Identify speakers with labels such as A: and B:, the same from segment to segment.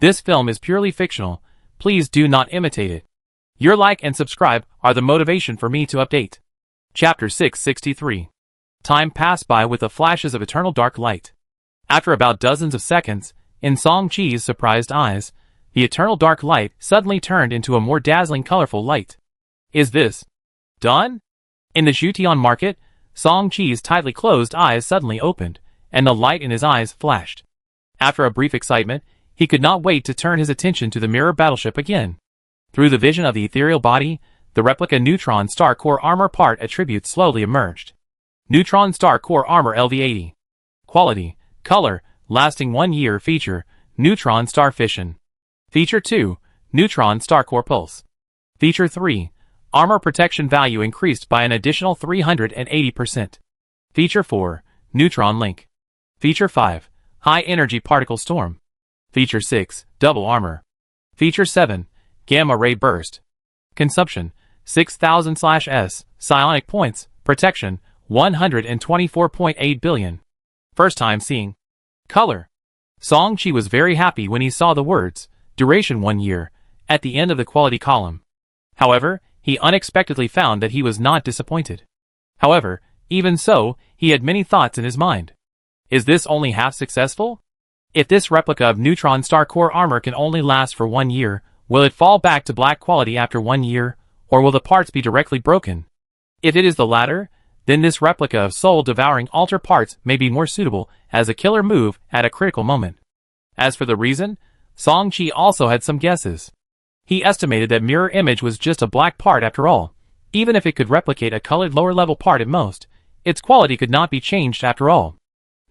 A: This film is purely fictional. Please do not imitate it. Your like and subscribe are the motivation for me to update. Chapter 663. Time passed by with the flashes of eternal dark light. After about dozens of seconds, in Song-Chi's surprised eyes, the eternal dark light suddenly turned into a more dazzling colorful light. Is this done? In the Shutian market, Song-Chi's tightly closed eyes suddenly opened, and the light in his eyes flashed. After a brief excitement, he could not wait to turn his attention to the mirror battleship again. Through the vision of the ethereal body, the replica neutron star core armor part attributes slowly emerged. Neutron star core armor LV80. Quality, color, lasting 1 year. Feature, neutron star fission. Feature 2, neutron star core pulse. Feature 3, armor protection value increased by an additional 380%. Feature 4, neutron link. Feature 5, high energy particle storm. Feature 6, double armor. Feature 7, gamma ray burst. Consumption, 6,000/s, psionic points, protection, 124.8 billion. First time seeing. Color. Song-Chi was very happy when he saw the words, duration 1 year, at the end of the quality column. However, he unexpectedly found that he was not disappointed. However, even so, he had many thoughts in his mind. Is this only half successful? If this replica of neutron star core armor can only last for 1 year, will it fall back to black quality after 1 year, or will the parts be directly broken? If it is the latter, then this replica of soul-devouring altar parts may be more suitable as a killer move at a critical moment. As for the reason, Song-Chi also had some guesses. He estimated that mirror image was just a black part after all. Even if it could replicate a colored lower-level part at most, its quality could not be changed after all.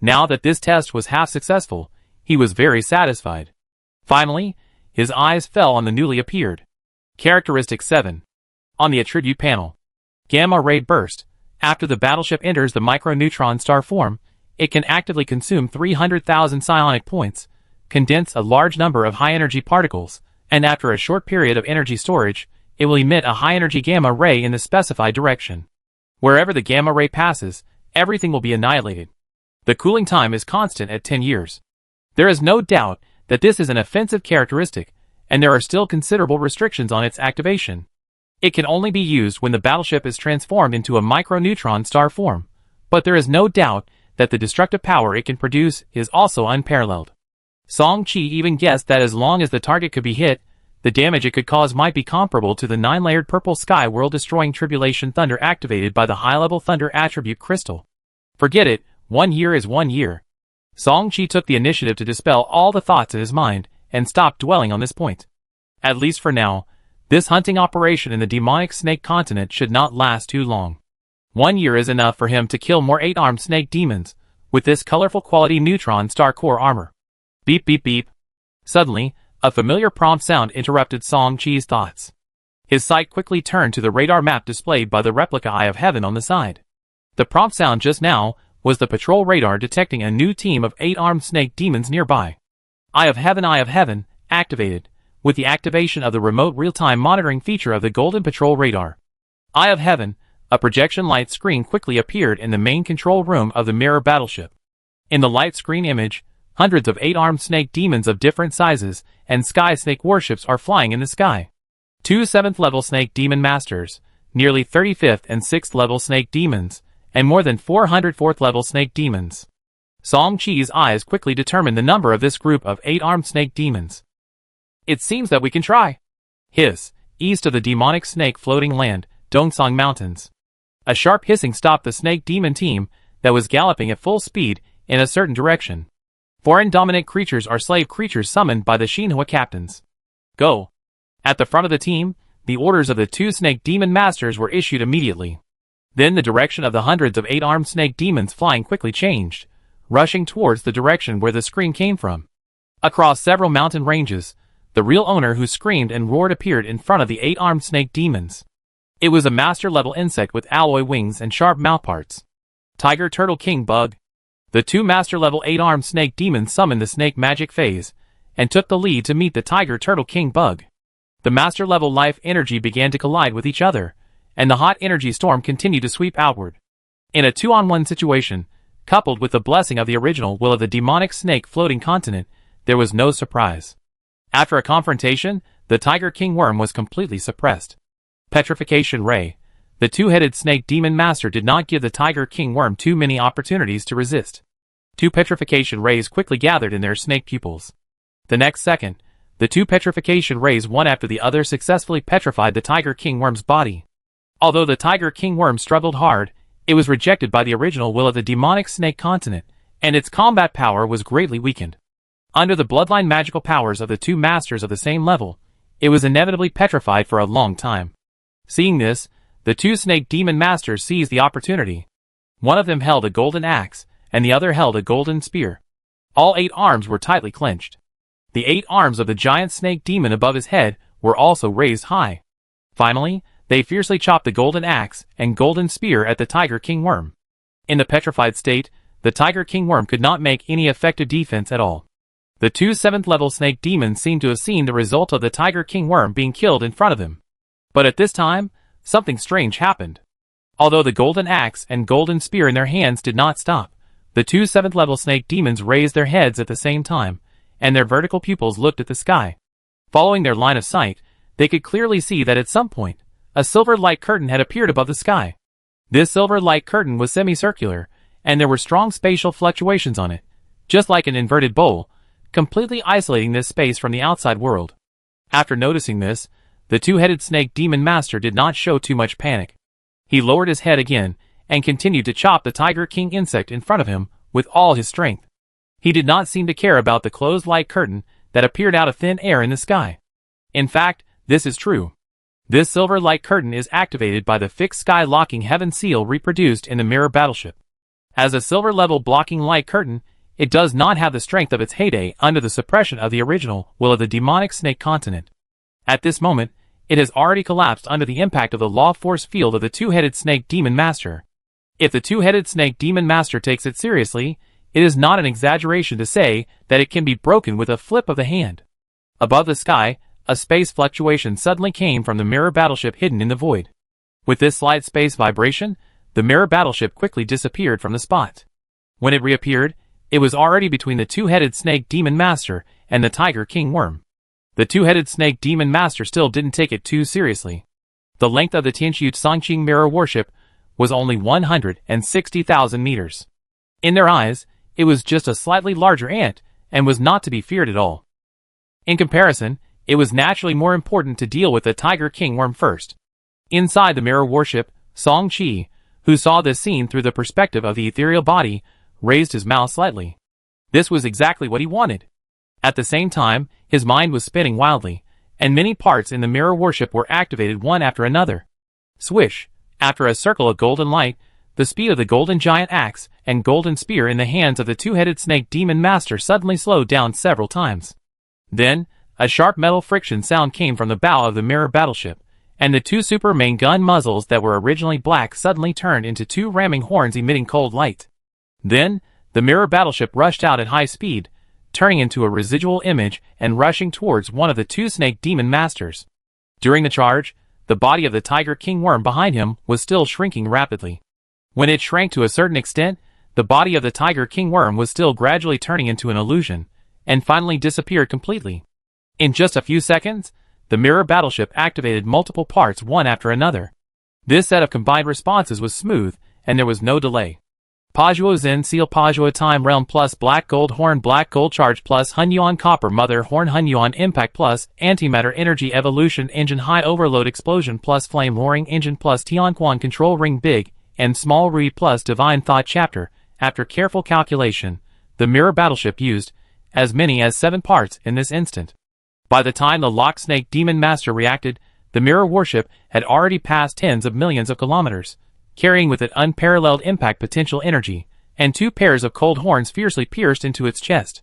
A: Now that this test was half successful, he was very satisfied. Finally, his eyes fell on the newly appeared. Characteristic 7. On the attribute panel. Gamma ray burst. After the battleship enters the microneutron star form, it can actively consume 300,000 psionic points, condense a large number of high-energy particles, and after a short period of energy storage, it will emit a high-energy gamma ray in the specified direction. Wherever the gamma ray passes, everything will be annihilated. The cooling time is constant at 10 years. There is no doubt that this is an offensive characteristic, and there are still considerable restrictions on its activation. It can only be used when the battleship is transformed into a microneutron star form, but there is no doubt that the destructive power it can produce is also unparalleled. Song-Chi even guessed that as long as the target could be hit, the damage it could cause might be comparable to the 9-layered purple sky world-destroying tribulation thunder activated by the high-level thunder attribute crystal. Forget it, 1 year is 1 year. Song-Chi took the initiative to dispel all the thoughts in his mind and stopped dwelling on this point. At least for now, this hunting operation in the demonic snake continent should not last too long. 1 year is enough for him to kill more 8-armed snake demons with this colorful quality neutron star core armor. Beep beep beep. Suddenly, a familiar prompt sound interrupted Song-Chi's thoughts. His sight quickly turned to the radar map displayed by the replica Eye of Heaven on the side. The prompt sound just now was the patrol radar detecting a new team of 8-armed snake demons nearby. Eye of Heaven, activated, with the activation of the remote real-time monitoring feature of the Golden Patrol radar. Eye of Heaven, a projection light screen quickly appeared in the main control room of the mirror battleship. In the light screen image, hundreds of 8-armed snake demons of different sizes and sky snake warships are flying in the sky. 2 7th level snake demon masters, nearly 35th and 6th level snake demons, and more than 400 4th level snake demons. Song-Chi's eyes quickly determined the number of this group of 8-armed snake demons. It seems that we can try. Hiss, east of the demonic snake floating land, Dongsang Mountains. A sharp hissing stopped the snake demon team that was galloping at full speed in a certain direction. Foreign dominant creatures are slave creatures summoned by the Xinhua captains. Go. At the front of the team, the orders of the 2 snake demon masters were issued immediately. Then the direction of the hundreds of 8-armed snake demons flying quickly changed, rushing towards the direction where the scream came from. Across several mountain ranges, the real owner who screamed and roared appeared in front of the 8-armed snake demons. It was a master-level insect with alloy wings and sharp mouthparts. Tiger Turtle King Bug. The 2 master-level 8-armed snake demons summoned the snake magic phase, and took the lead to meet the Tiger Turtle King Bug. The master-level life energy began to collide with each other, and the hot energy storm continued to sweep outward. In a 2-on-1 situation, coupled with the blessing of the original will of the demonic snake floating continent, there was no surprise. After a confrontation, the Tiger King worm was completely suppressed. Petrification Ray. The two-headed snake demon master did not give the Tiger King worm too many opportunities to resist. Two petrification rays quickly gathered in their snake pupils. The next second, the two petrification rays one after the other successfully petrified the Tiger King worm's body. Although the Tiger King worm struggled hard, it was rejected by the original will of the demonic snake continent, and its combat power was greatly weakened. Under the bloodline magical powers of the two masters of the same level, it was inevitably petrified for a long time. Seeing this, the two snake demon masters seized the opportunity. One of them held a golden axe, and the other held a golden spear. All 8 arms were tightly clenched. The 8 arms of the giant snake demon above his head were also raised high. Finally, they fiercely chopped the golden axe and golden spear at the Tiger King worm. In the petrified state, the Tiger King worm could not make any effective defense at all. The two 7th-level snake demons seemed to have seen the result of the Tiger King worm being killed in front of them. But at this time, something strange happened. Although the golden axe and golden spear in their hands did not stop, the two 7th-level snake demons raised their heads at the same time, and their vertical pupils looked at the sky. Following their line of sight, they could clearly see that at some point, a silver light curtain had appeared above the sky. This silver light curtain was semicircular, and there were strong spatial fluctuations on it, just like an inverted bowl, completely isolating this space from the outside world. After noticing this, the two-headed snake demon master did not show too much panic. He lowered his head again, and continued to chop the Tiger King insect in front of him with all his strength. He did not seem to care about the closed light curtain that appeared out of thin air in the sky. In fact, this is true. This silver light curtain is activated by the fixed sky locking heaven seal reproduced in the mirror battleship. As a silver-level blocking light curtain, it does not have the strength of its heyday under the suppression of the original will of the demonic snake continent. At this moment, it has already collapsed under the impact of the law force field of the two-headed snake demon master. If the two-headed snake demon master takes it seriously, it is not an exaggeration to say that it can be broken with a flip of the hand. Above the sky, a space fluctuation suddenly came from the mirror battleship hidden in the void. With this slight space vibration, the mirror battleship quickly disappeared from the spot. When it reappeared, it was already between the two-headed snake demon master and the Tiger King worm. The two-headed snake demon master still didn't take it too seriously. The length of the Tianqiu Songqing mirror warship was only 160,000 meters. In their eyes, it was just a slightly larger ant and was not to be feared at all. In comparison, it was naturally more important to deal with the Tiger King worm first. Inside the mirror warship, Song Qi, who saw this scene through the perspective of the ethereal body, raised his mouth slightly. This was exactly what he wanted. At the same time, his mind was spinning wildly, and many parts in the mirror warship were activated one after another. Swish! After a circle of golden light, the speed of the golden giant axe and golden spear in the hands of the two-headed snake demon master suddenly slowed down several times. Then, a sharp metal friction sound came from the bow of the mirror battleship, and the two super main gun muzzles that were originally black suddenly turned into two ramming horns emitting cold light. Then, the mirror battleship rushed out at high speed, turning into a residual image and rushing towards one of the two snake demon masters. During the charge, the body of the Tiger King worm behind him was still shrinking rapidly. When it shrank to a certain extent, the body of the Tiger King worm was still gradually turning into an illusion, and finally disappeared completely. In just a few seconds, the mirror battleship activated multiple parts one after another. This set of combined responses was smooth, and there was no delay. Pajuo Zen Seal Pajuo Time Realm plus Black Gold Horn Black Gold Charge plus Hunyuan Copper Mother Horn Hunyuan Impact plus Antimatter Energy Evolution Engine High Overload Explosion plus Flame Roaring Engine plus Tianquan Control Ring Big and Small Rui plus Divine Thought Chapter. After careful calculation, the mirror battleship used as many as 7 parts in this instant. By the time the Lock Snake Demon Master reacted, the mirror warship had already passed tens of millions of kilometers, carrying with it unparalleled impact potential energy, and 2 pairs of cold horns fiercely pierced into its chest.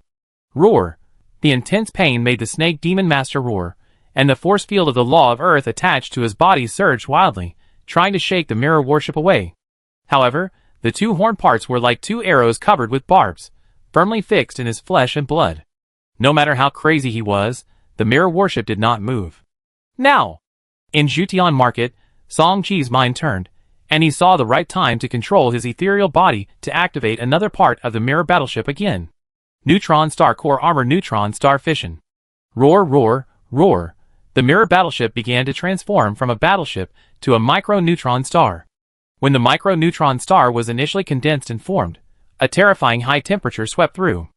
A: Roar! The intense pain made the Snake Demon Master roar, and the force field of the Law of Earth attached to his body surged wildly, trying to shake the mirror warship away. However, the 2 horn parts were like 2 arrows covered with barbs, firmly fixed in his flesh and blood. No matter how crazy he was, the mirror warship did not move. Now! In Jutian Market, Song Qi's mind turned, and he saw the right time to control his ethereal body to activate another part of the mirror battleship again. Neutron Star Core Armor Neutron Star Fission. Roar, roar, roar. The mirror battleship began to transform from a battleship to a micro-neutron star. When the micro-neutron star was initially condensed and formed, a terrifying high temperature swept through.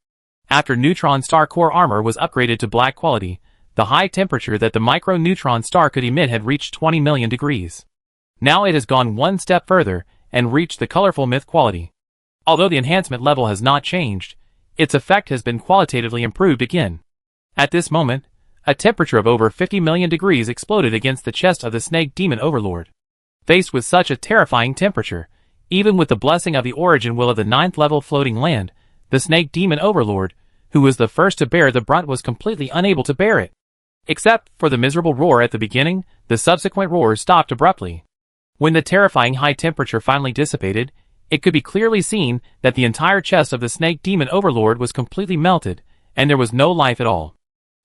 A: After neutron star core armor was upgraded to black quality, the high temperature that the micro-neutron star could emit had reached 20 million degrees. Now it has gone one step further and reached the colorful myth quality. Although the enhancement level has not changed, its effect has been qualitatively improved again. At this moment, a temperature of over 50 million degrees exploded against the chest of the Snake Demon Overlord. Faced with such a terrifying temperature, even with the blessing of the origin will of the 9th level floating land, the Snake Demon Overlord, who was the first to bear the brunt, was completely unable to bear it. Except for the miserable roar at the beginning, the subsequent roars stopped abruptly. When the terrifying high temperature finally dissipated, it could be clearly seen that the entire chest of the Snake Demon Overlord was completely melted, and there was no life at all.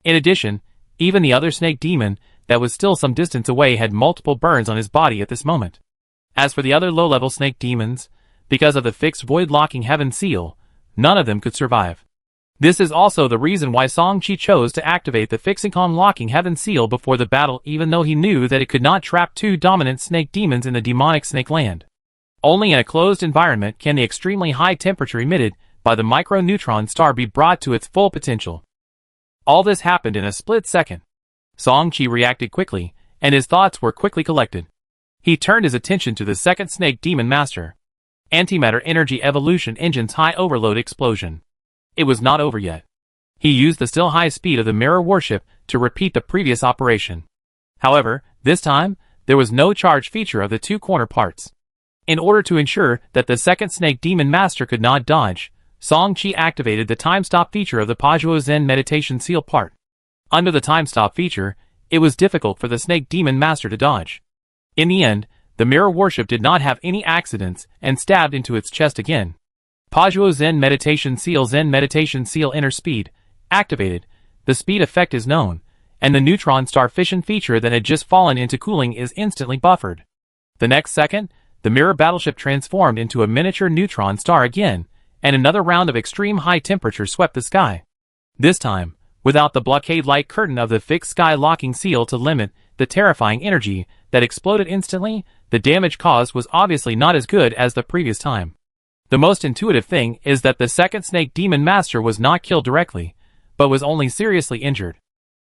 A: In addition, even the other Snake Demon, that was still some distance away, had multiple burns on his body at this moment. As for the other low-level Snake Demons, because of the fixed void-locking heaven seal, none of them could survive. This is also the reason why Song-Chi chose to activate the fixing locking heaven seal before the battle, even though he knew that it could not trap two dominant Snake Demons in the demonic Snake Land. Only in a closed environment can the extremely high temperature emitted by the micro-neutron star be brought to its full potential. All this happened in a split second. Song-Chi reacted quickly, and his thoughts were quickly collected. He turned his attention to the second Snake Demon Master. Antimatter Energy Evolution Engine's high overload explosion. It was not over yet. He used the still high speed of the mirror warship to repeat the previous operation. However, this time, there was no charge feature of the two corner parts. In order to ensure that the second Snake Demon Master could not dodge, Song-Chi activated the time stop feature of the Pajuo Zen meditation seal part. Under the time stop feature, it was difficult for the Snake Demon Master to dodge. In the end, the mirror warship did not have any accidents and stabbed into its chest again. Pajuo Zen meditation seal inner speed activated. The speed effect is known, and the neutron star fission feature that had just fallen into cooling is instantly buffered. The next second, the mirror battleship transformed into a miniature neutron star again, and another round of extreme high temperature swept the sky. This time, without the blockade light curtain of the fixed sky locking seal to limit the terrifying energy that exploded instantly, the damage caused was obviously not as good as the previous time. The most intuitive thing is that the second Snake Demon Master was not killed directly, but was only seriously injured.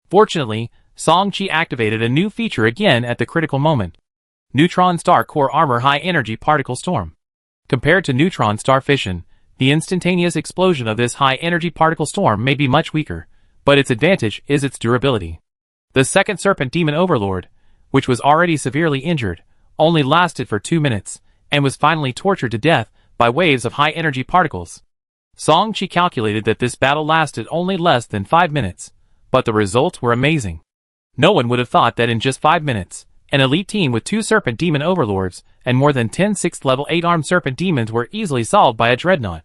A: Fortunately, Song-Chi activated a new feature again at the critical moment. Neutron Star Core Armor High Energy Particle Storm. Compared to neutron star fission, the instantaneous explosion of this high energy particle storm may be much weaker, but its advantage is its durability. The second Serpent Demon Overlord, which was already severely injured, only lasted for 2 minutes, and was finally tortured to death by waves of high energy particles. Song-Chi calculated that this battle lasted only less than 5 minutes, but the results were amazing. No one would have thought that in just 5 minutes, an elite team with 2 Serpent Demon Overlords and more than 10 6th level 8-armed Serpent Demons were easily solved by a Dreadnought.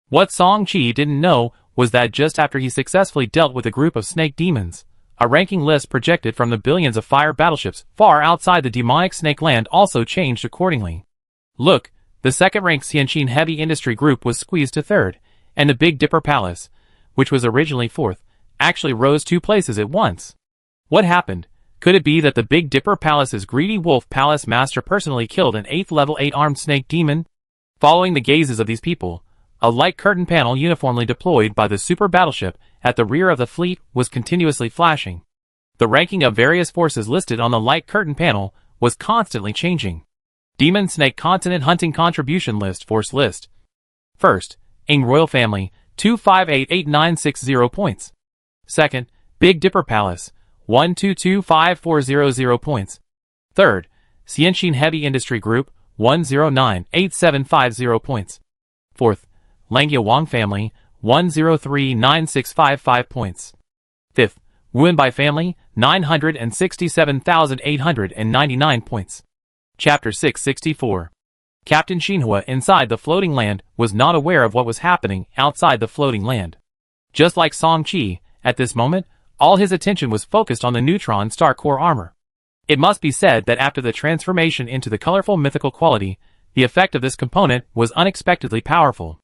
A: What Song-Chi didn't know was that just after he successfully dealt with a group of Snake Demons, a ranking list projected from the billions of fire battleships far outside the demonic Snake Land also changed accordingly. Look, the second-ranked Xianxin Heavy Industry Group was squeezed to 3rd, and the Big Dipper Palace, which was originally 4th, actually rose 2 places at once. What happened? Could it be that the Big Dipper Palace's greedy wolf palace master personally killed an 8th level 8-armed Snake Demon? Following the gazes of these people, a light curtain panel uniformly deployed by the super battleship at the rear of the fleet was continuously flashing. The ranking of various forces listed on the light curtain panel was constantly changing. Demon Snake Continent Hunting Contribution List Force List. First, Ing Royal Family, 2588960 points. Second, Big Dipper Palace, 1225400 points. Third, Xianxin Heavy Industry Group, 1098750 points. Fourth, Langia Wang Family, 1039655 points. Fifth, Wuenbai Family, 967,899 points. Chapter 664. Captain Xinhua inside the floating land was not aware of what was happening outside the floating land. Just like Song-Chi, at this moment, all his attention was focused on the neutron star core armor. It must be said that after the transformation into the colorful mythical quality, the effect of this component was unexpectedly powerful.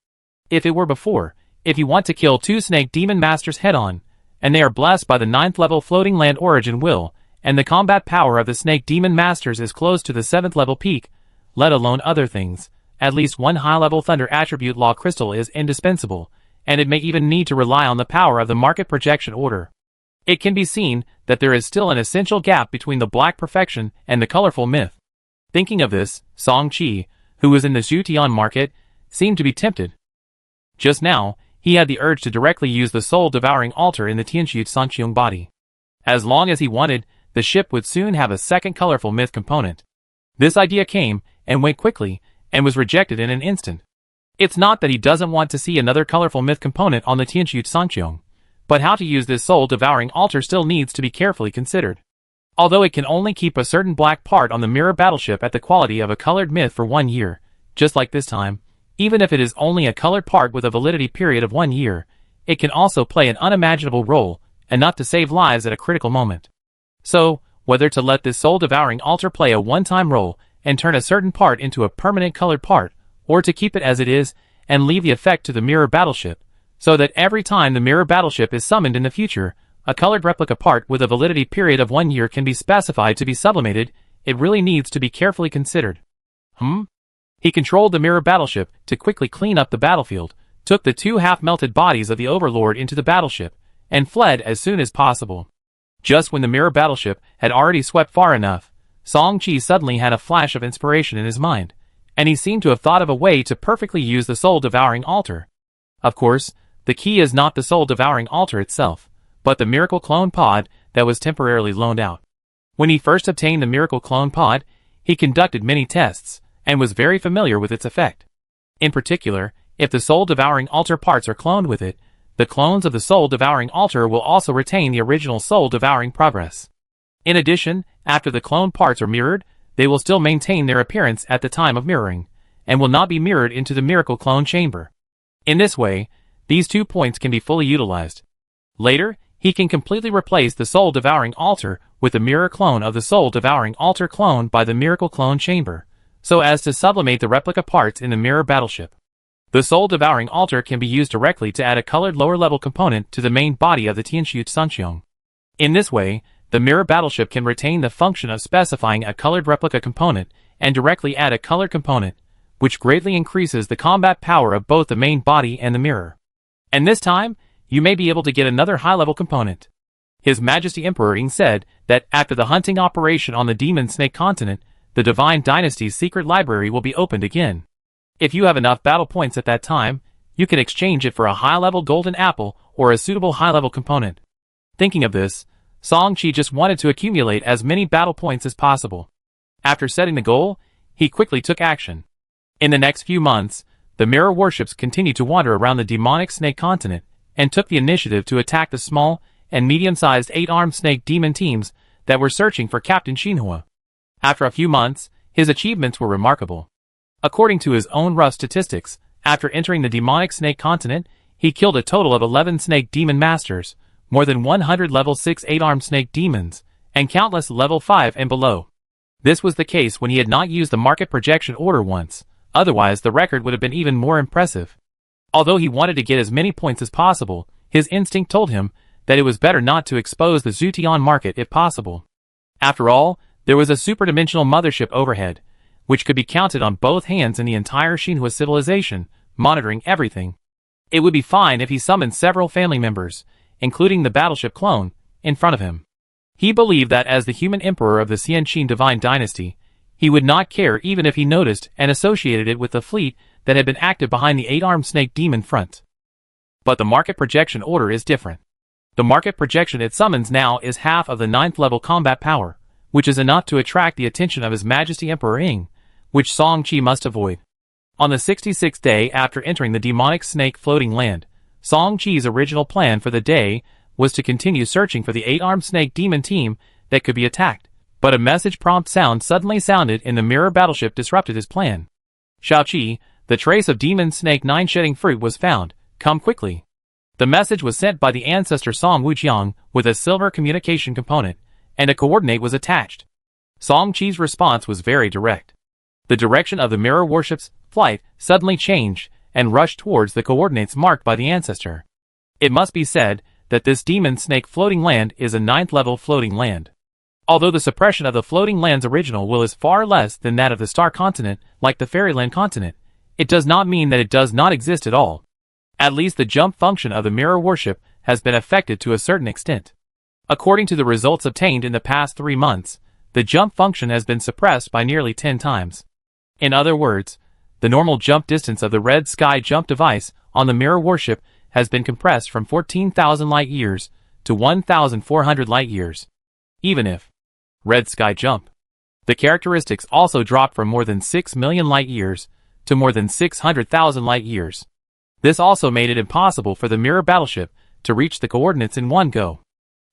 A: If it were before, if you want to kill 2 Snake Demon Masters head-on, and they are blessed by the 9th level floating land origin will, and the combat power of the Snake Demon Masters is close to the 7th level peak, let alone other things. At least one high-level Thunder Attribute Law Crystal is indispensable, and it may even need to rely on the power of the Market Projection Order. It can be seen that there is still an essential gap between the Black Perfection and the Colorful Myth. Thinking of this, Song Qi, who was in the Zutian market, seemed to be tempted. Just now, he had the urge to directly use the soul-devouring altar in the Tianxu Sanqiong body. As long as he wanted, the ship would soon have a second Colorful Myth component. This idea came and went quickly, and was rejected in an instant. It's not that he doesn't want to see another Colorful Myth component on the Tianxu Sanqiong, but how to use this soul-devouring altar still needs to be carefully considered. Although it can only keep a certain black part on the mirror battleship at the quality of a colored myth for 1 year, just like this time, even if it is only a colored part with a validity period of 1 year, it can also play an unimaginable role, enough to save lives at a critical moment. So, whether to let this soul-devouring altar play a one-time role and turn a certain part into a permanent colored part, or to keep it as it is and leave the effect to the mirror battleship, so that every time the mirror battleship is summoned in the future, a colored replica part with a validity period of 1 year can be specified to be sublimated, it really needs to be carefully considered. He controlled the mirror battleship to quickly clean up the battlefield, took the 2 half-melted bodies of the Overlord into the battleship, and fled as soon as possible. Just when the mirror battleship had already swept far enough, Song Qi suddenly had a flash of inspiration in his mind, and he seemed to have thought of a way to perfectly use the soul-devouring altar. Of course, the key is not the soul-devouring altar itself, but the miracle clone pod that was temporarily loaned out. When he first obtained the miracle clone pod, he conducted many tests, and was very familiar with its effect. In particular, if the soul-devouring altar parts are cloned with it, the clones of the soul-devouring altar will also retain the original soul-devouring progress. In addition, after the clone parts are mirrored, they will still maintain their appearance at the time of mirroring, and will not be mirrored into the miracle clone chamber. In this way, these 2 points can be fully utilized. Later, he can completely replace the soul-devouring altar with the mirror clone of the soul-devouring altar cloned by the miracle clone chamber, so as to sublimate the replica parts in the mirror battleship. The soul-devouring altar can be used directly to add a colored lower-level component to the main body of the Tianxu Sanqiong. In this way, the mirror battleship can retain the function of specifying a colored replica component and directly add a colored component, which greatly increases the combat power of both the main body and the mirror. And this time, you may be able to get another high-level component. His Majesty Emperor Ying said that after the hunting operation on the Demon Snake continent, the Divine Dynasty's secret library will be opened again. If you have enough battle points at that time, you can exchange it for a high-level golden apple or a suitable high-level component. Thinking of this, Song Qi just wanted to accumulate as many battle points as possible. After setting the goal, he quickly took action. In the next few months, the mirror warships continued to wander around the demonic snake continent, and took the initiative to attack the small and medium-sized 8-armed snake demon teams that were searching for Captain Xinhua. After a few months, his achievements were remarkable. According to his own rough statistics, after entering the demonic snake continent, he killed a total of 11 snake demon masters, more than 100 level 6 8-armed snake demons, and countless level 5 and below. This was the case when he had not used the market projection order once, otherwise the record would have been even more impressive. Although he wanted to get as many points as possible, his instinct told him that it was better not to expose the Zutian market if possible. After all, there was a superdimensional mothership overhead, which could be counted on both hands in the entire Xinhua civilization, monitoring everything. It would be fine if he summoned several family members, including the battleship clone, in front of him. He believed that as the human emperor of the Xianqin Divine Dynasty, he would not care even if he noticed and associated it with the fleet that had been active behind the 8-armed snake demon front. But the market projection order is different. The market projection it summons now is half of the 9th level combat power, which is enough to attract the attention of His Majesty Emperor Ying, which Song Qi must avoid. On the 66th day after entering the demonic snake floating land, Song Qi's original plan for the day was to continue searching for the 8-armed snake demon team that could be attacked, but a message prompt sound suddenly sounded in the mirror battleship disrupted his plan. Shaoqi, the trace of demon snake 9 shedding fruit was found, come quickly. The message was sent by the ancestor Song Wujiang with a silver communication component, and a coordinate was attached. Song Qi's response was very direct. The direction of the mirror warship's flight suddenly changed and rushed towards the coordinates marked by the ancestor. It must be said that this demon snake floating land is a 9th level floating land. Although the suppression of the floating land's original will is far less than that of the star continent, like the fairyland continent, it does not mean that it does not exist at all. At least the jump function of the mirror worship has been affected to a certain extent. According to the results obtained in the past 3 months, the jump function has been suppressed by nearly 10 times. In other words, the normal jump distance of the red sky jump device on the mirror worship has been compressed from 14,000 light-years to 1,400 light-years. Even if red sky jump, the characteristics also dropped from more than 6 million light-years to more than 600,000 light-years. This also made it impossible for the mirror battleship to reach the coordinates in one go.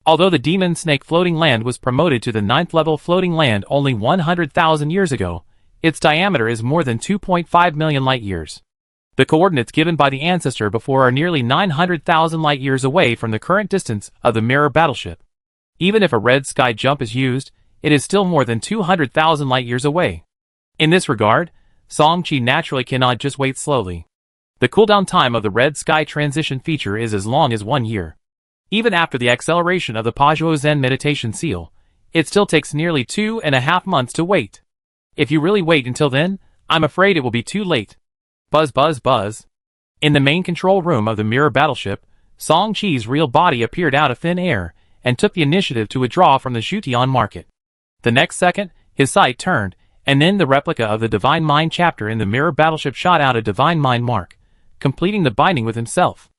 A: Although the demon snake floating land was promoted to the 9th level floating land only 100,000 years ago, its diameter is more than 2.5 million light-years. The coordinates given by the ancestor before are nearly 900,000 light-years away from the current distance of the mirror battleship. Even if a red sky jump is used, it is still more than 200,000 light-years away. In this regard, Song-Chi naturally cannot just wait slowly. The cooldown time of the red sky transition feature is as long as 1 year. Even after the acceleration of the Pajuo Zen meditation seal, it still takes nearly 2.5 months to wait. If you really wait until then, I'm afraid it will be too late. Buzz buzz buzz. In the main control room of the mirror battleship, Song-Chi's real body appeared out of thin air and took the initiative to withdraw from the Shutian market. The next second, his sight turned, and then the replica of the Divine Mind chapter in the mirror battleship shot out a Divine Mind mark, completing the binding with himself.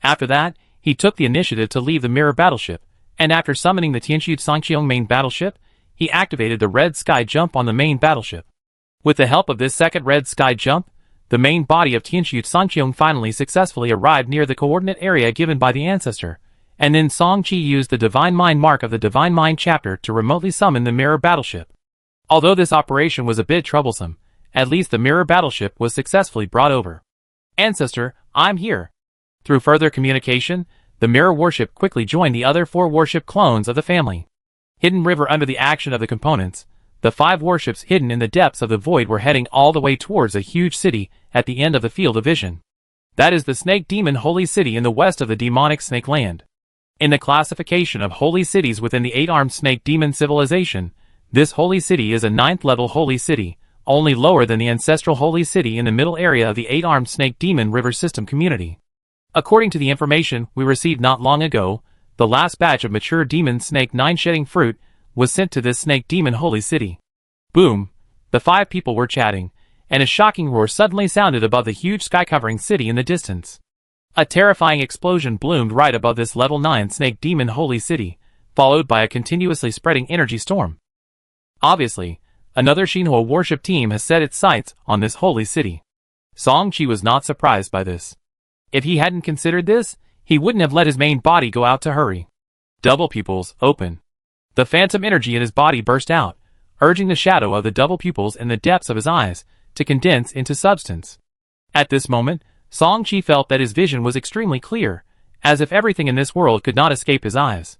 A: After that, he took the initiative to leave the mirror battleship, and after summoning the Tianqiu Sangqiong main battleship, he activated the red sky jump on the main battleship. With the help of this second red sky jump, the main body of Tianqiu Sangqiong finally successfully arrived near the coordinate area given by the ancestor, and then Song-Chi used the Divine Mind mark of the Divine Mind chapter to remotely summon the mirror battleship. Although this operation was a bit troublesome, at least the mirror battleship was successfully brought over. Ancestor, I'm here. Through further communication, the mirror warship quickly joined the other 4 warship clones of the family. Hidden river under the action of the components, the 5 warships hidden in the depths of the void were heading all the way towards a huge city at the end of the field of vision. That is the Snake Demon Holy City in the west of the demonic Snake Land. In the classification of holy cities within the 8-armed Snake Demon civilization, this holy city is a 9th level holy city, only lower than the ancestral holy city in the middle area of the 8-armed Snake Demon River System community. According to the information we received not long ago, the last batch of mature demon snake 9 shedding fruit was sent to this Snake Demon Holy City. Boom! The 5 people were chatting, and a shocking roar suddenly sounded above the huge sky-covering city in the distance. A terrifying explosion bloomed right above this level 9 Snake Demon Holy City, followed by a continuously spreading energy storm. Obviously, another Shinhua warship team has set its sights on this holy city. Song-Chi was not surprised by this. If he hadn't considered this, he wouldn't have let his main body go out to hurry. Double pupils, open. The phantom energy in his body burst out, urging the shadow of the double pupils in the depths of his eyes to condense into substance. At this moment, Song-Chi felt that his vision was extremely clear, as if everything in this world could not escape his eyes.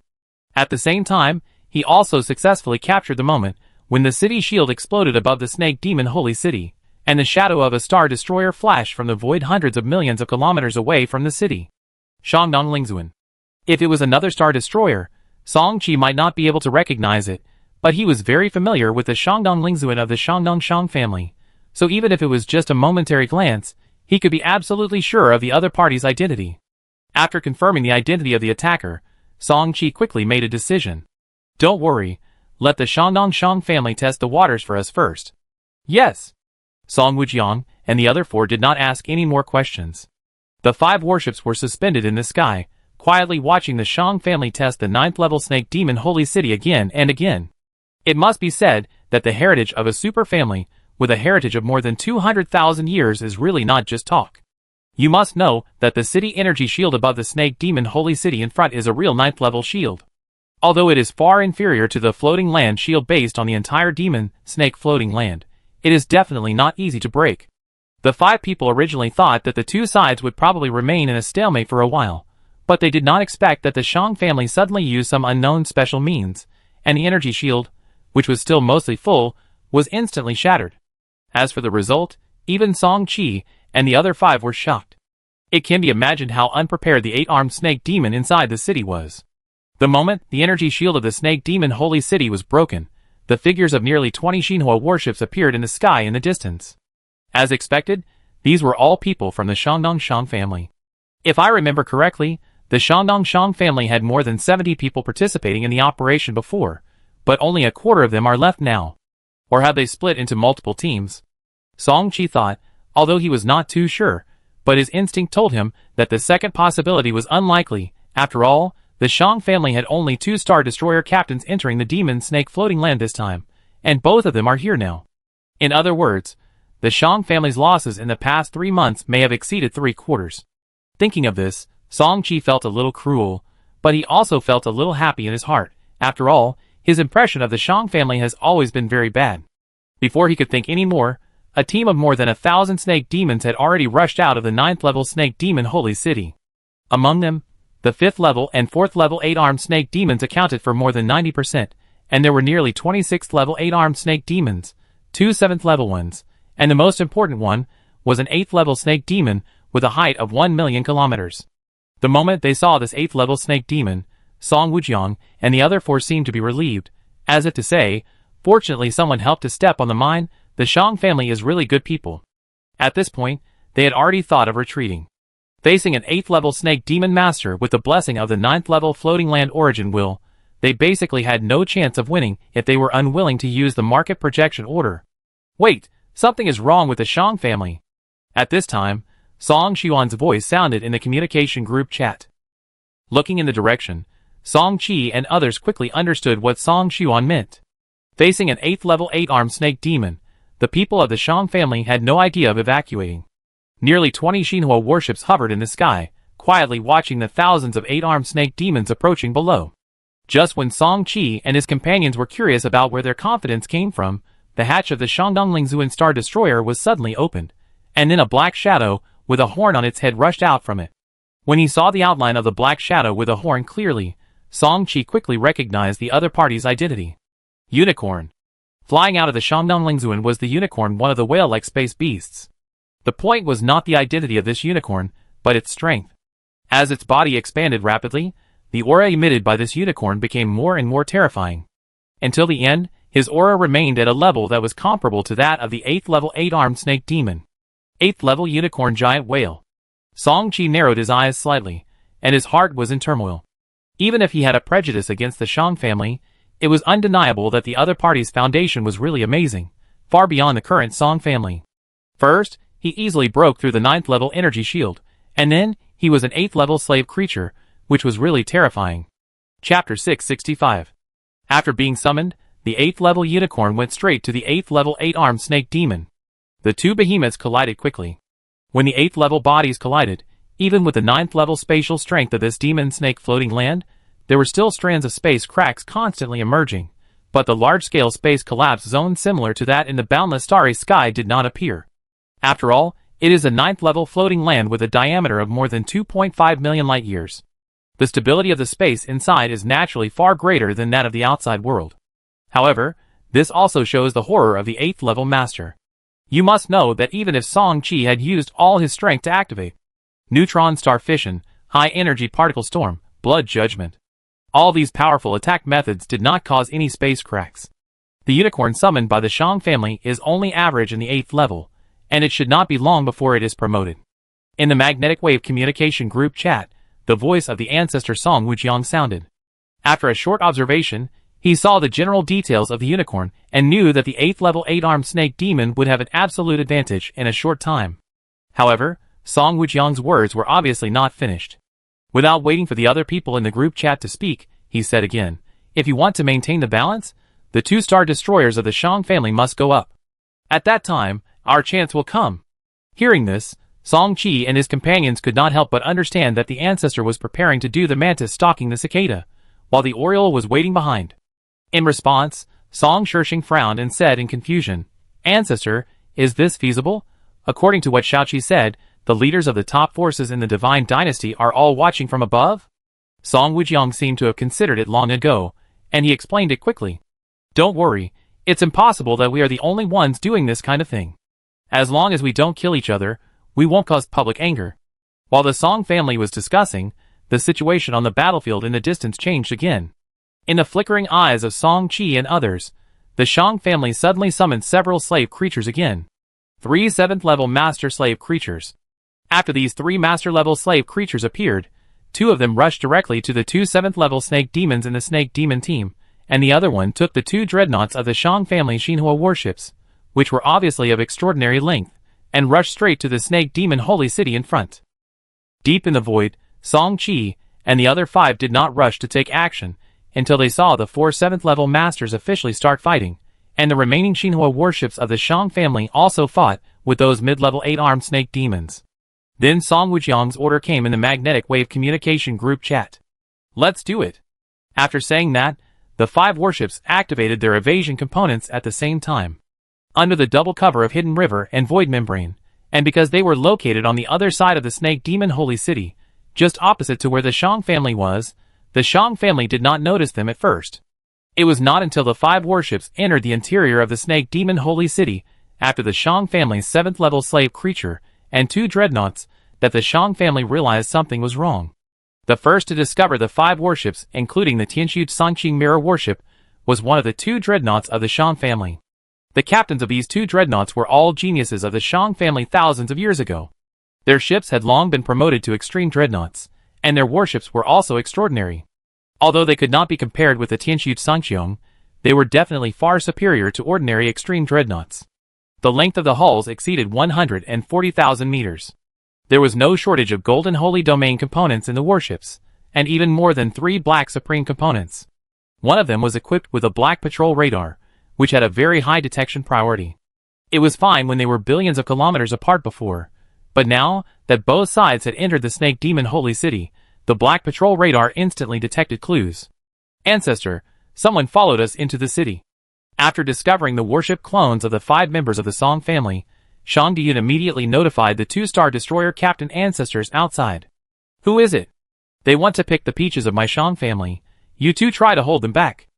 A: At the same time, he also successfully captured the moment when the city shield exploded above the Snake Demon Holy City, and the shadow of a star destroyer flashed from the void hundreds of millions of kilometers away from the city. Shangdong Lingzuan. If it was another star destroyer, Song-Chi might not be able to recognize it, but he was very familiar with the Shangdong Lingzuan of the Shangdong Shang family, so even if it was just a momentary glance, he could be absolutely sure of the other party's identity. After confirming the identity of the attacker, Song-Chi quickly made a decision. Don't worry, let the Shangdong Shang family test the waters for us first. Yes. Song Wujiang and the other 4 did not ask any more questions. The 5 warships were suspended in the sky, quietly watching the Shang family test the 9th level Snake Demon Holy City again and again. It must be said that the heritage of a super family with a heritage of more than 200,000 years is really not just talk. You must know that the city energy shield above the Snake Demon Holy City in front is a real 9th level shield. Although it is far inferior to the floating land shield based on the entire demon snake floating land, it is definitely not easy to break. The 5 people originally thought that the 2 sides would probably remain in a stalemate for a while, but they did not expect that the Shang family suddenly used some unknown special means, and the energy shield, which was still mostly full, was instantly shattered. As for the result, even Song-Chi and the other 5 were shocked. It can be imagined how unprepared the 8-armed snake demon inside the city was. The moment the energy shield of the snake demon holy city was broken, the figures of nearly 20 Xinhua warships appeared in the sky in the distance. As expected, these were all people from the Shangdong family. If I remember correctly, the Shangdong family had more than 70 people participating in the operation before, but only a quarter of them are left now. Or have they split into multiple teams? Song Qi thought, although he was not too sure, but his instinct told him that the second possibility was unlikely. After all, the Shang family had only 2 Star Destroyer captains entering the Demon Snake floating land this time, and both of them are here now. In other words, the Shang family's losses in the past 3 months may have exceeded 3/4. Thinking of this, Song Qi felt a little cruel, but he also felt a little happy in his heart. After all, his impression of the Shang family has always been very bad. Before he could think any more, a team of more than 1,000 snake demons had already rushed out of the 9th level snake demon holy city. Among them, the 5th level and 4th level 8-armed snake demons accounted for more than 90%, and there were nearly 26th level 8-armed snake demons, 2 7th level ones, and the most important one was an 8th level snake demon with a height of 1 million kilometers. The moment they saw this 8th level snake demon, Song Wujiang and the other 4 seemed to be relieved, as if to say, fortunately someone helped to step on the mine. The Shang family is really good people. At this point, they had already thought of retreating. Facing an 8th level snake demon master with the blessing of the 9th level floating land origin will, they basically had no chance of winning if they were unwilling to use the market projection order. Wait, something is wrong with the Shang family. At this time, Song Xuan's voice sounded in the communication group chat. Looking in the direction, Song Qi and others quickly understood what Song Xuan meant. Facing an 8th level 8-armed snake demon, the people of the Shang family had no idea of evacuating. Nearly 20 Xinhua warships hovered in the sky, quietly watching the thousands of 8-armed snake demons approaching below. Just when Song Qi and his companions were curious about where their confidence came from, the hatch of the Shandong Lingzuan Star Destroyer was suddenly opened, and then a black shadow with a horn on its head rushed out from it. When he saw the outline of the black shadow with a horn clearly, Song Qi quickly recognized the other party's identity. Unicorn. Flying out of the Shandong Lingzuan was the unicorn, one of the whale-like space beasts. The point was not the identity of this unicorn, but its strength. As its body expanded rapidly, the aura emitted by this unicorn became more and more terrifying. Until the end, his aura remained at a level that was comparable to that of the 8th level 8-armed snake demon. 8th level unicorn giant whale. Song Qi narrowed his eyes slightly, and his heart was in turmoil. Even if he had a prejudice against the Shang family, it was undeniable that the other party's foundation was really amazing, far beyond the current Song family. First, he easily broke through the 9th level energy shield, and then, he was an 8th level slave creature, which was really terrifying. Chapter 665. After being summoned, the 8th level unicorn went straight to the 8th level 8-armed snake demon. The 2 behemoths collided quickly. When the 8th level bodies collided, even with the 9th level spatial strength of this demon snake floating land, there were still strands of space cracks constantly emerging, but the large-scale space collapse zone similar to that in the boundless starry sky did not appear. After all, it is a 9th level floating land with a diameter of more than 2.5 million light-years. The stability of the space inside is naturally far greater than that of the outside world. However, this also shows the horror of the 8th level master. You must know that even if Song Qi had used all his strength to activate neutron star fission, high-energy particle storm, blood judgment, all these powerful attack methods did not cause any space cracks. The unicorn summoned by the Shang family is only average in the 8th level, and it should not be long before it is promoted. In the magnetic wave communication group chat, the voice of the ancestor Song Wujiang sounded. After a short observation, he saw the general details of the unicorn and knew that the 8th level 8-armed snake demon would have an absolute advantage in a short time. However, Song Wujiang's words were obviously not finished. Without waiting for the other people in the group chat to speak, he said again, if you want to maintain the balance, the 2 Star Destroyers of the Shang family must go up. At that time, our chance will come. Hearing this, Song Qi and his companions could not help but understand that the ancestor was preparing to do the mantis stalking the cicada, while the oriole was waiting behind. In response, Song Shishing frowned and said in confusion, Ancestor, is this feasible? According to what Shaoqi said, the leaders of the top forces in the Divine Dynasty are all watching from above? Song Wujiang seemed to have considered it long ago, and he explained it quickly. Don't worry, it's impossible that we are the only ones doing this kind of thing. As long as we don't kill each other, we won't cause public anger. While the Song family was discussing, the situation on the battlefield in the distance changed again. In the flickering eyes of Song Qi and others, the Shang family suddenly summoned several slave creatures again. 3 7th-level master slave creatures. After these 3 master-level slave creatures appeared, 2 of them rushed directly to the 2 7th-level snake demons in the snake demon team, and the other one took the 2 dreadnoughts of the Shang family Xinhua warships, which were obviously of extraordinary length, and rushed straight to the snake demon holy city in front. Deep in the void, Song Qi and the other 5 did not rush to take action until they saw the 4 7th-level masters officially start fighting, and the remaining Xinhua warships of the Shang family also fought with those mid-level 8-armed snake demons. Then Song Wujiang's order came in the magnetic wave communication group chat. Let's do it. After saying that, the 5 warships activated their evasion components at the same time. Under the double cover of Hidden River and Void Membrane, and because they were located on the other side of the Snake Demon Holy City, just opposite to where the Shang family was, the Shang family did not notice them at first. It was not until the 5 warships entered the interior of the Snake Demon Holy City, after the Shang family's 7th-level slave creature and 2 dreadnoughts, that the Shang family realized something was wrong. The first to discover the 5 warships, including the Tianshu Sangqing Mirror warship, was one of the 2 dreadnoughts of the Shang family. The captains of these 2 dreadnoughts were all geniuses of the Shang family thousands of years ago. Their ships had long been promoted to extreme dreadnoughts, and their warships were also extraordinary. Although they could not be compared with the Tianshu Sangqiong, they were definitely far superior to ordinary extreme dreadnoughts. The length of the hulls exceeded 140,000 meters. There was no shortage of golden holy domain components in the warships, and even more than 3 black supreme components. One of them was equipped with a black patrol radar, which had a very high detection priority. It was fine when they were billions of kilometers apart before, but now that both sides had entered the Snake Demon Holy City, the black patrol radar instantly detected clues. Ancestor, someone followed us into the city. After discovering the warship clones of the 5 members of the Song family, Shang Diyun immediately notified the 2-star destroyer captain ancestors outside. Who is it? They want to pick the peaches of my Shang family. You 2 try to hold them back.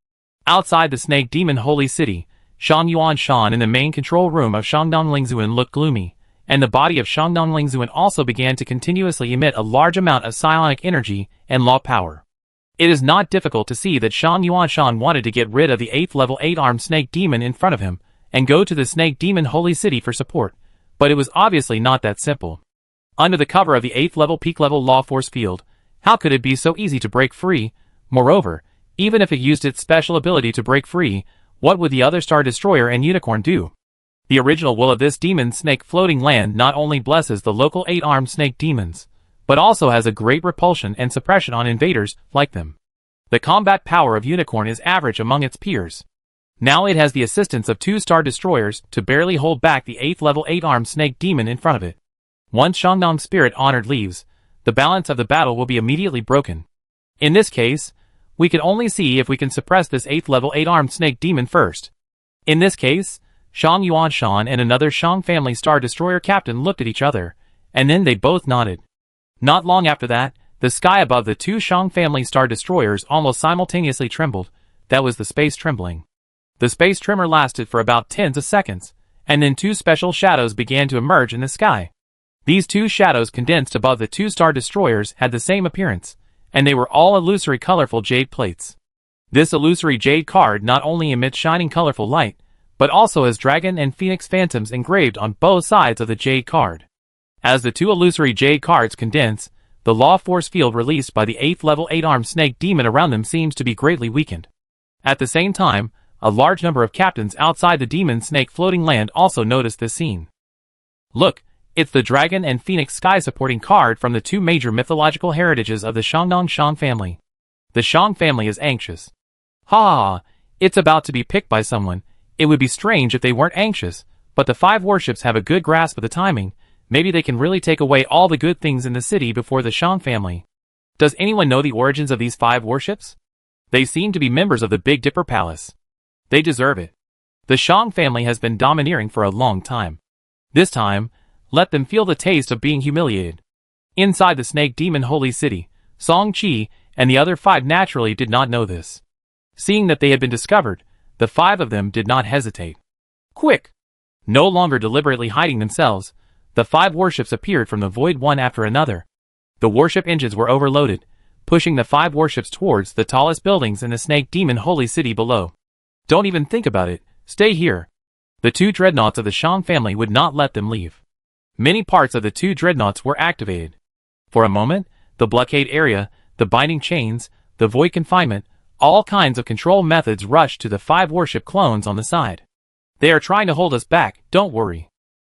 A: Outside the Snake Demon Holy City, Shang Yuan Shan in the main control room of Shangdong Lingzuan looked gloomy, and the body of Shangdong Lingzuan also began to continuously emit a large amount of psionic energy and law power. It is not difficult to see that Shang Yuan Shan wanted to get rid of the 8th-level 8-armed snake demon in front of him, and go to the Snake Demon Holy City for support, but it was obviously not that simple. Under the cover of the 8th-level peak-level law force field, how could it be so easy to break free? Moreover, even if it used its special ability to break free, what would the other Star Destroyer and Unicorn do? The original will of this demon snake floating land not only blesses the local 8-armed snake demons, but also has a great repulsion and suppression on invaders like them. The combat power of Unicorn is average among its peers. Now it has the assistance of 2 Star Destroyers to barely hold back the 8th-level 8-armed snake demon in front of it. Once Shangdong's spirit honored leaves, the balance of the battle will be immediately broken. In this case, we can only see if we can suppress this 8th-level 8-armed snake demon first. In this case, Shang Yuan Shan and another Shang family Star Destroyer captain looked at each other, and then they both nodded. Not long after that, the sky above the 2 Shang family Star Destroyers almost simultaneously trembled. That was the space trembling. The space tremor lasted for about tens of seconds, and then 2 special shadows began to emerge in the sky. These 2 shadows condensed above the 2 Star Destroyers had the same appearance, and they were all illusory colorful jade plates. This illusory jade card not only emits shining colorful light, but also has dragon and phoenix phantoms engraved on both sides of the jade card. As the 2 illusory jade cards condense, the law force field released by the 8th-level 8-armed snake demon around them seems to be greatly weakened. At the same time, a large number of captains outside the demon snake floating land also noticed this scene. Look, it's the dragon and phoenix sky supporting card from the 2 major mythological heritages of the Shangdong Shang family. The Shang family is anxious. Ha! It's about to be picked by someone. It would be strange if they weren't anxious, but the 5 warships have a good grasp of the timing. Maybe they can really take away all the good things in the city before the Shang family. Does anyone know the origins of these 5 warships? They seem to be members of the Big Dipper Palace. They deserve it. The Shang family has been domineering for a long time. This time, let them feel the taste of being humiliated. Inside the Snake Demon Holy City, Song Qi and the other 5 naturally did not know this. Seeing that they had been discovered, the 5 of them did not hesitate. Quick! No longer deliberately hiding themselves, the 5 warships appeared from the void one after another, The warship engines were overloaded, pushing the 5 warships towards the tallest buildings in the Snake Demon Holy City below. Don't even think about it, stay here. The 2 dreadnoughts of the Shang family would not let them leave. Many parts of the 2 dreadnoughts were activated. For a moment, the blockade area, the binding chains, the void confinement, all kinds of control methods rushed to the 5 warship clones on the side. They are trying to hold us back, don't worry.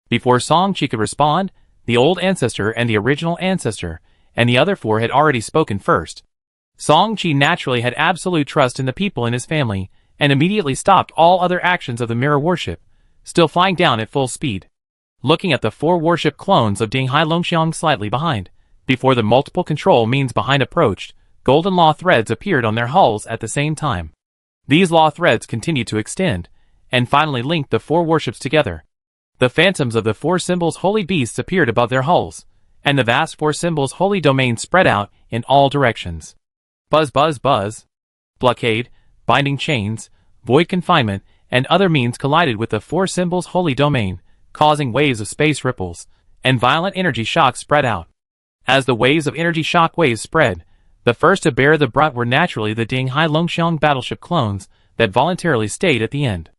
A: Before Song-Chi could respond, the old ancestor and the original ancestor, and the other 4 had already spoken first. Song-Chi naturally had absolute trust in the people in his family, and immediately stopped all other actions of the mirror warship, still flying down at full speed. Looking at the 4 warship clones of Dinghai Longxiang slightly behind, before the multiple control means behind approached, golden law threads appeared on their hulls at the same time. These law threads continued to extend, and finally linked the 4 warships together. The phantoms of the 4 symbols holy beasts appeared above their hulls, and the vast 4 symbols holy domain spread out in all directions. Buzz buzz buzz. Blockade, binding chains, void confinement, and other means collided with the 4 symbols holy domain, causing waves of space ripples, and violent energy shocks spread out. As the waves of energy shock waves spread, the first to bear the brunt were naturally the Dinghai Longxiang battleship clones that voluntarily stayed at the end.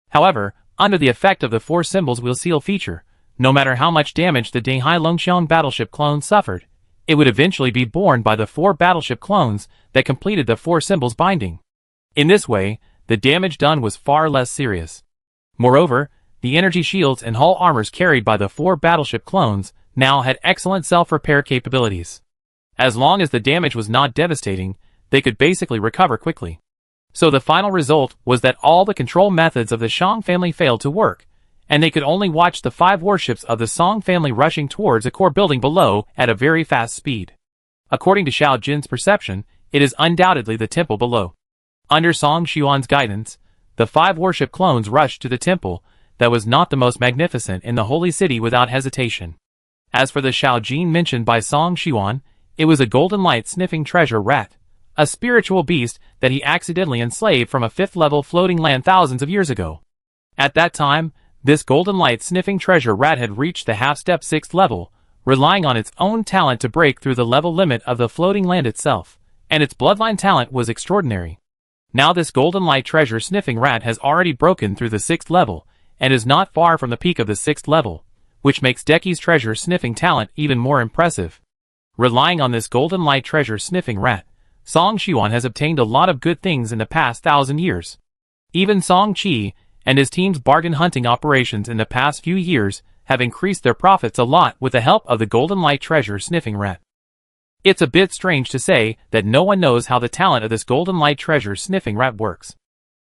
A: However, under the effect of the 4 symbols will seal feature, no matter how much damage the Dinghai Longxiang battleship clone suffered, it would eventually be borne by the 4 battleship clones that completed the 4 symbols binding. In this way, the damage done was far less serious. Moreover, the energy shields and hull armors carried by the 4 battleship clones now had excellent self-repair capabilities. As long as the damage was not devastating, they could basically recover quickly. So the final result was that all the control methods of the Shang family failed to work, and they could only watch the 5 warships of the Song family rushing towards a core building below at a very fast speed. According to Xiao Jin's perception, it is undoubtedly the temple below. Under Song Xuan's guidance, the 5 warship clones rushed to the temple that was not the most magnificent in the holy city without hesitation. As for the Xiao Jin mentioned by Song Xuan, it was a golden light sniffing treasure rat, a spiritual beast that he accidentally enslaved from a 5th level floating land thousands of years ago. At that time, this golden light sniffing treasure rat had reached the half-step 6th level, relying on its own talent to break through the level limit of the floating land itself, and its bloodline talent was extraordinary. Now this golden light treasure sniffing rat has already broken through the 6th level, and is not far from the peak of the 6th level, which makes Deki's treasure sniffing talent even more impressive. Relying on this golden light treasure sniffing rat, Song Xuan has obtained a lot of good things in the past 1,000 years. Even Song Qi and his team's bargain hunting operations in the past few years have increased their profits a lot with the help of the golden light treasure sniffing rat. It's a bit strange to say that no one knows how the talent of this golden light treasure sniffing rat works.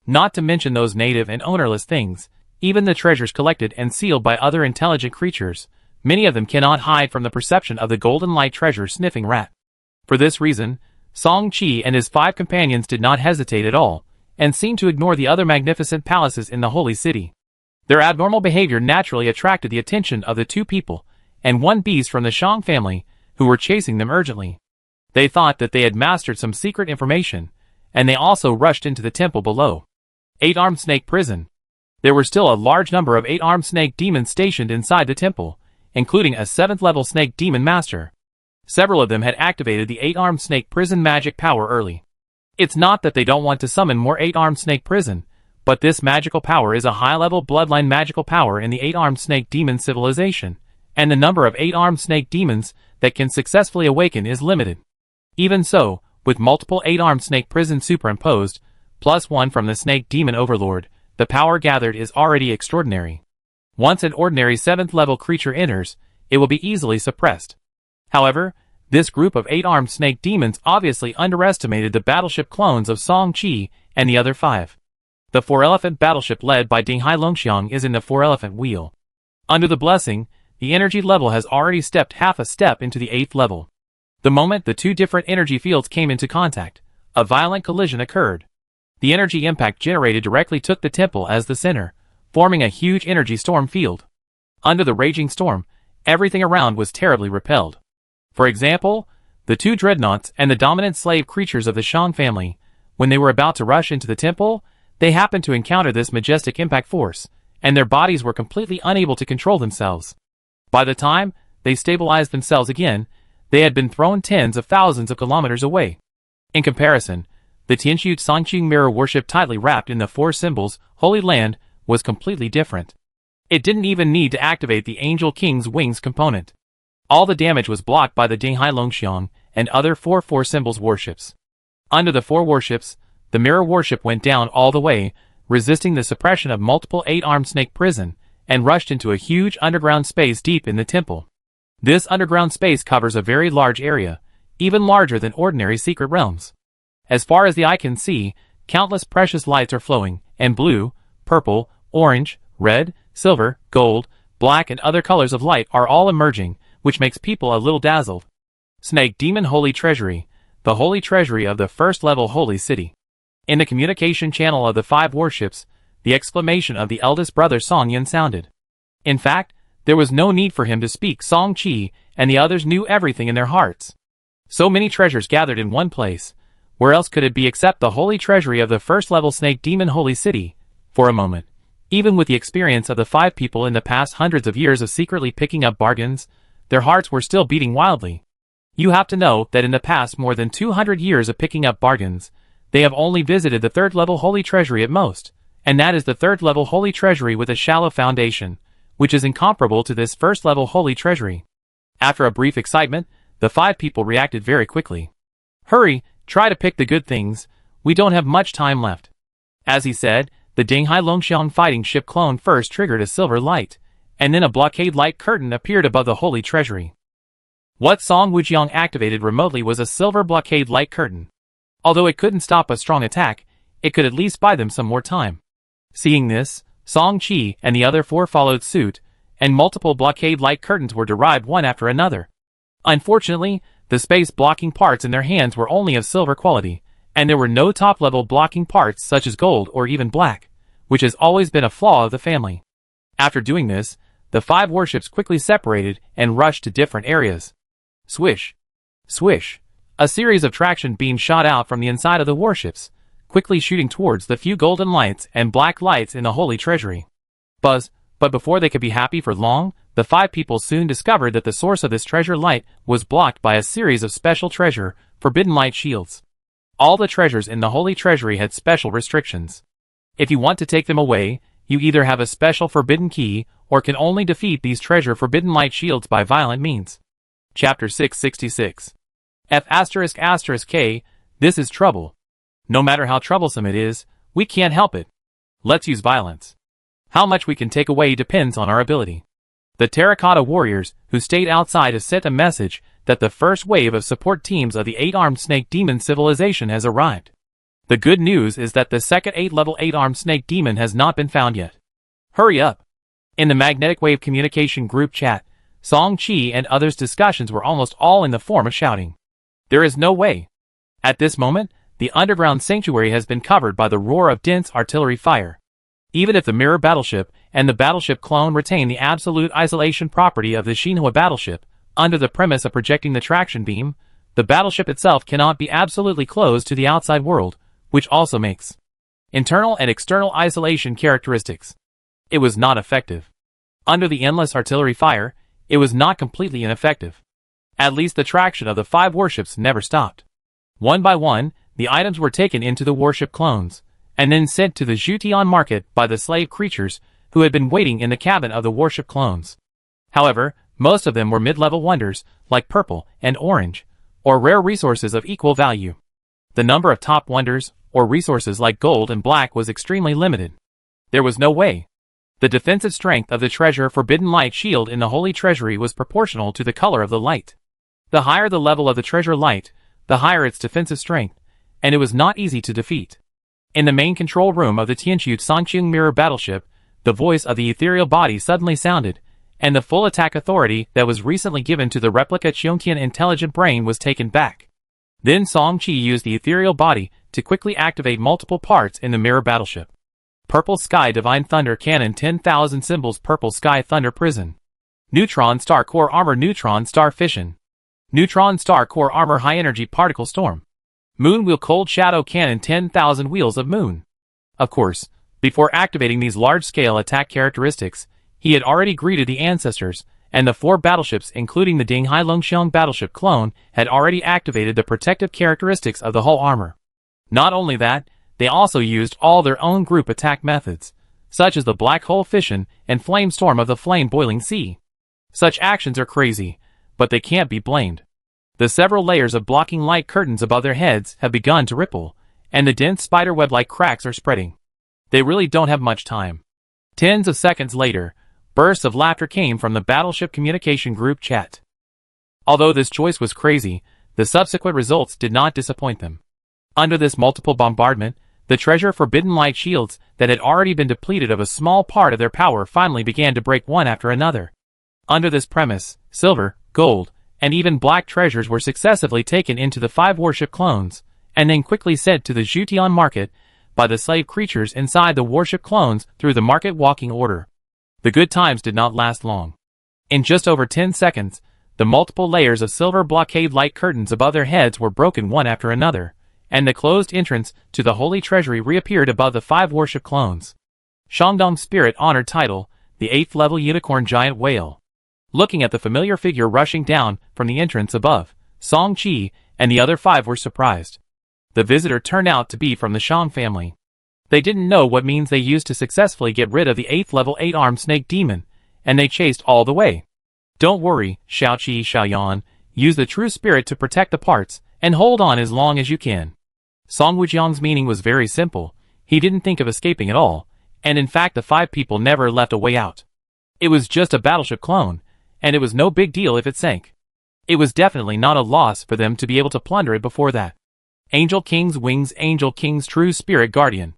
A: Not to mention those native and ownerless things, even the treasures collected and sealed by other intelligent creatures, many of them cannot hide from the perception of the golden light treasure sniffing rat. For this reason, Song Qi and his 5 companions did not hesitate at all, and seemed to ignore the other magnificent palaces in the holy city. Their abnormal behavior naturally attracted the attention of the 2 people, and 1 beast from the Shang family, who were chasing them urgently. They thought that they had mastered some secret information, and they also rushed into the temple below. 8-armed snake prison. There were still a large number of 8-armed snake demons stationed inside the temple, including a 7th level snake demon master. Several of them had activated the 8-armed snake prison magic power early. It's not that they don't want to summon more 8-armed snake prison, but this magical power is a high-level bloodline magical power in the 8-armed snake demon civilization, and the number of 8-armed snake demons that can successfully awaken is limited. Even so, with multiple 8-armed snake prison superimposed, plus 1 from the snake demon overlord, the power gathered is already extraordinary. Once an ordinary 7th level creature enters, it will be easily suppressed. However, this group of 8-armed snake demons obviously underestimated the battleship clones of Song Qi and the other 5. The 4-elephant battleship led by Dinghai Longxiang is in the 4-elephant wheel. Under the blessing, the energy level has already stepped half a step into the 8th level. The moment the 2 different energy fields came into contact, a violent collision occurred. The energy impact generated directly took the temple as the center, forming a huge energy storm field. Under the raging storm, everything around was terribly repelled. For example, the 2 dreadnoughts and the dominant slave creatures of the Shang family, when they were about to rush into the temple, they happened to encounter this majestic impact force, and their bodies were completely unable to control themselves. By the time they stabilized themselves again, they had been thrown tens of thousands of kilometers away. In comparison, the Tianxu Songqing mirror worship tightly wrapped in the four symbols, Holy Land, was completely different. It didn't even need to activate the Angel King's wings component. All the damage was blocked by the Dinghai Longxiang and other four symbols worships. Under the four worships, the mirror worship went down all the way, resisting the suppression of multiple 8-armed snake prison, and rushed into a huge underground space deep in the temple. This underground space covers a very large area, even larger than ordinary secret realms. As far as the eye can see, countless precious lights are flowing, and blue, purple, orange, red, silver, gold, black and other colors of light are all emerging, which makes people a little dazzled. Snake Demon Holy Treasury, the holy treasury of the first-level holy city. In the communication channel of the 5 warships, the exclamation of the eldest brother Song Yin sounded. In fact, there was no need for him to speak. Song Qi and the others knew everything in their hearts. So many treasures gathered in one place. Where else could it be except the holy treasury of the first-level Snake Demon Holy City? For a moment, even with the experience of the 5 people in the past hundreds of years of secretly picking up bargains, their hearts were still beating wildly. You have to know that in the past more than 200 years of picking up bargains, they have only visited the 3rd-level Holy Treasury at most, and that is the 3rd-level Holy Treasury with a shallow foundation, which is incomparable to this 1st-level Holy Treasury. After a brief excitement, the 5 people reacted very quickly. Hurry, try to pick the good things, we don't have much time left. As he said, the Dinghai Longxiang fighting ship clone first triggered a silver light, and then a blockade light curtain appeared above the Holy Treasury. What Song Wujiang activated remotely was a silver blockade light curtain. Although it couldn't stop a strong attack, it could at least buy them some more time. Seeing this, Song Qi and the other 4 followed suit, and multiple blockade light curtains were derived one after another. Unfortunately, the space blocking parts in their hands were only of silver quality, and there were no top-level blocking parts such as gold or even black, which has always been a flaw of the family. After doing this, the 5 warships quickly separated and rushed to different areas. Swish! Swish! A series of traction beams shot out from the inside of the warships, quickly shooting towards the few golden lights and black lights in the Holy Treasury. Buzz! But before they could be happy for long, the 5 people soon discovered that the source of this treasure light was blocked by a series of special treasure, forbidden light shields. All the treasures in the Holy Treasury had special restrictions. If you want to take them away, you either have a special forbidden key, or can only defeat these treasure forbidden light shields by violent means. Chapter 666. F***K, this is trouble. No matter how troublesome it is, we can't help it. Let's use violence. How much we can take away depends on our ability. The Terracotta Warriors, who stayed outside, have sent a message that the first wave of support teams of the 8-armed Snake Demon civilization has arrived. The good news is that the second 8-level 8-armed Snake Demon has not been found yet. Hurry up! In the Magnetic Wave Communication Group chat, Song Qi and others' discussions were almost all in the form of shouting. There is no way. At this moment, the underground sanctuary has been covered by the roar of dense artillery fire. Even if the mirror battleship and the battleship clone retain the absolute isolation property of the Xinhua battleship, under the premise of projecting the traction beam, the battleship itself cannot be absolutely closed to the outside world, which also makes internal and external isolation characteristics. It was not effective. Under the endless artillery fire, it was not completely ineffective. At least the traction of the 5 warships never stopped. One by one, the items were taken into the warship clones, and then sent to the Zhutian market by the slave creatures who had been waiting in the cabin of the warship clones. However, most of them were mid-level wonders, like purple and orange, or rare resources of equal value. The number of top wonders, or resources like gold and black, was extremely limited. There was no way. The defensive strength of the treasure forbidden light shield in the Holy Treasury was proportional to the color of the light. The higher the level of the treasure light, the higher its defensive strength, and it was not easy to defeat. In the main control room of the Tianxu Songqing mirror battleship, the voice of the ethereal body suddenly sounded, and the full attack authority that was recently given to the replica Qiongtian intelligent brain was taken back. Then Song Qi used the ethereal body to quickly activate multiple parts in the mirror battleship. Purple Sky Divine Thunder Cannon 10,000 Symbols Purple Sky Thunder Prison. Neutron Star Core Armor Neutron Star Fission. Neutron Star Core Armor High Energy Particle Storm. Moon Wheel Cold Shadow Cannon 10,000 Wheels of Moon. Of course, before activating these large-scale attack characteristics, he had already greeted the ancestors and the 4 battleships including the Dinghai Longxiang battleship clone had already activated the protective characteristics of the hull armor. Not only that, they also used all their own group attack methods, such as the black hole fission and flame storm of the flame-boiling sea. Such actions are crazy, but they can't be blamed. The several layers of blocking light curtains above their heads have begun to ripple, and the dense spiderweb-like cracks are spreading. They really don't have much time. Tens of seconds later, bursts of laughter came from the battleship communication group chat. Although this choice was crazy, the subsequent results did not disappoint them. Under this multiple bombardment, the treasure forbidden light shields that had already been depleted of a small part of their power finally began to break one after another. Under this premise, silver, gold, and even black treasures were successively taken into the 5 warship clones, and then quickly sent to the Zhutian market by the slave creatures inside the warship clones through the market walking order. The good times did not last long. In just over 10 seconds, the multiple layers of silver blockade light curtains above their heads were broken one after another, and the closed entrance to the Holy Treasury reappeared above the 5 warship clones. Shandong's spirit-honored title, the 8th level unicorn giant whale. Looking at the familiar figure rushing down from the entrance above, Song Qi and the other 5 were surprised. The visitor turned out to be from the Shang family. They didn't know what means they used to successfully get rid of the 8th level 8-armed snake demon, and they chased all the way. Don't worry, Xiaoqi Xiaoyan, use the true spirit to protect the parts, and hold on as long as you can. Song Wujiang's meaning was very simple. He didn't think of escaping at all, and in fact the 5 people never left a way out. It was just a battleship clone, and it was no big deal if it sank. It was definitely not a loss for them to be able to plunder it before that. Angel King's wings, Angel King's true spirit guardian.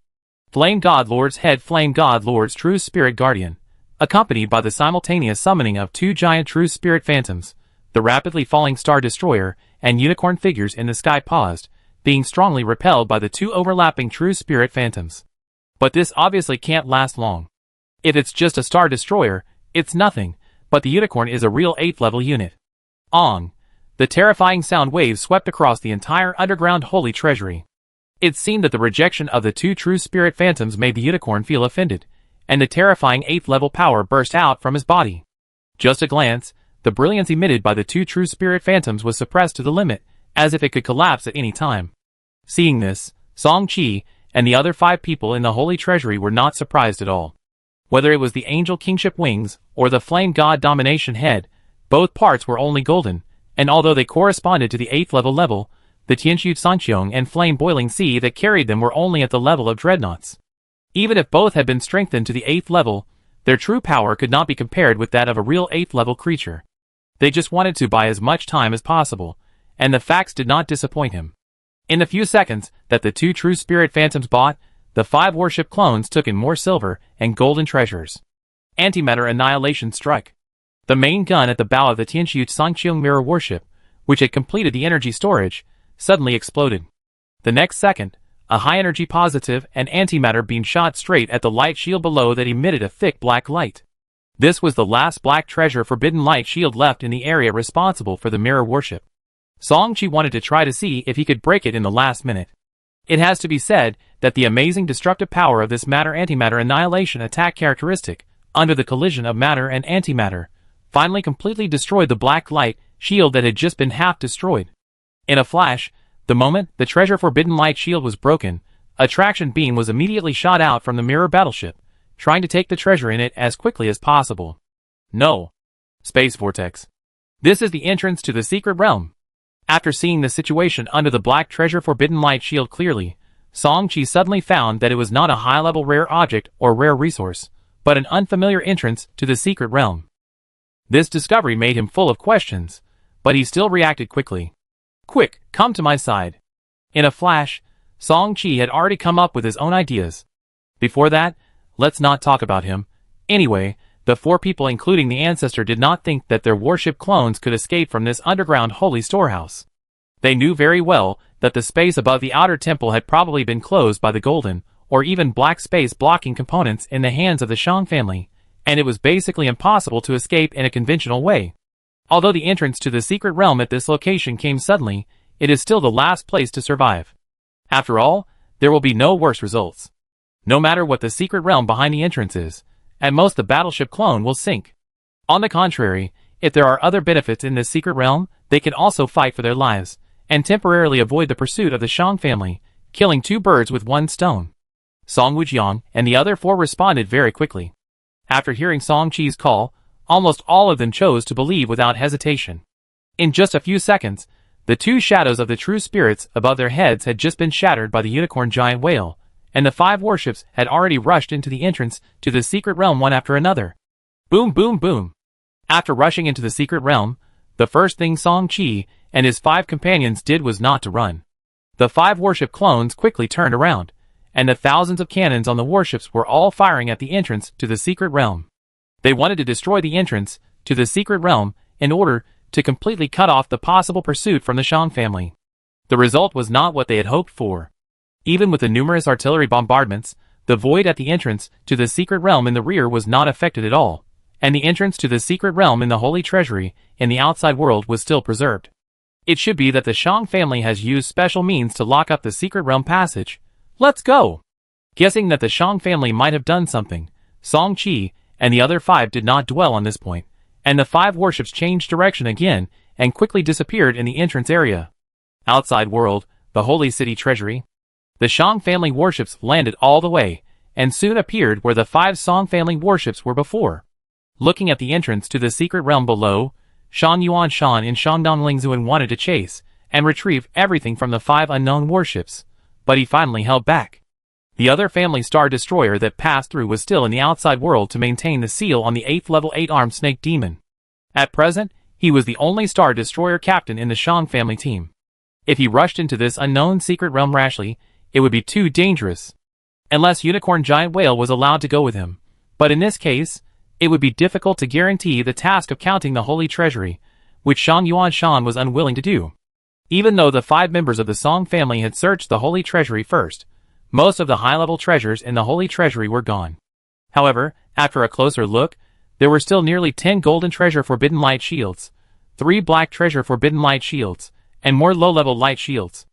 A: Flame God Lord's head, Flame God Lord's true spirit guardian. Accompanied by the simultaneous summoning of 2 giant true spirit phantoms, the rapidly falling star destroyer and unicorn figures in the sky paused, being strongly repelled by the 2 overlapping true spirit phantoms. But this obviously can't last long. If it's just a star destroyer, it's nothing, but the unicorn is a real 8th level unit. Ong! The terrifying sound waves swept across the entire underground holy treasury. It seemed that the rejection of the 2 true spirit phantoms made the unicorn feel offended, and the terrifying 8th level power burst out from his body. Just a glance, the brilliance emitted by the 2 true spirit phantoms was suppressed to the limit, as if it could collapse at any time. Seeing this, Song Qi and the other 5 people in the holy treasury were not surprised at all. Whether it was the angel kingship wings or the flame god domination head, both parts were only golden, and although they corresponded to the 8th level, the Tianshu Sanqiong and flame boiling sea that carried them were only at the level of dreadnoughts. Even if both had been strengthened to the 8th level, their true power could not be compared with that of a real 8th level creature. They just wanted to buy as much time as possible, and the facts did not disappoint him. In the few seconds that the 2 true spirit phantoms bought, the 5 warship clones took in more silver and golden treasures. Antimatter annihilation struck. The main gun at the bow of the Tianshu Sanqiong mirror warship, which had completed the energy storage, suddenly exploded. The next second, a high-energy positive and antimatter beam shot straight at the light shield below that emitted a thick black light. This was the last black treasure forbidden light shield left in the area responsible for the mirror warship. Song Qi wanted to try to see if he could break it in the last minute. It has to be said that the amazing destructive power of this matter-antimatter annihilation attack characteristic, under the collision of matter and antimatter, finally completely destroyed the black light shield that had just been half destroyed. In a flash, the moment the treasure forbidden light shield was broken, a traction beam was immediately shot out from the mirror battleship, trying to take the treasure in it as quickly as possible. No. Space vortex. This is the entrance to the secret realm. After seeing the situation under the black treasure forbidden light shield clearly, Song Qi suddenly found that it was not a high-level rare object or rare resource, but an unfamiliar entrance to the secret realm. This discovery made him full of questions, but he still reacted quickly. Quick, come to my side. In a flash, Song Qi had already come up with his own ideas. Before that, let's not talk about him. Anyway, the 4 people including the ancestor did not think that their warship clones could escape from this underground holy storehouse. They knew very well that the space above the outer temple had probably been closed by the golden, or even black space blocking components in the hands of the Shang family, and it was basically impossible to escape in a conventional way. Although the entrance to the secret realm at this location came suddenly, it is still the last place to survive. After all, there will be no worse results. No matter what the secret realm behind the entrance is, at most the battleship clone will sink. On the contrary, If there are other benefits in this secret realm, they can also fight for their lives, and temporarily avoid the pursuit of the Shang family, killing 2 birds with 1 stone. Song Wujiang and the other 4 responded very quickly. After hearing Song Qi's call, almost all of them chose to believe without hesitation. In just a few seconds, the 2 shadows of the true spirits above their heads had just been shattered by the unicorn giant whale, and the 5 warships had already rushed into the entrance to the secret realm one after another. Boom boom boom. After rushing into the secret realm, the first thing Song Qi and his 5 companions did was not to run. The 5 warship clones quickly turned around, and the thousands of cannons on the warships were all firing at the entrance to the secret realm. They wanted to destroy the entrance to the secret realm in order to completely cut off the possible pursuit from the Shang family. The result was not what they had hoped for. Even with the numerous artillery bombardments, the void at the entrance to the secret realm in the rear was not affected at all, and the entrance to the secret realm in the Holy Treasury in the outside world was still preserved. It should be that the Shang family has used special means to lock up the secret realm passage. Let's go! Guessing that the Shang family might have done something, Song Qi and the other 5 did not dwell on this point, and the 5 warships changed direction again and quickly disappeared in the entrance area. Outside world, the Holy City Treasury. The Shang family warships landed all the way, and soon appeared where the 5 Song family warships were before. Looking at the entrance to the secret realm below, Shan Yuan Shan and Shangdong Lingzuan wanted to chase and retrieve everything from the 5 unknown warships, but he finally held back. The other family star destroyer that passed through was still in the outside world to maintain the seal on the 8th level 8-armed snake demon. At present, he was the only star destroyer captain in the Shang family team. If he rushed into this unknown secret realm rashly, it would be too dangerous. Unless Unicorn Giant Whale was allowed to go with him. But in this case, it would be difficult to guarantee the task of counting the Holy Treasury, which Shang Yuan Shan was unwilling to do. Even though the 5 members of the Song family had searched the Holy Treasury first, most of the high-level treasures in the Holy Treasury were gone. However, after a closer look, there were still nearly 10 golden treasure forbidden light shields, 3 black treasure forbidden light shields, and more low-level light shields.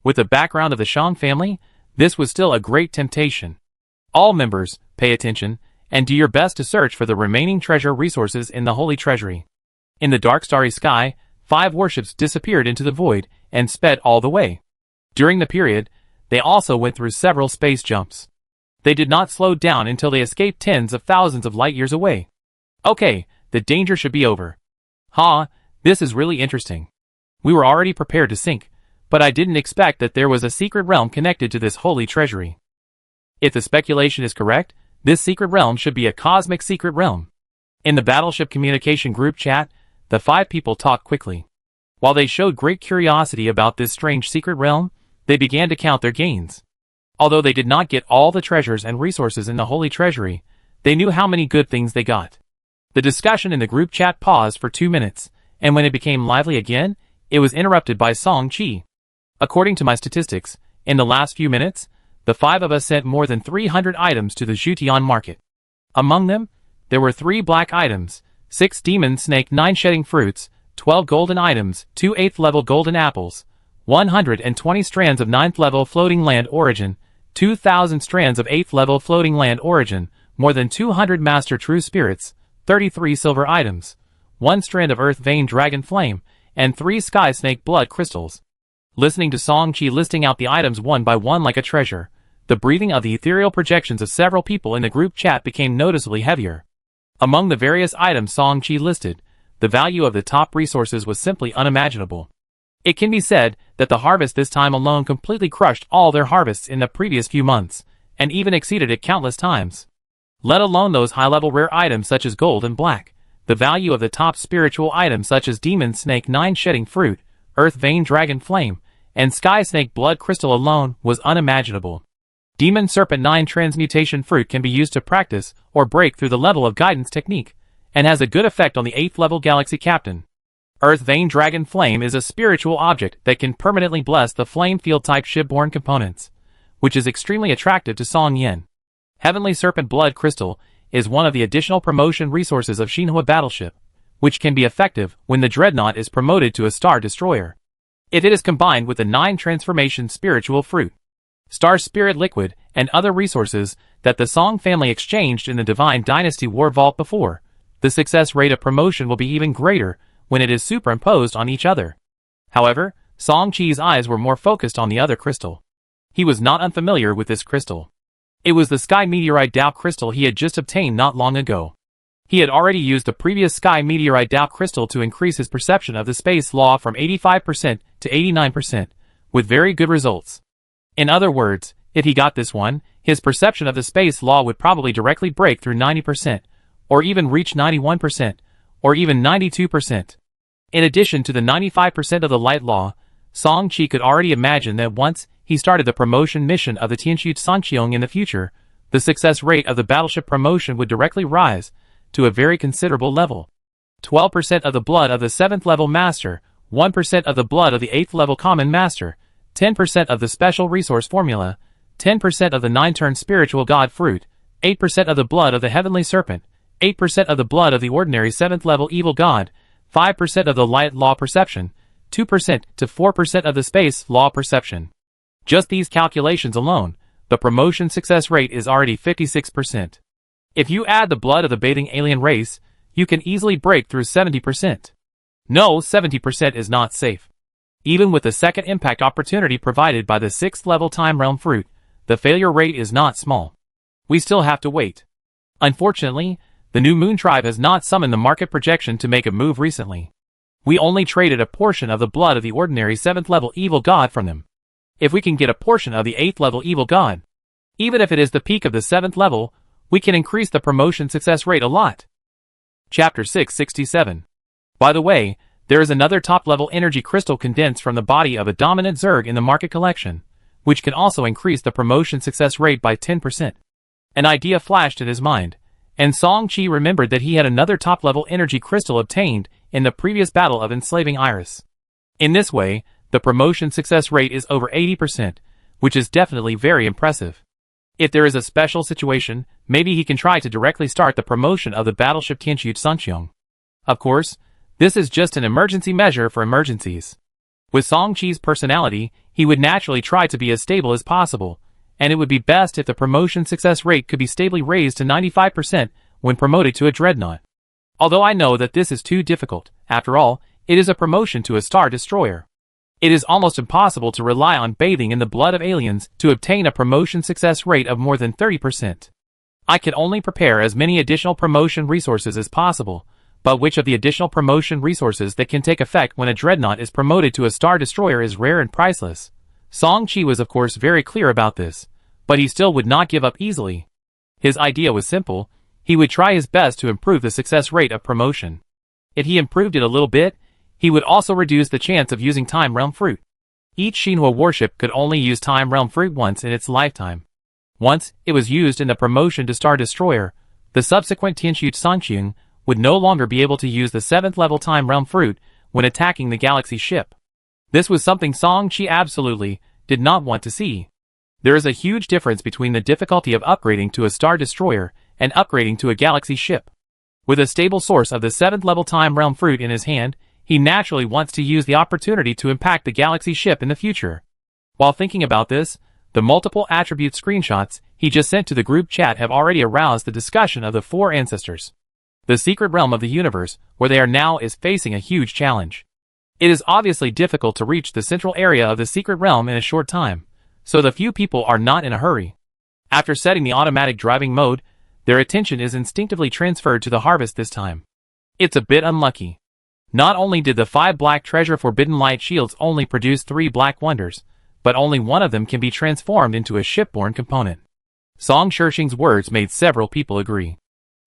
A: With the background of the Shang family, this was still a great temptation. All members, pay attention, and do your best to search for the remaining treasure resources in the Holy Treasury. In the dark starry sky, 5 warships disappeared into the void and sped all the way. During the period, they also went through several space jumps. They did not slow down until they escaped tens of thousands of light years away. Okay, the danger should be over. This is really interesting. We were already prepared to sink, but I didn't expect that there was a secret realm connected to this Holy Treasury. If the speculation is correct, this secret realm should be a cosmic secret realm. In the Battleship Communication Group chat, the 5 people talked quickly. While they showed great curiosity about this strange secret realm, they began to count their gains. Although they did not get all the treasures and resources in the Holy Treasury, they knew how many good things they got. The discussion in the group chat paused for 2 minutes, and when it became lively again, it was interrupted by Song Qi. According to my statistics, in the last few minutes, the 5 of us sent more than 300 items to the Zhutian market. Among them, there were 3 black items, 6 demon snake 9 shedding fruits, 12 golden items, 2 8th level golden apples, 120 strands of 9th level floating land origin, 2,000 strands of 8th level floating land origin, more than 200 master true spirits, 33 silver items, 1 strand of earth vein dragon flame, and 3 sky snake blood crystals. Listening to Song Qi listing out the items one by one like a treasure, the breathing of the ethereal projections of several people in the group chat became noticeably heavier. Among the various items Song Qi listed, the value of the top resources was simply unimaginable. It can be said that the harvest this time alone completely crushed all their harvests in the previous few months, and even exceeded it countless times. Let alone those high-level rare items such as gold and black, the value of the top spiritual items such as demon snake 9 shedding fruit, earth vein dragon flame, and sky snake blood crystal alone was unimaginable. Demon serpent 9 transmutation fruit can be used to practice or break through the level of guidance technique, and has a good effect on the 8th level galaxy captain. Earth vein dragon flame is a spiritual object that can permanently bless the flame field type shipborne components, which is extremely attractive to Song Yin. Heavenly serpent blood crystal is one of the additional promotion resources of Xinhua battleship, which can be effective when the dreadnought is promoted to a star destroyer. If it is combined with the 9 transformation spiritual fruit, star spirit liquid, and other resources that the Song family exchanged in the Divine Dynasty War Vault before, The success rate of promotion will be even greater when it is superimposed on each other. However, Song Chi's eyes were more focused on the other crystal. He was not unfamiliar with this crystal. It was the Sky Meteorite Dao crystal he had just obtained not long ago. He had already used the previous Sky Meteorite Dao crystal to increase his perception of the space law from 85% to 89%, with very good results. In other words, if he got this one, his perception of the space law would probably directly break through 90%, or even reach 91%, or even 92%. In addition to the 95% of the light law, Song Chi could already imagine that once he started the promotion mission of the Tianxu Sanqiong in the future, the success rate of the battleship promotion would directly rise to a very considerable level. 12% of the blood of the 7th level master, 1% of the blood of the 8th level common master, 10% of the special resource formula, 10% of the 9-turn spiritual god fruit, 8% of the blood of the heavenly serpent, 8% of the blood of the ordinary 7th level evil god, 5% of the light law perception, 2% to 4% of the space law perception. Just these calculations alone, the promotion success rate is already 56%. If you add the blood of the bathing alien race, you can easily break through 70%. No, 70% is not safe. Even with the second impact opportunity provided by the 6th level time realm fruit, the failure rate is not small. We still have to wait. Unfortunately, the New Moon Tribe has not summoned the market projection to make a move recently. We only traded a portion of the blood of the ordinary 7th level evil god from them. If we can get a portion of the 8th level evil god, even if it is the peak of the 7th level, we can increase the promotion success rate a lot. Chapter 667. By the way, there is another top-level energy crystal condensed from the body of a dominant Zerg in the market collection, which can also increase the promotion success rate by 10%. An idea flashed in his mind, and Song Chi remembered that he had another top-level energy crystal obtained in the previous battle of enslaving Iris. In this way, the promotion success rate is over 80%, which is definitely very impressive. If there is a special situation, maybe he can try to directly start the promotion of the battleship Tianxu Sanqiong. Of course, this is just an emergency measure for emergencies. With Song Chi's personality, he would naturally try to be as stable as possible, and it would be best if the promotion success rate could be stably raised to 95% when promoted to a dreadnought. Although I know that this is too difficult, after all, it is a promotion to a star destroyer. It is almost impossible to rely on bathing in the blood of aliens to obtain a promotion success rate of more than 30%. I can only prepare as many additional promotion resources as possible, but which of the additional promotion resources that can take effect when a dreadnought is promoted to a star destroyer is rare and priceless. Song Chi was of course very clear about this, but he still would not give up easily. His idea was simple: he would try his best to improve the success rate of promotion. If he improved it a little bit, he would also reduce the chance of using Time Realm Fruit. Each Xinhua warship could only use Time Realm Fruit once in its lifetime. Once it was used in the promotion to Star Destroyer, the subsequent Tianxu Sanqiong would no longer be able to use the 7th level Time Realm Fruit when attacking the Galaxy ship. This was something Song Chi absolutely did not want to see. There is a huge difference between the difficulty of upgrading to a Star Destroyer and upgrading to a Galaxy ship. With a stable source of the 7th level Time Realm Fruit in his hand, he naturally wants to use the opportunity to impact the Galaxy ship in the future. While thinking about this, the multiple attribute screenshots he just sent to the group chat have already aroused the discussion of the 4 ancestors. The secret realm of the universe, where they are now, is facing a huge challenge. It is obviously difficult to reach the central area of the secret realm in a short time, so the few people are not in a hurry. After setting the automatic driving mode, their attention is instinctively transferred to the harvest this time. It's a bit unlucky. Not only did the 5 black treasure forbidden light shields only produce 3 black wonders, but only one of them can be transformed into a shipborne component. Song Shixing's words made several people agree.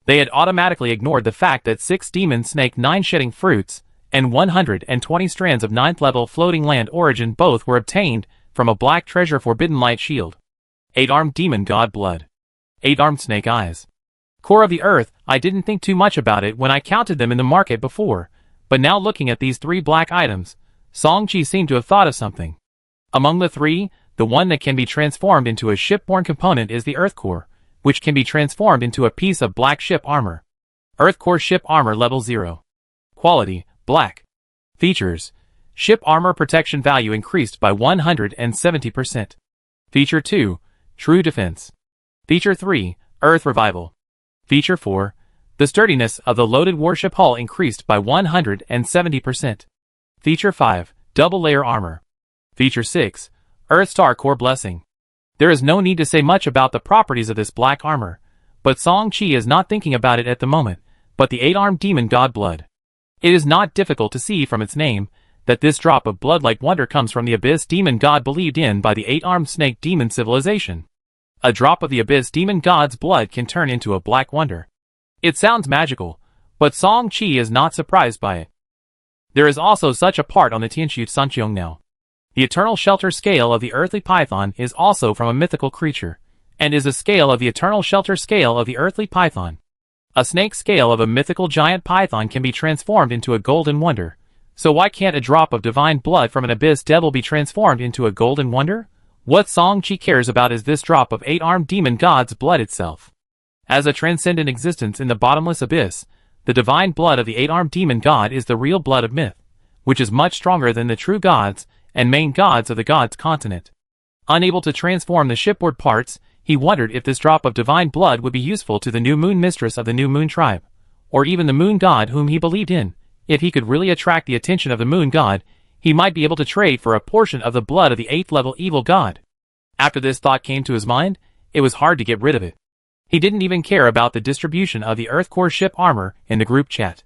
A: They had automatically ignored the fact that 6 demon snake 9 shedding fruits and 120 strands of 9th level floating land origin both were obtained from a black treasure forbidden light shield. 8-armed demon god blood. 8-armed snake eyes. Core of the earth. I didn't think too much about it when I counted them in the market before, but now looking at these 3 black items, Song Chi seemed to have thought of something. Among the 3, the one that can be transformed into a shipborne component is the Earth Core, which can be transformed into a piece of black ship armor. Earth Core ship armor level 0. Quality, black. Features: ship armor protection value increased by 170%. Feature 2, true defense. Feature 3, Earth Revival. Feature 4, The sturdiness of the loaded warship hull increased by 170%. Feature 5, Double Layer Armor. Feature 6, Earth Star Core Blessing. There is no need to say much about the properties of this black armor, but Song-Chi is not thinking about it at the moment, but the 8-armed demon god blood. It is not difficult to see from its name that this drop of blood-like wonder comes from the Abyss demon god believed in by the 8-armed snake demon civilization. A drop of the Abyss demon god's blood can turn into a black wonder. It sounds magical, but Song-Chi is not surprised by it. There is also such a part on the Tianxu Sanqiong now. The eternal shelter scale of the earthly python is also from a mythical creature, and is a scale of the eternal shelter scale of the earthly python. A snake scale of a mythical giant python can be transformed into a golden wonder, so why can't a drop of divine blood from an abyss devil be transformed into a golden wonder? What Song-Chi cares about is this drop of 8-armed demon god's blood itself. As a transcendent existence in the bottomless abyss, the divine blood of the 8-armed demon god is the real blood of myth, which is much stronger than the true gods and main gods of the gods' continent. Unable to transform the shipboard parts, he wondered if this drop of divine blood would be useful to the new moon mistress of the new moon tribe, or even the moon god whom he believed in. If he could really attract the attention of the moon god, he might be able to trade for a portion of the blood of the 8th level evil god. After this thought came to his mind, it was hard to get rid of it. He didn't even care about the distribution of the Earth Core ship armor in the group chat.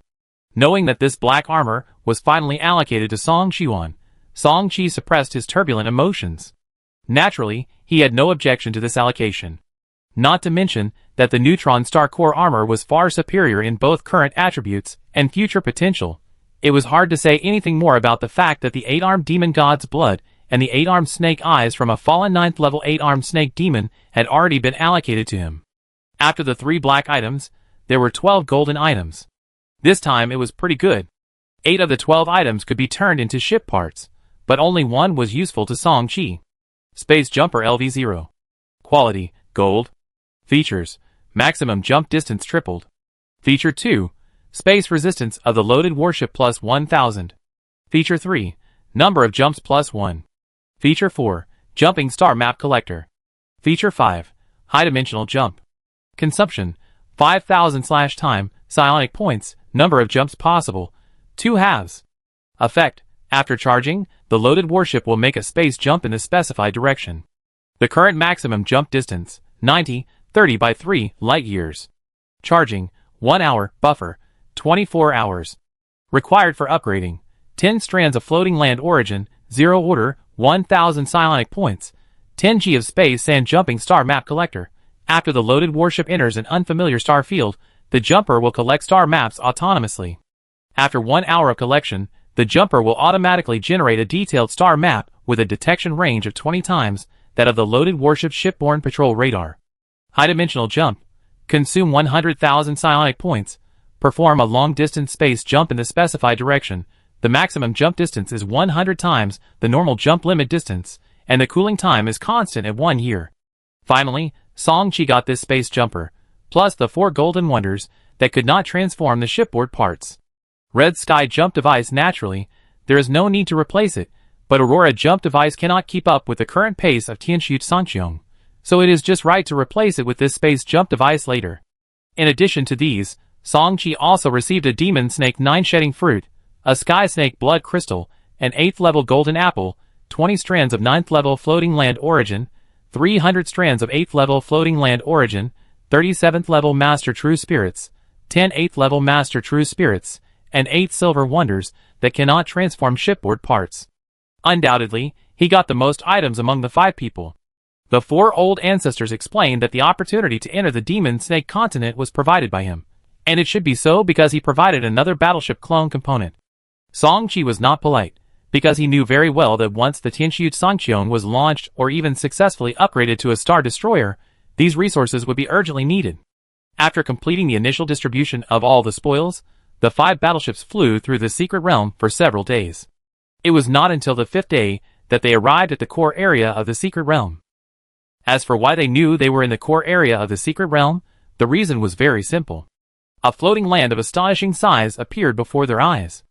A: Knowing that this black armor was finally allocated to Song-Chi, Song-Chi suppressed his turbulent emotions. Naturally, he had no objection to this allocation. Not to mention that the neutron star core armor was far superior in both current attributes and future potential. It was hard to say anything more about the fact that the 8-armed demon god's blood and the 8-armed snake eyes from a fallen 9th level 8-armed snake demon had already been allocated to him. After the 3 black items, there were 12 golden items. This time it was pretty good. 8 of the 12 items could be turned into ship parts, but only one was useful to Song-Chi. Space Jumper LV0. Quality, Gold. Features, Maximum Jump Distance tripled. Feature 2, Space Resistance of the Loaded Warship plus 1000. Feature 3, Number of Jumps plus 1. Feature 4, Jumping Star Map Collector. Feature 5, High Dimensional Jump. Consumption, 5000/time, psionic points, number of jumps possible, 2 halves. Effect, after charging, the loaded warship will make a space jump in the specified direction. The current maximum jump distance, 30 by 3 light years. Charging, 1 hour, buffer, 24 hours. Required for upgrading, 10 strands of floating land origin, 0 order, 1000 psionic points, 10 G of space sand jumping star map collector. After the loaded warship enters an unfamiliar star field, the jumper will collect star maps autonomously. After 1 hour of collection, the jumper will automatically generate a detailed star map with a detection range of 20 times that of the loaded warship shipborne patrol radar. High dimensional jump. Consume 100,000 psionic points. Perform a long-distance space jump in the specified direction. The maximum jump distance is 100 times the normal jump limit distance, and the cooling time is constant at 1 year. Finally, Song-Chi got this space jumper, plus the 4 golden wonders that could not transform the shipboard parts. Red Sky Jump Device. Naturally, there is no need to replace it, but Aurora Jump Device cannot keep up with the current pace of Tianxu Sanqiong, so it is just right to replace it with this space jump device later. In addition to these, Song-Chi also received a Demon Snake 9 Shedding Fruit, a Sky Snake Blood Crystal, an 8th level Golden Apple, 20 strands of 9th level Floating Land Origin, 300 strands of 8th level Floating Land Origin, 37th level Master True Spirits, 10 8th level Master True Spirits, and 8 silver wonders that cannot transform shipboard parts. Undoubtedly, he got the most items among the 5 people. The 4 old ancestors explained that the opportunity to enter the Demon Snake continent was provided by him, and it should be so because he provided another battleship clone component. Song-Chi was not polite, because he knew very well that once the Tianxu Sanqiong was launched or even successfully upgraded to a star destroyer, these resources would be urgently needed. After completing the initial distribution of all the spoils, the 5 battleships flew through the secret realm for several days. It was not until the 5th day that they arrived at the core area of the secret realm. As for why they knew they were in the core area of the secret realm, the reason was very simple. A floating land of astonishing size appeared before their eyes.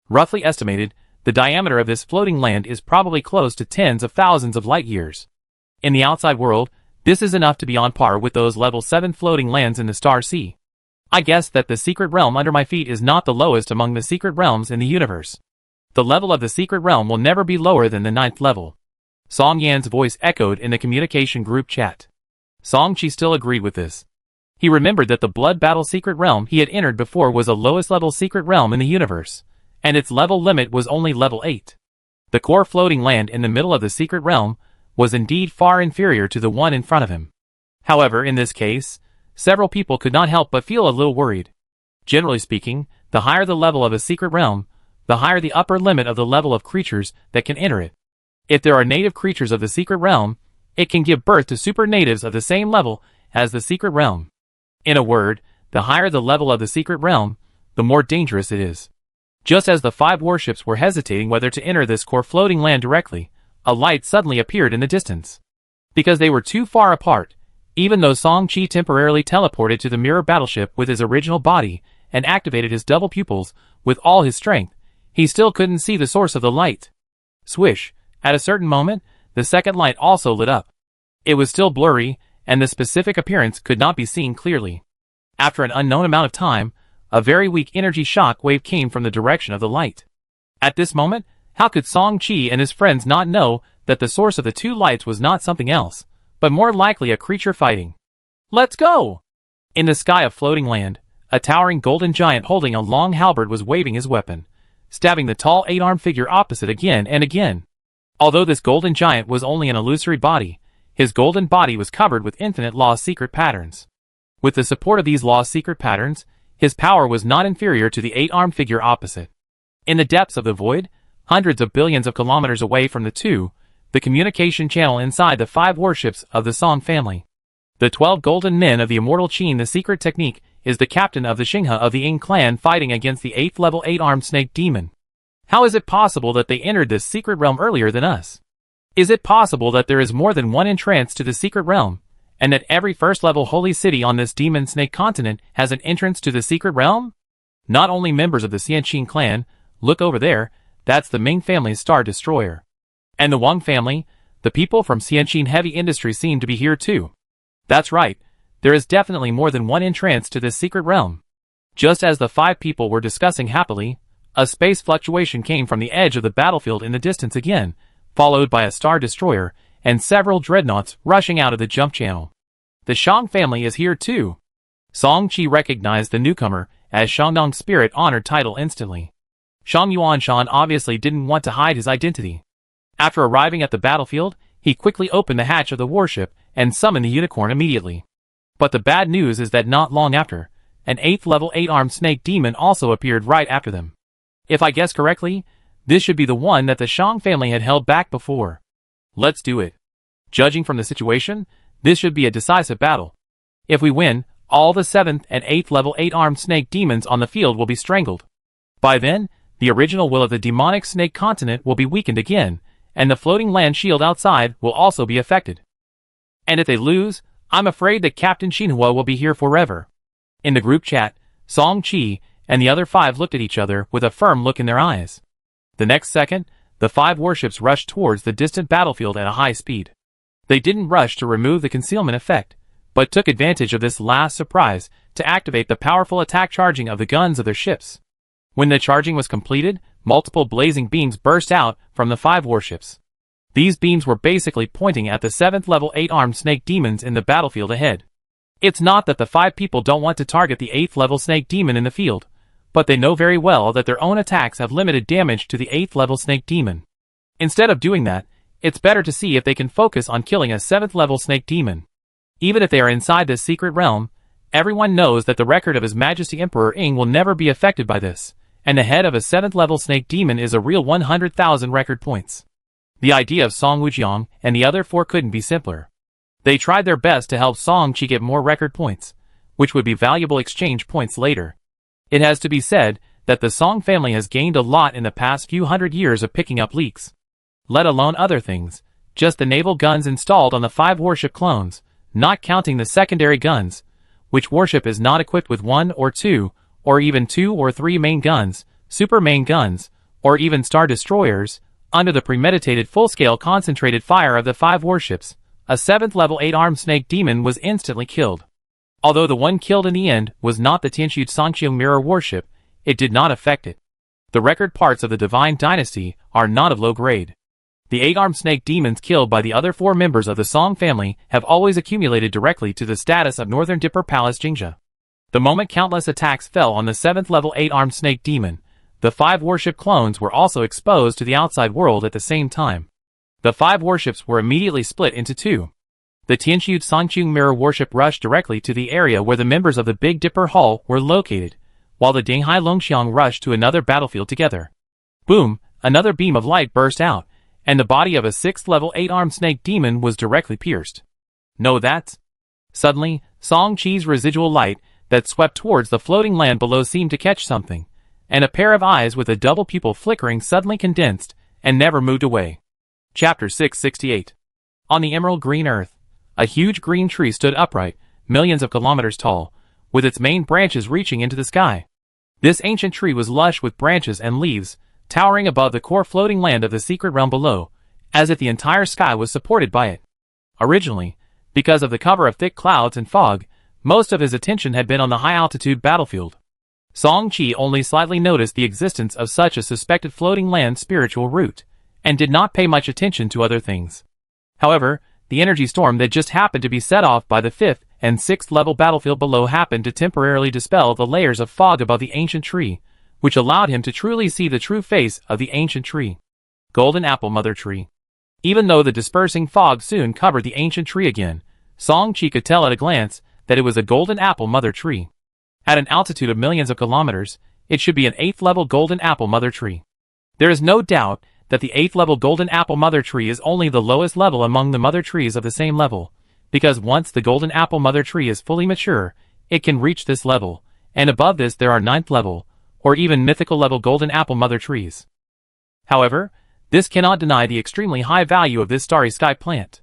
A: Roughly estimated, the diameter of this floating land is probably close to tens of thousands of light years. In the outside world, this is enough to be on par with those level 7 floating lands in the Star Sea. I guess that the secret realm under my feet is not the lowest among the secret realms in the universe. The level of the secret realm will never be lower than the 9th level. Song Yan's voice echoed in the communication group chat. Song Chi still agreed with this. He remembered that the blood battle secret realm he had entered before was the lowest level secret realm in the universe, and its level limit was only level 8. The core floating land in the middle of the secret realm was indeed far inferior to the one in front of him. However, in this case, several people could not help but feel a little worried. Generally speaking, the higher the level of a secret realm, the higher the upper limit of the level of creatures that can enter it. If there are native creatures of the secret realm, it can give birth to super natives of the same level as the secret realm. In a word, the higher the level of the secret realm, the more dangerous it is. Just as the 5 warships were hesitating whether to enter this core floating land directly, a light suddenly appeared in the distance. Because they were too far apart, even though Song Chi temporarily teleported to the mirror battleship with his original body and activated his double pupils with all his strength, he still couldn't see the source of the light. Swish, at a certain moment, the second light also lit up. It was still blurry, and the specific appearance could not be seen clearly. After an unknown amount of time, a very weak energy shock wave came from the direction of the light. At this moment, how could Song Chi and his friends not know that the source of the 2 lights was not something else, but more likely a creature fighting? Let's go! In the sky of floating land, a towering golden giant holding a long halberd was waving his weapon, stabbing the tall 8-armed figure opposite again and again. Although this golden giant was only an illusory body, his golden body was covered with infinite lost secret patterns. With the support of these lost secret patterns, his power was not inferior to the 8-armed figure opposite. In the depths of the void, hundreds of billions of kilometers away from the communication channel inside the 5 warships of the Song family. The 12 golden men of the immortal Qin. The secret technique is the captain of the Xinghe of the Ying clan fighting against the 8th level 8-armed snake demon. How is it possible that they entered this secret realm earlier than us? Is it possible that there is more than one entrance to the secret realm, and that every first-level holy city on this demon snake continent has an entrance to the secret realm? Not only members of the Xianqin clan, look over there, that's the Ming family's star destroyer. And the Wang family, the people from Xianqin heavy industry seem to be here too. That's right, there is definitely more than one entrance to this secret realm. Just as the 5 people were discussing happily, a space fluctuation came from the edge of the battlefield in the distance again, followed by a star destroyer and several dreadnoughts rushing out of the jump channel. The Shang family is here too. Song Chi recognized the newcomer as Shangdong's spirit-honored title instantly. Shang Yuanshan obviously didn't want to hide his identity. After arriving at the battlefield, he quickly opened the hatch of the warship and summoned the unicorn immediately. But the bad news is that not long after, an 8th level 8-armed snake demon also appeared right after them. If I guess correctly, this should be the one that the Shang family had held back before. Let's do it. Judging from the situation, this should be a decisive battle. If we win, all the 7th and 8th level 8-armed snake demons on the field will be strangled. By then, the original will of the demonic snake continent will be weakened again, and the floating land shield outside will also be affected. And if they lose, I'm afraid that Captain Xinhua will be here forever. In the group chat, Song Chi and the other 5 looked at each other with a firm look in their eyes. The next second, the 5 warships rushed towards the distant battlefield at a high speed. They didn't rush to remove the concealment effect, but took advantage of this last surprise to activate the powerful attack charging of the guns of their ships. When the charging was completed, multiple blazing beams burst out from the 5 warships. These beams were basically pointing at the 7th level 8-armed snake demons in the battlefield ahead. It's not that the 5 people don't want to target the 8th level snake demon in the field, but they know very well that their own attacks have limited damage to the 8th level snake demon. Instead of doing that, it's better to see if they can focus on killing a 7th level snake demon. Even if they are inside this secret realm, everyone knows that the record of His Majesty Emperor Ying will never be affected by this, and the head of a 7th level snake demon is a real 100,000 record points. The idea of Song Wujiang and the other 4 couldn't be simpler. They tried their best to help Song Chi get more record points, which would be valuable exchange points later. It has to be said that the Song family has gained a lot in the past few hundred years of picking up leaks. Let alone other things, just the naval guns installed on the 5 warship clones, not counting the secondary guns, which warship is not equipped with 1 or 2, or even 2 or 3 main guns, super main guns, or even star destroyers. Under the premeditated full-scale concentrated fire of the 5 warships, a 7th level 8-armed snake demon was instantly killed. Although the one killed in the end was not the Tianxu Songqiang mirror warship, it did not affect it. The record parts of the Divine Dynasty are not of low grade. The 8-armed snake demons killed by the other 4 members of the Song family have always accumulated directly to the status of Northern Dipper Palace Jingzha. The moment countless attacks fell on the 7th level 8-armed snake demon, the 5 warship clones were also exposed to the outside world at the same time. The 5 warships were immediately split into 2. The Tianxu Songqiang mirror warship rushed directly to the area where the members of the Big Dipper Hall were located, while the Dinghai Longxiang rushed to another battlefield together. Boom, another beam of light burst out, and the body of a 6th level 8-armed snake demon was directly pierced. No, that's... Suddenly, Song Qi's residual light that swept towards the floating land below seemed to catch something, and a pair of eyes with a double pupil flickering suddenly condensed and never moved away. Chapter 668. On the emerald green earth, a huge green tree stood upright, millions of kilometers tall, with its main branches reaching into the sky. This ancient tree was lush with branches and leaves, towering above the core floating land of the secret realm below, as if the entire sky was supported by it. Originally, because of the cover of thick clouds and fog, most of his attention had been on the high-altitude battlefield. Song Qi only slightly noticed the existence of such a suspected floating land spiritual route, and did not pay much attention to other things. However, the energy storm that just happened to be set off by the 5th and 6th level battlefield below happened to temporarily dispel the layers of fog above the ancient tree, which allowed him to truly see the true face of the ancient tree. Golden Apple Mother Tree. Even though the dispersing fog soon covered the ancient tree again, Song Qi could tell at a glance that it was a Golden Apple Mother Tree. At an altitude of millions of kilometers, it should be an 8th level Golden Apple Mother Tree. There is no doubt that the 8th level Golden Apple Mother Tree is only the lowest level among the mother trees of the same level, because once the Golden Apple Mother Tree is fully mature, it can reach this level, and above this there are 9th level, or even mythical level Golden Apple Mother Trees. However, this cannot deny the extremely high value of this starry sky plant.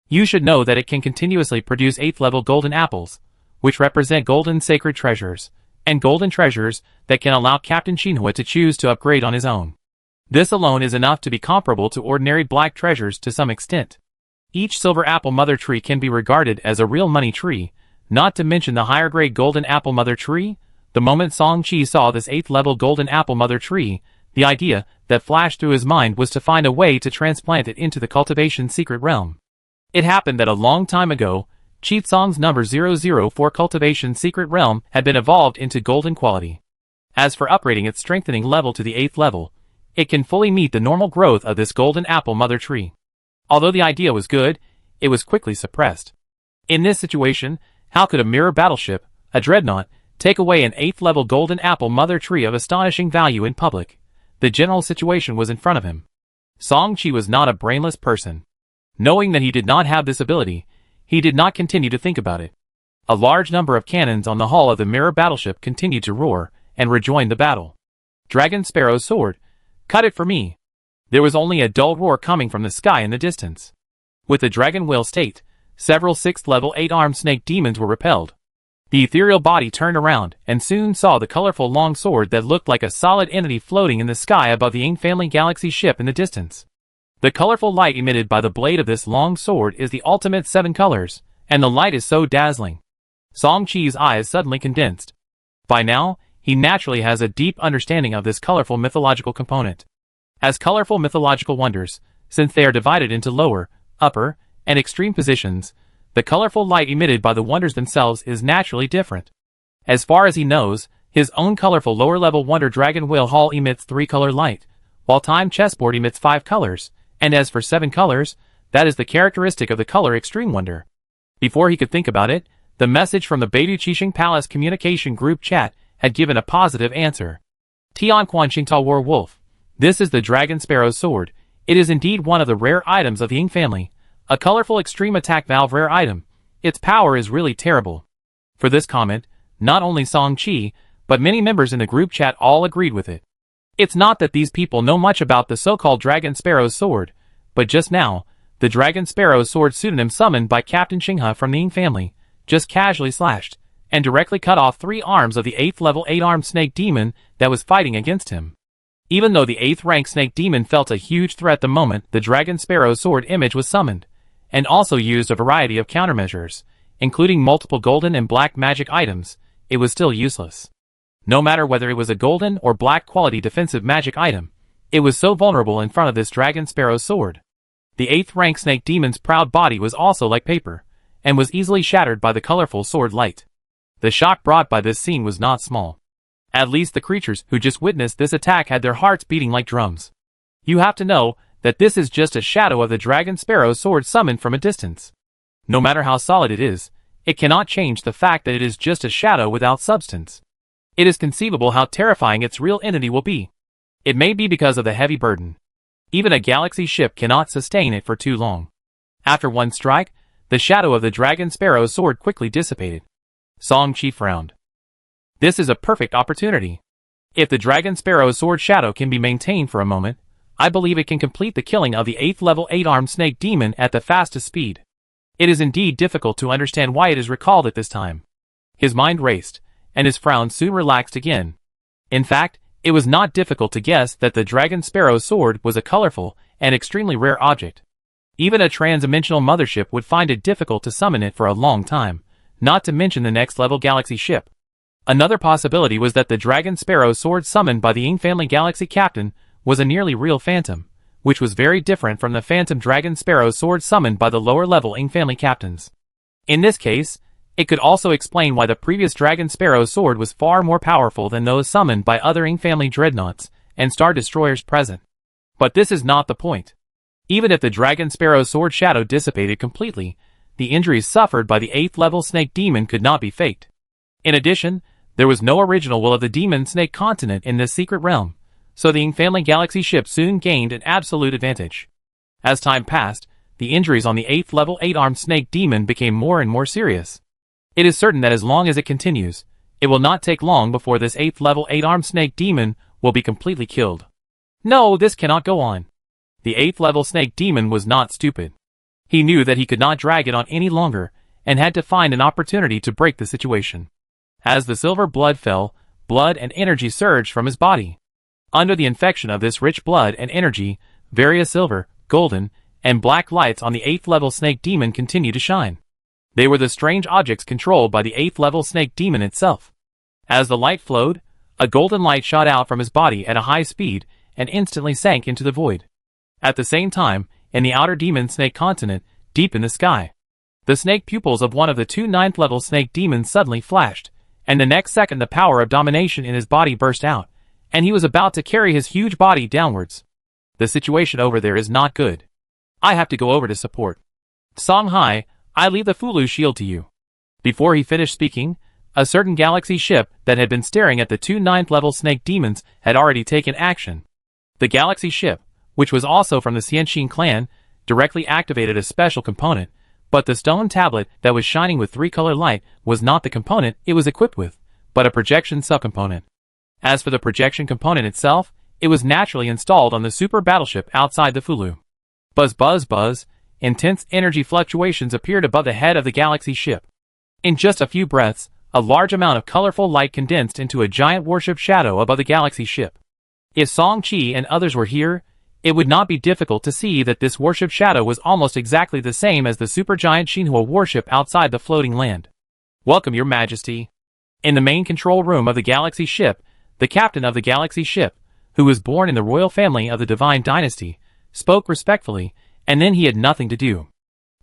A: You should know that it can continuously produce 8th level golden apples, which represent golden sacred treasures, and golden treasures that can allow Captain Xinhua to choose to upgrade on his own. This alone is enough to be comparable to ordinary black treasures to some extent. Each silver apple mother tree can be regarded as a real money tree, not to mention the higher grade golden apple mother tree. The moment Song Qi saw this 8th level golden apple mother tree, the idea that flashed through his mind was to find a way to transplant it into the cultivation secret realm. It happened that a long time ago, Qi Song's number 004 cultivation secret realm had been evolved into golden quality. As for upgrading its strengthening level to the 8th level, it can fully meet the normal growth of this golden apple mother tree. Although the idea was good, it was quickly suppressed. In this situation, how could a mirror battleship, a dreadnought, take away an 8th level golden apple mother tree of astonishing value in public? The general situation was in front of him. Song Qi was not a brainless person. Knowing that he did not have this ability, he did not continue to think about it. A large number of cannons on the hull of the mirror battleship continued to roar and rejoined the battle. Dragon Sparrow's sword, cut it for me. There was only a dull roar coming from the sky in the distance. With the dragon wheel state, several 6th level 8-armed snake demons were repelled. The ethereal body turned around and soon saw the colorful long sword that looked like a solid entity floating in the sky above the Ying family galaxy ship in the distance. The colorful light emitted by the blade of this long sword is the ultimate 7 colors, and the light is so dazzling. Song Qi's eyes suddenly condensed. By now, he naturally has a deep understanding of this colorful mythological component. As colorful mythological wonders, since they are divided into lower, upper, and extreme positions, the colorful light emitted by the wonders themselves is naturally different. As far as he knows, his own colorful lower-level wonder Dragon Wheel Hall emits 3-color light, while Time Chessboard emits 5 colors, and as for 7 colors, that is the characteristic of the color Extreme Wonder. Before he could think about it, the message from the Beidou Qixing Palace communication group chat had given a positive answer. Tianquan Xingta War Wolf. This is the Dragon Sparrow's sword. It is indeed one of the rare items of the Ying family. A colorful extreme attack valve rare item. Its power is really terrible. For this comment, not only Song Qi, but many members in the group chat all agreed with it. It's not that these people know much about the so-called Dragon Sparrow's sword, but just now, the Dragon Sparrow's sword pseudonym summoned by Captain Xinghua from the Ying family, just casually slashed, and directly cut off 3 arms of the 8th level 8-armed snake demon that was fighting against him. Even though the 8th rank snake demon felt a huge threat the moment the Dragon Sparrow's sword image was summoned, and also used a variety of countermeasures, including multiple golden and black magic items, it was still useless. No matter whether it was a golden or black quality defensive magic item, it was so vulnerable in front of this Dragon Sparrow's sword. The 8th rank snake demon's proud body was also like paper, and was easily shattered by the colorful sword light. The shock brought by this scene was not small. At least the creatures who just witnessed this attack had their hearts beating like drums. You have to know that this is just a shadow of the Dragon Sparrow's sword summoned from a distance. No matter how solid it is, it cannot change the fact that it is just a shadow without substance. It is conceivable how terrifying its real entity will be. It may be because of the heavy burden. Even a galaxy ship cannot sustain it for too long. After one strike, the shadow of the Dragon Sparrow's sword quickly dissipated. Song-Chi frowned. This is a perfect opportunity. If the Dragon Sparrow's sword shadow can be maintained for a moment, I believe it can complete the killing of the 8th level 8-armed snake demon at the fastest speed. It is indeed difficult to understand why it is recalled at this time. His mind raced, and his frown soon relaxed again. In fact, it was not difficult to guess that the Dragon Sparrow's sword was a colorful and extremely rare object. Even a transdimensional mothership would find it difficult to summon it for a long time, not to mention the next level galaxy ship. Another possibility was that the Dragon Sparrow's sword summoned by the Ying family galaxy captain was a nearly real phantom, which was very different from the phantom Dragon Sparrow's sword summoned by the lower level Ying family captains. In this case, it could also explain why the previous Dragon Sparrow's sword was far more powerful than those summoned by other Ying family dreadnoughts and star destroyers present. But this is not the point. Even if the Dragon Sparrow's sword shadow dissipated completely, the injuries suffered by the 8th level snake demon could not be faked. In addition, there was no original will of the demon snake continent in this secret realm, so the Ying family galaxy ship soon gained an absolute advantage. As time passed, the injuries on the 8th level 8-armed snake demon became more and more serious. It is certain that as long as it continues, it will not take long before this 8th level 8-armed snake demon will be completely killed. No, this cannot go on. The 8th level snake demon was not stupid. He knew that he could not drag it on any longer, and had to find an opportunity to break the situation. As the silver blood fell, blood and energy surged from his body. Under the infection of this rich blood and energy, various silver, golden, and black lights on the 8th level snake demon continued to shine. They were the strange objects controlled by the 8th level snake demon itself. As the light flowed, a golden light shot out from his body at a high speed and instantly sank into the void. At the same time, in the outer demon snake continent, deep in the sky, the snake pupils of one of the 2 9th level snake demons suddenly flashed, and the next second the power of domination in his body burst out, and he was about to carry his huge body downwards. The situation over there is not good. I have to go over to support. Song-Hai, I leave the Fulu shield to you. Before he finished speaking, a certain galaxy ship that had been staring at the 2 9th level snake demons had already taken action. The galaxy ship, which was also from the Xianxin clan, directly activated a special component, but the stone tablet that was shining with 3-color light was not the component it was equipped with, but a projection subcomponent. As for the projection component itself, it was naturally installed on the super battleship outside the Fulu. Buzz buzz buzz, intense energy fluctuations appeared above the head of the galaxy ship. In just a few breaths, a large amount of colorful light condensed into a giant warship shadow above the galaxy ship. If Song-Chi and others were here, it would not be difficult to see that this warship shadow was almost exactly the same as the supergiant Xinhua warship outside the floating land. Welcome, Your Majesty. In the main control room of the galaxy ship, the captain of the galaxy ship, who was born in the royal family of the Divine Dynasty, spoke respectfully, and then he had nothing to do.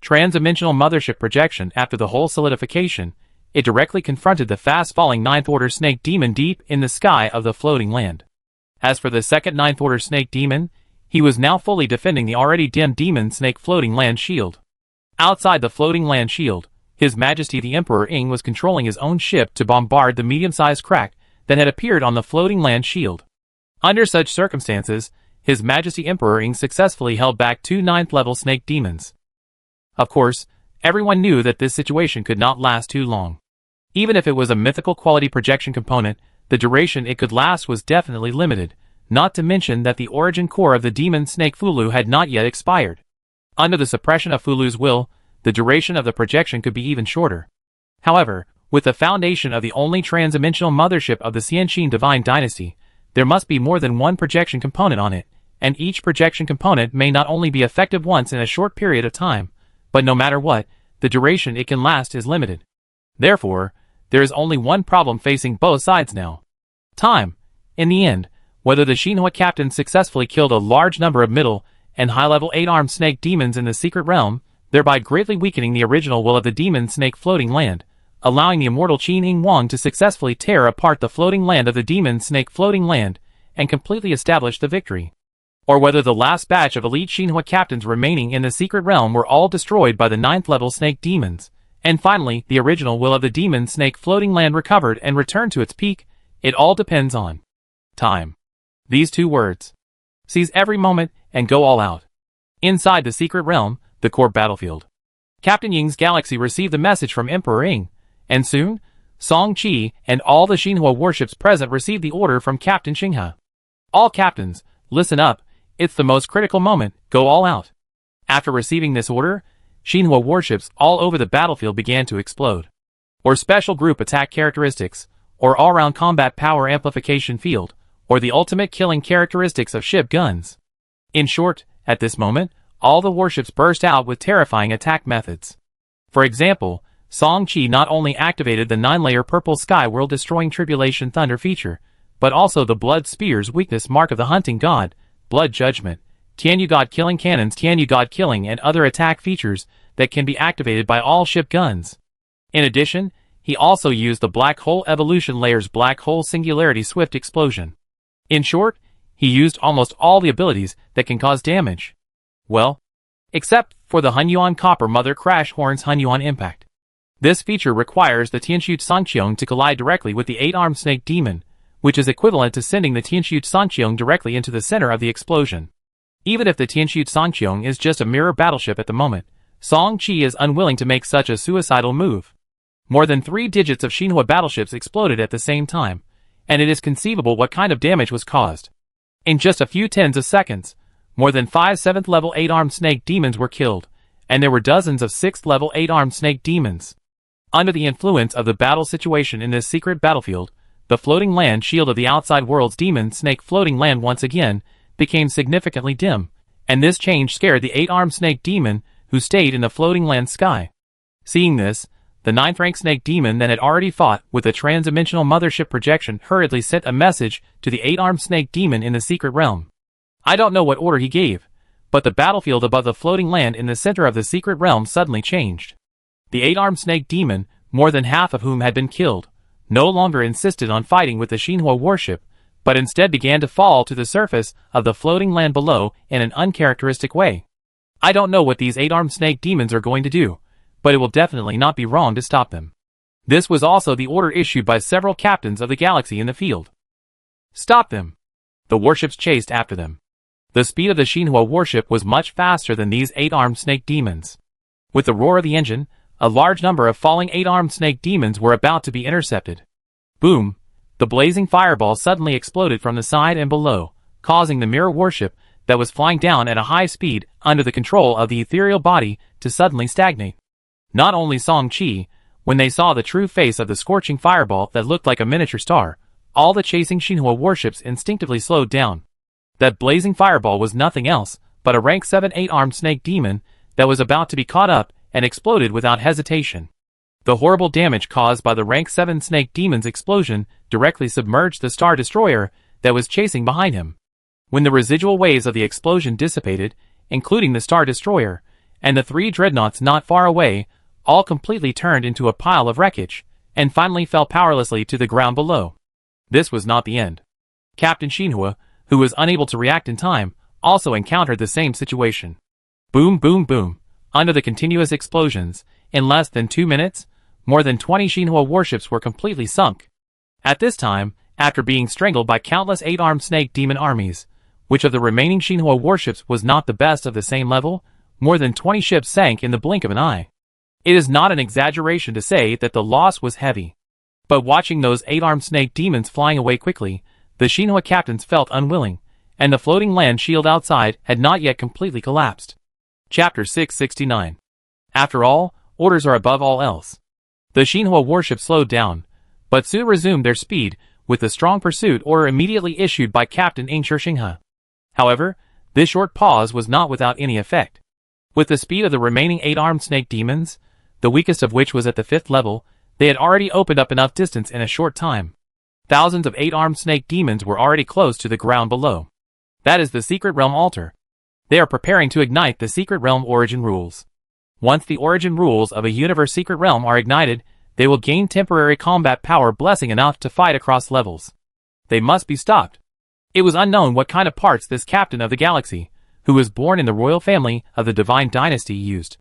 A: Transdimensional mothership projection. After the whole solidification, it directly confronted the fast-falling 9th order snake demon deep in the sky of the floating land. As for the second 9th order snake demon, he was now fully defending the already dim demon snake floating land shield. Outside the floating land shield, His Majesty the Emperor Ying was controlling his own ship to bombard the medium-sized crack that had appeared on the floating land shield. Under such circumstances, His Majesty Emperor Ying successfully held back 2 9th level snake demons. Of course, everyone knew that this situation could not last too long. Even if it was a mythical quality projection component, the duration it could last was definitely limited, not to mention that the origin core of the demon snake Fulu had not yet expired. Under the suppression of Fulu's will, the duration of the projection could be even shorter. However, with the foundation of the only transdimensional mothership of the Xianxin Divine Dynasty, there must be more than one projection component on it, and each projection component may not only be effective once in a short period of time, but no matter what, the duration it can last is limited. Therefore, there is only one problem facing both sides now. Time. In the end, whether the Shinhwa captain successfully killed a large number of middle and high-level 8-armed snake demons in the secret realm, thereby greatly weakening the original will of the demon snake floating land, allowing the immortal Qin Ing Wang to successfully tear apart the floating land of the demon snake floating land and completely establish the victory. Or whether the last batch of elite Shinhwa captains remaining in the secret realm were all destroyed by the 9th-level snake demons, and finally the original will of the demon snake floating land recovered and returned to its peak. It all depends on time. These two words. Seize every moment and go all out. Inside the secret realm, the core battlefield. Captain Ying's galaxy received the message from Emperor Ying, and soon, Song Qi and all the Shinhwa warships present received the order from Captain Xinghe. All captains, listen up, it's the most critical moment, go all out. After receiving this order, Shinhwa warships all over the battlefield began to explode. Or special group attack characteristics, or all-round combat power amplification field, or the ultimate killing characteristics of ship guns. In short, at this moment, all the warships burst out with terrifying attack methods. For example, Song Qi not only activated the 9-layer purple sky world-destroying tribulation thunder feature, but also the blood spear's weakness mark of the hunting god, blood judgment, Tianyu god killing cannons, Tianyu god killing, and other attack features that can be activated by all ship guns. In addition, he also used the black hole evolution layer's black hole singularity swift explosion. In short, he used almost all the abilities that can cause damage. Well, except for the Hunyuan Copper Mother Crash Horn's Hunyuan Impact. This feature requires the Tianxu Sanqiong to collide directly with the 8-armed snake demon, which is equivalent to sending the Tianxu Sanqiong directly into the center of the explosion. Even if the Tianxu Sanqiong is just a mirror battleship at the moment, Song Qi is unwilling to make such a suicidal move. More than 3 digits of Shinhwa battleships exploded at the same time, and it is conceivable what kind of damage was caused. In just a few tens of seconds, more than 5 7th-level 8-armed snake demons were killed, and there were dozens of 6th-level 8-armed snake demons. Under the influence of the battle situation in this secret battlefield, the floating land shield of the outside world's demon snake floating land once again became significantly dim, and this change scared the 8-armed snake demon who stayed in the floating land sky. Seeing this, the 9th-rank snake demon that had already fought with the transdimensional mothership projection hurriedly sent a message to the 8-armed snake demon in the secret realm. I don't know what order he gave, but the battlefield above the floating land in the center of the secret realm suddenly changed. The 8-armed snake demon, more than half of whom had been killed, no longer insisted on fighting with the Shinhwa warship, but instead began to fall to the surface of the floating land below in an uncharacteristic way. I don't know what these 8-armed snake demons are going to do, but it will definitely not be wrong to stop them. This was also the order issued by several captains of the galaxy in the field. Stop them! The warships chased after them. The speed of the Shinhwa warship was much faster than these 8-armed snake demons. With the roar of the engine, a large number of falling 8-armed snake demons were about to be intercepted. Boom! The blazing fireball suddenly exploded from the side and below, causing the mirror warship that was flying down at a high speed under the control of the ethereal body to suddenly stagnate. Not only Song Qi, when they saw the true face of the scorching fireball that looked like a miniature star, all the chasing Shinhwa warships instinctively slowed down. That blazing fireball was nothing else but a rank 7 8-armed snake demon that was about to be caught up and exploded without hesitation. The horrible damage caused by the rank 7 snake demon's explosion directly submerged the Star Destroyer that was chasing behind him. When the residual waves of the explosion dissipated, including the Star Destroyer, and the 3 dreadnoughts not far away, all completely turned into a pile of wreckage, and finally fell powerlessly to the ground below. This was not the end. Captain Shinhwa, who was unable to react in time, also encountered the same situation. Boom, boom, boom. Under the continuous explosions, in less than 2 minutes, more than 20 Shinhwa warships were completely sunk. At this time, after being strangled by countless 8-armed snake demon armies, which of the remaining Shinhwa warships was not the best of the same level, more than 20 ships sank in the blink of an eye. It is not an exaggeration to say that the loss was heavy. But watching those 8-armed snake demons flying away quickly, the Shinhwa captains felt unwilling, and the floating land shield outside had not yet completely collapsed. Chapter 669. After all, orders are above all else. The Shinhwa warship slowed down, but soon resumed their speed, with the strong pursuit order immediately issued by Captain Ing Shixinghe. However, this short pause was not without any effect. With the speed of the remaining 8-armed snake demons, the weakest of which was at the 5th level, they had already opened up enough distance in a short time. Thousands of 8-armed snake demons were already close to the ground below. That is the Secret Realm altar. They are preparing to ignite the Secret Realm origin rules. Once the origin rules of a universe Secret Realm are ignited, they will gain temporary combat power blessing enough to fight across levels. They must be stopped. It was unknown what kind of parts this captain of the galaxy, who was born in the royal family of the divine dynasty, used.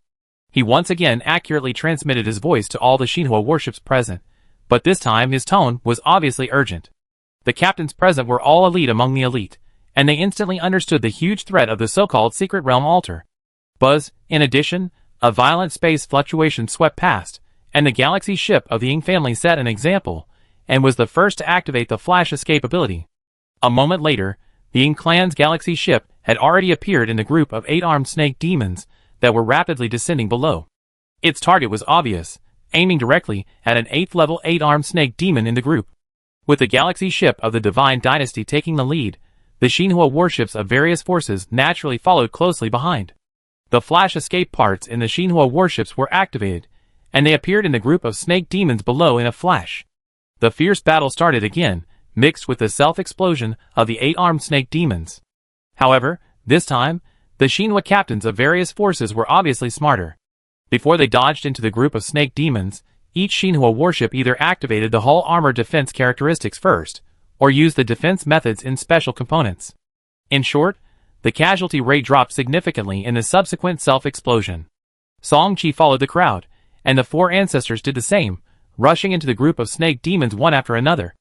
A: He once again accurately transmitted his voice to all the Shinhua warships present, but this time his tone was obviously urgent. The captains present were all elite among the elite, and they instantly understood the huge threat of the so-called Secret Realm altar. Buzz, in addition, a violent space fluctuation swept past, and the galaxy ship of the Ying family set an example, and was the first to activate the flash escape ability. A moment later, the Ying clan's galaxy ship had already appeared in the group of 8-armed snake demons that were rapidly descending below. Its target was obvious, aiming directly at an 8th level 8-armed snake demon in the group. With the galaxy ship of the divine dynasty taking the lead, the Shinhua warships of various forces naturally followed closely behind. The flash escape parts in the Shinhua warships were activated, and they appeared in the group of snake demons below in a flash. The fierce battle started again, mixed with the self-explosion of the 8-armed snake demons. However, this time, the Shinhua captains of various forces were obviously smarter. Before they dodged into the group of snake demons, each Shinhua warship either activated the hull armor defense characteristics first, or used the defense methods in special components. In short, the casualty rate dropped significantly in the subsequent self-explosion. Song Chi followed the crowd, and the 4 ancestors did the same, rushing into the group of snake demons one after another.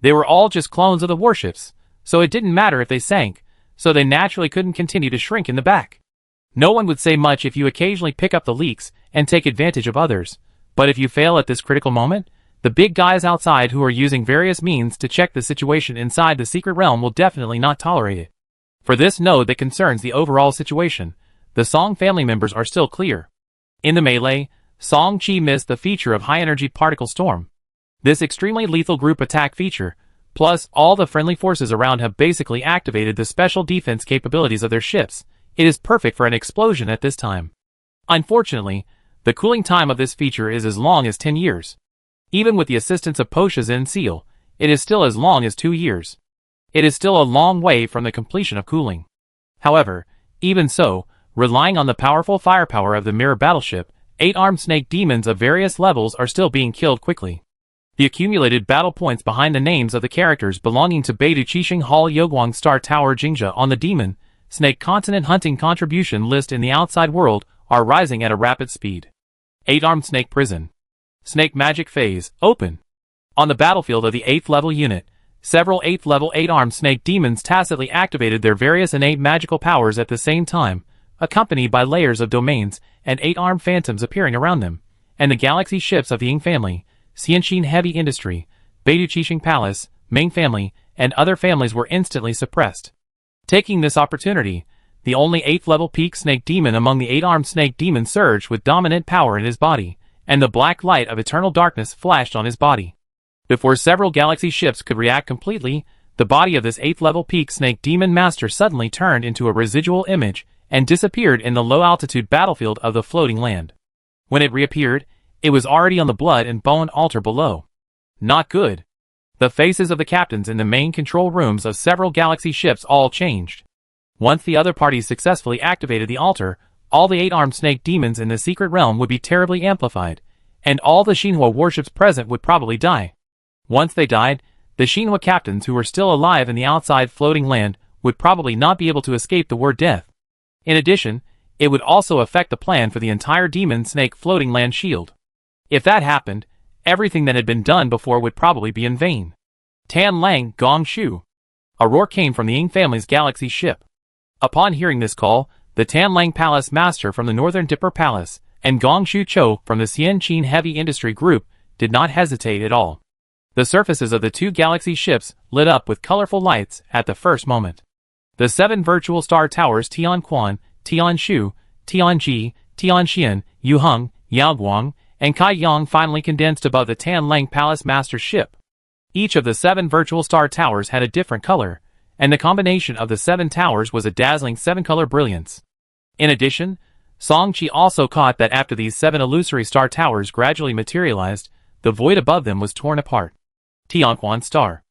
A: They were all just clones of the warships, so it didn't matter if they sank, so they naturally couldn't continue to shrink in the back. No one would say much if you occasionally pick up the leaks and take advantage of others, but if you fail at this critical moment, the big guys outside who are using various means to check the situation inside the Secret Realm will definitely not tolerate it. For this node that concerns the overall situation, the Song family members are still clear. In the melee, Song Chi missed the feature of high-energy particle storm. This extremely lethal group attack feature, plus all the friendly forces around have basically activated the special defense capabilities of their ships. It is perfect for an explosion at this time. Unfortunately, the cooling time of this feature is as long as 10 years. Even with the assistance of Posha's Zen seal, it is still as long as 2 years. It is still a long way from the completion of cooling. However, even so, relying on the powerful firepower of the mirror battleship, 8-armed snake demons of various levels are still being killed quickly. The accumulated battle points behind the names of the characters belonging to Beidou Qixing Hall Yoguang Star Tower Jingja on the Demon Snake Continent Hunting contribution list in the outside world are rising at a rapid speed. 8-armed snake prison. Snake magic phase, open. On the battlefield of the 8th level unit, several 8th level 8-armed snake demons tacitly activated their various innate magical powers at the same time, accompanied by layers of domains and 8-armed phantoms appearing around them, and the galaxy ships of the Ying family, Xianxin Heavy Industry, Beidou Qixing Palace, Ming family, and other families were instantly suppressed. Taking this opportunity, the only 8th level peak snake demon among the 8-armed snake demons surged with dominant power in his body, and the black light of eternal darkness flashed on his body. Before several galaxy ships could react completely, the body of this 8th level peak snake demon master suddenly turned into a residual image and disappeared in the low-altitude battlefield of the floating land. When it reappeared, it was already on the blood and bone altar below. Not good. The faces of the captains in the main control rooms of several galaxy ships all changed. Once the other parties successfully activated the altar, all the 8-armed snake demons in the secret realm would be terribly amplified, and all the Shinhua warships present would probably die. Once they died, the Shinhua captains who were still alive in the outside floating land would probably not be able to escape the word death. In addition, it would also affect the plan for the entire demon snake floating land shield. If that happened, everything that had been done before would probably be in vain. Tan Lang Gong Shu. A roar came from the Ying family's galaxy ship. Upon hearing this call, the Tan Lang Palace Master from the Northern Dipper Palace and Gong Shu Cho from the Xianqin Heavy Industry Group did not hesitate at all. The surfaces of the 2 galaxy ships lit up with colorful lights at the first moment. The 7 virtual star towers Tian Quan, Tian Shu, Tian Ji, Tian Xian, Yu Heng, Yao Guang, and Kai Yang finally condensed above the Tan Lang Palace Master's ship. Each of the 7 virtual star towers had a different color, and the combination of the 7 towers was a dazzling 7-color brilliance. In addition, Song-Chi also caught that after these 7 illusory star towers gradually materialized, the void above them was torn apart. Tianquan Star,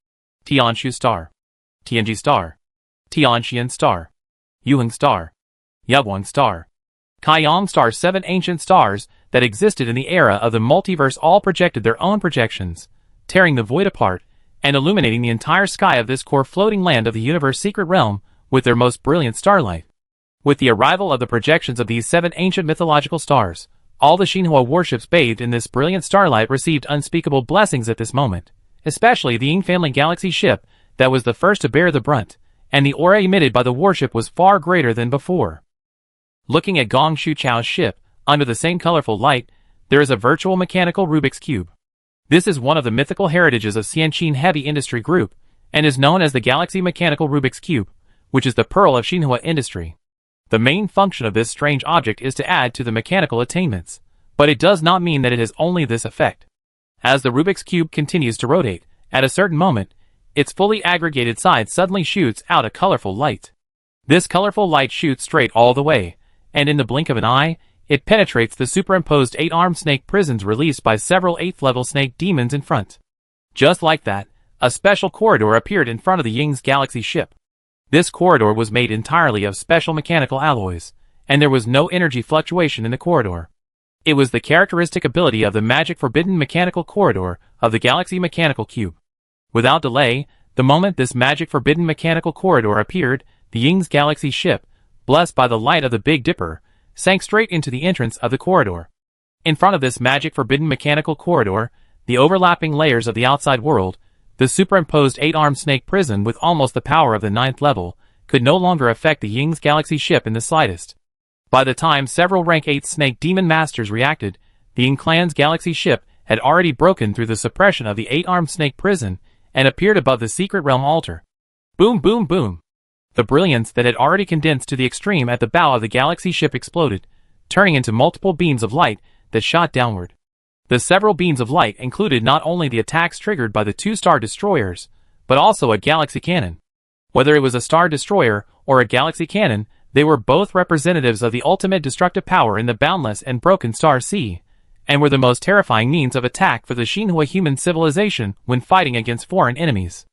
A: Tianshu Star, Tianji Star, Tianxian Star, Yuheng Star, Yaguang Star, Kaiyang Star. 7 ancient stars that existed in the era of the multiverse all projected their own projections, tearing the void apart and illuminating the entire sky of this core floating land of the universe secret realm with their most brilliant starlight. With the arrival of the projections of these 7 ancient mythological stars, all the Xinhua warships bathed in this brilliant starlight received unspeakable blessings at this moment, especially the Ying family galaxy ship that was the first to bear the brunt, and the aura emitted by the warship was far greater than before. Looking at Gong Shu Chao's ship, under the same colorful light, there is a virtual mechanical Rubik's Cube. This is one of the mythical heritages of Xianqin Heavy Industry Group, and is known as the Galaxy Mechanical Rubik's Cube, which is the pearl of Xinhua industry. The main function of this strange object is to add to the mechanical attainments, but it does not mean that it has only this effect. As the Rubik's Cube continues to rotate, at a certain moment, its fully aggregated side suddenly shoots out a colorful light. This colorful light shoots straight all the way, and in the blink of an eye, it penetrates the superimposed 8-armed snake prisons released by several 8th-level snake demons in front. Just like that, a special corridor appeared in front of the Ying's galaxy ship. This corridor was made entirely of special mechanical alloys, and there was no energy fluctuation in the corridor. It was the characteristic ability of the magic forbidden mechanical corridor of the Galaxy Mechanical Cube. Without delay, the moment this magic forbidden mechanical corridor appeared, the Ying's galaxy ship, blessed by the light of the Big Dipper, sank straight into the entrance of the corridor. In front of this magic forbidden mechanical corridor, the overlapping layers of the outside world, the superimposed 8-armed snake prison with almost the power of the 9th level, could no longer affect the Ying's galaxy ship in the slightest. By the time several rank 8 snake demon masters reacted, the Ying clan's galaxy ship had already broken through the suppression of the 8-armed snake prison and appeared above the secret realm altar. Boom boom boom! The brilliance that had already condensed to the extreme at the bow of the galaxy ship exploded, turning into multiple beams of light that shot downward. The several beams of light included not only the attacks triggered by the 2 star destroyers, but also a galaxy cannon. Whether it was a star destroyer or a galaxy cannon, they were both representatives of the ultimate destructive power in the boundless and broken star sea, and were the most terrifying means of attack for the Xinhua human civilization when fighting against foreign enemies.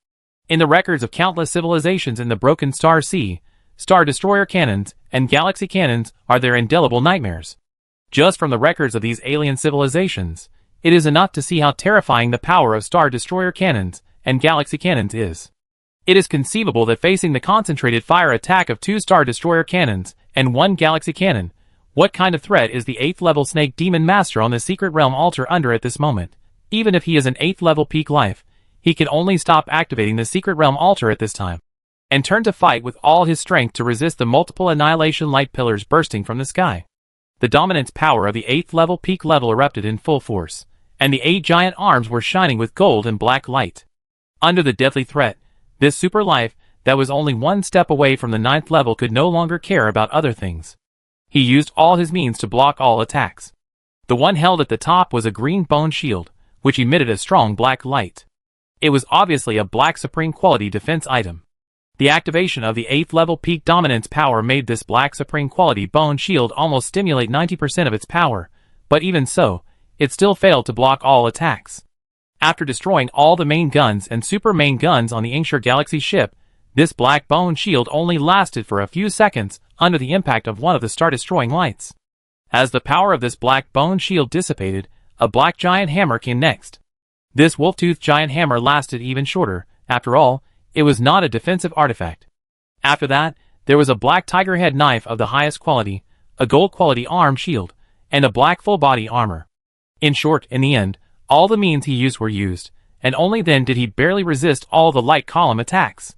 A: In the records of countless civilizations in the broken star sea, star destroyer cannons and galaxy cannons are their indelible nightmares. Just from the records of these alien civilizations, it is enough to see how terrifying the power of star destroyer cannons and galaxy cannons is. It is conceivable that facing the concentrated fire attack of 2 star destroyer cannons and 1 galaxy cannon, what kind of threat is the 8th level snake demon master on the secret realm altar under at this moment? Even if he is an 8th level peak life, he can only stop activating the secret realm altar at this time, and turn to fight with all his strength to resist the multiple annihilation light pillars bursting from the sky. The dominance power of the 8th level peak level erupted in full force, and the 8 giant arms were shining with gold and black light. Under the deadly threat, this super life, that was only 1 step away from the 9th level, could no longer care about other things. He used all his means to block all attacks. The one held at the top was a green bone shield, which emitted a strong black light. It was obviously a black supreme quality defense item. The activation of the 8th level peak dominance power made this black supreme quality bone shield almost stimulate 90% of its power, but even so, it still failed to block all attacks. After destroying all the main guns and super main guns on the Yingshi galaxy ship, this black bone shield only lasted for a few seconds under the impact of one of the star-destroying lights. As the power of this black bone shield dissipated, a black giant hammer came next. This wolf-toothed giant hammer lasted even shorter. After all, it was not a defensive artifact. After that, there was a black tiger head knife of the highest quality, a gold quality arm shield, and a black full-body armor. In short, in the end, all the means he used were used, and only then did he barely resist all the light column attacks.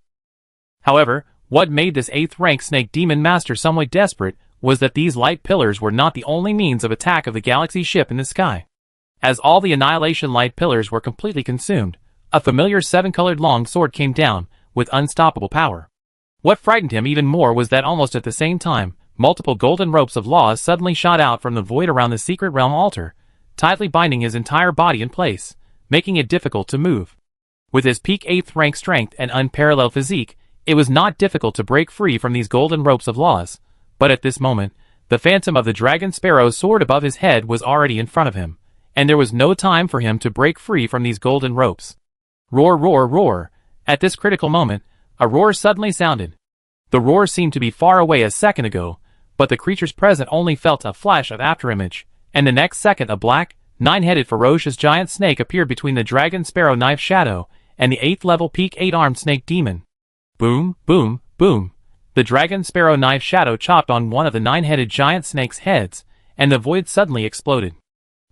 A: However, what made this 8th rank snake demon master somewhat desperate was that these light pillars were not the only means of attack of the galaxy ship in the sky. As all the annihilation light pillars were completely consumed, a familiar 7-colored long sword came down, with unstoppable power. What frightened him even more was that almost at the same time, multiple golden ropes of laws suddenly shot out from the void around the secret realm altar, tightly binding his entire body in place, making it difficult to move. With his peak 8th rank strength and unparalleled physique, it was not difficult to break free from these golden ropes of laws, but at this moment, The phantom of the dragon sparrow soared above his head was already in front of him, and there was no time for him to break free from these golden ropes. Roar, roar, roar! At this critical moment, a roar suddenly sounded. The roar seemed to be far away a second ago, but the creatures present only felt a flash of afterimage, and the next second a black, nine-headed ferocious giant snake appeared between the dragon sparrow knife shadow and the 8th level peak 8-armed snake demon. Boom, boom, boom. The dragon sparrow knife shadow chopped on one of the 9-headed giant snake's heads, and the void suddenly exploded.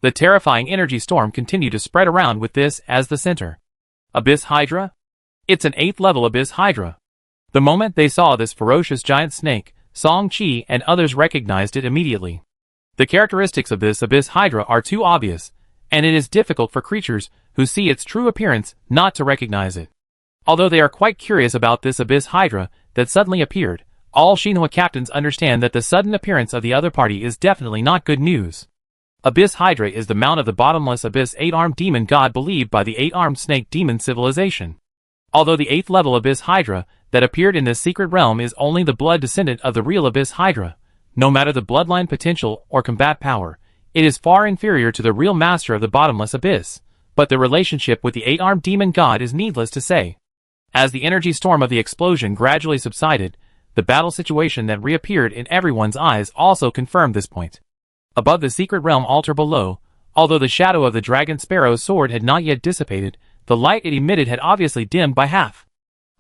A: The terrifying energy storm continued to spread around with this as the center. Abyss Hydra? It's an 8th level Abyss Hydra. The moment they saw this ferocious giant snake, Song-Chi and others recognized it immediately. The characteristics of this Abyss Hydra are too obvious, and it is difficult for creatures who see its true appearance not to recognize it. Although they are quite curious about this Abyss Hydra that suddenly appeared, all Shinhwa captains understand that the sudden appearance of the other party is definitely not good news. Abyss Hydra is the mount of the bottomless Abyss 8-armed demon god believed by the 8-armed snake demon civilization. Although the 8th level Abyss Hydra that appeared in this secret realm is only the blood descendant of the real Abyss Hydra, no matter the bloodline potential or combat power, it is far inferior to the real master of the bottomless abyss, but the relationship with the 8-armed demon god is needless to say. As the energy storm of the explosion gradually subsided, the battle situation that reappeared in everyone's eyes also confirmed this point. Above the secret realm altar below, although the shadow of the dragon sparrow's sword had not yet dissipated, the light it emitted had obviously dimmed by half.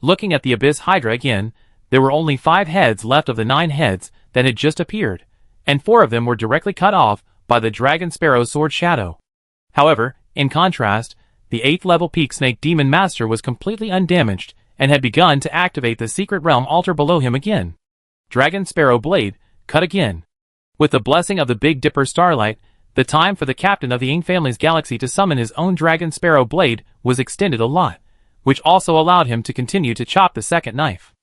A: Looking at the Abyss Hydra again, there were only 5 heads left of the 9 heads that had just appeared, and 4 of them were directly cut off by the dragon sparrow's sword shadow. However, in contrast, the 8th level peak snake demon master was completely undamaged and had begun to activate the secret realm altar below him again. Dragon sparrow blade, cut again. With the blessing of the Big Dipper Starlight, the time for the captain of the Ying family's galaxy to summon his own dragon sparrow blade was extended a lot, which also allowed him to continue to chop the second knife.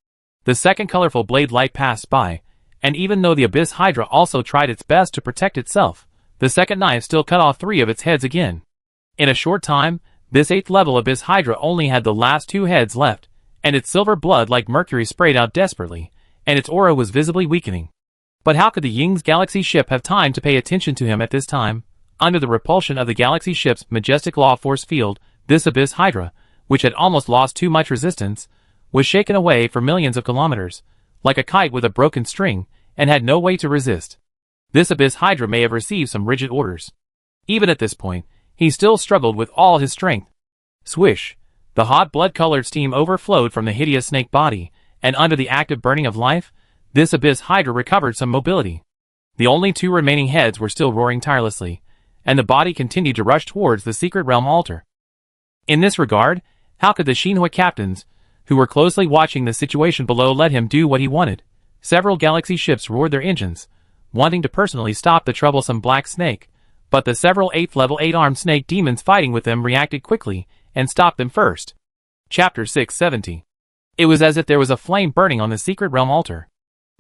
A: The second colorful blade light passed by, and even though the Abyss Hydra also tried its best to protect itself, the second knife still cut off 3 of its heads again. In a short time, this 8th level Abyss Hydra only had the last 2 heads left, and its silver blood like mercury sprayed out desperately, and its aura was visibly weakening. But how could the Ying's galaxy ship have time to pay attention to him at this time? Under the repulsion of the galaxy ship's majestic law force field, this Abyss Hydra, which had almost lost too much resistance, was shaken away for millions of kilometers, like a kite with a broken string, and had no way to resist. This Abyss Hydra may have received some rigid orders. Even at this point, he still struggled with all his strength. Swish! The hot blood-colored steam overflowed from the hideous snake body, and under the active burning of life, this Abyss Hydra recovered some mobility. The only 2 remaining heads were still roaring tirelessly, and the body continued to rush towards the secret realm altar. In this regard, how could the Shinhwa captains, who were closely watching the situation below, let him do what he wanted? Several galaxy ships roared their engines, wanting to personally stop the troublesome black snake, but the several 8th level 8-armed snake demons fighting with them reacted quickly and stopped them first. Chapter 670. It was as if there was a flame burning on the secret realm altar.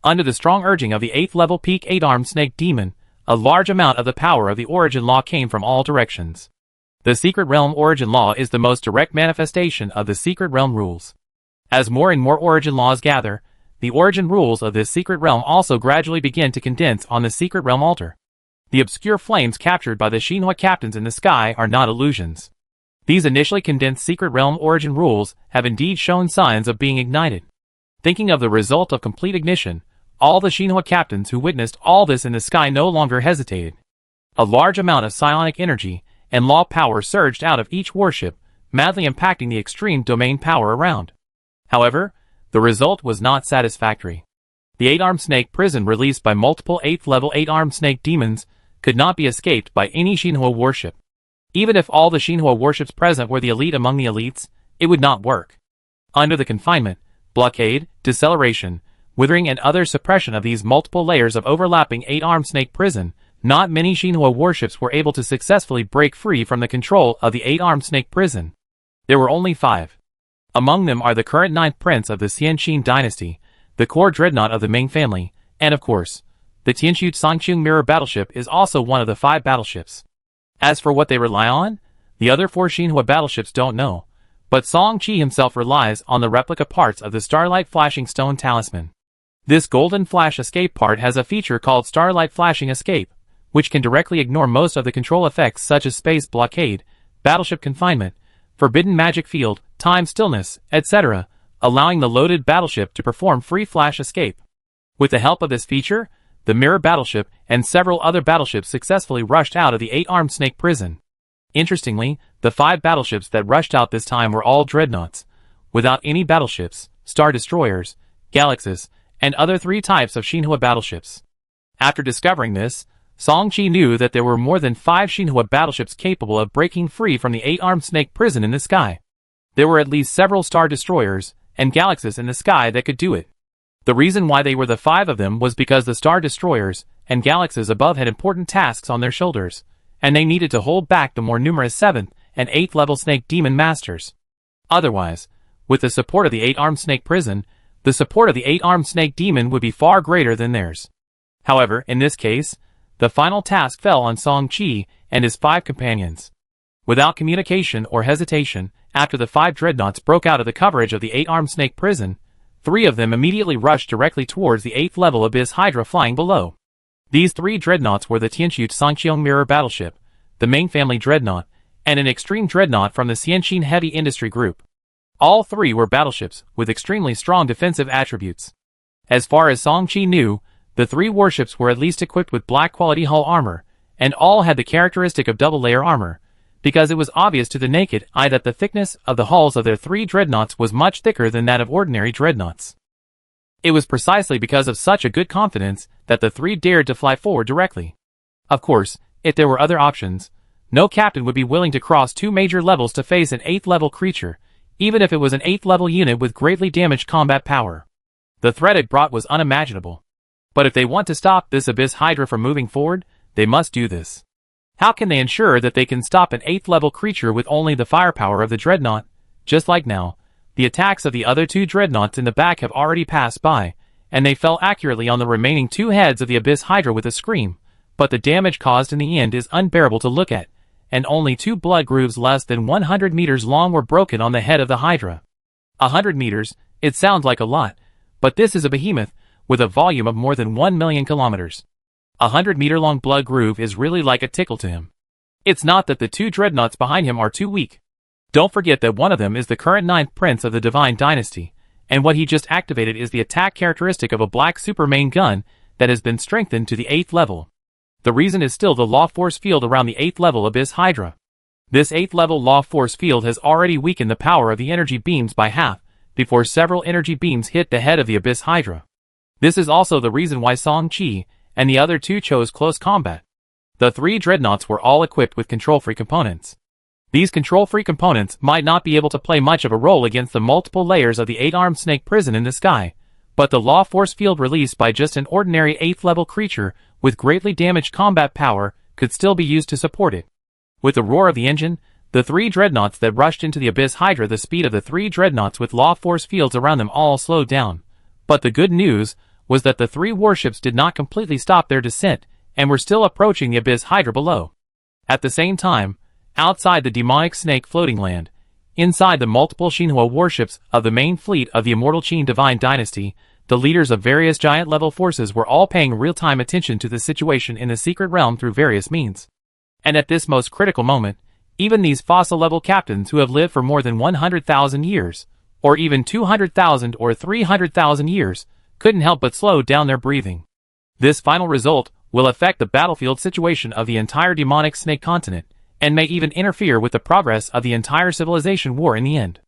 A: Under the strong urging of the 8th level peak 8-armed snake demon, a large amount of the power of the origin law came from all directions. The secret realm origin law is the most direct manifestation of the secret realm rules. As more and more origin laws gather, the origin rules of this secret realm also gradually begin to condense on the secret realm altar. The obscure flames captured by the Shinhwa captains in the sky are not illusions. These initially condensed secret realm origin rules have indeed shown signs of being ignited. Thinking of the result of complete ignition, all the Shinhwa captains who witnessed all this in the sky no longer hesitated. A large amount of psionic energy and law power surged out of each warship, madly impacting the extreme domain power around. However, the result was not satisfactory. The 8-armed snake prison released by multiple 8th level 8-armed snake demons could not be escaped by any Shinhwa warship. Even if all the Shinhwa warships present were the elite among the elites, it would not work. Under the confinement, blockade, deceleration, withering and other suppression of these multiple layers of overlapping 8-armed snake prison, not many Shinhwa warships were able to successfully break free from the control of the 8-armed snake prison. There were only 5. Among them are the current 9th prince of the Xianqing dynasty, the core dreadnought of the Ming family, and of course, the Tianshu Sangchung mirror battleship is also one of the 5 battleships. As for what they rely on, the other 4 Shinhwa battleships don't know, but Song-Chi himself relies on the replica parts of the Starlight Flashing Stone Talisman. This golden flash escape part has a feature called Starlight Flashing Escape, which can directly ignore most of the control effects such as space blockade, battleship confinement, forbidden magic field, time stillness, etc., allowing the loaded battleship to perform free flash escape. With the help of this feature, the mirror battleship and several other battleships successfully rushed out of the 8-armed snake prison. Interestingly, the 5 battleships that rushed out this time were all dreadnoughts, without any battleships, star destroyers, galaxies, and other 3 types of Shinhua battleships. After discovering this, Song-Chi knew that there were more than 5 Shinhua battleships capable of breaking free from the 8-armed snake prison in the sky. There were at least several star destroyers and galaxies in the sky that could do it. The reason why they were the 5 of them was because the star destroyers and galaxies above had important tasks on their shoulders, and they needed to hold back the more numerous 7th and 8th level snake demon masters. Otherwise, with the support of the 8-armed snake prison, the support of the 8-armed snake demon would be far greater than theirs. However, in this case, the final task fell on Song-Chi and his 5 companions. Without communication or hesitation, after the 5 dreadnoughts broke out of the coverage of the 8-armed snake prison, 3 of them immediately rushed directly towards the 8th level Abyss Hydra flying below. These 3 dreadnoughts were the Tianqiu Sangqiong mirror battleship, the main family dreadnought, and an extreme dreadnought from the Xianxin Heavy Industry Group. All 3 were battleships with extremely strong defensive attributes. As far as Song-Chi knew, the 3 warships were at least equipped with black quality hull armor, and all had the characteristic of double layer armor, because it was obvious to the naked eye that the thickness of the hulls of their 3 dreadnoughts was much thicker than that of ordinary dreadnoughts. It was precisely because of such a good confidence that the 3 dared to fly forward directly. Of course, if there were other options, no captain would be willing to cross 2 major levels to face an 8th level creature, even if it was an 8th level unit with greatly damaged combat power. The threat it brought was unimaginable. But if they want to stop this Abyss Hydra from moving forward, they must do this. How can they ensure that they can stop an 8th level creature with only the firepower of the dreadnought? Just like now, the attacks of the other 2 dreadnoughts in the back have already passed by, and they fell accurately on the remaining 2 heads of the Abyss Hydra with a scream, but the damage caused in the end is unbearable to look at, and only 2 blood grooves less than 100 meters long were broken on the head of the Hydra. 100 meters, it sounds like a lot, but this is a behemoth, with a volume of more than 1 million kilometers. 100-meter-long blood groove is really like a tickle to him. It's not that the 2 dreadnoughts behind him are too weak. Don't forget that one of them is the current 9th prince of the Divine Dynasty, and what he just activated is the attack characteristic of a black super main gun that has been strengthened to the 8th level. The reason is still the law force field around the 8th level Abyss Hydra. This 8th level law force field has already weakened the power of the energy beams by half, before several energy beams hit the head of the Abyss Hydra. This is also the reason why Song-Chi and the other 2 chose close combat. The 3 dreadnoughts were all equipped with control-free components. These control-free components might not be able to play much of a role against the multiple layers of the 8-armed snake prison in the sky, but the law force field released by just an ordinary 8th level creature with greatly damaged combat power could still be used to support it. With the roar of the engine, the 3 dreadnoughts that rushed into the Abyss Hydra, the speed of the 3 dreadnoughts with law force fields around them all slowed down. But the good news was that the 3 warships did not completely stop their descent, and were still approaching the Abyss Hydra below. At the same time, outside the demonic snake floating land, inside the multiple Shinhua warships of the main fleet of the Immortal Qin Divine Dynasty, the leaders of various giant-level forces were all paying real-time attention to the situation in the secret realm through various means. And at this most critical moment, even these fossil-level captains who have lived for more than 100,000 years, or even 200,000 or 300,000 years, couldn't help but slow down their breathing. This final result will affect the battlefield situation of the entire demonic snake continent, and may even interfere with the progress of the entire civilization war in the end.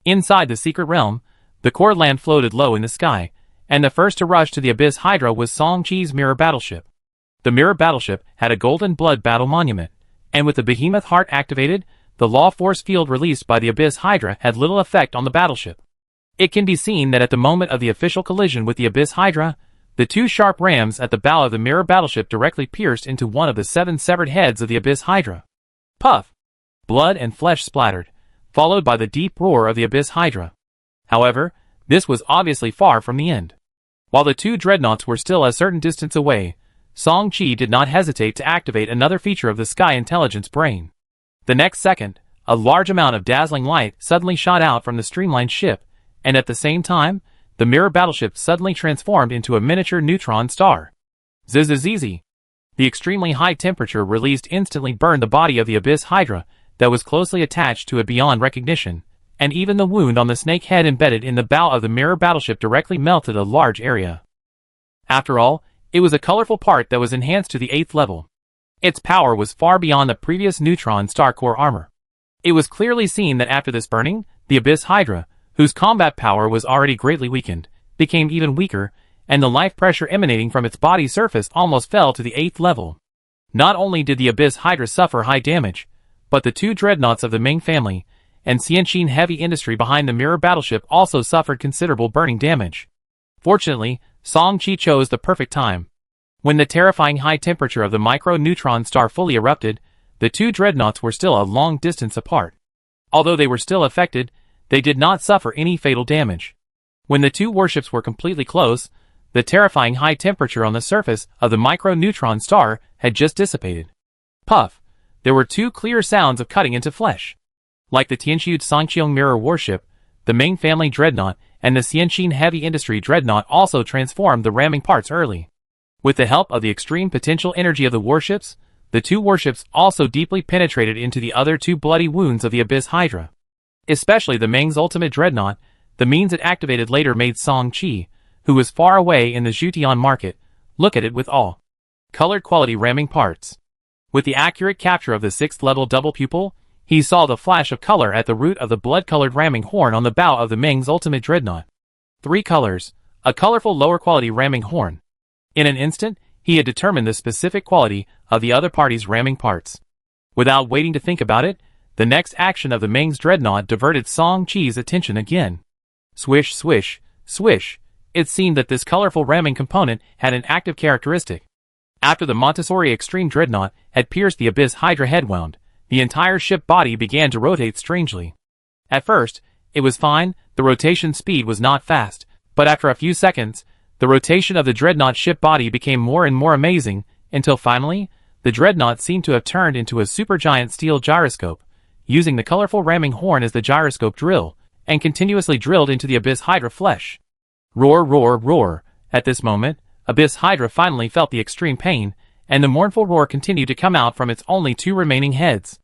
A: Inside the secret realm, the core land floated low in the sky, and the first to rush to the Abyss Hydra was Song-Chi's mirror battleship. The mirror battleship had a golden blood battle monument, and with the behemoth heart activated, the law force field released by the Abyss Hydra had little effect on the battleship. It can be seen that at the moment of the official collision with the Abyss Hydra, the 2 sharp rams at the bow of the mirror battleship directly pierced into one of the 7 severed heads of the Abyss Hydra. Puff! Blood and flesh splattered, followed by the deep roar of the Abyss Hydra. However, this was obviously far from the end. While the 2 dreadnoughts were still a certain distance away, Song-Chi did not hesitate to activate another feature of the Sky Intelligence Brain. The next second, a large amount of dazzling light suddenly shot out from the streamlined ship, and at the same time, the mirror battleship suddenly transformed into a miniature neutron star. Zzz. The extremely high temperature released instantly burned the body of the Abyss Hydra that was closely attached to it beyond recognition, and even the wound on the snake head embedded in the bow of the mirror battleship directly melted a large area. After all, it was a colorful part that was enhanced to the 8th level. Its power was far beyond the previous neutron star core armor. It was clearly seen that after this burning, the Abyss Hydra, whose combat power was already greatly weakened, became even weaker, and the life pressure emanating from its body surface almost fell to the 8th level. Not only did the Abyss Hydra suffer high damage, but the 2 dreadnoughts of the Ming family and Xianqin heavy industry behind the mirror battleship also suffered considerable burning damage. Fortunately, Song-Chi chose the perfect time. When the terrifying high temperature of the micro-neutron star fully erupted, the 2 dreadnoughts were still a long distance apart. Although they were still affected, they did not suffer any fatal damage. When the 2 warships were completely close, the terrifying high temperature on the surface of the micro-neutron star had just dissipated. Puff! There were 2 clear sounds of cutting into flesh. Like the Tianqiu Sangqiong mirror warship, the Ming family dreadnought and the Xianqin heavy industry dreadnought also transformed the ramming parts early. With the help of the extreme potential energy of the warships, the 2 warships also deeply penetrated into the other 2 bloody wounds of the Abyss Hydra. Especially the Ming's ultimate dreadnought, the means it activated later made Song-Chi, who was far away in the Zhutian market, look at it with awe. Colored quality ramming parts. With the accurate capture of the 6th level double pupil, he saw the flash of color at the root of the blood-colored ramming horn on the bow of the Ming's ultimate dreadnought. 3 colors, a colorful lower-quality ramming horn. In an instant, he had determined the specific quality of the other party's ramming parts. Without waiting to think about it, the next action of the Ming's dreadnought diverted Song-Chi's attention again. Swish, swish, swish. It seemed that this colorful ramming component had an active characteristic. After the Montessori Extreme Dreadnought had pierced the Abyss Hydra headwound, the entire ship body began to rotate strangely. At first, it was fine, the rotation speed was not fast, but after a few seconds, the rotation of the Dreadnought ship body became more and more amazing, until finally, the Dreadnought seemed to have turned into a supergiant steel gyroscope, using the colorful ramming horn as the gyroscope drill, and continuously drilled into the Abyss Hydra flesh. Roar, roar, roar. At this moment, Abyss Hydra finally felt the extreme pain, and the mournful roar continued to come out from its only 2 remaining heads.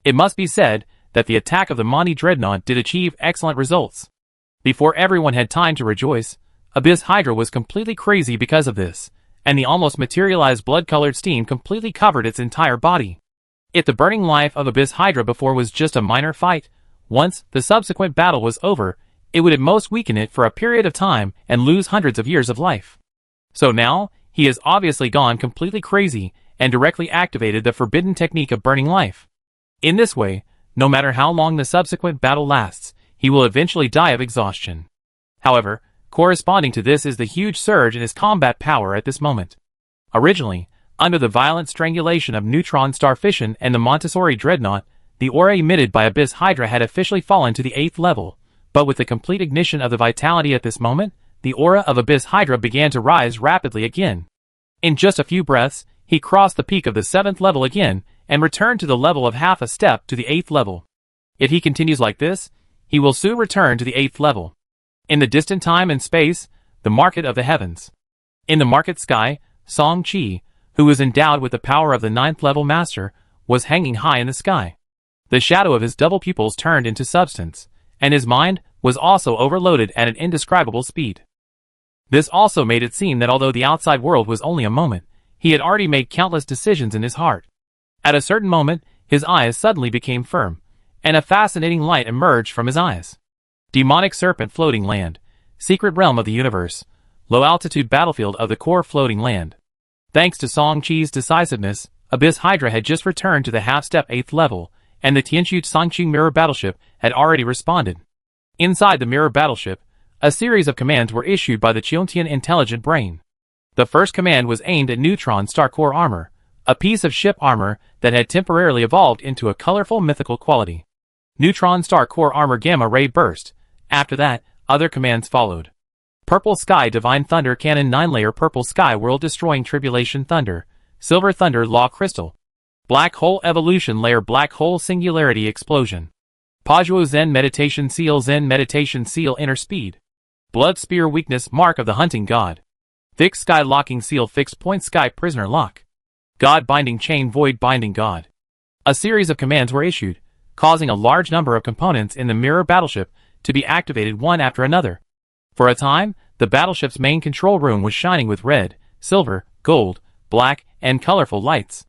A: It must be said that the attack of the Monty Dreadnought did achieve excellent results. Before everyone had time to rejoice, Abyss Hydra was completely crazy because of this, and the almost materialized blood-colored steam completely covered its entire body. If the burning life of Abyss Hydra before was just a minor fight, once the subsequent battle was over, it would at most weaken it for a period of time and lose hundreds of years of life. So now, he has obviously gone completely crazy and directly activated the forbidden technique of burning life. In this way, no matter how long the subsequent battle lasts, he will eventually die of exhaustion. However, corresponding to this is the huge surge in his combat power at this moment. Originally, under the violent strangulation of neutron star fission and the Montessori Dreadnought, the aura emitted by Abyss Hydra had officially fallen to the 8th level, but with the complete ignition of the vitality at this moment, the aura of Abyss Hydra began to rise rapidly again. In just a few breaths, he crossed the peak of the 7th level again, and returned to the level of half a step to the 8th level. If he continues like this, he will soon return to the 8th level. In the distant time and space, the market of the heavens. In the market sky, Song-Chi, who was endowed with the power of the 9th level master, was hanging high in the sky. The shadow of his double pupils turned into substance, and his mind was also overloaded at an indescribable speed. This also made it seem that although the outside world was only a moment, he had already made countless decisions in his heart. At a certain moment, his eyes suddenly became firm, and a fascinating light emerged from his eyes. Demonic serpent floating land, secret realm of the universe, low-altitude battlefield of the core floating land. Thanks to Song-Chi's decisiveness, Abyss Hydra had just returned to the half-step 8th level, and the Tianqiu Sangqing mirror battleship had already responded. Inside the mirror battleship, a series of commands were issued by the Chiontian intelligent brain. The first command was aimed at neutron star core armor, a piece of ship armor that had temporarily evolved into a colorful mythical quality. Neutron star core armor gamma ray burst. After that, other commands followed. Purple sky divine thunder cannon 9-layer purple sky world destroying tribulation thunder, silver thunder law crystal. Black hole evolution layer black hole singularity explosion. Pajuo zen meditation seal inner speed. Blood Spear Weakness Mark of the Hunting God. Thick Sky Locking Seal Fixed Point Sky Prisoner Lock. God Binding Chain Void Binding God. A series of commands were issued, causing a large number of components in the mirror battleship to be activated one after another. For a time, the battleship's main control room was shining with red, silver, gold, black, and colorful lights.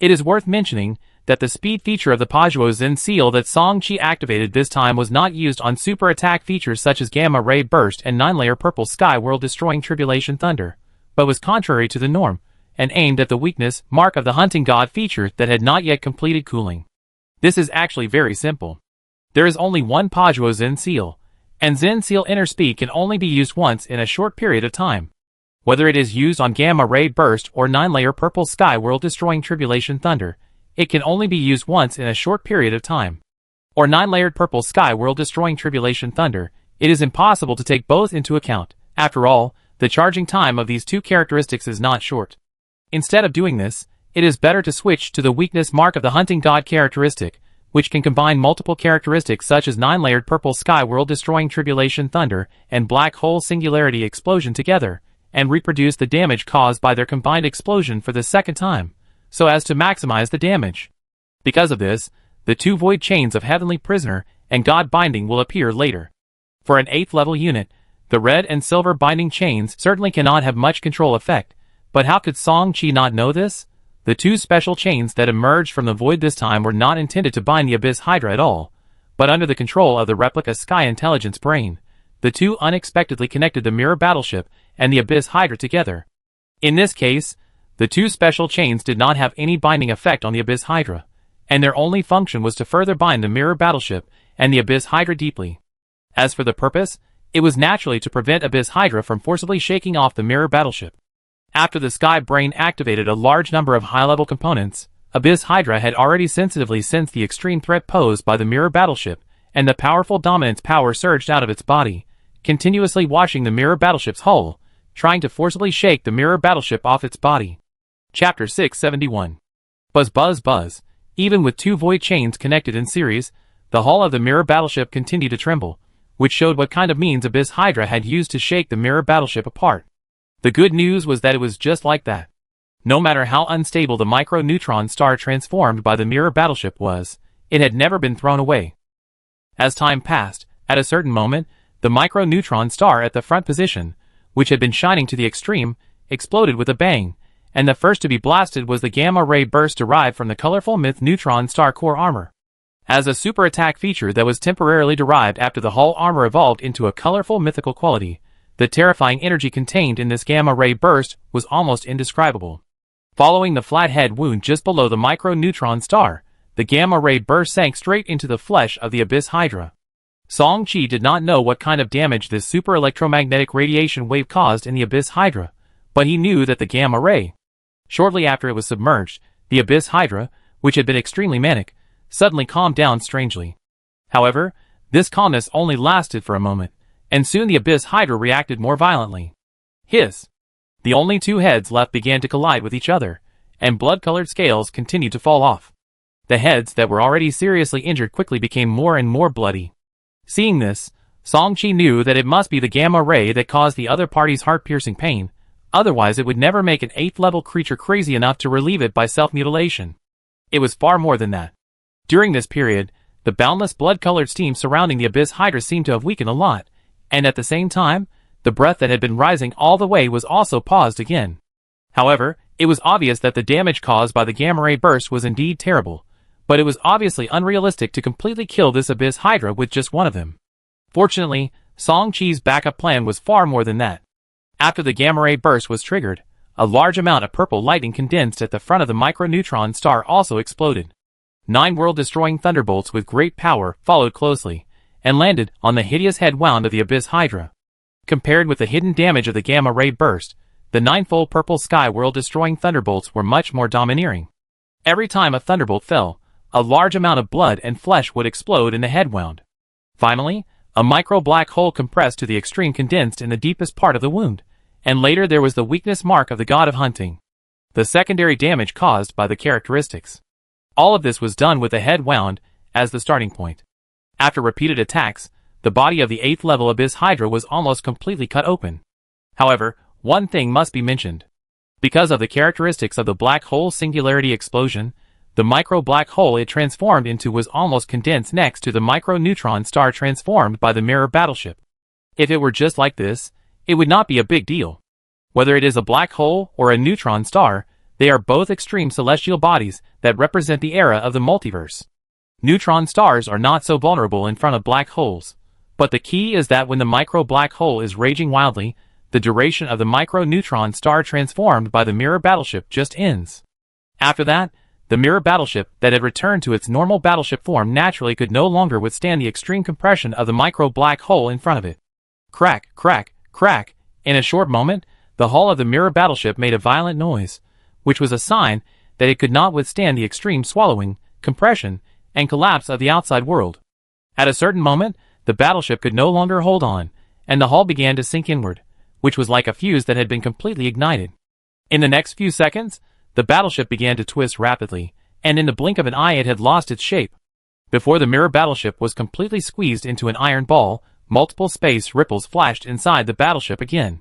A: It is worth mentioning that the speed feature of the Pajua Zen seal that Song-Chi activated this time was not used on super attack features such as Gamma Ray Burst and 9-layer Purple Sky World Destroying Tribulation Thunder, but was contrary to the norm, and aimed at the weakness Mark of the Hunting God feature that had not yet completed cooling. This is actually very simple. There is only one Pajua Zen seal, and Zen seal inner speed can only be used once in a short period of time. Whether it is used on Gamma Ray Burst or 9-layer Purple Sky World Destroying Tribulation Thunder, it can only be used once in a short period of time. Or 9-layered Purple Sky World Destroying Tribulation Thunder, it is impossible to take both into account. After all, the charging time of these two characteristics is not short. Instead of doing this, it is better to switch to the weakness Mark of the Hunting God characteristic, which can combine multiple characteristics such as 9-layered Purple Sky World Destroying Tribulation Thunder and Black Hole Singularity Explosion together, and reproduce the damage caused by their combined explosion for the second time, so as to maximize the damage. Because of this, the two void chains of Heavenly Prisoner and God Binding will appear later. For an 8th level unit, the red and silver binding chains certainly cannot have much control effect, but how could Song-Chi not know this? The two special chains that emerged from the void this time were not intended to bind the Abyss Hydra at all, but under the control of the replica Sky Intelligence Brain, the two unexpectedly connected the mirror battleship and the Abyss Hydra together. In this case, the two special chains did not have any binding effect on the Abyss Hydra, and their only function was to further bind the mirror battleship and the Abyss Hydra deeply. As for the purpose, it was naturally to prevent Abyss Hydra from forcibly shaking off the mirror battleship. After the Sky Brain activated a large number of high-level components, Abyss Hydra had already sensitively sensed the extreme threat posed by the mirror battleship, and the powerful dominance power surged out of its body, continuously washing the mirror battleship's hull, trying to forcibly shake the mirror battleship off its body. Chapter 671. Buzz buzz buzz. Even with two void chains connected in series, the hull of the mirror battleship continued to tremble, which showed what kind of means Abyss Hydra had used to shake the mirror battleship apart. The good news was that it was just like that. No matter how unstable the micro-neutron star transformed by the mirror battleship was, it had never been thrown away. As time passed, at a certain moment, the micro-neutron star at the front position, which had been shining to the extreme, exploded with a bang, and the first to be blasted was the gamma ray burst derived from the colorful myth neutron star core armor. As a super attack feature that was temporarily derived after the hull armor evolved into a colorful mythical quality, the terrifying energy contained in this gamma ray burst was almost indescribable. Following the flathead wound just below the micro-neutron star, the gamma ray burst sank straight into the flesh of the Abyss Hydra. Song-Chi did not know what kind of damage this super electromagnetic radiation wave caused in the Abyss Hydra, but he knew that the gamma ray. Shortly after it was submerged, the Abyss Hydra, which had been extremely manic, suddenly calmed down strangely. However, this calmness only lasted for a moment, and soon the Abyss Hydra reacted more violently. Hiss! The only two heads left began to collide with each other, and blood-colored scales continued to fall off. The heads that were already seriously injured quickly became more and more bloody. Seeing this, Song-Chi knew that it must be the gamma ray that caused the other party's heart-piercing pain, otherwise it would never make an 8th-level creature crazy enough to relieve it by self-mutilation. It was far more than that. During this period, the boundless blood-colored steam surrounding the Abyss Hydra seemed to have weakened a lot, and at the same time, the breath that had been rising all the way was also paused again. However, it was obvious that the damage caused by the gamma ray burst was indeed terrible, but it was obviously unrealistic to completely kill this Abyss Hydra with just one of them. Fortunately, Song-Chi's backup plan was far more than that. After the gamma ray burst was triggered, a large amount of purple lightning condensed at the front of the micro-neutron star also exploded. 9 world-destroying thunderbolts with great power followed closely, and landed on the hideous head wound of the Abyss Hydra. Compared with the hidden damage of the gamma ray burst, the 9-fold purple sky world-destroying thunderbolts were much more domineering. Every time a thunderbolt fell, a large amount of blood and flesh would explode in the head wound. Finally, a micro-black hole compressed to the extreme condensed in the deepest part of the wound, and later there was the weakness mark of the god of hunting. The secondary damage caused by the characteristics. All of this was done with the head wound as the starting point. After repeated attacks, the body of the 8th level Abyss Hydra was almost completely cut open. However, one thing must be mentioned. Because of the characteristics of the black hole singularity explosion, the micro-black hole it transformed into was almost condensed next to the micro-neutron star transformed by the mirror battleship. If it were just like this, it would not be a big deal. Whether it is a black hole or a neutron star, they are both extreme celestial bodies that represent the era of the multiverse. Neutron stars are not so vulnerable in front of black holes, but the key is that when the micro-black hole is raging wildly, the duration of the micro-neutron star transformed by the mirror battleship just ends. After that, the mirror battleship that had returned to its normal battleship form naturally could no longer withstand the extreme compression of the micro-black hole in front of it. Crack, crack, crack. In a short moment, the hull of the mirror battleship made a violent noise, which was a sign that it could not withstand the extreme swallowing, compression, and collapse of the outside world. At a certain moment, the battleship could no longer hold on, and the hull began to sink inward, which was like a fuse that had been completely ignited. In the next few seconds, the battleship began to twist rapidly, and in the blink of an eye it had lost its shape. Before the mirror battleship was completely squeezed into an iron ball, multiple space ripples flashed inside the battleship again.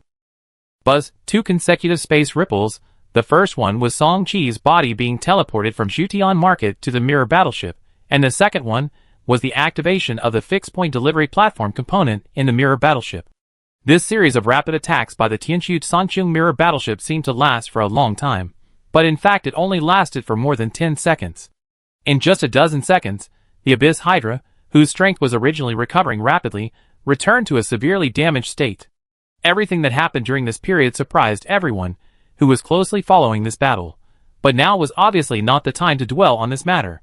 A: Buzz, 2 consecutive space ripples. The first one was Song-Chi's body being teleported from Shutian Market to the mirror battleship, and the second one was the activation of the fixed-point delivery platform component in the mirror battleship. This series of rapid attacks by the Tianqiu Sanqiang mirror battleship seemed to last for a long time, but in fact it only lasted for more than 10 seconds. In just a dozen seconds, the Abyss Hydra, whose strength was originally recovering rapidly, returned to a severely damaged state. Everything that happened during this period surprised everyone who was closely following this battle, but now was obviously not the time to dwell on this matter.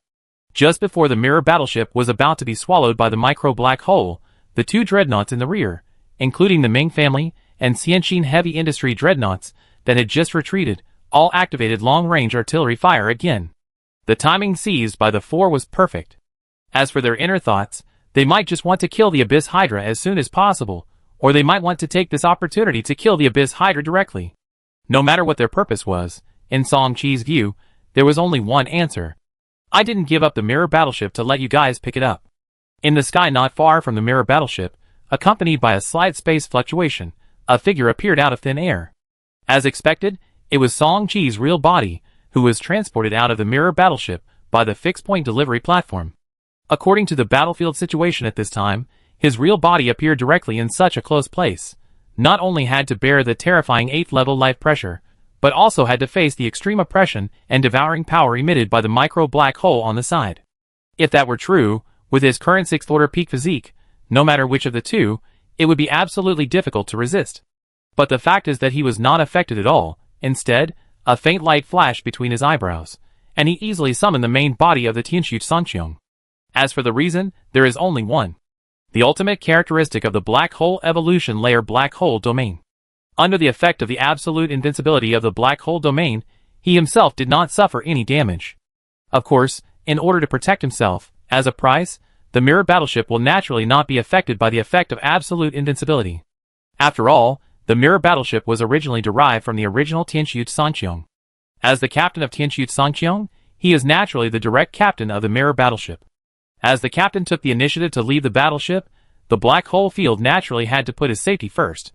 A: Just before the mirror battleship was about to be swallowed by the micro-black hole, the 2 dreadnoughts in the rear, including the Ming family and Xianxin heavy industry dreadnoughts that had just retreated, all activated long-range artillery fire again. The timing seized by the 4 was perfect. As for their inner thoughts, they might just want to kill the Abyss Hydra as soon as possible, or they might want to take this opportunity to kill the Abyss Hydra directly. No matter what their purpose was, in Song-Chi's view, there was only one answer. I didn't give up the mirror battleship to let you guys pick it up. In the sky not far from the mirror battleship, accompanied by a slight space fluctuation, a figure appeared out of thin air. As expected, it was Song-Chi's real body, who was transported out of the mirror battleship by the fixed-point delivery platform. According to the battlefield situation at this time, his real body appeared directly in such a close place, not only had to bear the terrifying 8th level life pressure, but also had to face the extreme oppression and devouring power emitted by the micro-black hole on the side. If that were true, with his current 6th order peak physique, no matter which of the two, it would be absolutely difficult to resist. But the fact is that he was not affected at all. Instead, a faint light flashed between his eyebrows, and he easily summoned the main body of the Tianqiu Sanqiang. As for the reason, there is only one. The ultimate characteristic of the black hole evolution layer black hole domain. Under the effect of the absolute invincibility of the black hole domain, he himself did not suffer any damage. Of course, in order to protect himself, as a price, the mirror battleship will naturally not be affected by the effect of absolute invincibility. After all, the mirror battleship was originally derived from the original Tianqiu Sanqiang. As the captain of Tianqiu Sanqiang, he is naturally the direct captain of the mirror battleship. As the captain took the initiative to leave the battleship, the black hole field naturally had to put his safety first.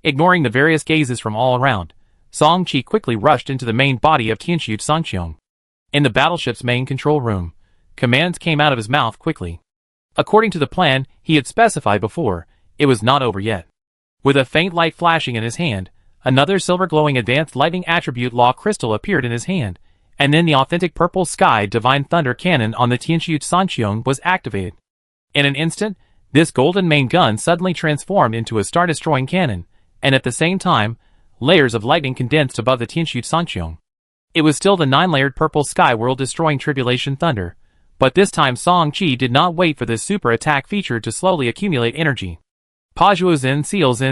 A: Ignoring the various gazes from all around, Song-Chi quickly rushed into the main body of Tianqiu Sanqiang. In the battleship's main control room, commands came out of his mouth quickly. According to the plan he had specified before, it was not over yet. With a faint light flashing in his hand, another silver-glowing advanced lightning attribute law crystal appeared in his hand, and then the authentic purple sky divine thunder cannon on the Tianqiu Sanqiang was activated. In an instant, this golden main gun suddenly transformed into a star-destroying cannon, and at the same time, layers of lightning condensed above the Tianqiu Sanqiang. It was still the 9-layered purple sky world-destroying tribulation thunder, but this time Song-Chi did not wait for this super attack feature to slowly accumulate energy. Pajuo Zin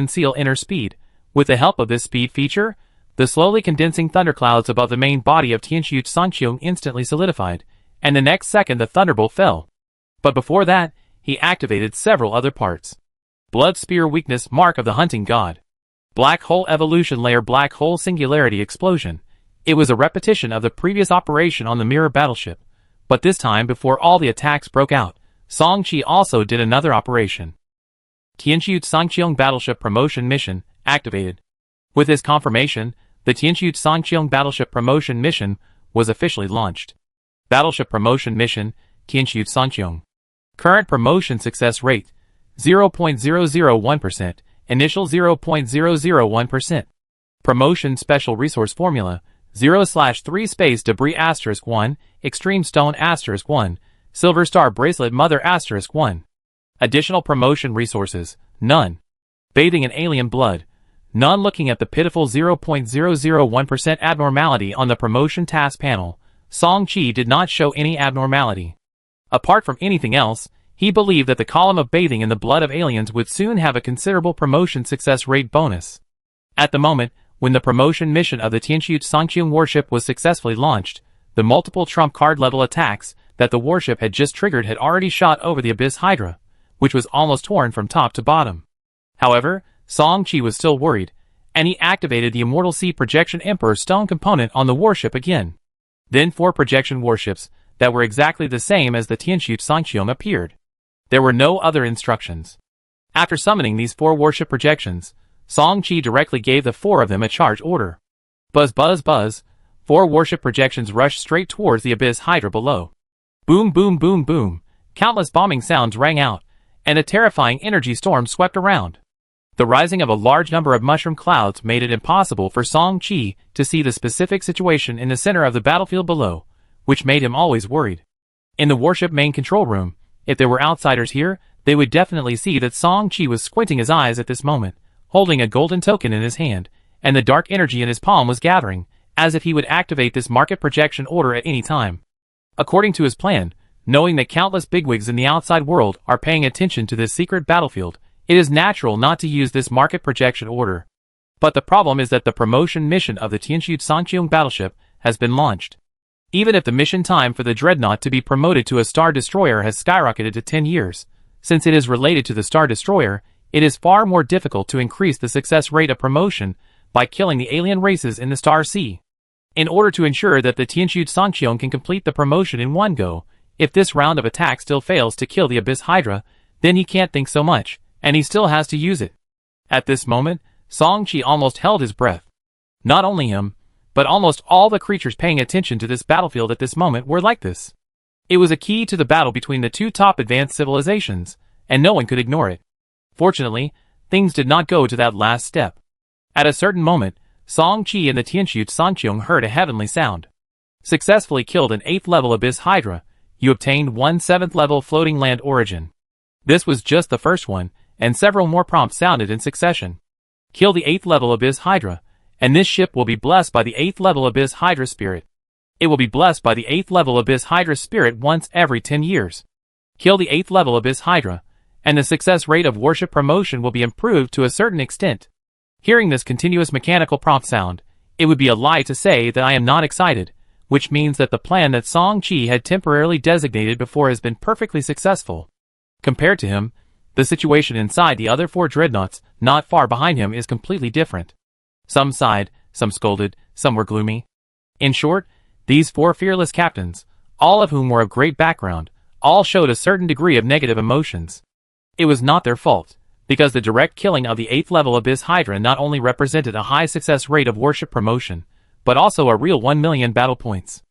A: Seal inner speed. With the help of this speed feature, the slowly condensing thunderclouds above the main body of Tianqiu Sanqiang instantly solidified, and the next second the thunderbolt fell. But before that, he activated several other parts. Blood Spear Weakness Mark of the Hunting God. Black Hole Evolution Layer Black Hole Singularity Explosion. It was a repetition of the previous operation on the mirror battleship, but this time before all the attacks broke out, Song-Chi also did another operation. Tianqiu Sangqiong Battleship Promotion Mission activated. With this confirmation, the Tianqiu Sangqiong Battleship Promotion Mission was officially launched. Battleship Promotion Mission, Tianqiu Sangqiong. Current promotion success rate, 0.001%, initial 0.001%. Promotion Special Resource Formula, 0/3 space debris *1, extreme stone *1, silver star bracelet mother *1. Additional promotion resources, none. Bathing in alien blood, none. Looking at the pitiful 0.001% abnormality on the promotion task panel, Song Qi did not show any abnormality. Apart from anything else, he believed that the column of bathing in the blood of aliens would soon have a considerable promotion success rate bonus. At the moment, when the promotion mission of the Tianqiu Sangqiong warship was successfully launched, the multiple trump card level attacks that the warship had just triggered had already shot over the Abyss Hydra, which was almost torn from top to bottom. However, Song Qi was still worried, and he activated the Immortal Sea Projection Emperor Stone component on the warship again. Then 4 projection warships that were exactly the same as the Tianqiu Sangqiong appeared. There were no other instructions. After summoning these 4 warship projections, Song Qi directly gave the 4 of them a charge order. Buzz buzz buzz, 4 warship projections rushed straight towards the Abyss Hydra below. Boom boom boom boom, countless bombing sounds rang out, and a terrifying energy storm swept around. The rising of a large number of mushroom clouds made it impossible for Song Qi to see the specific situation in the center of the battlefield below, which made him always worried. In the warship main control room, if there were outsiders here, they would definitely see that Song Qi was squinting his eyes at this moment, holding a golden token in his hand, and the dark energy in his palm was gathering, as if he would activate this market projection order at any time. According to his plan, knowing that countless bigwigs in the outside world are paying attention to this secret battlefield, it is natural not to use this market projection order. But the problem is that the promotion mission of the Tianqiu Sangqiong battleship has been launched. Even if the mission time for the Dreadnought to be promoted to a Star Destroyer has skyrocketed to 10 years, since it is related to the Star Destroyer, it is far more difficult to increase the success rate of promotion by killing the alien races in the Star Sea. In order to ensure that the Tianqiu Sangqiong can complete the promotion in one go, if this round of attack still fails to kill the Abyss Hydra, then he can't think so much, and he still has to use it. At this moment, Song Qi almost held his breath. Not only him, but almost all the creatures paying attention to this battlefield at this moment were like this. It was a key to the battle between the 2 top advanced civilizations, and no one could ignore it. Fortunately, things did not go to that last step. At a certain moment, Song Qi and the Tianqiu Sangqiong heard a heavenly sound. Successfully killed an 8th level Abyss Hydra, you obtained 1 7th level floating land origin. This was just the first one, and several more prompts sounded in succession. Kill the 8th level Abyss Hydra, and this ship will be blessed by the 8th level Abyss Hydra spirit. It will be blessed by the 8th level Abyss Hydra spirit once every 10 years. Kill the 8th level Abyss Hydra, and the success rate of warship promotion will be improved to a certain extent. Hearing this continuous mechanical prompt sound, it would be a lie to say that I am not excited, which means that the plan that Song Qi had temporarily designated before has been perfectly successful. Compared to him, the situation inside the other 4 dreadnoughts, not far behind him, is completely different. Some sighed, some scolded, some were gloomy. In short, these 4 fearless captains, all of whom were of great background, all showed a certain degree of negative emotions. It was not their fault, because the direct killing of the 8th level Abyss Hydra not only represented a high success rate of warship promotion, but also a real 1 million battle points.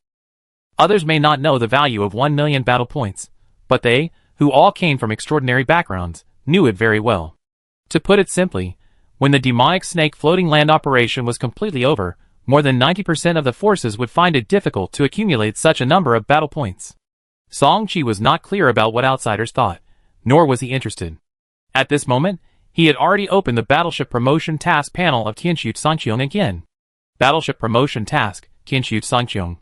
A: Others may not know the value of 1 million battle points, but they, who all came from extraordinary backgrounds, knew it very well. To put it simply, when the demonic snake floating land operation was completely over, more than 90% of the forces would find it difficult to accumulate such a number of battle points. Song Qi was not clear about what outsiders thought, nor was he interested. At this moment, he had already opened the Battleship Promotion Task panel of Tianqiu Sangqiong again. Battleship Promotion Task, Tianqiu Sangqiong.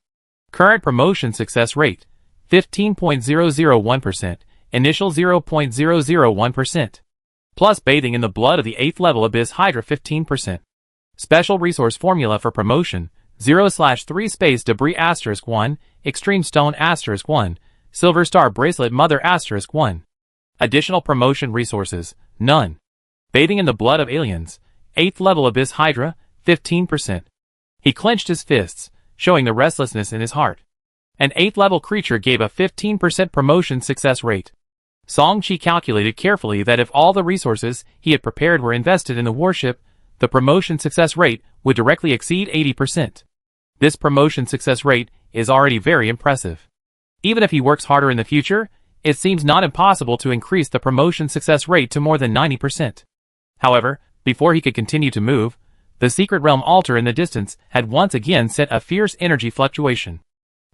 A: Current promotion success rate, 15.001%, initial 0.001%. Plus bathing in the blood of the 8th level Abyss Hydra 15%. Special resource formula for promotion, 0/3 space debris *1, extreme stone *1, silver star bracelet mother *1. Additional promotion resources, none. Bathing in the blood of aliens, 8th level Abyss Hydra, 15%. He clenched his fists, showing the restlessness in his heart. An 8th level creature gave a 15% promotion success rate. Song Chi calculated carefully that if all the resources he had prepared were invested in the warship, the promotion success rate would directly exceed 80%. This promotion success rate is already very impressive. Even if he works harder in the future, it seems not impossible to increase the promotion success rate to more than 90%. However, before he could continue to move, the secret realm altar in the distance had once again sent a fierce energy fluctuation.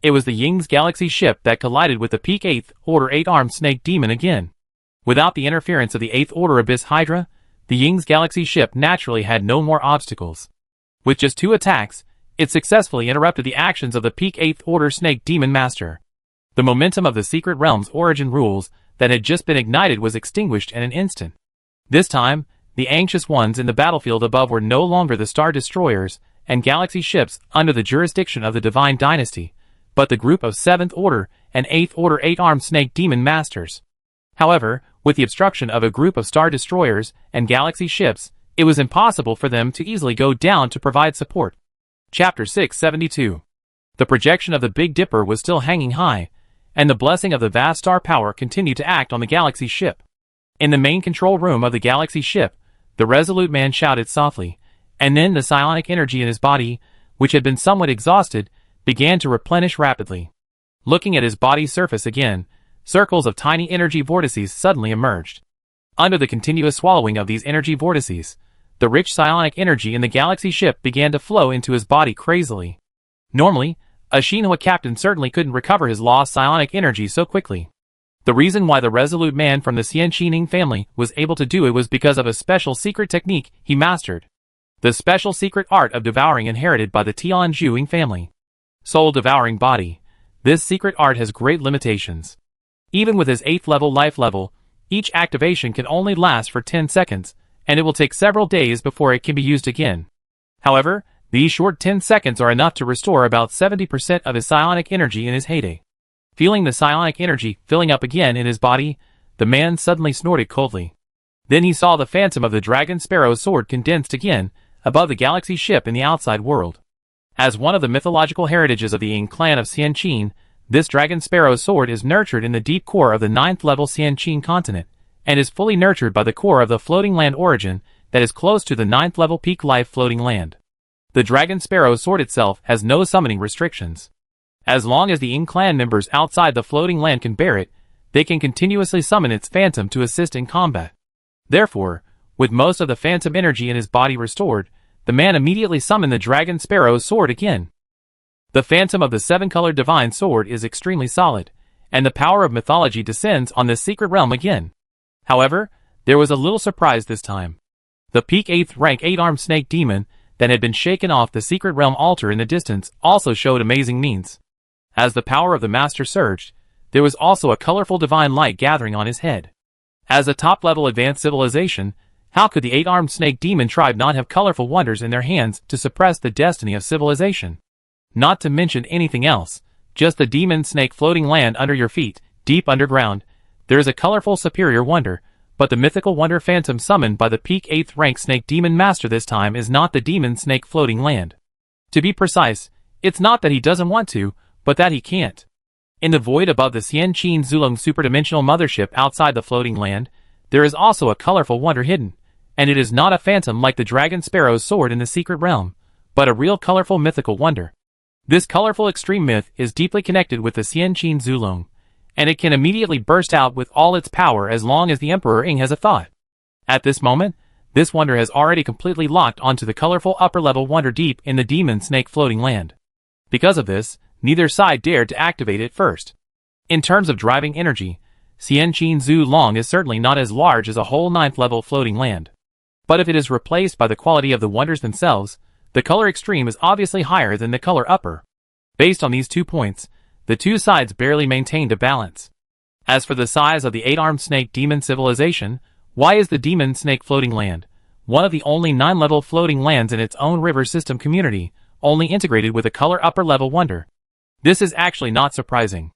A: It was the Ying's Galaxy ship that collided with the peak 8th Order 8-armed snake demon again. Without the interference of the 8th Order Abyss Hydra, the Ying's Galaxy ship naturally had no more obstacles. With just 2 attacks, it successfully interrupted the actions of the peak 8th Order Snake Demon Master. The momentum of the secret realm's origin rules that had just been ignited was extinguished in an instant. This time, the anxious ones in the battlefield above were no longer the Star Destroyers and Galaxy ships under the jurisdiction of the Divine Dynasty, but the group of 7th Order and 8th Order 8-armed Snake Demon Masters. However, with the obstruction of a group of Star Destroyers and Galaxy ships, it was impossible for them to easily go down to provide support. Chapter 672. The projection of the Big Dipper was still hanging high, and the blessing of the vast star power continued to act on the Galaxy ship. In the main control room of the Galaxy ship, the resolute man shouted softly, and then the psionic energy in his body, which had been somewhat exhausted, began to replenish rapidly. Looking at his body's surface again, circles of tiny energy vortices suddenly emerged. Under the continuous swallowing of these energy vortices, the rich psionic energy in the Galaxy ship began to flow into his body crazily. Normally, a Shinhua captain certainly couldn't recover his lost psionic energy so quickly. The reason why the resolute man from the Xian Qining family was able to do it was because of a special secret technique he mastered. The special secret art of devouring inherited by the Tian Zhuing family. Soul-devouring body. This secret art has great limitations. Even with his 8th level life level, each activation can only last for 10 seconds, and it will take several days before it can be used again. However, these short 10 seconds are enough to restore about 70% of his psionic energy in his heyday. Feeling the psionic energy filling up again in his body, the man suddenly snorted coldly. Then he saw the phantom of the Dragon Sparrow's sword condensed again above the Galaxy ship in the outside world. As one of the mythological heritages of the Ying clan of Xianqin, this Dragon Sparrow's sword is nurtured in the deep core of the 9th level Xianqin continent, and is fully nurtured by the core of the floating land origin that is close to the 9th level peak life floating land. The Dragon Sparrow's sword itself has no summoning restrictions. As long as the Ying clan members outside the floating land can bear it, they can continuously summon its phantom to assist in combat. Therefore, with most of the phantom energy in his body restored, the man immediately summoned the Dragon Sparrow's sword again. The phantom of the 7-colored divine sword is extremely solid, and the power of mythology descends on this secret realm again. However, there was a little surprise this time. The peak 8th rank 8-armed snake demon that had been shaken off the secret realm altar in the distance also showed amazing means. As the power of the master surged, there was also a colorful divine light gathering on his head. As a top-level advanced civilization, how could the 8-armed snake demon tribe not have colorful wonders in their hands to suppress the destiny of civilization? Not to mention anything else, just the demon snake floating land under your feet, deep underground. There is a colorful superior wonder, but the mythical wonder phantom summoned by the peak 8th rank snake demon master this time is not the demon snake floating land. To be precise, it's not that he doesn't want to, but that he can't. In the void above the Xianqin Zulong superdimensional mothership outside the floating land, there is also a colorful wonder hidden, and it is not a phantom like the Dragon Sparrow's sword in the secret realm, but a real colorful mythical wonder. This colorful extreme myth is deeply connected with the Xianqin Zulong, and it can immediately burst out with all its power as long as the Emperor Ying has a thought. At this moment, this wonder has already completely locked onto the colorful upper-level wonder deep in the demon snake floating land. Because of this, neither side dared to activate it first. In terms of driving energy, Xianqin Zulong is certainly not as large as a whole 9th level floating land. But if it is replaced by the quality of the wonders themselves, the color extreme is obviously higher than the color upper. Based on these 2 points, the 2 sides barely maintained a balance. As for the size of the 8-armed snake demon civilization, why is the demon snake floating land, one of the only 9-level floating lands in its own river system community, only integrated with a color upper level wonder? This is actually not surprising.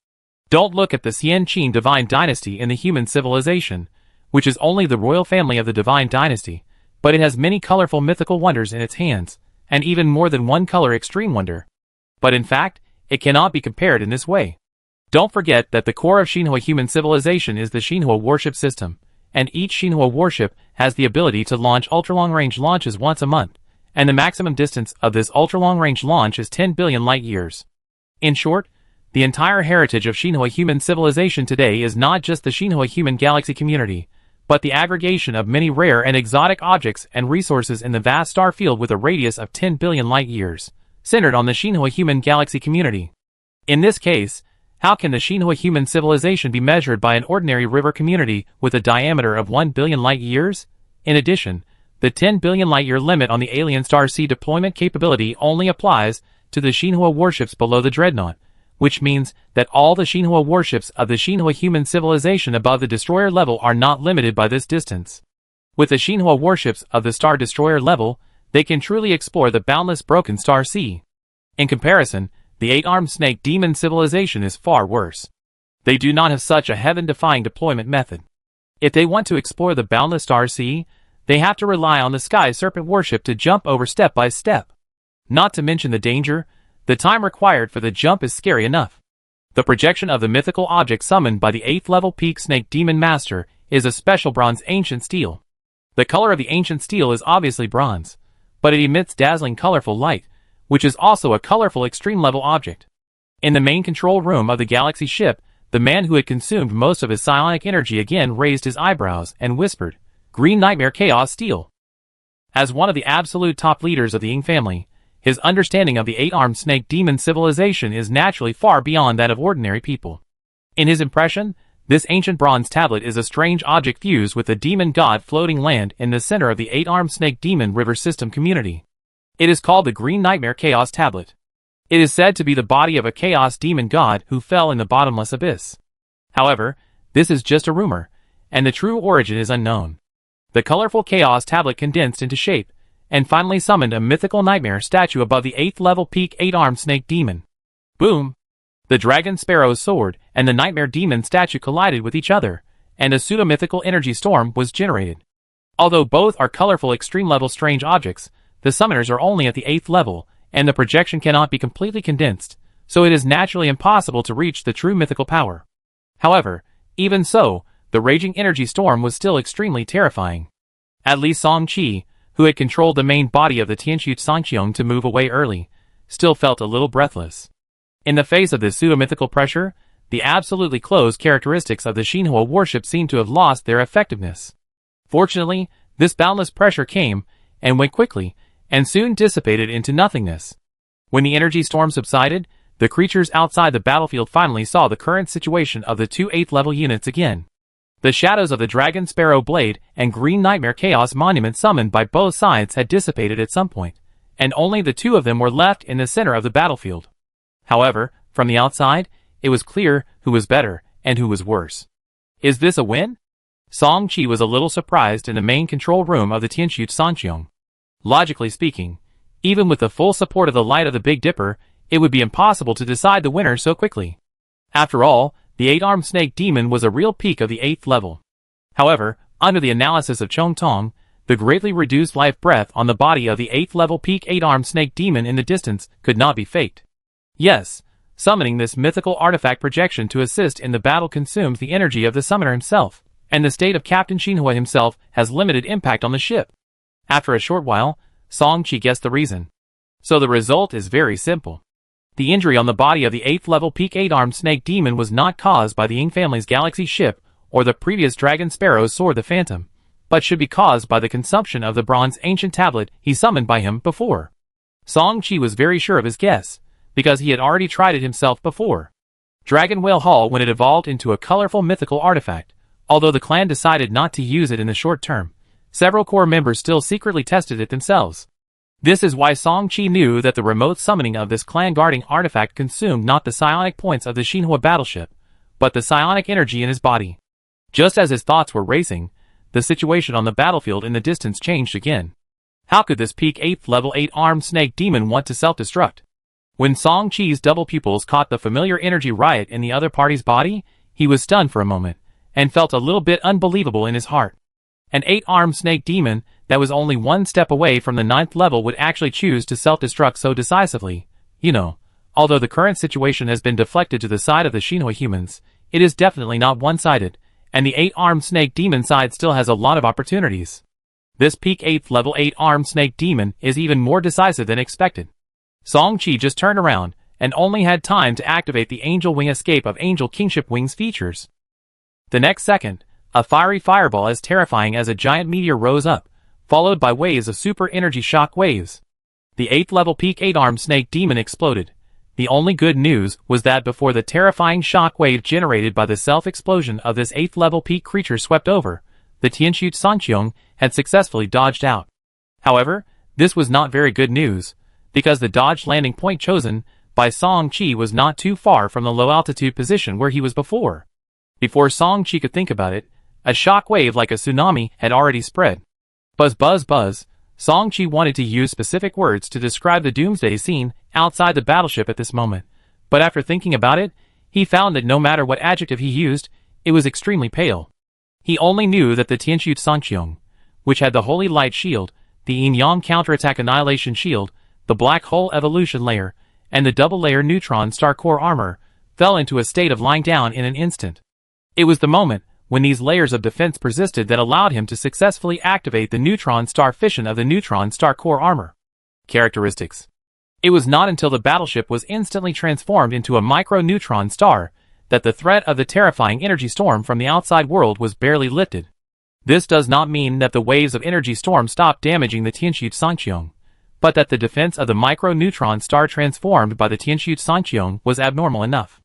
A: Don't look at the Xianqin divine dynasty in the human civilization, which is only the royal family of the divine dynasty, but it has many colorful mythical wonders in its hands, and even more than one color extreme wonder. But in fact, it cannot be compared in this way. Don't forget that the core of Shinhua human civilization is the Shinhua warship system, and each Shinhua warship has the ability to launch ultra-long-range launches once a month, and the maximum distance of this ultra-long-range launch is 10 billion light-years. In short, the entire heritage of Shinhua human civilization today is not just the Shinhua human galaxy community, but the aggregation of many rare and exotic objects and resources in the vast star field with a radius of 10 billion light-years, centered on the Shinhua human galaxy community. In this case, how can the Shinhua human civilization be measured by an ordinary river community with a diameter of 1 billion light-years? In addition, the 10 billion light-year limit on the alien Star Sea deployment capability only applies to the Shinhua warships below the Dreadnought, which means that all the Shinhua warships of the Shinhua human civilization above the destroyer level are not limited by this distance. With the Shinhua warships of the Star Destroyer level, they can truly explore the boundless broken Star Sea. In comparison, the 8-armed snake demon civilization is far worse. They do not have such a heaven-defying deployment method. If they want to explore the boundless Star Sea, they have to rely on the Sky Serpent warship to jump over step by step. Not to mention the danger, the time required for the jump is scary enough. The projection of the mythical object summoned by the 8th level peak snake demon master is a special bronze ancient steel. The color of the ancient steel is obviously bronze, but it emits dazzling colorful light, which is also a colorful extreme level object. In the main control room of the galaxy ship, the man who had consumed most of his psionic energy again raised his eyebrows and whispered, "Green Nightmare Chaos Steel." As one of the absolute top leaders of the Ying family, his understanding of the 8-armed snake demon civilization is naturally far beyond that of ordinary people. In his impression, this ancient bronze tablet is a strange object fused with the demon god floating land in the center of the 8-armed snake demon river system community. It is called the Green Nightmare Chaos Tablet. It is said to be the body of a chaos demon god who fell in the bottomless abyss. However, this is just a rumor, and the true origin is unknown. The colorful chaos tablet condensed into shape, and finally summoned a mythical nightmare statue above the 8th level peak 8-armed snake demon. Boom! The dragon sparrow's sword and the nightmare demon statue collided with each other, and a pseudo-mythical energy storm was generated. Although both are colorful extreme-level strange objects, the summoners are only at the 8th level, and the projection cannot be completely condensed, so it is naturally impossible to reach the true mythical power. However, even so, the raging energy storm was still extremely terrifying. At least Song Qi, who had controlled the main body of the Tianqiu Sangqiong to move away early, still felt a little breathless. In the face of this pseudo-mythical pressure, the absolutely closed characteristics of the Shinhua warship seemed to have lost their effectiveness. Fortunately, this boundless pressure came and went quickly, and soon dissipated into nothingness. When the energy storm subsided, the creatures outside the battlefield finally saw the current situation of the two 8th level units again. The shadows of the Dragon Sparrow Blade and Green Nightmare Chaos Monument summoned by both sides had dissipated at some point, and only the two of them were left in the center of the battlefield. However, from the outside, it was clear who was better and who was worse. Is this a win? Song Qi was a little surprised in the main control room of the Tianqiu Sangqiong. Logically speaking, even with the full support of the Light of the Big Dipper, it would be impossible to decide the winner so quickly. After all, the 8-armed snake demon was a real peak of the 8th level. However, under the analysis of Chong Tong, the greatly reduced life breath on the body of the 8th level peak 8-armed snake demon in the distance could not be faked. Yes, summoning this mythical artifact projection to assist in the battle consumes the energy of the summoner himself, and the state of Captain Shinhua himself has limited impact on the ship. After a short while, Song Qi guessed the reason. So the result is very simple. The injury on the body of the 8th level peak 8-armed snake demon was not caused by the Ying family's galaxy ship or the previous Dragon Sparrow's sword the Phantom, but should be caused by the consumption of the bronze ancient tablet he summoned by him before. Song Qi was very sure of his guess, because he had already tried it himself before. Dragon Whale Hall when it evolved into a colorful mythical artifact, although the clan decided not to use it in the short term, several core members still secretly tested it themselves. This is why Song Qi knew that the remote summoning of this clan-guarding artifact consumed not the psionic points of the Shinhua battleship, but the psionic energy in his body. Just as his thoughts were racing, the situation on the battlefield in the distance changed again. How could this peak 8th level 8-armed snake demon want to self-destruct? When Song Qi's double pupils caught the familiar energy riot in the other party's body, he was stunned for a moment, and felt a little bit unbelievable in his heart. An 8-armed snake demon that was only one step away from the 9th level would actually choose to self-destruct so decisively, Although the current situation has been deflected to the side of the Shinhoi humans, it is definitely not one-sided, and the 8-armed snake demon side still has a lot of opportunities. This peak 8th level 8-armed snake demon is even more decisive than expected. Song Chi just turned around, and only had time to activate the Angel Wing Escape of Angel Kingship Wings features. The next second, a fiery fireball as terrifying as a giant meteor rose up, followed by waves of super energy shock waves. The 8th level peak 8-armed snake demon exploded. The only good news was that before the terrifying shock wave generated by the self-explosion of this 8th level peak creature swept over, the Tianxu Sangqiong had successfully dodged out. However, this was not very good news, because the dodged landing point chosen by Song Chi was not too far from the low-altitude position where he was before. Before Song Chi could think about it, a shock wave like a tsunami had already spread. Buzz buzz buzz, Song Chi wanted to use specific words to describe the doomsday scene outside the battleship at this moment, but after thinking about it, he found that no matter what adjective he used, it was extremely pale. He only knew that the Tianxu Sangqiong, which had the Holy Light Shield, the Yin-Yang Counterattack Annihilation Shield, the Black Hole Evolution Layer, and the double-layer Neutron Star Core Armor, fell into a state of lying down in an instant. It was the moment when these layers of defense persisted that allowed him to successfully activate the Neutron Star Fission of the Neutron Star Core Armor. Characteristics. It was not until the battleship was instantly transformed into a micro-neutron star that the threat of the terrifying energy storm from the outside world was barely lifted. This does not mean that the waves of energy storm stopped damaging the Tianxu Sangqiong, but that the defense of the micro-neutron star transformed by the Tianxu Sangqiong was abnormal enough.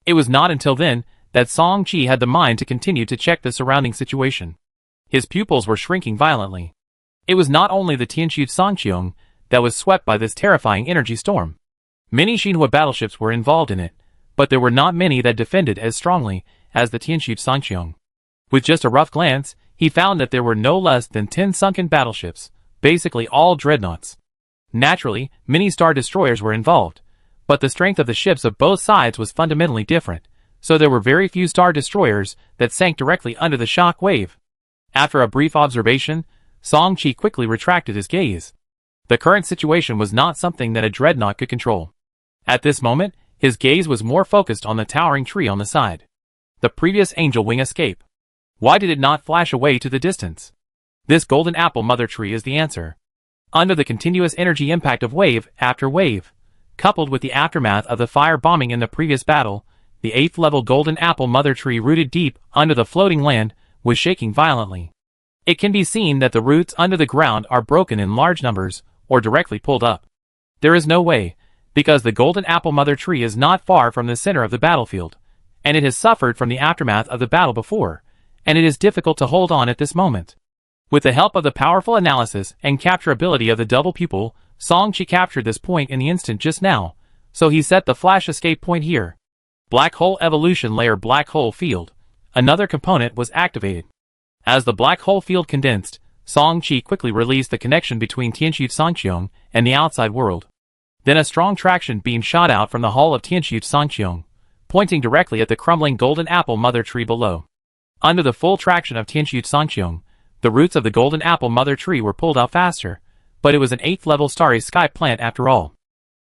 A: It was not until then that Song Chi had the mind to continue to check the surrounding situation. His pupils were shrinking violently. It was not only the Tianxu Sangqiong that was swept by this terrifying energy storm. Many Xinhua battleships were involved in it, but there were not many that defended as strongly as the Tianxu Sangqiong. With just a rough glance, he found that there were no less than 10 sunken battleships, basically all dreadnoughts. Naturally, many star destroyers were involved, but the strength of the ships of both sides was fundamentally different, so there were very few star destroyers that sank directly under the shock wave. After a brief observation, Song Chi quickly retracted his gaze. The current situation was not something that a dreadnought could control. At this moment, his gaze was more focused on the towering tree on the side. The previous Angel Wing Escape. Why did it not flash away to the distance? This golden apple mother tree is the answer. Under the continuous energy impact of wave after wave, coupled with the aftermath of the fire bombing in the previous battle, the 8th level golden apple mother tree rooted deep under the floating land was shaking violently. It can be seen that the roots under the ground are broken in large numbers or directly pulled up. There is no way, because the golden apple mother tree is not far from the center of the battlefield, and it has suffered from the aftermath of the battle before, and it is difficult to hold on at this moment. With the help of the powerful analysis and capturability of the double pupil, Song Chi captured this point in the instant just now, so he set the flash escape point here. Black Hole Evolution Layer Black Hole Field. Another component was activated. As the black hole field condensed, Song Chi quickly released the connection between Tianxu Sangqiong and the outside world. Then a strong traction beam shot out from the hull of Tianxu Sangqiong, pointing directly at the crumbling golden apple mother tree below. Under the full traction of Tianxu Sangqiong, the roots of the golden apple mother tree were pulled out faster, but it was an 8th level starry sky plant after all.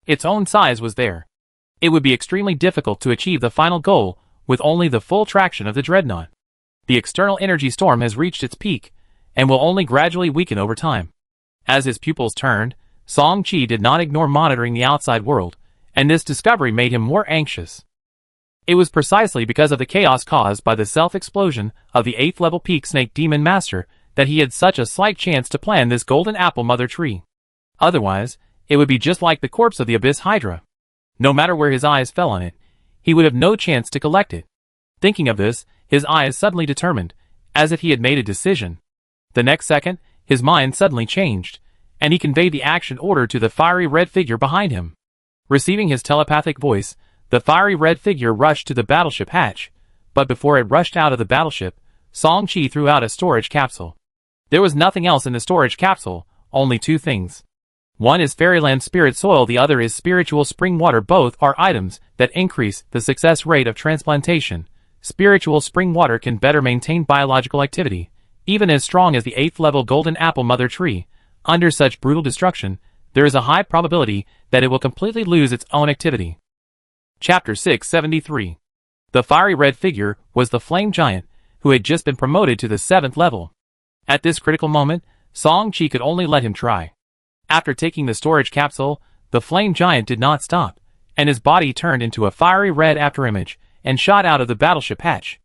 A: Its own size was there. It would be extremely difficult to achieve the final goal with only the full traction of the dreadnought. The external energy storm has reached its peak, and will only gradually weaken over time. As his pupils turned, Song Chi did not ignore monitoring the outside world, and this discovery made him more anxious. It was precisely because of the chaos caused by the self-explosion of the 8th level peak snake demon master that he had such a slight chance to plan this golden apple mother tree. Otherwise, it would be just like the corpse of the Abyss Hydra. No matter where his eyes fell on it, he would have no chance to collect it. Thinking of this, his eyes suddenly determined, as if he had made a decision. The next second, his mind suddenly changed, and he conveyed the action order to the fiery red figure behind him. Receiving his telepathic voice, the fiery red figure rushed to the battleship hatch, but before it rushed out of the battleship, Song Chi threw out a storage capsule. There was nothing else in the storage capsule, only two things. One is Fairyland Spirit Soil, the other is Spiritual Spring Water. Both are items that increase the success rate of transplantation. Spiritual Spring Water can better maintain biological activity, even as strong as the 8th level golden apple mother tree. Under such brutal destruction, there is a high probability that it will completely lose its own activity. Chapter 673. The fiery red figure was the flame giant, who had just been promoted to the 7th level. At this critical moment, Song-Chi could only let him try. After taking the storage capsule, the flame giant did not stop, and his body turned into a fiery red afterimage and shot out of the battleship hatch.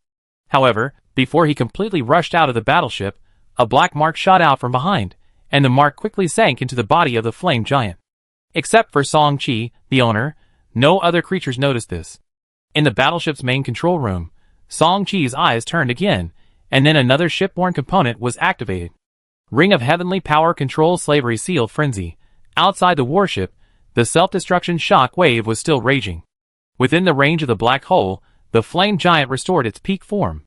A: However, before he completely rushed out of the battleship, a black mark shot out from behind, and the mark quickly sank into the body of the flame giant. Except for Song-Chi, the owner, no other creatures noticed this. In the battleship's main control room, Song-Chi's eyes turned again, and then another shipborne component was activated. Ring of Heavenly Power Control Slavery Seal Frenzy. Outside the warship, the self-destruction shock wave was still raging. Within the range of the black hole, the flame giant restored its peak form.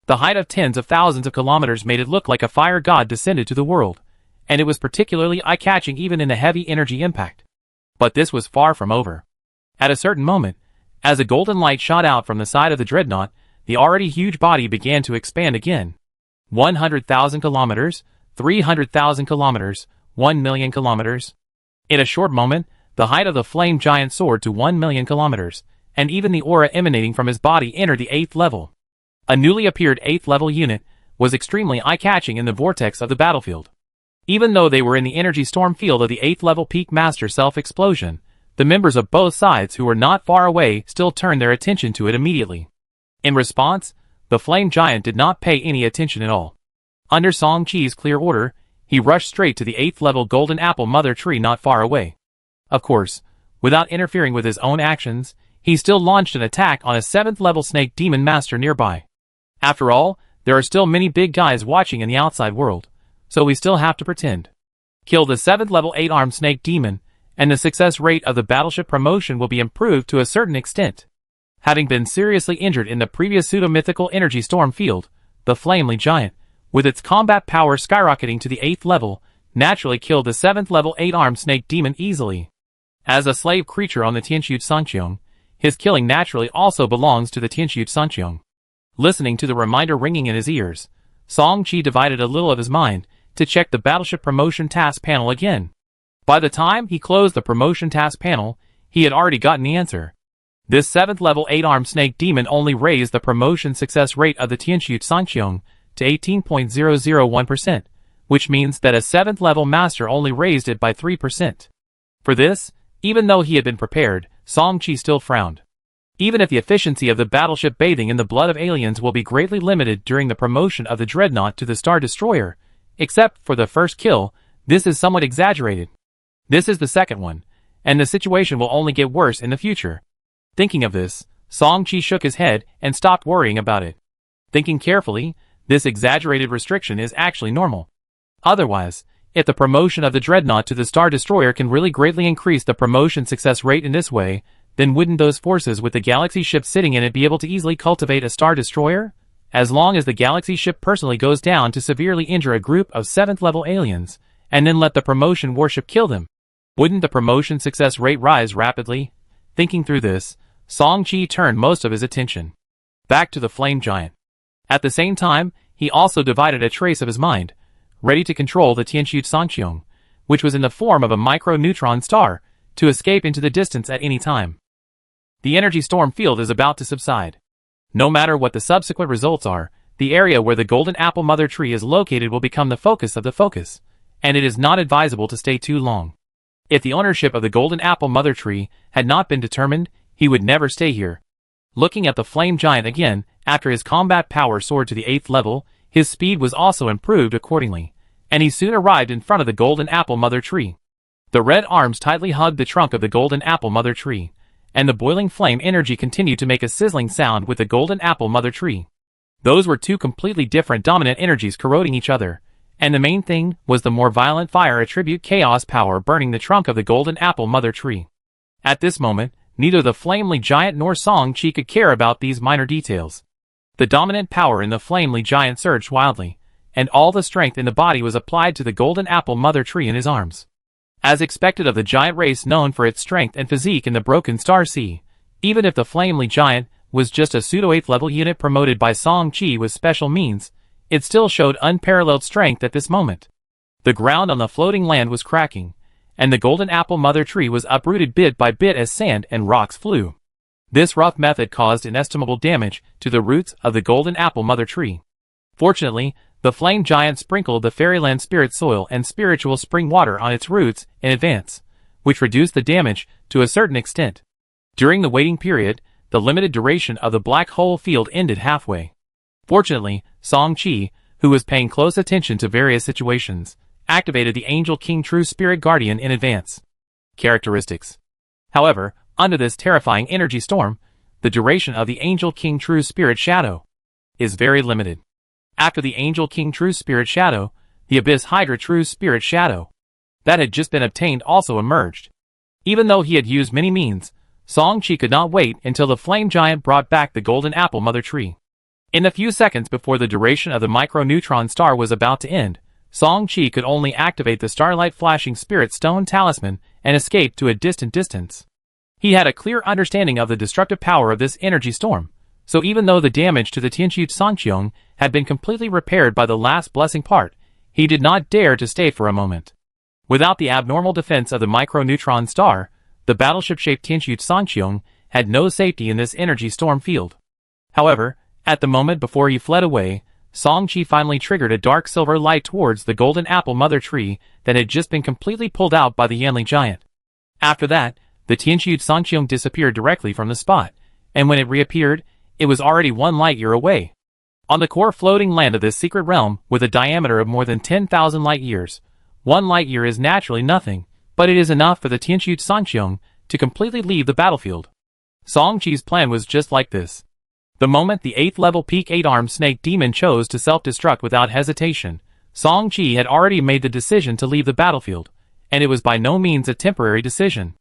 A: The height of tens of thousands of kilometers made it look like a fire god descended to the world, and it was particularly eye-catching even in the heavy energy impact. But this was far from over. At a certain moment, as a golden light shot out from the side of the dreadnought, the already huge body began to expand again. 100,000 kilometers, 300,000 kilometers, 1 million kilometers. In a short moment, the height of the flame giant soared to 1 million kilometers, and even the aura emanating from his body entered the 8th level. A newly appeared 8th level unit was extremely eye-catching in the vortex of the battlefield. Even though they were in the energy storm field of the 8th level peak master self-explosion, the members of both sides who were not far away still turned their attention to it immediately. In response, the flame giant did not pay any attention at all. Under Song-Chi's clear order, he rushed straight to the 8th level golden apple mother tree not far away. Of course, without interfering with his own actions, he still launched an attack on a 7th level snake demon master nearby. After all, there are still many big guys watching in the outside world, so we still have to pretend. Kill the 7th level 8-armed snake demon, and the success rate of the battleship promotion will be improved to a certain extent. Having been seriously injured in the previous pseudo-mythical energy storm field, the Flamely Giant, with its combat power skyrocketing to the 8th level, naturally killed the 7th level 8-armed snake demon easily. As a slave creature on the Tianxu Sanqiong, his killing naturally also belongs to the Tianxu Sanqiong. Listening to the reminder ringing in his ears, Song-Chi divided a little of his mind to check the battleship promotion task panel again. By the time he closed the promotion task panel, he had already gotten the answer. This 7th level 8-armed snake demon only raised the promotion success rate of the Tianxu Sanqiong to 18.001%, which means that a 7th level master only raised it by 3%. For this, even though he had been prepared, Song-Chi still frowned. Even if the efficiency of the battleship bathing in the blood of aliens will be greatly limited during the promotion of the dreadnought to the Star Destroyer, except for the first kill, this is somewhat exaggerated. This is the second one, and the situation will only get worse in the future. Thinking of this, Song-Chi shook his head and stopped worrying about it. Thinking carefully, this exaggerated restriction is actually normal. Otherwise, if the promotion of the dreadnought to the Star Destroyer can really greatly increase the promotion success rate in this way, then wouldn't those forces with the Galaxy ship sitting in it be able to easily cultivate a Star Destroyer? As long as the Galaxy ship personally goes down to severely injure a group of 7th level aliens, and then let the promotion warship kill them, wouldn't the promotion success rate rise rapidly? Thinking through this, Song-Chi turned most of his attention back to the Flame Giant. At the same time, he also divided a trace of his mind, ready to control the Tianxu Sanqiong, which was in the form of a micro-neutron star, to escape into the distance at any time. The energy storm field is about to subside. No matter what the subsequent results are, the area where the Golden Apple Mother Tree is located will become the focus of the focus, and it is not advisable to stay too long. If the ownership of the Golden Apple Mother Tree had not been determined, he would never stay here. Looking at the Flame Giant again, after his combat power soared to the 8th level, his speed was also improved accordingly, and he soon arrived in front of the Golden Apple Mother Tree. The red arms tightly hugged the trunk of the Golden Apple Mother Tree, and the boiling flame energy continued to make a sizzling sound with the Golden Apple Mother Tree. Those were two completely different dominant energies corroding each other, and the main thing was the more violent fire attribute chaos power burning the trunk of the Golden Apple Mother Tree. At this moment, neither the Flamely Giant nor Song-Chi could care about these minor details. The dominant power in the Flamely Giant surged wildly, and all the strength in the body was applied to the Golden Apple Mother Tree in his arms. As expected of the giant race known for its strength and physique in the Broken Star Sea, even if the Flamely Giant was just a pseudo-8th level unit promoted by Song-Chi with special means, it still showed unparalleled strength at this moment. The ground on the floating land was cracking, and the Golden Apple Mother Tree was uprooted bit by bit as sand and rocks flew. This rough method caused inestimable damage to the roots of the golden apple mother tree. Fortunately, the flame giant sprinkled the fairyland spirit soil and spiritual spring water on its roots in advance, which reduced the damage to a certain extent. During the waiting period, the limited duration of the black hole field ended halfway. Fortunately, Song-Chi, who was paying close attention to various situations, activated the Angel King True Spirit Guardian in advance. Characteristics. However, under this terrifying energy storm, the duration of the Angel King True Spirit Shadow is very limited. After the Angel King True Spirit Shadow, the Abyss Hydra True Spirit Shadow that had just been obtained also emerged. Even though he had used many means, Song-Chi could not wait until the flame giant brought back the golden apple mother tree. In the few seconds before the duration of the micro-neutron star was about to end, Song-Chi could only activate the starlight flashing spirit stone talisman and escape to a distant distance. He had a clear understanding of the destructive power of this energy storm, so even though the damage to the Tianqiu Sangqiong had been completely repaired by the last blessing part, he did not dare to stay for a moment. Without the abnormal defense of the micro-neutron star, the battleship-shaped Tianqiu Sangqiong had no safety in this energy storm field. However, at the moment before he fled away, Song-Chi finally triggered a dark silver light towards the golden apple mother tree that had just been completely pulled out by the Yanli giant. After that, the Tianqiu Sangqiong disappeared directly from the spot, and when it reappeared, it was already 1 light-year away. On the core floating land of this secret realm, with a diameter of more than 10,000 light-years, 1 light-year is naturally nothing, but it is enough for the Tianqiu Sangqiong to completely leave the battlefield. Song-Chi's plan was just like this. The moment the 8th level peak 8-armed snake demon chose to self-destruct without hesitation, Song-Chi had already made the decision to leave the battlefield, and it was by no means a temporary decision.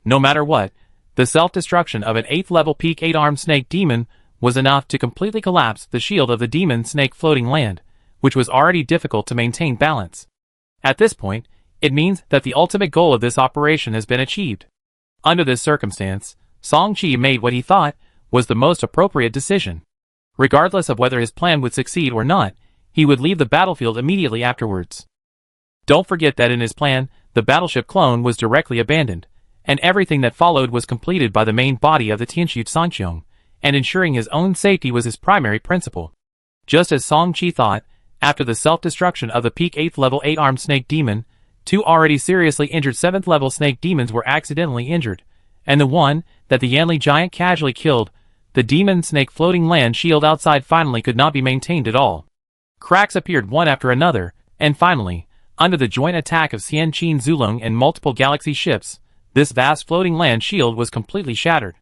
A: No matter what, the self-destruction of an 8th level peak 8-armed snake demon was enough to completely collapse the shield of the demon snake floating land, which was already difficult to maintain balance. At this point, it means that the ultimate goal of this operation has been achieved. Under this circumstance, Song-Chi made what he thought was the most appropriate decision. Regardless of whether his plan would succeed or not, he would leave the battlefield immediately afterwards. Don't forget that in his plan, the battleship clone was directly abandoned, and everything that followed was completed by the main body of the Tianqiu Sangqiong, and ensuring his own safety was his primary principle. Just as Song-Chi thought, after the self-destruction of the peak 8th level 8-armed snake demon, 2 already seriously injured 7th level snake demons were accidentally injured, and the one that the Yanli giant casually killed, the demon snake floating land shield outside finally could not be maintained at all. Cracks appeared one after another, and finally, under the joint attack of Xianqin Zulong and multiple galaxy ships, this vast floating land shield was completely shattered.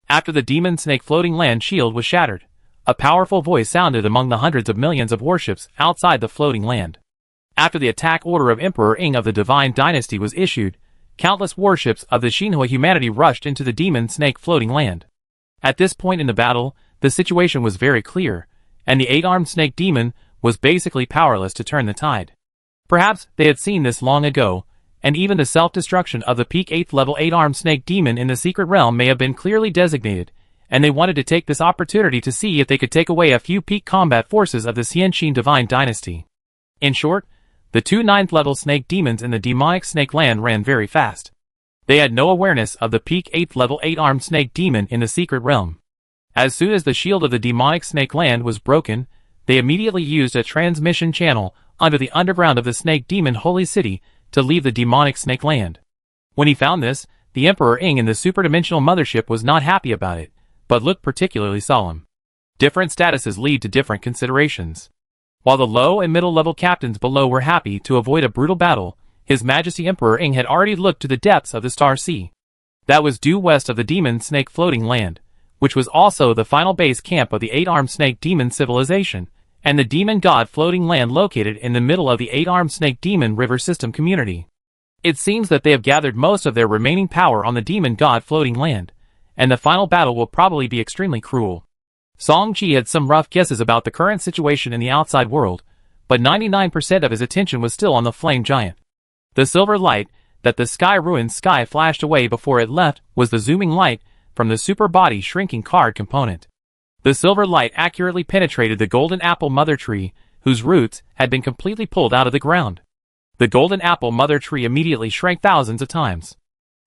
A: After the demon snake floating land shield was shattered, a powerful voice sounded among the hundreds of millions of warships outside the floating land. After the attack order of Emperor Ing of the Divine Dynasty was issued, countless warships of the Xinhua humanity rushed into the demon snake floating land. At this point in the battle, the situation was very clear, and the 8-armed snake demon was basically powerless to turn the tide. Perhaps they had seen this long ago, and even the self-destruction of the peak 8th level 8-armed snake demon in the secret realm may have been clearly designated, and they wanted to take this opportunity to see if they could take away a few peak combat forces of the Xianqin Divine Dynasty. In short, the 2 9th level snake demons in the demonic snake land ran very fast. They had no awareness of the peak 8th level 8-armed snake demon in the secret realm. As soon as the shield of the demonic snake land was broken, they immediately used a transmission channel under the underground of the snake demon holy city to leave the demonic snake land. When he found this, the Emperor Ing in the superdimensional mothership was not happy about it, but looked particularly solemn. Different statuses lead to different considerations. While the low and middle level captains below were happy to avoid a brutal battle, His Majesty Emperor Ing had already looked to the depths of the Star Sea. That was due west of the demon snake floating land, which was also the final base camp of the 8-armed snake demon civilization, and the demon god floating land located in the middle of the 8-armed snake demon river system community. It seems that they have gathered most of their remaining power on the demon god floating land, and the final battle will probably be extremely cruel. Song-Chi had some rough guesses about the current situation in the outside world, but 99% of his attention was still on the flame giant. The silver light that the sky-ruined sky flashed away before it left was the zooming light from the super body shrinking card component. The silver light accurately penetrated the golden apple mother tree, whose roots had been completely pulled out of the ground. The golden apple mother tree immediately shrank thousands of times.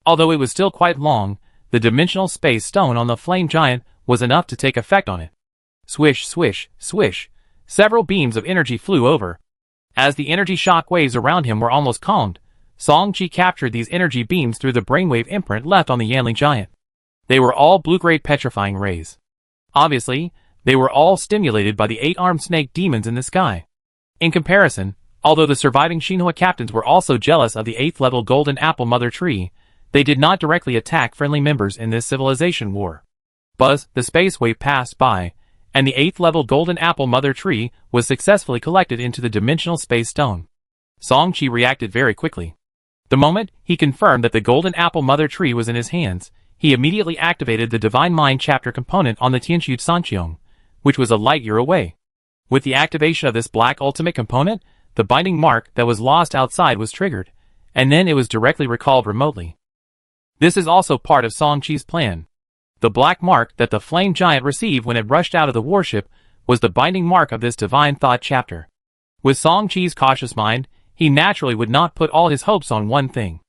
A: Although it was still quite long, the dimensional space stone on the flame giant was enough to take effect on it. Swish, swish, swish. Several beams of energy flew over. As the energy shock waves around him were almost calmed, Song-Chi captured these energy beams through the brainwave imprint left on the Yanling giant. They were all blue-grade petrifying rays. Obviously, they were all stimulated by the 8-armed snake demons in the sky. In comparison, although the surviving Shinhua captains were also jealous of the 8th level Golden Apple Mother Tree, they did not directly attack friendly members in this civilization war. Buzz, the space wave passed by, and the 8th level Golden Apple Mother Tree was successfully collected into the Dimensional Space Stone. Song-Chi reacted very quickly. The moment he confirmed that the Golden Apple Mother Tree was in his hands, he immediately activated the Divine Mind chapter component on the Tianqiu Sanqiong, which was a light year away. With the activation of this black ultimate component, the binding mark that was lost outside was triggered, and then it was directly recalled remotely. This is also part of Song-Chi's plan. The black mark that the flame giant received when it rushed out of the warship was the binding mark of this divine thought chapter. With Song-Chi's cautious mind, he naturally would not put all his hopes on one thing.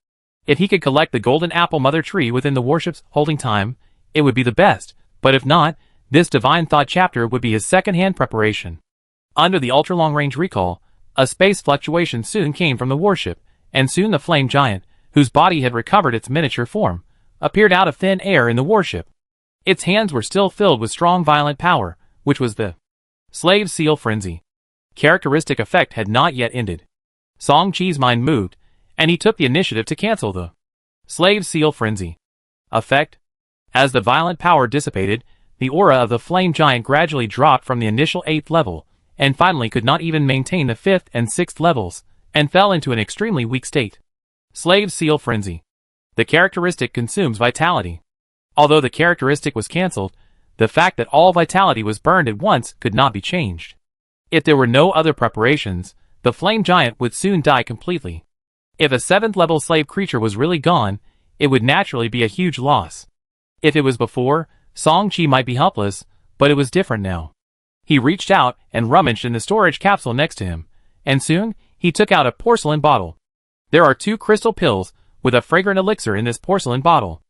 A: If he could collect the Golden Apple Mother Tree within the warship's holding time, it would be the best, but if not, this divine thought chapter would be his second-hand preparation. Under the ultra-long-range recall, a space fluctuation soon came from the warship, and soon the flame giant, whose body had recovered its miniature form, appeared out of thin air in the warship. Its hands were still filled with strong violent power, which was the Slave Seal Frenzy. Characteristic effect had not yet ended. Song-Chi's mind moved, and he took the initiative to cancel the Slave Seal Frenzy effect. As the violent power dissipated, the aura of the flame giant gradually dropped from the initial 8th level, and finally could not even maintain the 5th and 6th levels, and fell into an extremely weak state. Slave Seal Frenzy. The characteristic consumes vitality. Although the characteristic was cancelled, the fact that all vitality was burned at once could not be changed. If there were no other preparations, the flame giant would soon die completely. If a 7th level slave creature was really gone, it would naturally be a huge loss. If it was before, Song-Chi might be helpless, but it was different now. He reached out and rummaged in the storage capsule next to him, and soon, he took out a porcelain bottle. There are 2 crystal pills with a fragrant elixir in this porcelain bottle.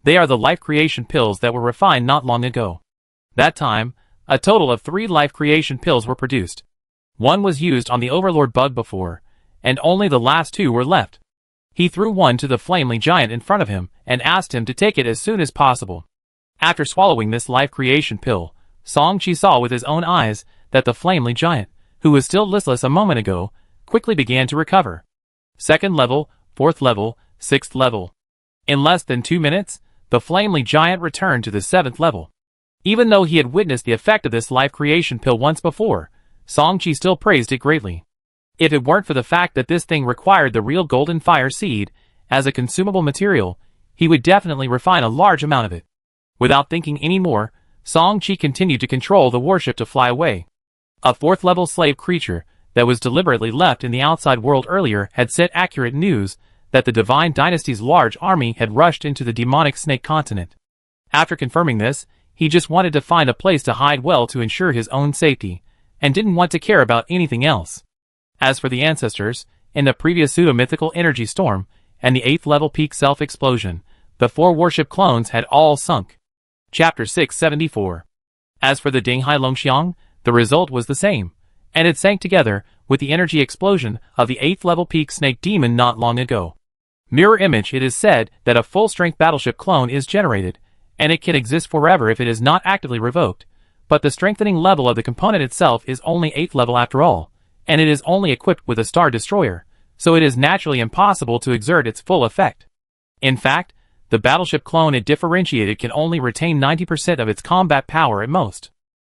A: They are the life creation pills that were refined not long ago. That time, a total of 3 life creation pills were produced. One was used on the Overlord bug before, and only the last 2 were left. He threw one to the flamely giant in front of him and asked him to take it as soon as possible. After swallowing this life creation pill, Song-Chi saw with his own eyes that the flamely giant, who was still listless a moment ago, quickly began to recover. 2nd level, 4th level, 6th level. In less than 2 minutes, the flamely giant returned to the 7th level. Even though he had witnessed the effect of this life creation pill once before, Song-Chi still praised it greatly. If it weren't for the fact that this thing required the real golden fire seed as a consumable material, he would definitely refine a large amount of it. Without thinking any more, Song-Chi continued to control the warship to fly away. A 4th level slave creature that was deliberately left in the outside world earlier had sent accurate news that the Divine Dynasty's large army had rushed into the demonic snake continent. After confirming this, he just wanted to find a place to hide well to ensure his own safety, and didn't want to care about anything else. As for the ancestors, in the previous pseudo-mythical energy storm, and the 8th level peak self-explosion, the 4 warship clones had all sunk. Chapter 674. As for the Dinghai Longxiang, the result was the same, and it sank together with the energy explosion of the 8th level peak snake demon not long ago. Mirror image. It is said that a full-strength battleship clone is generated, and it can exist forever if it is not actively revoked, but the strengthening level of the component itself is only 8th level after all, and it is only equipped with a Star Destroyer, so it is naturally impossible to exert its full effect. In fact, the battleship clone it differentiated can only retain 90% of its combat power at most.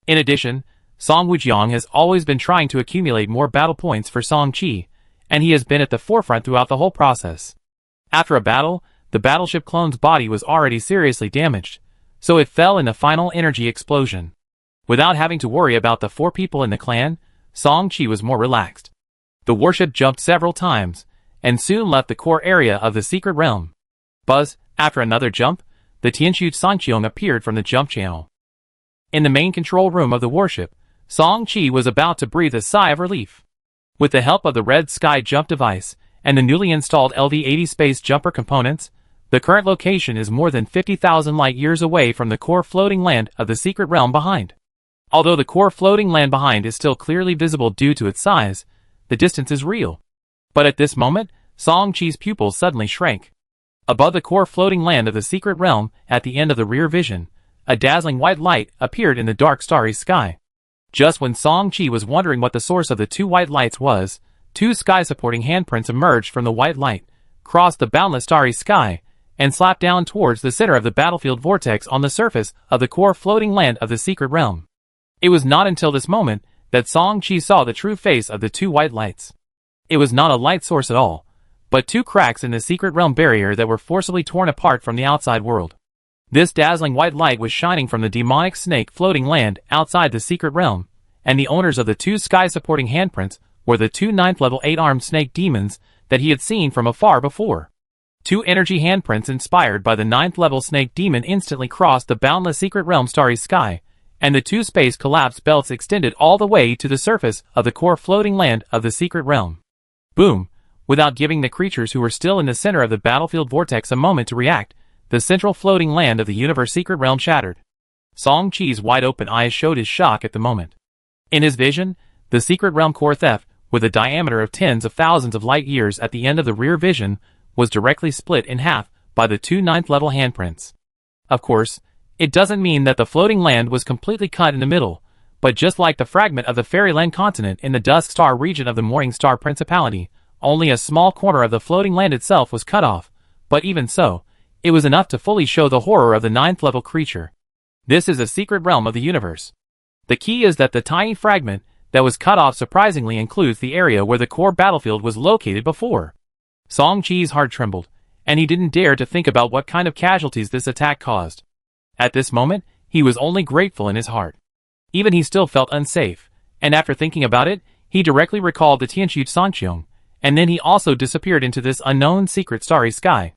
A: In addition, Song Wujiang has always been trying to accumulate more battle points for Song-Chi, and he has been at the forefront throughout the whole process. After a battle, the battleship clone's body was already seriously damaged, so it fell in the final energy explosion. Without having to worry about the 4 people in the clan, Song-Chi was more relaxed. The warship jumped several times, and soon left the core area of the secret realm. Buzz, after another jump, the Tianqiu Sanqiong appeared from the jump channel. In the main control room of the warship, Song-Chi was about to breathe a sigh of relief. With the help of the Red Sky jump device, and the newly installed LV-80 space jumper components, The current location is more than 50,000 light-years away from the core floating land of the secret realm behind. Although the core floating land behind is still clearly visible due to its size, the distance is real. But at this moment, Song Chi's pupils suddenly shrank. Above the core floating land of the secret realm, at the end of the rear vision, a dazzling white light appeared in the dark starry sky. Just when Song Chi was wondering what the source of the two white lights was, two sky-supporting handprints emerged from the white light, crossed the boundless starry sky, and slapped down towards the center of the battlefield vortex on the surface of the core floating land of the secret realm. It was not until this moment that Song Chi saw the true face of the two white lights. It was not a light source at all, but two cracks in the secret realm barrier that were forcibly torn apart from the outside world. This dazzling white light was shining from the demonic snake floating land outside the secret realm, and the owners of the two sky-supporting handprints were the two 9th-level 8-armed snake demons that he had seen from afar before. Two energy handprints inspired by the 9th-level snake demon instantly crossed the boundless secret realm starry sky, and the two space collapse belts extended all the way to the surface of the core floating land of the secret realm. Boom! Without giving the creatures who were still in the center of the battlefield vortex a moment to react, the central floating land of the universe secret realm shattered. Song Chi's wide-open eyes showed his shock at the moment. In his vision, the secret realm core theft, with a diameter of tens of thousands of light-years at the end of the rear vision, was directly split in half by the two 9th-level handprints. Of course, it doesn't mean that the floating land was completely cut in the middle, but just like the fragment of the Fairyland continent in the Dusk Star region of the Morning Star Principality, only a small corner of the floating land itself was cut off, but even so, it was enough to fully show the horror of the 9th-level creature. This is a secret realm of the universe. The key is that the tiny fragment that was cut off surprisingly includes the area where the core battlefield was located before. Song Chi's heart trembled, and he didn't dare to think about what kind of casualties this attack caused. At this moment, he was only grateful in his heart. Even he still felt unsafe, and after thinking about it, he directly recalled the Tianqiu Sangqiong, and then he also disappeared into this unknown secret starry sky.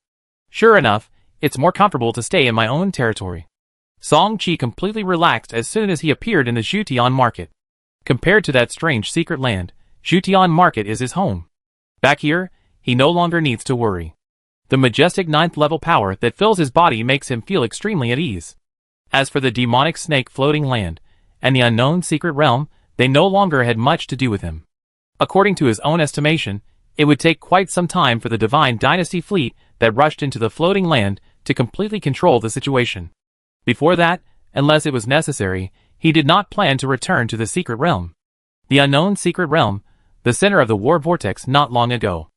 A: Sure enough, it's more comfortable to stay in my own territory. Song Chi completely relaxed as soon as he appeared in the Zhutian market. Compared to that strange secret land, Zhutian market is his home. Back here, he no longer needs to worry. The majestic 9th-level power that fills his body makes him feel extremely at ease. As for the demonic snake floating land, and the unknown secret realm, they no longer had much to do with him. According to his own estimation, it would take quite some time for the Divine Dynasty fleet that rushed into the floating land to completely control the situation. Before that, unless it was necessary, he did not plan to return to the secret realm. The unknown secret realm, the center of the war vortex not long ago.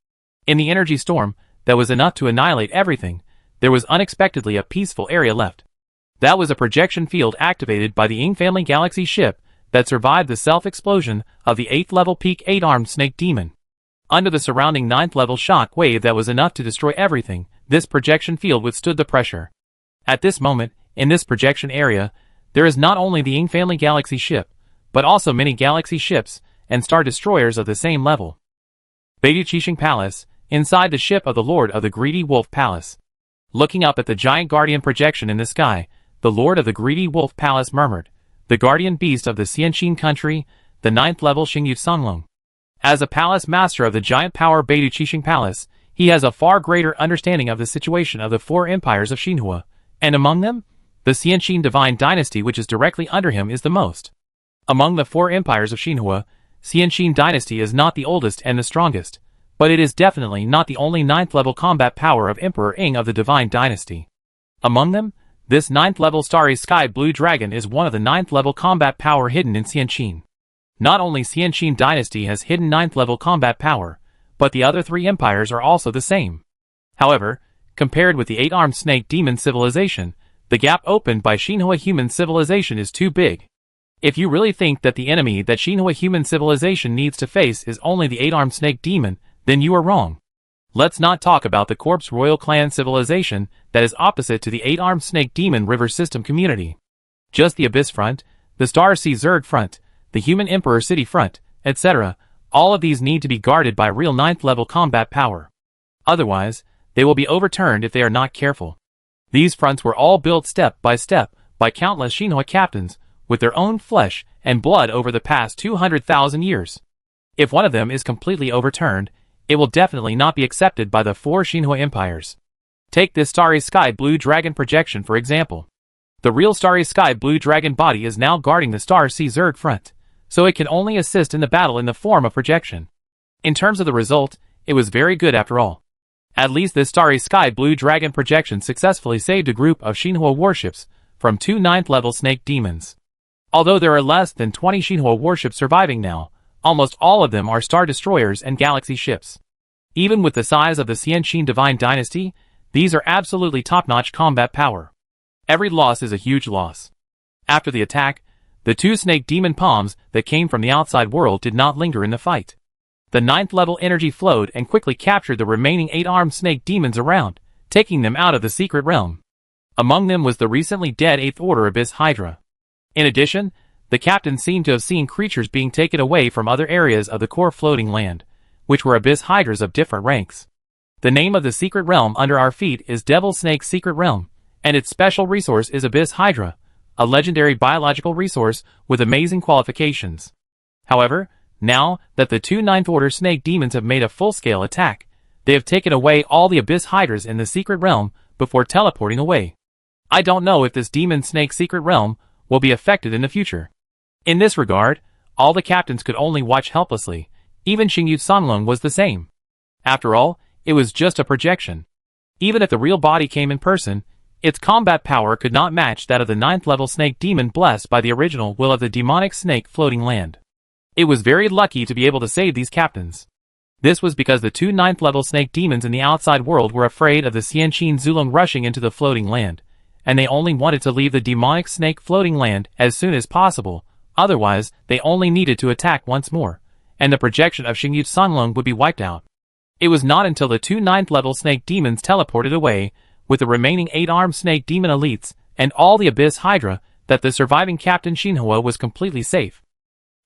A: In the energy storm, that was enough to annihilate everything, there was unexpectedly a peaceful area left. That was a projection field activated by the Ying family galaxy ship that survived the self-explosion of the 8th-level peak 8-armed snake demon. Under the surrounding 9th-level shock wave that was enough to destroy everything, this projection field withstood the pressure. At this moment, in this projection area, there is not only the Ying family galaxy ship, but also many galaxy ships and star destroyers of the same level. Beidu Qixing Palace, inside the ship of the Lord of the Greedy Wolf Palace. Looking up at the giant guardian projection in the sky, the Lord of the Greedy Wolf Palace murmured, "The guardian beast of the Xianxin country, the 9th-level Xingyu Songlong." As a palace master of the giant power Beidu Qixing Palace, he has a far greater understanding of the situation of the four empires of Xinhua, and among them, the Xianxin divine dynasty which is directly under him is the most. Among the four empires of Xinhua, Xianxin dynasty is not the oldest and the strongest, but it is definitely not the only 9th-level combat power of Emperor Ying of the divine dynasty. Among them, this 9th-level starry sky blue dragon is one of the 9th-level combat power hidden in Xianxin. Not only Xianxin dynasty has hidden 9th-level combat power, but the other three empires are also the same. However, compared with the 8-armed snake demon civilization, the gap opened by Xinhua human civilization is too big. If you really think that the enemy that Xinhua human civilization needs to face is only the 8-armed snake demon, then you are wrong. Let's not talk about the Corpse Royal Clan civilization that is opposite to the 8-armed snake demon river system community. Just the Abyss front, the Star Sea Zerg front, the Human Emperor City front, etc., all of these need to be guarded by real 9th-level combat power. Otherwise, they will be overturned if they are not careful. These fronts were all built step by countless Xinhua captains, with their own flesh and blood over the past 200,000 years. If one of them is completely overturned, it will definitely not be accepted by the four Xinhua empires. Take this Starry Sky Blue Dragon projection for example. The real Starry Sky Blue Dragon body is now guarding the Star Sea Zerg front, so it can only assist in the battle in the form of projection. In terms of the result, it was very good after all. At least this Starry Sky Blue Dragon projection successfully saved a group of Xinhua warships from 2 9th level snake demons. Although there are less than 20 Xinhua warships surviving now, almost all of them are Star Destroyers and Galaxy ships. Even with the size of the Xianxin Divine Dynasty, these are absolutely top-notch combat power. Every loss is a huge loss. After the attack, the 2 snake demon palms that came from the outside world did not linger in the fight. The 9th level energy flowed and quickly captured the remaining 8-armed snake demons around, taking them out of the secret realm. Among them was the recently dead 8th Order Abyss Hydra. In addition, the captain seemed to have seen creatures being taken away from other areas of the core floating land, which were Abyss Hydras of different ranks. The name of the secret realm under our feet is Devil Snake's Secret Realm, and its special resource is Abyss Hydra, a legendary biological resource with amazing qualifications. However, now that the 2 9th Order Snake Demons have made a full-scale attack, they have taken away all the Abyss Hydras in the Secret Realm before teleporting away. I don't know if this Demon Snake Secret Realm will be affected in the future. In this regard, all the captains could only watch helplessly. Even Xingyu Sanlong was the same. After all, it was just a projection. Even if the real body came in person, its combat power could not match that of the 9th level snake demon blessed by the original will of the demonic snake floating land. It was very lucky to be able to save these captains. This was because the 2 9th level snake demons in the outside world were afraid of the Xianxin Zulong rushing into the floating land, and they only wanted to leave the demonic snake floating land as soon as possible, otherwise they only needed to attack once more, and the projection of Xingyu Sanlong would be wiped out. It was not until the 2 9th level snake demons teleported away, with the remaining 8-armed snake demon elites and all the Abyss Hydra, that the surviving Captain Xinhua was completely safe.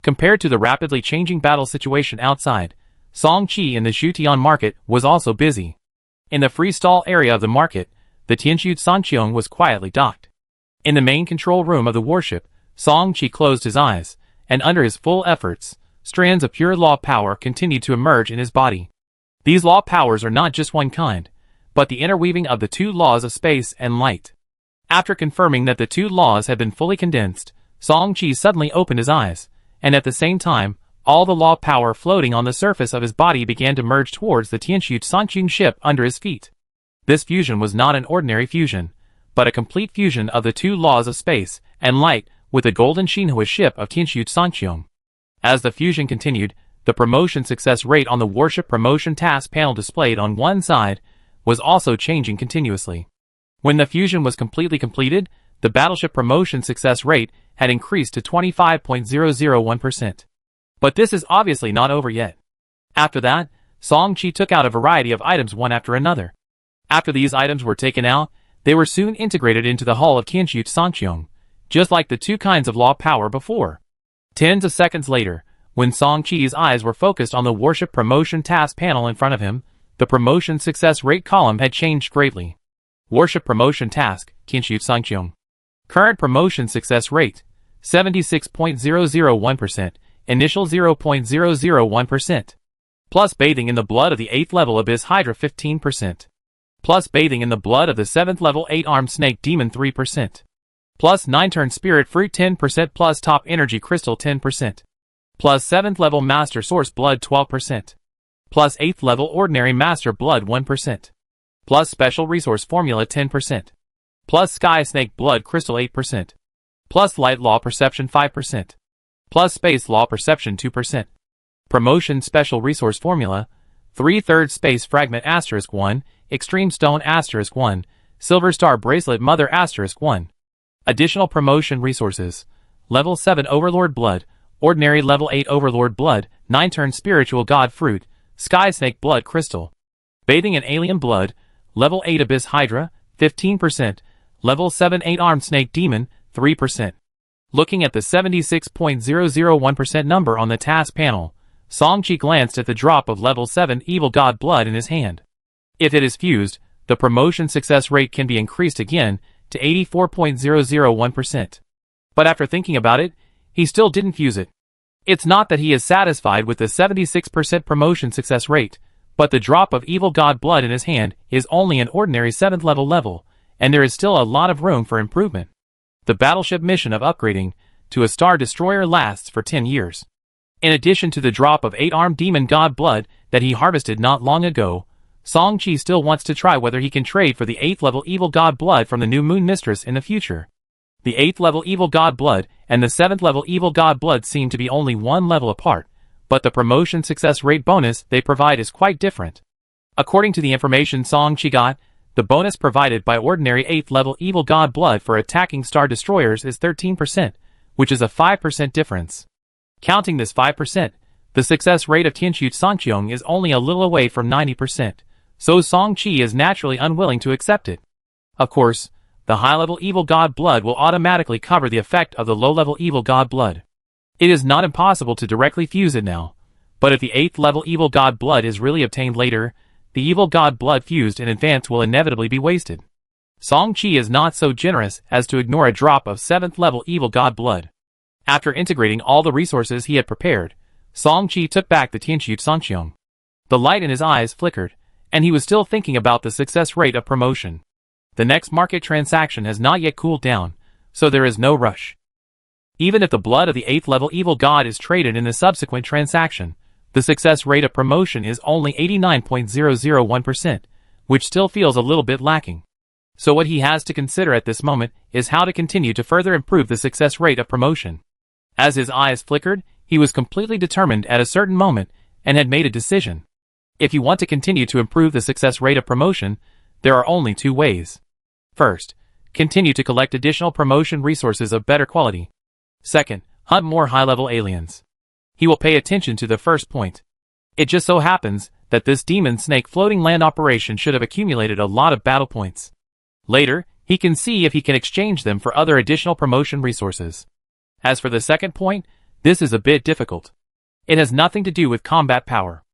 A: Compared to the rapidly changing battle situation outside, Song Qi in the Xutian market was also busy. In the free stall area of the market, the Tianxu Sanqiong was quietly docked. In the main control room of the warship, Song Qi closed his eyes, and under his full efforts, strands of pure law power continued to emerge in his body. These law powers are not just one kind, but the interweaving of the 2 laws of space and light. After confirming that the 2 laws had been fully condensed, Song Qi suddenly opened his eyes, and at the same time, all the law power floating on the surface of his body began to merge towards the Tianxu Sanqing ship under his feet. This fusion was not an ordinary fusion, but a complete fusion of the 2 laws of space and light with the golden Xinhua ship of Tianxu Sanqiong. As the fusion continued, the promotion success rate on the warship promotion task panel displayed on one side was also changing continuously. When the fusion was completely completed, the battleship promotion success rate had increased to 25.001%. But this is obviously not over yet. After that, Song Qi took out a variety of items one after another. After these items were taken out, they were soon integrated into the hull of Tianxu Sanqiong, just like the 2 kinds of law power before. Tens of seconds later, when Song Qi's eyes were focused on the warship promotion task panel in front of him, the promotion success rate column had changed greatly. Warship promotion task, Tianxu Sanqiong. Current promotion success rate, 76.001%, initial 0.001%. Plus bathing in the blood of the 8th level Abyss Hydra 15%. Plus bathing in the blood of the 7th level 8-armed snake demon 3%. Plus 9-turn spirit fruit 10% plus top energy crystal 10%. Plus 7th level master source blood 12%. Plus 8th level ordinary master blood 1%. Plus special resource formula 10%. Plus sky snake blood crystal 8%. Plus light law perception 5%. Plus space law perception 2%. Promotion special resource formula, 3/3 space fragment *1, extreme stone *1, silver star bracelet mother *1. Additional promotion resources, level 7 overlord blood, ordinary level 8 overlord blood, 9-turn spiritual god fruit, sky snake blood crystal. Bathing in alien blood, level 8 abyss hydra, 15%, level 7 8-armed snake demon, 3%. Looking at the 76.001% number on the task panel, Song Qi glanced at the drop of level 7 evil god blood in his hand. If it is fused, the promotion success rate can be increased again to 84.001%. But after thinking about it, he still didn't fuse it. It's not that he is satisfied with the 76% promotion success rate, But the drop of evil god blood in his hand is only an ordinary 7th level, and there is still a lot of room for improvement. The battleship mission of upgrading to a Star Destroyer lasts for 10 years. In addition to the drop of 8-armed demon god blood that he harvested not long ago, Song-Chi still wants to try whether he can trade for the 8th level evil god blood from the new Moon Mistress in the future. The 8th level evil god blood and the 7th level evil god blood seem to be only one level apart, but the promotion success rate bonus they provide is quite different. According to the information Song-Chi got, the bonus provided by ordinary 8th level evil god blood for attacking Star Destroyers is 13%, which is a 5% difference. Counting this 5%, the success rate of Tianxu Sangqiong is only a little away from 90%, so Song-Chi is naturally unwilling to accept it. Of course, the high-level evil god blood will automatically cover the effect of the low-level evil god blood. It is not impossible to directly fuse it now, but if the 8th level evil god blood is really obtained later, the evil god blood fused in advance will inevitably be wasted. Song-Chi is not so generous as to ignore a drop of 7th level evil god blood. After integrating all the resources he had prepared, Song-Chi took back the Tianxu Sangqiong. The light in his eyes flickered, and he was still thinking about the success rate of promotion. The next market transaction has not yet cooled down, so there is no rush. Even if the blood of the 8th level evil god is traded in the subsequent transaction, the success rate of promotion is only 89.001%, which still feels a little bit lacking. So what he has to consider at this moment is how to continue to further improve the success rate of promotion. As his eyes flickered, he was completely determined at a certain moment and had made a decision. If you want to continue to improve the success rate of promotion, there are only two ways. First, continue to collect additional promotion resources of better quality. Second, hunt more high-level aliens. He will pay attention to the first point. It just so happens that this demon snake floating land operation should have accumulated a lot of battle points. Later, he can see if he can exchange them for other additional promotion resources. As for the second point, this is a bit difficult. It has nothing to do with combat power.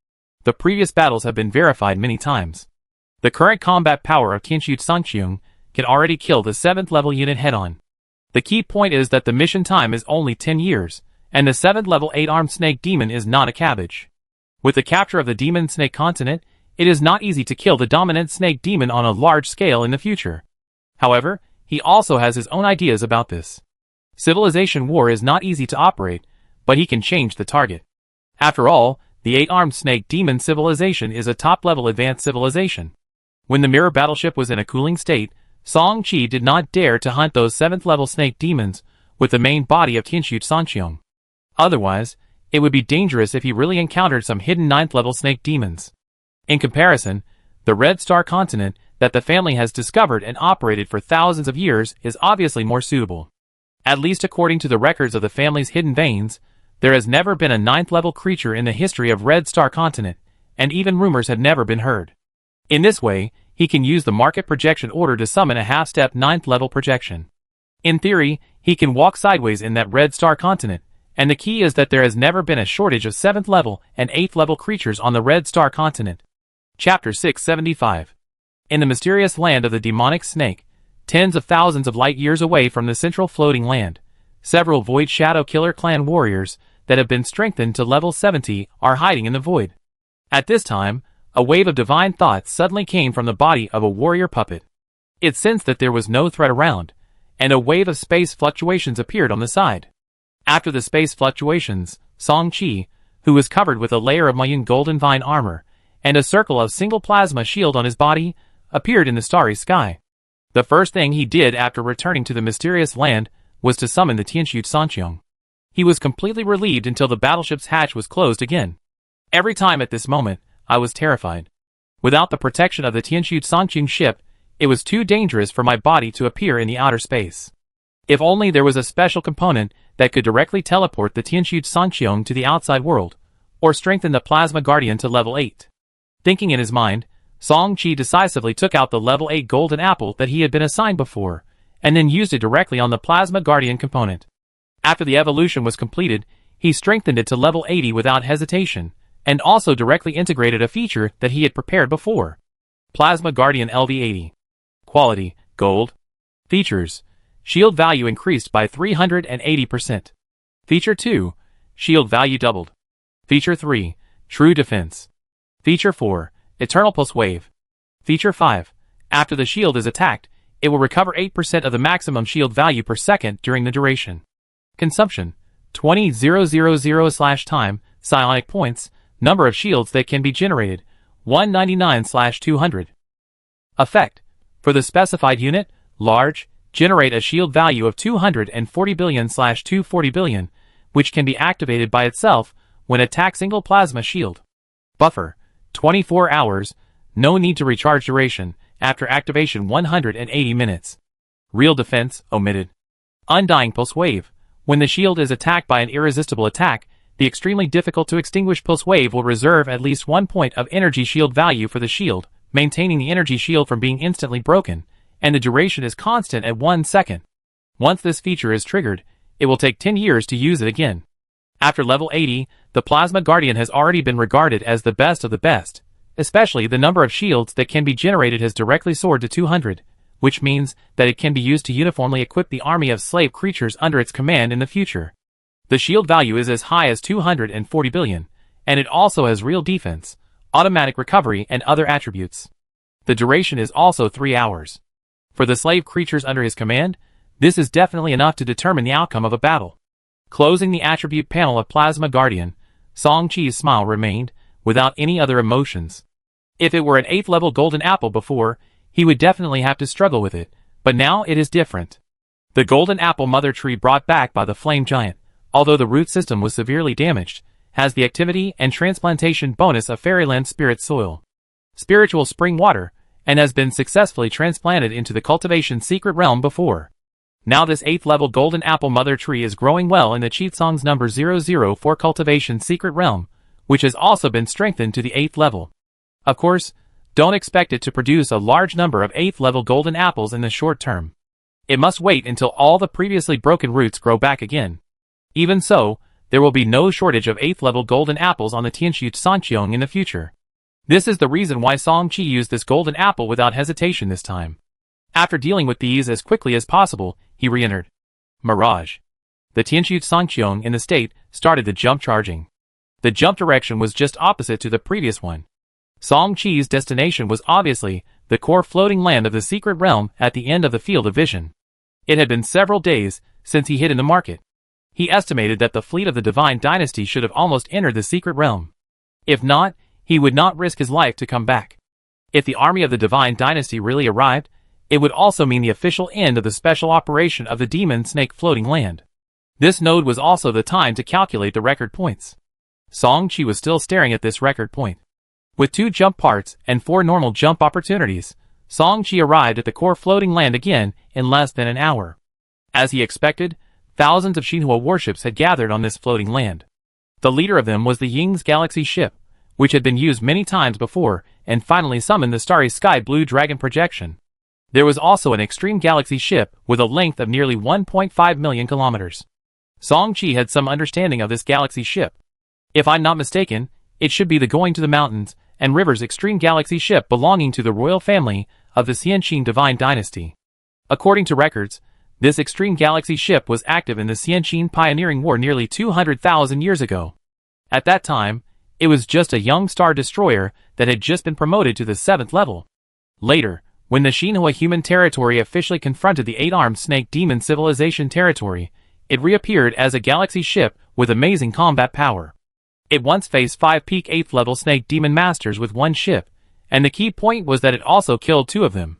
A: The previous battles have been verified many times. The current combat power of Tianxu Sangqiong can already kill the 7th level unit head-on. The key point is that the mission time is only 10 years, and the 7th level 8-armed snake demon is not a cabbage. With the capture of the demon snake continent, it is not easy to kill the dominant snake demon on a large scale in the future. However, he also has his own ideas about this. Civilization war is not easy to operate, but he can change the target. After all, the 8-armed snake demon civilization is a top-level advanced civilization. When the mirror battleship was in a cooling state, Song-Chi did not dare to hunt those 7th level snake demons with the main body of Tianxu Sangqiong. Otherwise, it would be dangerous if he really encountered some hidden 9th level snake demons. In comparison, the Red Star continent that the family has discovered and operated for thousands of years is obviously more suitable. At least according to the records of the family's hidden veins, there has never been a 9th level creature in the history of Red Star continent, and even rumors have never been heard. In this way, he can use the market projection order to summon a half-step 9th level projection. In theory, he can walk sideways in that Red Star continent, and the key is that there has never been a shortage of 7th level and 8th level creatures on the Red Star continent. Chapter 675. In the mysterious land of the demonic snake, tens of thousands of light years away from the central floating land, several Void Shadow Killer clan warriors that have been strengthened to level 70 are hiding in the void. At this time, a wave of divine thoughts suddenly came from the body of a warrior puppet. It sensed that there was no threat around, and a wave of space fluctuations appeared on the side. After the space fluctuations, Song-Chi, who was covered with a layer of Mayun golden vine armor, and a circle of single plasma shield on his body, appeared in the starry sky. The first thing he did after returning to the mysterious land was to summon the Tianxu Sangqiong. He was completely relieved until the battleship's hatch was closed again. Every time at this moment, I was terrified. Without the protection of the Tianxu Sangqiong ship, it was too dangerous for my body to appear in the outer space. If only there was a special component that could directly teleport the Tianxu Sangqiong to the outside world, or strengthen the Plasma Guardian to level 8. Thinking in his mind, Song-Chi decisively took out the level 8 golden apple that he had been assigned before, and then used it directly on the Plasma Guardian component. After the evolution was completed, he strengthened it to level 80 without hesitation, and also directly integrated a feature that he had prepared before. Plasma Guardian LV80. Quality, Gold. Features, Shield value increased by 380%. Feature 2, Shield value doubled. Feature 3, True Defense. Feature 4, Eternal Pulse Wave. Feature 5. After the shield is attacked, it will recover 8% of the maximum shield value per second during the duration. Consumption: 20,000/time, psionic points, number of shields that can be generated, 199/200. Effect: for the specified unit, large, generate a shield value of 240 billion/240 billion, which can be activated by itself when attack single plasma shield. Buffer: 24 hours, no need to recharge duration, after activation 180 minutes. Real defense, omitted. Undying Pulse Wave. When the shield is attacked by an irresistible attack, the extremely difficult to extinguish Pulse Wave will reserve at least 1 point of energy shield value for the shield, maintaining the energy shield from being instantly broken, and the duration is constant at 1 second. Once this feature is triggered, it will take 10 years to use it again. After level 80, the Plasma Guardian has already been regarded as the best of the best, especially the number of shields that can be generated has directly soared to 200, which means that it can be used to uniformly equip the army of slave creatures under its command in the future. The shield value is as high as 240 billion, and it also has real defense, automatic recovery, and other attributes. The duration is also 3 hours. For the slave creatures under his command, this is definitely enough to determine the outcome of a battle. Closing the attribute panel of Plasma Guardian, Song-Chi's smile remained, without any other emotions. If it were an 8th level golden apple before, he would definitely have to struggle with it, but now it is different. The golden apple mother tree brought back by the flame giant, although the root system was severely damaged, has the activity and transplantation bonus of Fairyland Spirit Soil, Spiritual Spring Water, and has been successfully transplanted into the Cultivation Secret Realm before. Now this 8th level golden apple mother tree is growing well in the Cheatsong's number 004 Cultivation Secret Realm, which has also been strengthened to the 8th level. Of course, don't expect it to produce a large number of 8th level golden apples in the short term. It must wait until all the previously broken roots grow back again. Even so, there will be no shortage of 8th level golden apples on the Tianxu Sanqiong in the future. This is the reason why Song-Chi used this golden apple without hesitation this time. After dealing with these as quickly as possible, he re-entered. Mirage. The Tianxu Sanqiong in the state started the jump charging. The jump direction was just opposite to the previous one. Song-Chi's destination was obviously the core floating land of the secret realm at the end of the field of vision. It had been several days since he hid in the market. He estimated that the fleet of the Divine Dynasty should have almost entered the secret realm. If not, he would not risk his life to come back. If the army of the Divine Dynasty really arrived, it would also mean the official end of the special operation of the Demon Snake floating land. This node was also the time to calculate the record points. Song-Chi was still staring at this record point. With 2 jump parts and 4 normal jump opportunities, Song-Chi arrived at the core floating land again in less than an hour. As he expected, thousands of Xinhua warships had gathered on this floating land. The leader of them was the Ying's Galaxy ship, which had been used many times before and finally summoned the starry sky blue dragon projection. There was also an Extreme Galaxy ship with a length of nearly 1.5 million kilometers. Song-Chi had some understanding of this galaxy ship. If I'm not mistaken, it should be the Going to the Mountains and Rivers Extreme Galaxy ship belonging to the royal family of the Xianqin Divine Dynasty. According to records, this Extreme Galaxy ship was active in the Xianqin Pioneering War nearly 200,000 years ago. At that time, it was just a young star destroyer that had just been promoted to the 7th level. Later, when the Xinhua human territory officially confronted the 8-armed snake demon civilization territory, it reappeared as a galaxy ship with amazing combat power. It once faced 5 peak 8th level snake demon masters with 1 ship, and the key point was that it also killed 2 of them.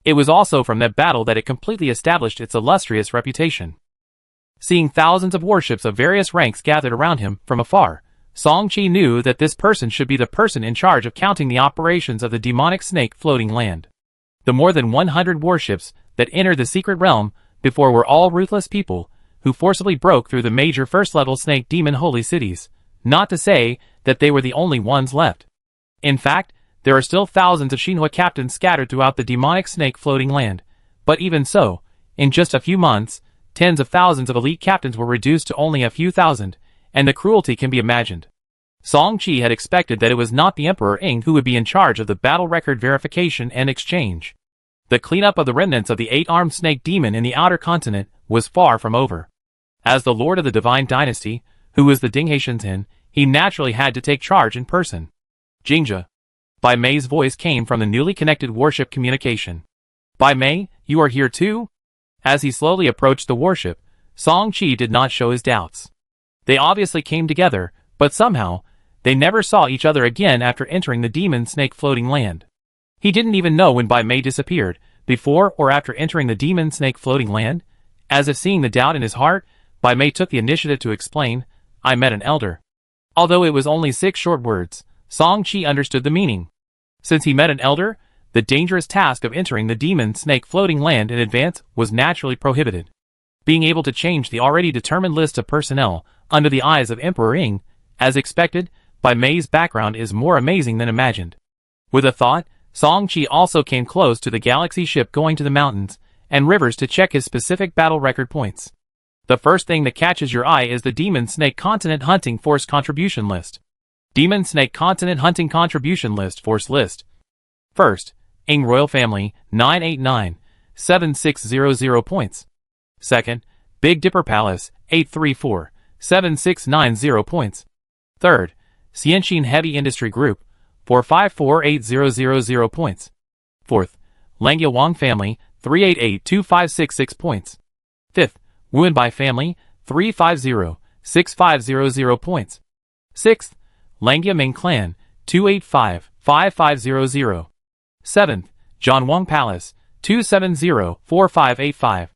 A: It was also from that battle that it completely established its illustrious reputation. Seeing thousands of warships of various ranks gathered around him from afar, Song-Chi knew that this person should be the person in charge of counting the operations of the demonic snake floating land. The more than 100 warships that entered the secret realm before were all ruthless people who forcibly broke through the major first-level snake demon holy cities, not to say that they were the only ones left. In fact, there are still thousands of Xinhua captains scattered throughout the demonic snake floating land, but even so, in just a few months, tens of thousands of elite captains were reduced to only a few thousand, and the cruelty can be imagined. Song-Chi had expected that it was not the Emperor Ing who would be in charge of the battle record verification and exchange. The cleanup of the remnants of the 8-armed snake demon in the outer continent was far from over. As the Lord of the Divine Dynasty, who was the Dinghe Shenzhen, he naturally had to take charge in person. Jingja. Bai Mei's voice came from the newly connected warship communication. Bai Mei, you are here too? As he slowly approached the warship, Song Qi did not show his doubts. They obviously came together, but somehow, they never saw each other again after entering the demon snake floating land. He didn't even know when Bai Mei disappeared, before or after entering the demon snake floating land. As if seeing the doubt in his heart, Bai Mei took the initiative to explain, I met an elder. Although it was only 6 short words, Song Qi understood the meaning. Since he met an elder, the dangerous task of entering the demon snake floating land in advance was naturally prohibited. Being able to change the already determined list of personnel under the eyes of Emperor Ying, as expected, Bai Mei's background is more amazing than imagined. With a thought, Song Qi also came close to the galaxy ship going to the mountains and rivers to check his specific battle record points. The first thing that catches your eye is the Demon Snake Continent Hunting Force Contribution List. Demon Snake Continent Hunting Contribution List Force List. First, Ying Royal Family, 989,7600 points. Second, Big Dipper Palace, 834,7690 points. Third, Xianxin Heavy Industry Group, 454,8000 points. Fourth, Langya Wang Family, 388,2566 points. Fifth, Wuanbai Family, 350,6500 points. Sixth, Langya Ming Clan, 285,5500. Seventh, John Wang Palace, 270,4585.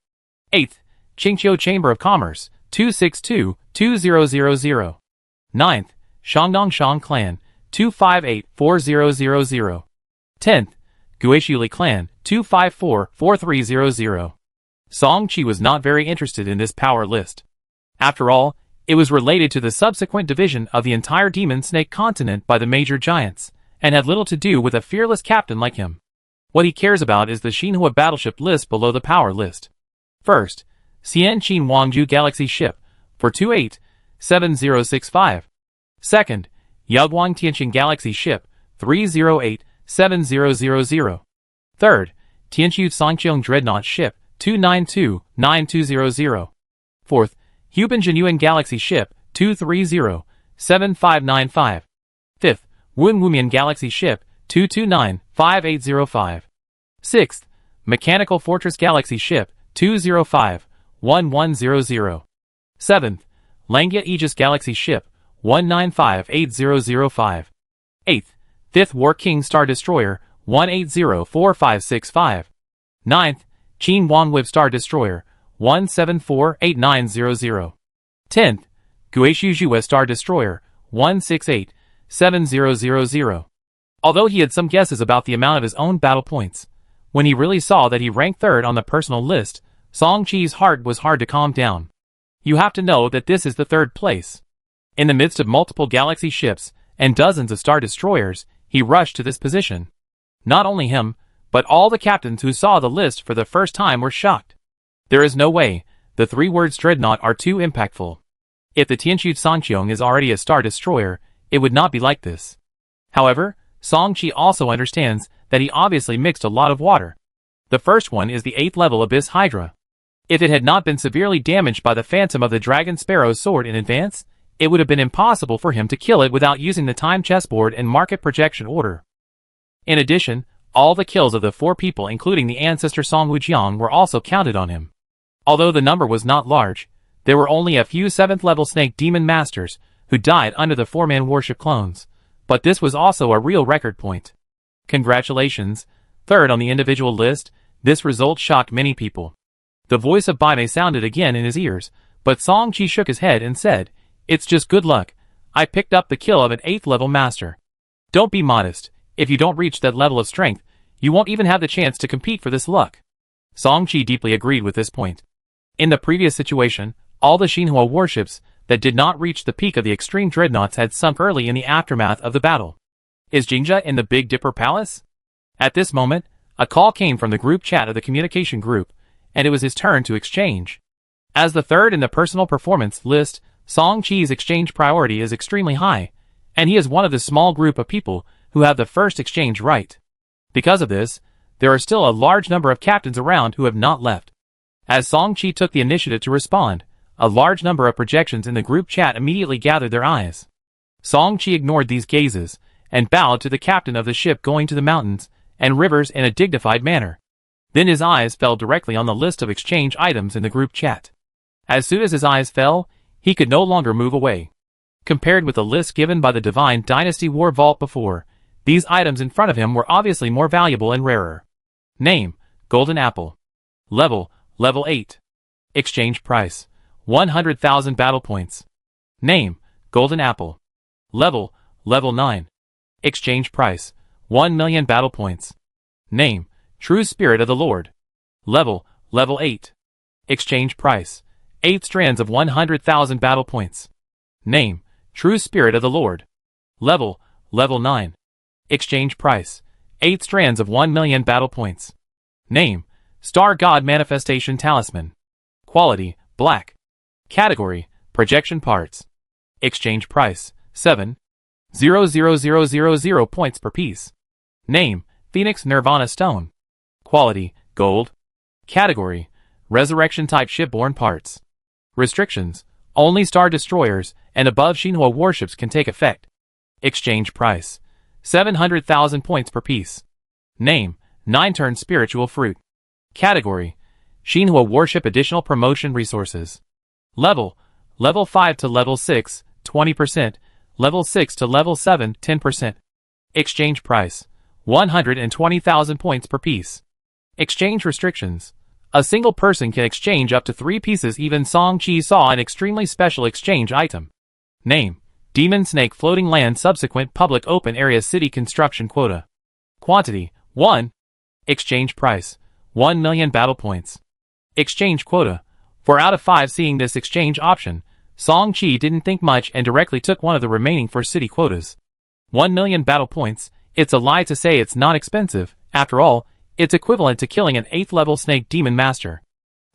A: Eighth, Qingqiu Chamber of Commerce, 262,2000. Ninth, Shandong Shang Clan, 258,4000. 10th, Guishuli Clan, 254,4300. Song Qi was not very interested in this power list. After all, it was related to the subsequent division of the entire Demon Snake continent by the major giants, and had little to do with a fearless captain like him. What he cares about is the Xinhua battleship list below the power list. First, Xianqin Wangju Galaxy Ship, for 28,7065. Second, Yaguang Tianqin Galaxy Ship, 308,7000. Third, Tianqiu Sangqiang Dreadnought Ship, 292,9200. Fourth, Hubin Jinyuan Galaxy Ship, 230,7595. Fifth, Wen Wumian Galaxy Ship, 229,5805. Sixth, Mechanical Fortress Galaxy Ship, 205,1100. Seventh, Langya Aegis Galaxy Ship, 195,8005. Eighth, Fifth War King Star Destroyer, 1804565. Ninth, Qin Wanweb Star Destroyer, 1748900. 10th, Guishu Star Destroyer, 1687000. Although he had some guesses about the amount of his own battle points, when he really saw that he ranked third on the personal list, Song Qi's heart was hard to calm down. You have to know that this is the third place. In the midst of multiple galaxy ships and dozens of star destroyers, he rushed to this position. Not only him, but all the captains who saw the list for the first time were shocked. There is no way, the 3 words dreadnought are too impactful. If the Tianqiu Sangqiang is already a star destroyer, it would not be like this. However, Song Qi also understands that he obviously mixed a lot of water. The first one is the 8th level Abyss Hydra. If it had not been severely damaged by the phantom of the Dragon Sparrow's sword in advance, it would have been impossible for him to kill it without using the time chessboard and market projection order. In addition, all the kills of the 4 people including the ancestor Song Wujiang were also counted on him. Although the number was not large, there were only a few 7th level Snake Demon Masters who died under the 4-man warship clones, but this was also a real record point. Congratulations, third on the individual list. This result shocked many people. The voice of Bai Mei sounded again in his ears, but Song Qi shook his head and said, "It's just good luck. I picked up the kill of an 8th level master. Don't be modest. If you don't reach that level of strength, you won't even have the chance to compete for this luck." Song Qi deeply agreed with this point. In the previous situation, all the Xinhua warships that did not reach the peak of the extreme dreadnoughts had sunk early in the aftermath of the battle. Is Jingjia in the Big Dipper Palace? At this moment, a call came from the group chat of the communication group, and it was his turn to exchange. As the third in the personal performance list, Song Qi's exchange priority is extremely high, and he is one of the small group of people who have the first exchange right. Because of this, there are still a large number of captains around who have not left. As Song Qi took the initiative to respond, a large number of projections in the group chat immediately gathered their eyes. Song Qi ignored these gazes, and bowed to the captain of the ship going to the mountains and rivers in a dignified manner. Then his eyes fell directly on the list of exchange items in the group chat. As soon as his eyes fell, he could no longer move away. Compared with the list given by the Divine Dynasty War Vault before, these items in front of him were obviously more valuable and rarer. Name: Golden Apple. Level: Level 8. Exchange price: 100,000 battle points. Name: Golden Apple. Level: Level 9. Exchange price: 1 million battle points. Name: True Spirit of the Lord. Level: Level 8. Exchange price: 8 strands of 100,000 battle points. Name: True Spirit of the Lord. Level: Level 9. Exchange price: 8 strands of 1 million battle points. Name: Star God Manifestation Talisman. Quality: Black. Category: Projection Parts. Exchange price: 7,00000 points per piece. Name: Phoenix Nirvana Stone. Quality: Gold. Category: Resurrection Type Shipborne Parts. Restrictions: only Star Destroyers and above Shinhwa warships can take effect. Exchange price: 700,000 points per piece. Name: 9-turn Spiritual Fruit. Category: Shinhwa Warship Additional Promotion Resources. Level: Level 5 to Level 6, 20%, Level 6 to Level 7, 10%. Exchange price: 120,000 points per piece. Exchange restrictions: a single person can exchange up to 3 pieces. Even Song-Chi saw an extremely special exchange item. Name: Demon Snake Floating Land. Subsequent Public Open Area City Construction Quota. Quantity: 1. Exchange price: 1 million battle points. Exchange quota: 4 out of 5. Seeing this exchange option, Song-Chi didn't think much and directly took one of the remaining 4 city quotas. 1 million battle points. It's a lie to say it's not expensive. After all, it's equivalent to killing an 8th level snake demon master.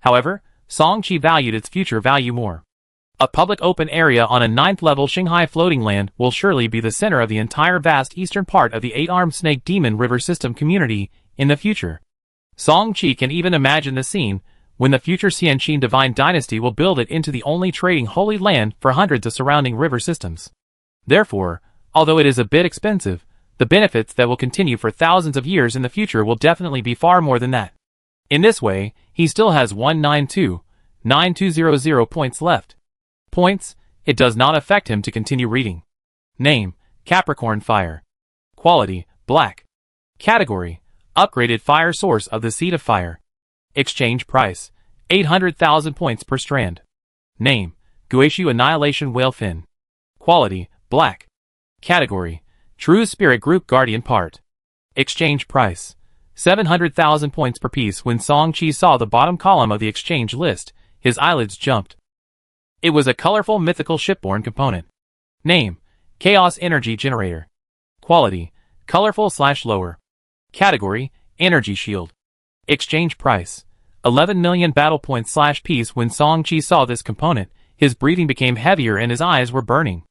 A: However, Song-Chi valued its future value more. A public open area on a 9th level Shanghai floating land will surely be the center of the entire vast eastern part of the 8-armed snake demon river system community in the future. Song-Chi can even imagine the scene when the future Xianqin Divine Dynasty will build it into the only trading holy land for hundreds of surrounding river systems. Therefore, although it is a bit expensive, the benefits that will continue for thousands of years in the future will definitely be far more than that. In this way, he still has 192,9200 points left. Points: it does not affect him to continue reading. Name: Capricorn Fire. Quality: Black. Category: Upgraded Fire Source of the Seed of Fire. Exchange price: 800,000 points per strand. Name: Guishu Annihilation Whale Fin. Quality: Black. Category: True Spirit Group Guardian Part. Exchange price: 700,000 points per piece. When Song-Chi saw the bottom column of the exchange list, his eyelids jumped. It was a colorful mythical shipborne component. Name: Chaos Energy Generator. Quality: Colorful/lower. Category: Energy Shield. Exchange price: 11 million battle points/piece. When Song-Chi saw this component, his breathing became heavier and his eyes were burning.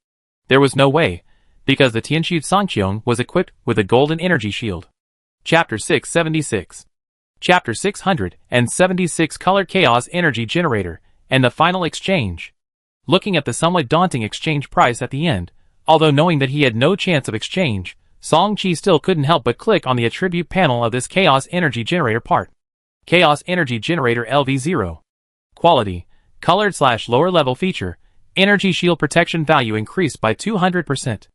A: There was no way, because the Tianqiu Sangqiong was equipped with a golden energy shield. Chapter 676. Chapter 676 Color Chaos Energy Generator, and the Final Exchange. Looking at the somewhat daunting exchange price at the end, although knowing that he had no chance of exchange, Song-Chi still couldn't help but click on the attribute panel of this Chaos Energy Generator part. Chaos Energy Generator LV0. Quality: Colored/lower level feature. Energy Shield Protection value increased by 200%.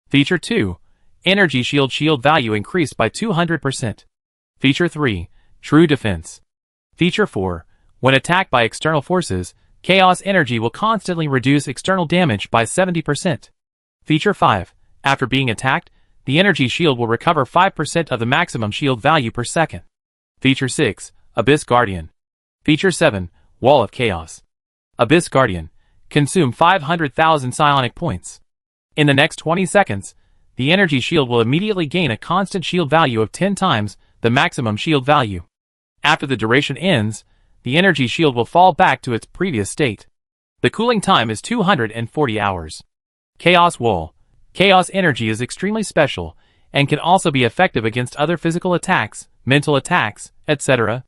A: Feature 2. Energy Shield value increased by 200%. Feature 3. True Defense. Feature 4. When attacked by external forces, Chaos Energy will constantly reduce external damage by 70%. Feature 5. After being attacked, the energy shield will recover 5% of the maximum shield value per second. Feature 6. Abyss Guardian. Feature 7. Wall of Chaos. Abyss Guardian. Consume 500,000 psionic points. In the next 20 seconds, the energy shield will immediately gain a constant shield value of 10 times the maximum shield value. After the duration ends, the energy shield will fall back to its previous state. The cooling time is 240 hours. Chaos Wall. Chaos energy is extremely special, and can also be effective against other physical attacks, mental attacks, etc.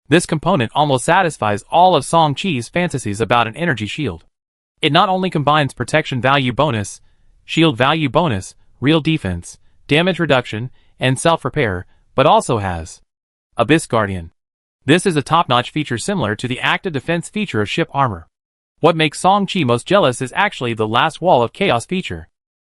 A: This component almost satisfies all of Song-Chi's fantasies about an energy shield. It not only combines protection value bonus, shield value bonus, real defense, damage reduction, and self-repair, but also has Abyss Guardian. This is a top-notch feature similar to the active defense feature of ship armor. What makes Song-Chi most jealous is actually the last wall of chaos feature.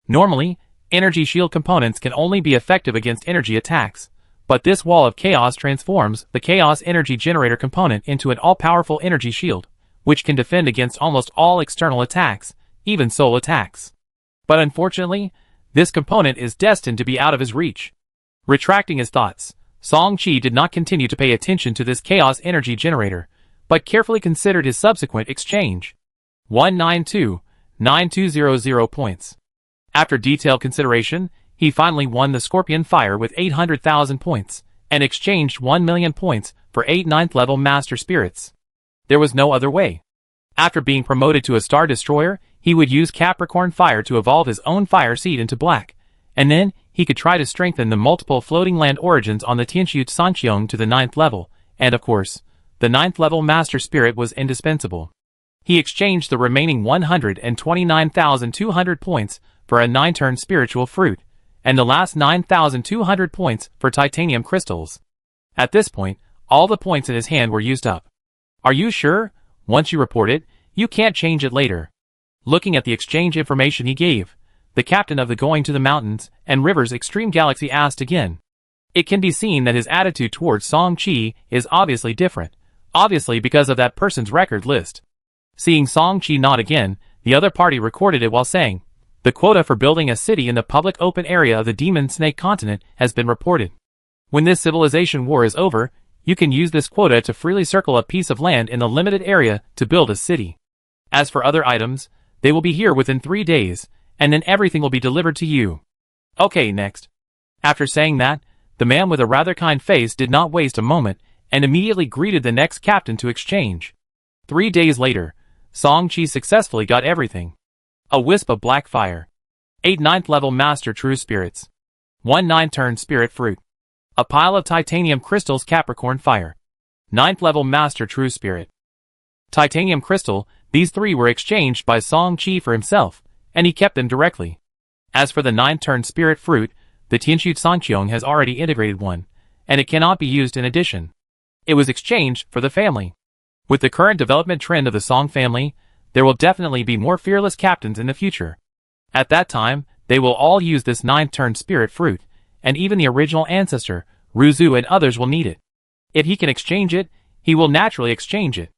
A: Normally, energy shield components can only be effective against energy attacks, but this wall of chaos transforms the chaos energy generator component into an all-powerful energy shield, which can defend against almost all external attacks, even soul attacks. But unfortunately, this component is destined to be out of his reach. Retracting his thoughts, Song-Chi did not continue to pay attention to this chaos energy generator, but carefully considered his subsequent exchange. 192,9200 points. After detailed consideration, he finally won the Scorpion Fire with 800,000 points, and exchanged 1 million points for 8 9th level Master Spirits. There was no other way. After being promoted to a Star Destroyer, he would use Capricorn Fire to evolve his own Fire Seed into Black, and then he could try to strengthen the multiple floating land origins on the Tianqiu Sanqiong to the 9th level, and of course, the 9th level Master Spirit was indispensable. He exchanged the remaining 129,200 points for a 9-turn Spiritual Fruit, and the last 9,200 points for titanium crystals. At this point, all the points in his hand were used up. Are you sure? Once you report it, you can't change it later. Looking at the exchange information he gave, the captain of the Going to the Mountains and Rivers Extreme Galaxy asked again. It can be seen that his attitude towards Song-Chi is obviously different, obviously because of that person's record list. Seeing Song-Chi nod again, the other party recorded it while saying, "The quota for building a city in the public open area of the Demon Snake continent has been reported. When this civilization war is over, you can use this quota to freely circle a piece of land in the limited area to build a city. As for other items, they will be here within 3 days, and then everything will be delivered to you. Okay, next." After saying that, the man with a rather kind face did not waste a moment, and immediately greeted the next captain to exchange. 3 days later, Song-Chi successfully got everything. A wisp of black fire. 8 9th level Master True Spirits. 1 9-turn Spirit Fruit. A pile of titanium crystals Capricorn Fire. 9th level Master True Spirit. Titanium Crystal, these 3 were exchanged by Song-Chi for himself, and he kept them directly. As for the 9-turn Spirit Fruit, the Tianqiu Sanqiong has already integrated one, and it cannot be used in addition. It was exchanged for the family. With the current development trend of the Song family, there will definitely be more fearless captains in the future. At that time, they will all use this 9-turn Spirit Fruit, and even the original ancestor, Ruzu and others will need it. If he can exchange it, he will naturally exchange it.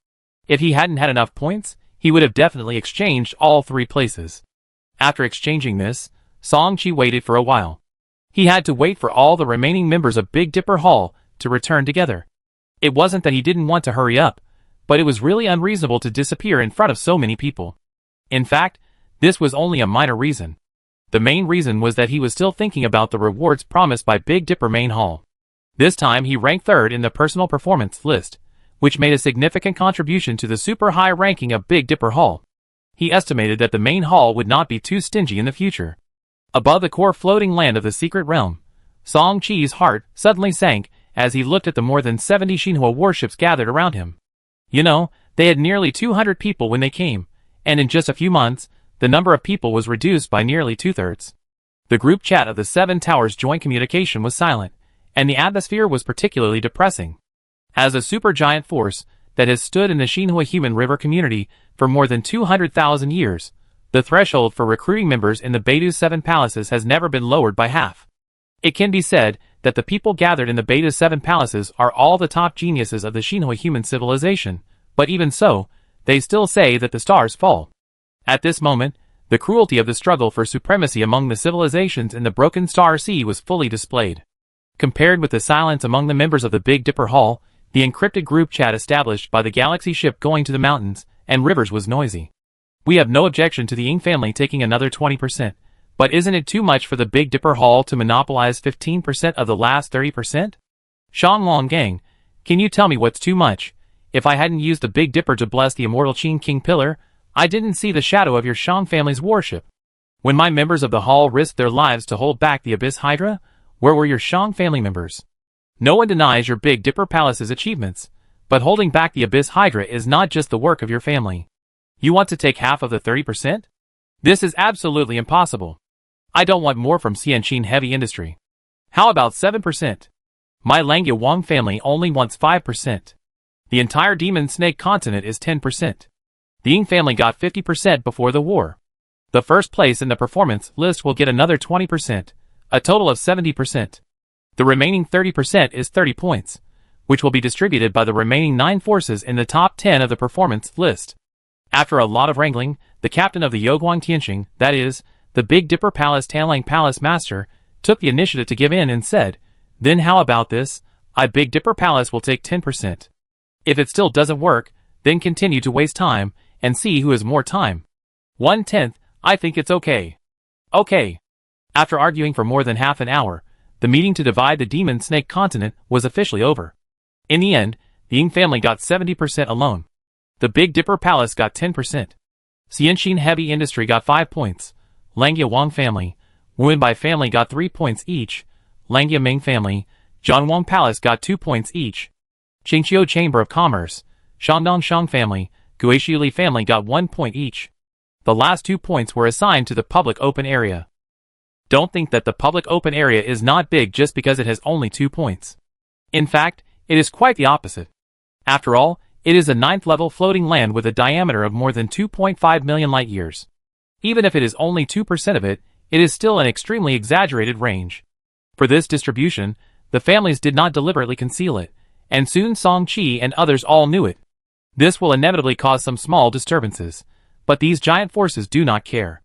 A: If he hadn't had enough points, he would have definitely exchanged all 3 places. After exchanging this, Song-Chi waited for a while. He had to wait for all the remaining members of Big Dipper Hall to return together. It wasn't that he didn't want to hurry up, but it was really unreasonable to disappear in front of so many people. In fact, this was only a minor reason. The main reason was that he was still thinking about the rewards promised by Big Dipper Main Hall. This time he ranked 3rd in the personal performance list, which made a significant contribution to the super high ranking of Big Dipper Hall. He estimated that the main hall would not be too stingy in the future. Above the core floating land of the secret realm, Song-Chi's heart suddenly sank as he looked at the more than 70 Xinhua warships gathered around him. You know, they had nearly 200 people when they came, and in just a few months, the number of people was reduced by nearly 2/3. The group chat of the 7 Towers joint communication was silent, and the atmosphere was particularly depressing. As a supergiant force that has stood in the Xinhua human river community for more than 200,000 years, the threshold for recruiting members in the Beidou's 7 palaces has never been lowered by half. It can be said that the people gathered in the Beidou's 7 palaces are all the top geniuses of the Xinhua human civilization, but even so, they still say that the stars fall. At this moment, the cruelty of the struggle for supremacy among the civilizations in the Broken Star Sea was fully displayed. Compared with the silence among the members of the Big Dipper Hall, the encrypted group chat established by the galaxy ship Going to the Mountains and Rivers was noisy. We have no objection to the Ying family taking another 20%. But isn't it too much for the Big Dipper Hall to monopolize 15% of the last 30%? Shanglong Gang, can you tell me what's too much? If I hadn't used the Big Dipper to bless the immortal Qin King Pillar, I didn't see the shadow of your Shang family's warship. When my members of the Hall risked their lives to hold back the Abyss Hydra, where were your Shang family members? No one denies your Big Dipper Palace's achievements, but holding back the Abyss Hydra is not just the work of your family. You want to take half of the 30%? This is absolutely impossible. I don't want more from Xianqin Heavy Industry. How about 7%? My Langya Wang family only wants 5%. The entire Demon Snake continent is 10%. The Ying family got 50% before the war. The first place in the performance list will get another 20%, a total of 70%. The remaining 30% is 30 points, which will be distributed by the remaining 9 forces in the top 10 of the performance list. After a lot of wrangling, the captain of the Yoguang Tianxing, that is, the Big Dipper Palace Tanlang Palace Master, took the initiative to give in and said, "Then how about this? I Big Dipper Palace will take 10%. If it still doesn't work, then continue to waste time, and see who has more time. 1/10, I think it's okay." Okay. After arguing for more than half an hour, the meeting to divide the Demon Snake continent was officially over. In the end, the Ying family got 70% alone. The Big Dipper Palace got 10%. Xianqin Heavy Industry got 5 points. Langya Wang family, Wenbai family got 3 points each. Langya Ming family, Zhangwang Palace got 2 points each. Qingqiu Chamber of Commerce, Shandong Shang family, Guixiuli family got 1 point each. The last 2 points were assigned to the public open area. Don't think that the public open area is not big just because it has only 2 points. In fact, it is quite the opposite. After all, it is a 9th level floating land with a diameter of more than 2.5 million light years. Even if it is only 2% of it, it is still an extremely exaggerated range. For this distribution, the families did not deliberately conceal it, and soon Song Qi and others all knew it. This will inevitably cause some small disturbances, but these giant forces do not care.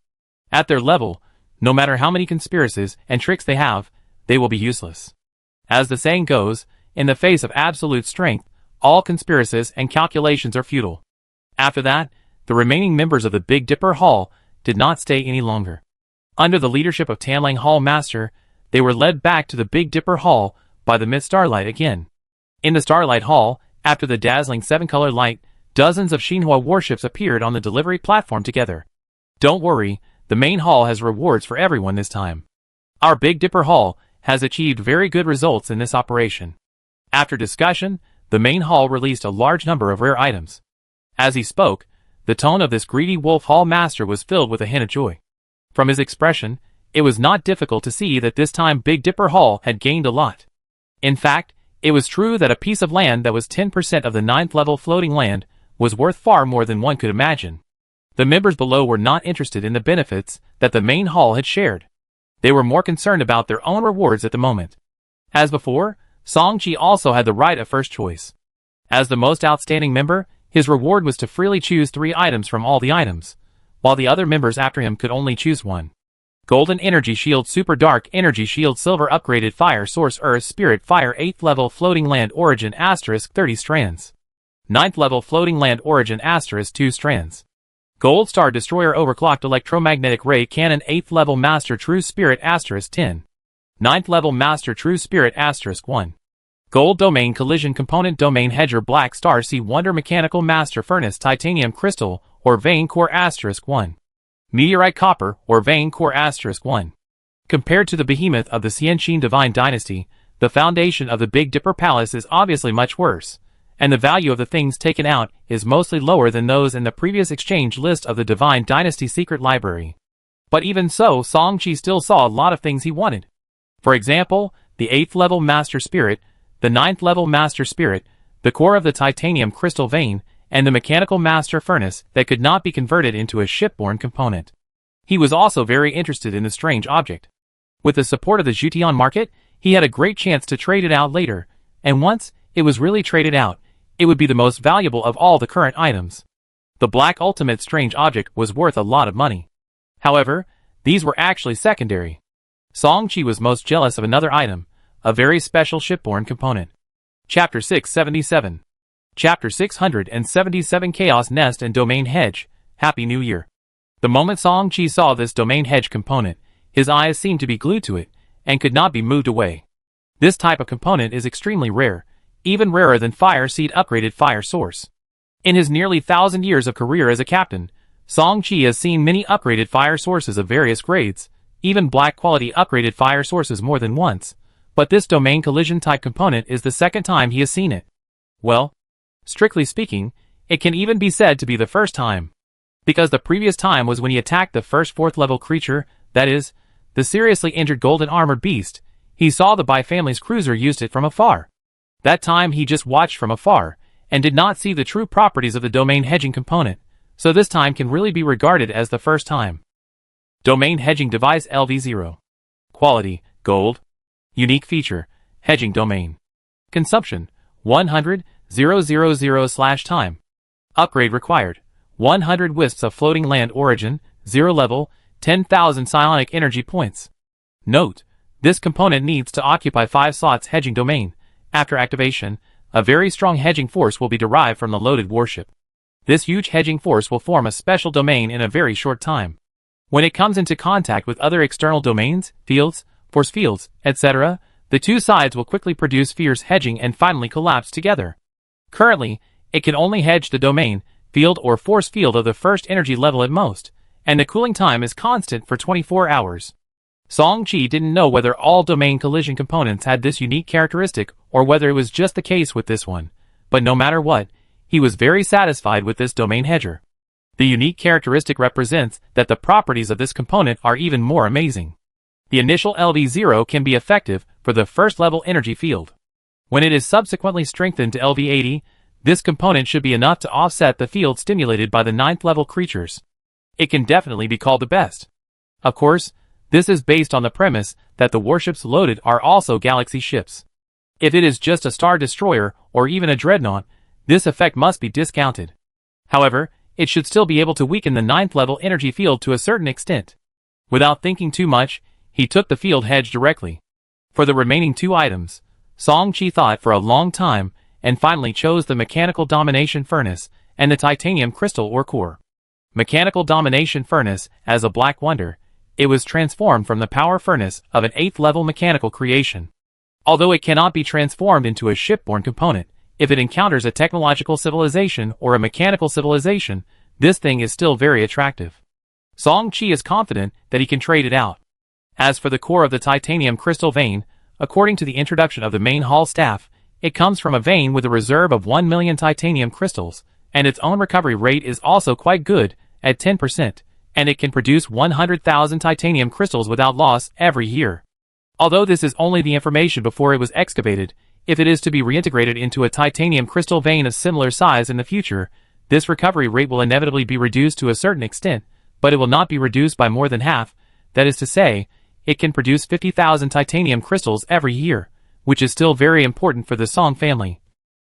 A: At their level, no matter how many conspiracies and tricks they have, they will be useless. As the saying goes, in the face of absolute strength, all conspiracies and calculations are futile. After that, the remaining members of the Big Dipper Hall did not stay any longer. Under the leadership of Tanlang Hall Master, they were led back to the Big Dipper Hall by the mid-starlight again. In the Starlight Hall, after the dazzling 7-color light, dozens of Xinhua warships appeared on the delivery platform together. Don't worry, the main hall has rewards for everyone this time. Our Big Dipper Hall has achieved very good results in this operation. After discussion, the main hall released a large number of rare items. As he spoke, the tone of this greedy wolf hall master was filled with a hint of joy. From his expression, it was not difficult to see that this time Big Dipper Hall had gained a lot. In fact, it was true that a piece of land that was 10% of the 9th level floating land was worth far more than one could imagine. The members below were not interested in the benefits that the main hall had shared. They were more concerned about their own rewards at the moment. As before, Song Qi also had the right of first choice. As the most outstanding member, his reward was to freely choose 3 items from all the items, while the other members after him could only choose 1. Golden Energy Shield Super Dark Energy Shield Silver Upgraded Fire Source Earth Spirit Fire 8th Level Floating Land Origin * 30 strands. 9th Level Floating Land Origin * 2 strands. Gold Star Destroyer Overclocked Electromagnetic Ray Cannon 8th Level Master True Spirit * 10. 9th Level Master True Spirit * 1. Gold Domain Collision Component Domain Hedger Black Star Sea Wonder Mechanical Master Furnace Titanium Crystal or Vein Core * 1. Meteorite Copper or Vein Core * 1. Compared to the behemoth of the Xianqin Divine Dynasty, the foundation of the Big Dipper Palace is obviously much worse, and the value of the things taken out is mostly lower than those in the previous exchange list of the Divine Dynasty Secret Library. But even so, Song Qi still saw a lot of things he wanted. For example, the 8th level Master Spirit, the 9th level Master Spirit, the core of the Titanium Crystal Vein, and the Mechanical Master Furnace that could not be converted into a shipborne component. He was also very interested in the strange object. With the support of the Zhutian market, he had a great chance to trade it out later, and once it was really traded out, it would be the most valuable of all the current items. The Black Ultimate Strange Object was worth a lot of money. However, these were actually secondary. Song Qi was most jealous of another item, a very special shipborne component. Chapter 677. Chapter 677 Chaos Nest and Domain Hedge, Happy New Year. The moment Song Qi saw this Domain Hedge component, his eyes seemed to be glued to it, and could not be moved away. This type of component is extremely rare, even rarer than Fire Seed Upgraded Fire Source. In his nearly 1,000 years of career as a captain, Song Qi has seen many upgraded fire sources of various grades, even black quality upgraded fire sources more than once, but this domain collision type component is the second time he has seen it. Well, strictly speaking, it can even be said to be the first time. Because the previous time was when he attacked the first 4th level creature, that is, the seriously injured golden armored beast, he saw the Bai family's cruiser used it from afar. That time he just watched from afar, and did not see the true properties of the domain hedging component, so this time can really be regarded as the first time. Domain hedging device LV0. Quality, gold. Unique feature, hedging domain. Consumption, 100,000/time. Upgrade required, 100 wisps of floating land origin, 0 level, 10,000 psionic energy points. Note, this component needs to occupy 5 slots hedging domain. After activation, a very strong hedging force will be derived from the loaded warship. This huge hedging force will form a special domain in a very short time. When it comes into contact with other external domains, fields, force fields, etc., the two sides will quickly produce fierce hedging and finally collapse together. Currently, it can only hedge the domain, field or force field of the first energy level at most, and the cooling time is constant for 24 hours. Song-Chi didn't know whether all domain collision components had this unique characteristic or whether it was just the case with this one, but no matter what, he was very satisfied with this domain hedger. The unique characteristic represents that the properties of this component are even more amazing. The initial LV0 can be effective for the first level energy field. When it is subsequently strengthened to LV80, this component should be enough to offset the field stimulated by the 9th level creatures. It can definitely be called the best. Of course, this is based on the premise that the warships loaded are also galaxy ships. If it is just a star destroyer or even a dreadnought, this effect must be discounted. However, it should still be able to weaken the 9th level energy field to a certain extent. Without thinking too much, he took the field hedge directly. For the remaining 2 items, Song-Chi thought for a long time and finally chose the Mechanical Domination Furnace and the Titanium Crystal or Core. Mechanical Domination Furnace, as a black wonder, it was transformed from the power furnace of an 8th level mechanical creation. Although it cannot be transformed into a shipborne component, if it encounters a technological civilization or a mechanical civilization, this thing is still very attractive. Song-Chi is confident that he can trade it out. As for the core of the titanium crystal vein, according to the introduction of the main hall staff, it comes from a vein with a reserve of 1 million titanium crystals, and its own recovery rate is also quite good, at 10%, and it can produce 100,000 titanium crystals without loss every year. Although this is only the information before it was excavated, if it is to be reintegrated into a titanium crystal vein of similar size in the future, this recovery rate will inevitably be reduced to a certain extent, but it will not be reduced by more than half. That is to say, it can produce 50,000 titanium crystals every year, which is still very important for the Song family,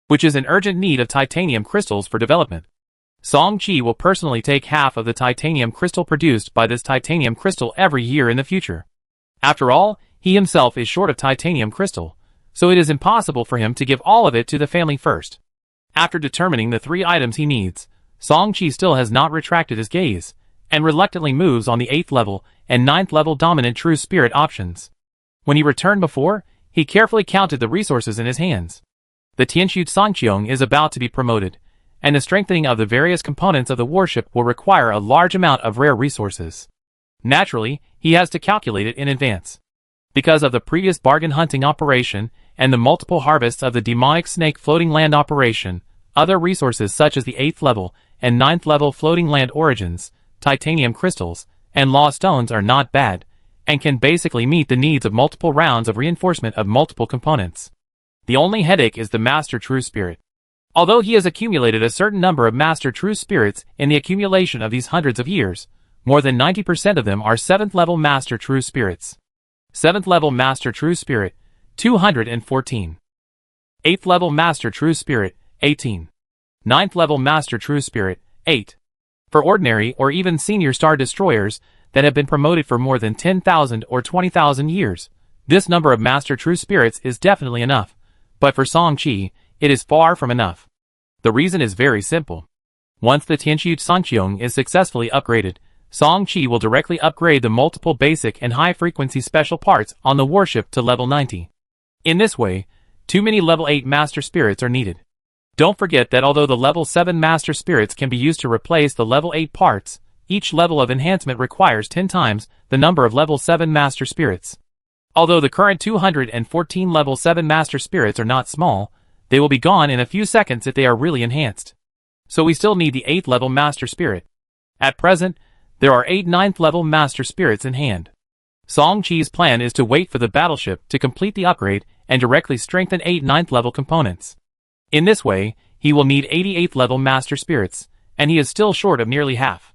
A: which is in urgent need of titanium crystals for development. Song-Chi will personally take half of the titanium crystal produced by this titanium crystal every year in the future. After all, he himself is short of titanium crystal, so it is impossible for him to give all of it to the family first. After determining the 3 items he needs, Song-Chi still has not retracted his gaze, and reluctantly moves on the 8th level and 9th level dominant true spirit options. When he returned before, he carefully counted the resources in his hands. The Tianqiu Sangqiong is about to be promoted, and the strengthening of the various components of the warship will require a large amount of rare resources. Naturally, he has to calculate it in advance. Because of the previous bargain hunting operation and the multiple harvests of the demonic snake floating land operation, other resources such as the 8th level and 9th level floating land origins, titanium crystals, and law stones are not bad, and can basically meet the needs of multiple rounds of reinforcement of multiple components. The only headache is the Master True Spirit. Although he has accumulated a certain number of Master True Spirits in the accumulation of these hundreds of years, more than 90% of them are 7th level Master True Spirits. 7th level Master True Spirit, 214. 8th level Master True Spirit, 18. 9th level Master True Spirit, 8. For ordinary or even senior star destroyers that have been promoted for more than 10,000 or 20,000 years, this number of Master True Spirits is definitely enough, but for Song-Chi, it is far from enough. The reason is very simple. Once the Tianqiu Sangqiong is successfully upgraded, Song-Chi will directly upgrade the multiple basic and high-frequency special parts on the warship to level 90. In this way, too many level 8 Master Spirits are needed. Don't forget that although the level 7 Master Spirits can be used to replace the level 8 parts, each level of enhancement requires 10 times the number of level 7 Master Spirits. Although the current 214 level 7 Master Spirits are not small, they will be gone in a few seconds if they are really enhanced. So we still need the 8th level Master Spirit. At present, there are 8 9th level Master Spirits in hand. Song Chi's plan is to wait for the battleship to complete the upgrade and directly strengthen 8 9th level components. In this way, he will need 88th level Master Spirits, and he is still short of nearly half.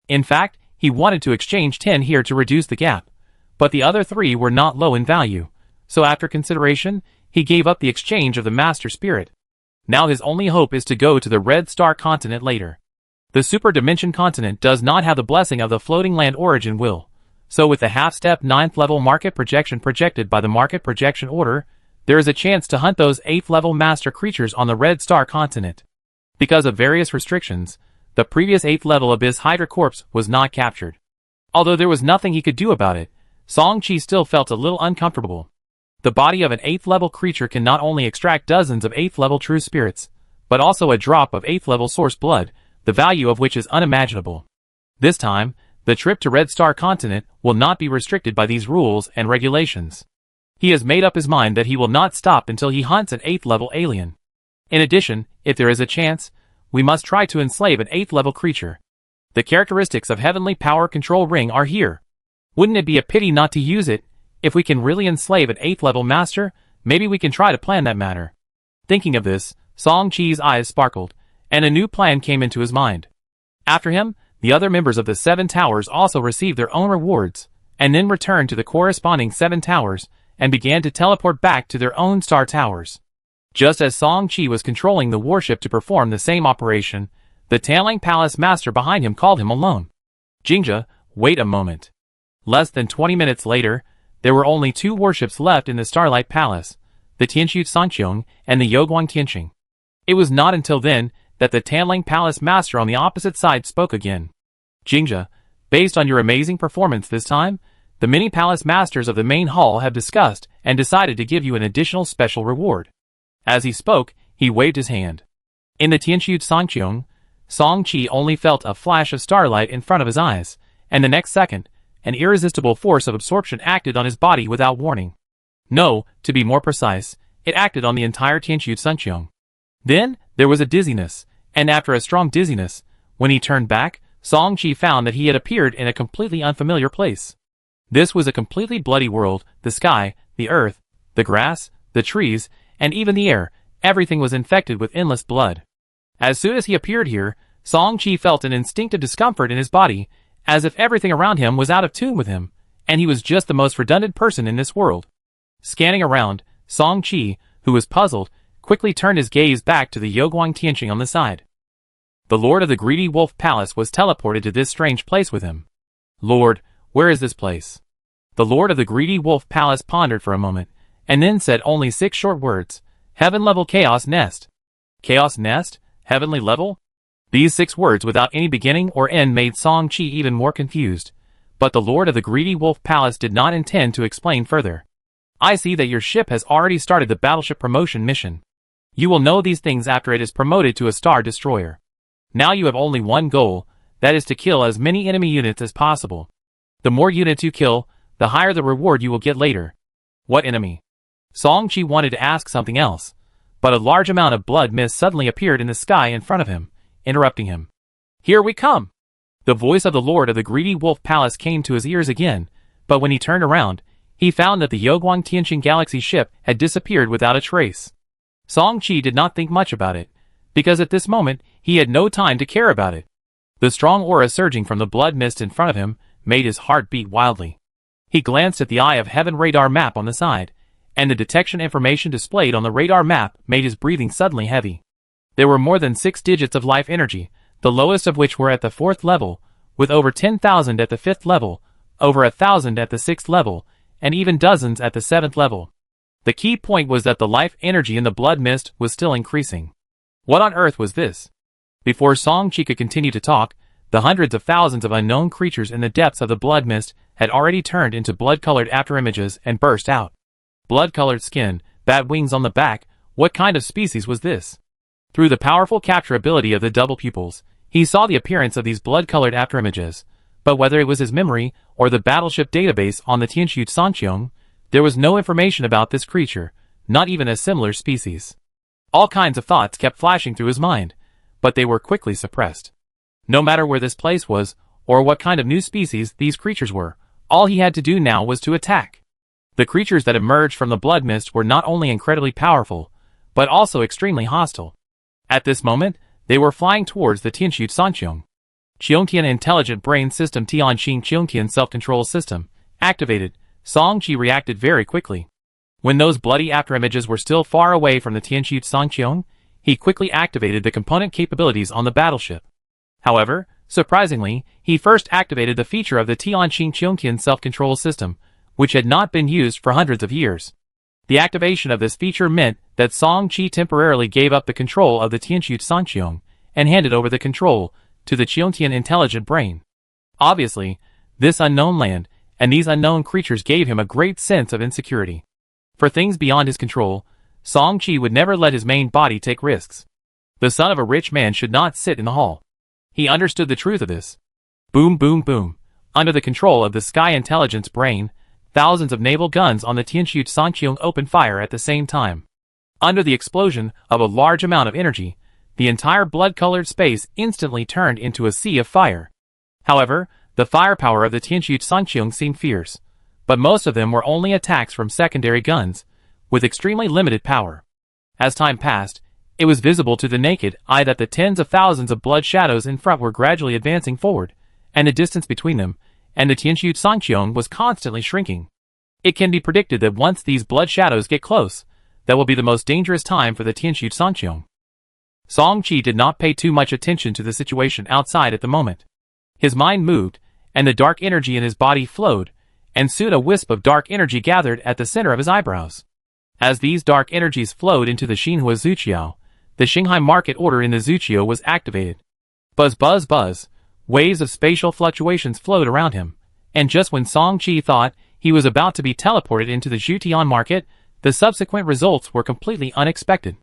A: In fact, he wanted to exchange 10 here to reduce the gap, but the other 3 were not low in value, so after consideration, he gave up the exchange of the Master Spirit. Now his only hope is to go to the Red Star continent later. The Super Dimension continent does not have the blessing of the floating land origin will, so with the half-step 9th level market projection projected by the market projection order, there is a chance to hunt those 8th level master creatures on the Red Star continent. Because of various restrictions, the previous 8th level Abyss Hydra corpse was not captured. Although there was nothing he could do about it, Song Chi still felt a little uncomfortable. The body of an 8th level creature can not only extract dozens of 8th level true spirits, but also a drop of 8th level source blood, the value of which is unimaginable. This time, the trip to Red Star continent will not be restricted by these rules and regulations. He has made up his mind that he will not stop until he hunts an 8th level alien. In addition, if there is a chance, we must try to enslave an 8th level creature. The characteristics of Heavenly Power Control Ring are here. Wouldn't it be a pity not to use it? If we can really enslave an 8th level master, maybe we can try to plan that matter. Thinking of this, Song Chi's eyes sparkled, and a new plan came into his mind. After him, the other members of the 7 towers also received their own rewards, and then returned to the corresponding 7 towers, and began to teleport back to their own star towers. Just as Song Chi was controlling the warship to perform the same operation, the Tanling Palace Master behind him called him alone. Jingja, wait a moment. Less than 20 minutes later, there were only 2 warships left in the Starlight Palace, the Tianxu Sanqiong and the Yoguang Tianqing. It was not until then that the Tanling Palace Master on the opposite side spoke again. Jingja, based on your amazing performance this time, the many palace masters of the main hall have discussed and decided to give you an additional special reward. As he spoke, he waved his hand. In the Tianxu Sanqiong, Song Chi only felt a flash of starlight in front of his eyes, and the next second, an irresistible force of absorption acted on his body without warning. No, to be more precise, it acted on the entire Tianxu Sanqiong. Then, there was a dizziness, and after a strong dizziness, when he turned back, Song Chi found that he had appeared in a completely unfamiliar place. This was a completely bloody world. The sky, the earth, the grass, the trees, and even the air, everything was infected with endless blood. As soon as he appeared here, Song Chi felt an instinctive discomfort in his body, as if everything around him was out of tune with him, and he was just the most redundant person in this world. Scanning around, Song Chi, who was puzzled, quickly turned his gaze back to the Yoguang Tianqing on the side. The Lord of the Greedy Wolf Palace was teleported to this strange place with him. Lord, where is this place? The Lord of the Greedy Wolf Palace pondered for a moment, and then said only 6 short words. Heaven level Chaos Nest. Chaos Nest? Heavenly level? These 6 words without any beginning or end made Song Chi even more confused, but the Lord of the Greedy Wolf Palace did not intend to explain further. I see that your ship has already started the battleship promotion mission. You will know these things after it is promoted to a star destroyer. Now you have only one goal, that is to kill as many enemy units as possible. The more units you kill, the higher the reward you will get later. What enemy? Song Chi wanted to ask something else, but a large amount of blood mist suddenly appeared in the sky in front of him, interrupting him. Here we come! The voice of the Lord of the Greedy Wolf Palace came to his ears again, but when he turned around, he found that the Yoguang Tianqing Galaxy ship had disappeared without a trace. Song Chi did not think much about it, because at this moment, he had no time to care about it. The strong aura surging from the blood mist in front of him made his heart beat wildly. He glanced at the Eye of Heaven radar map on the side, and the detection information displayed on the radar map made his breathing suddenly heavy. There were more than 6 digits of life energy, the lowest of which were at the 4th level, with over 10,000 at the 5th level, over 1,000 at the 6th level, and even dozens at the 7th level. The key point was that the life energy in the blood mist was still increasing. What on earth was this? Before Song Chi could continue to talk, the hundreds of thousands of unknown creatures in the depths of the blood mist had already turned into blood-colored afterimages and burst out. Blood-colored skin, bat wings on the back, what kind of species was this? Through the powerful capture ability of the double pupils, he saw the appearance of these blood-colored afterimages, but whether it was his memory or the battleship database on the Tianxu Sanqiong, there was no information about this creature, not even a similar species. All kinds of thoughts kept flashing through his mind, but they were quickly suppressed. No matter where this place was, or what kind of new species these creatures were, All he had to do now was to attack. The creatures that emerged from the blood mist were not only incredibly powerful, but also extremely hostile. At this moment, they were flying towards the Tianxu Sanqiong. Qiongtian Intelligent Brain System Tianxing Qiongtian Self-Control System activated. Song Qi reacted very quickly. When those bloody afterimages were still far away from the Tianxu Sanqiong, he quickly activated the component capabilities on the battleship. However, surprisingly, he first activated the feature of the Tianxing Qiongtian Self-Control System, which had not been used for hundreds of years. The activation of this feature meant that Song Qi temporarily gave up the control of the Tianxu Sanqiong and handed over the control to the Qiongtian Intelligent Brain. Obviously, this unknown land and these unknown creatures gave him a great sense of insecurity. For things beyond his control, Song Qi would never let his main body take risks. The son of a rich man should not sit in the hall. He understood the truth of this. Boom, boom, boom. Under the control of the Sky Intelligence Brain, thousands of naval guns on the Tianxu Sanqiong opened fire at the same time. Under the explosion of a large amount of energy, the entire blood-colored space instantly turned into a sea of fire. However, the firepower of the Tianxu Sanqiong seemed fierce, but most of them were only attacks from secondary guns, with extremely limited power. As time passed, it was visible to the naked eye that the tens of thousands of blood shadows in front were gradually advancing forward, and the distance between them and the Tianxu Sanqiong was constantly shrinking. It can be predicted that once these blood shadows get close, that will be the most dangerous time for the Tianxu Sanqiong. Song Qi did not pay too much attention to the situation outside at the moment. His mind moved, and the dark energy in his body flowed, and soon a wisp of dark energy gathered at the center of his eyebrows. As these dark energies flowed into the Xinhua Zuqiao, the Xinghai market order in the Zuqiao was activated. Buzz, buzz, buzz. Waves of spatial fluctuations flowed around him, and just when Song Qi thought he was about to be teleported into the Zutian market, the subsequent results were completely unexpected.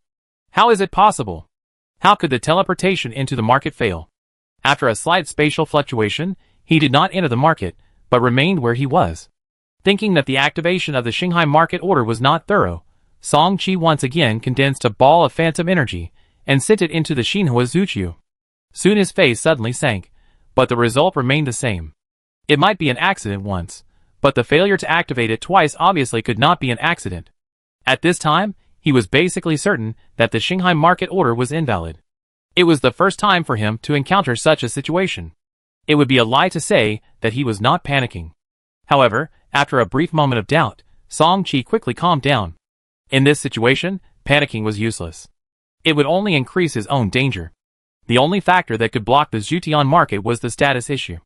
A: How is it possible? How could the teleportation into the market fail? After a slight spatial fluctuation, he did not enter the market, but remained where he was. Thinking that the activation of the Xinghai market order was not thorough, Song Qi once again condensed a ball of phantom energy and sent it into the Xinhua Zuqiao. Soon his face suddenly sank, but the result remained the same. It might be an accident once, but the failure to activate it twice obviously could not be an accident. At this time, he was basically certain that the Xinghai market order was invalid. It was the first time for him to encounter such a situation. It would be a lie to say that he was not panicking. However, after a brief moment of doubt, Song Qi quickly calmed down. In this situation, panicking was useless. It would only increase his own danger. The only factor that could block the Zutian market was the status issue.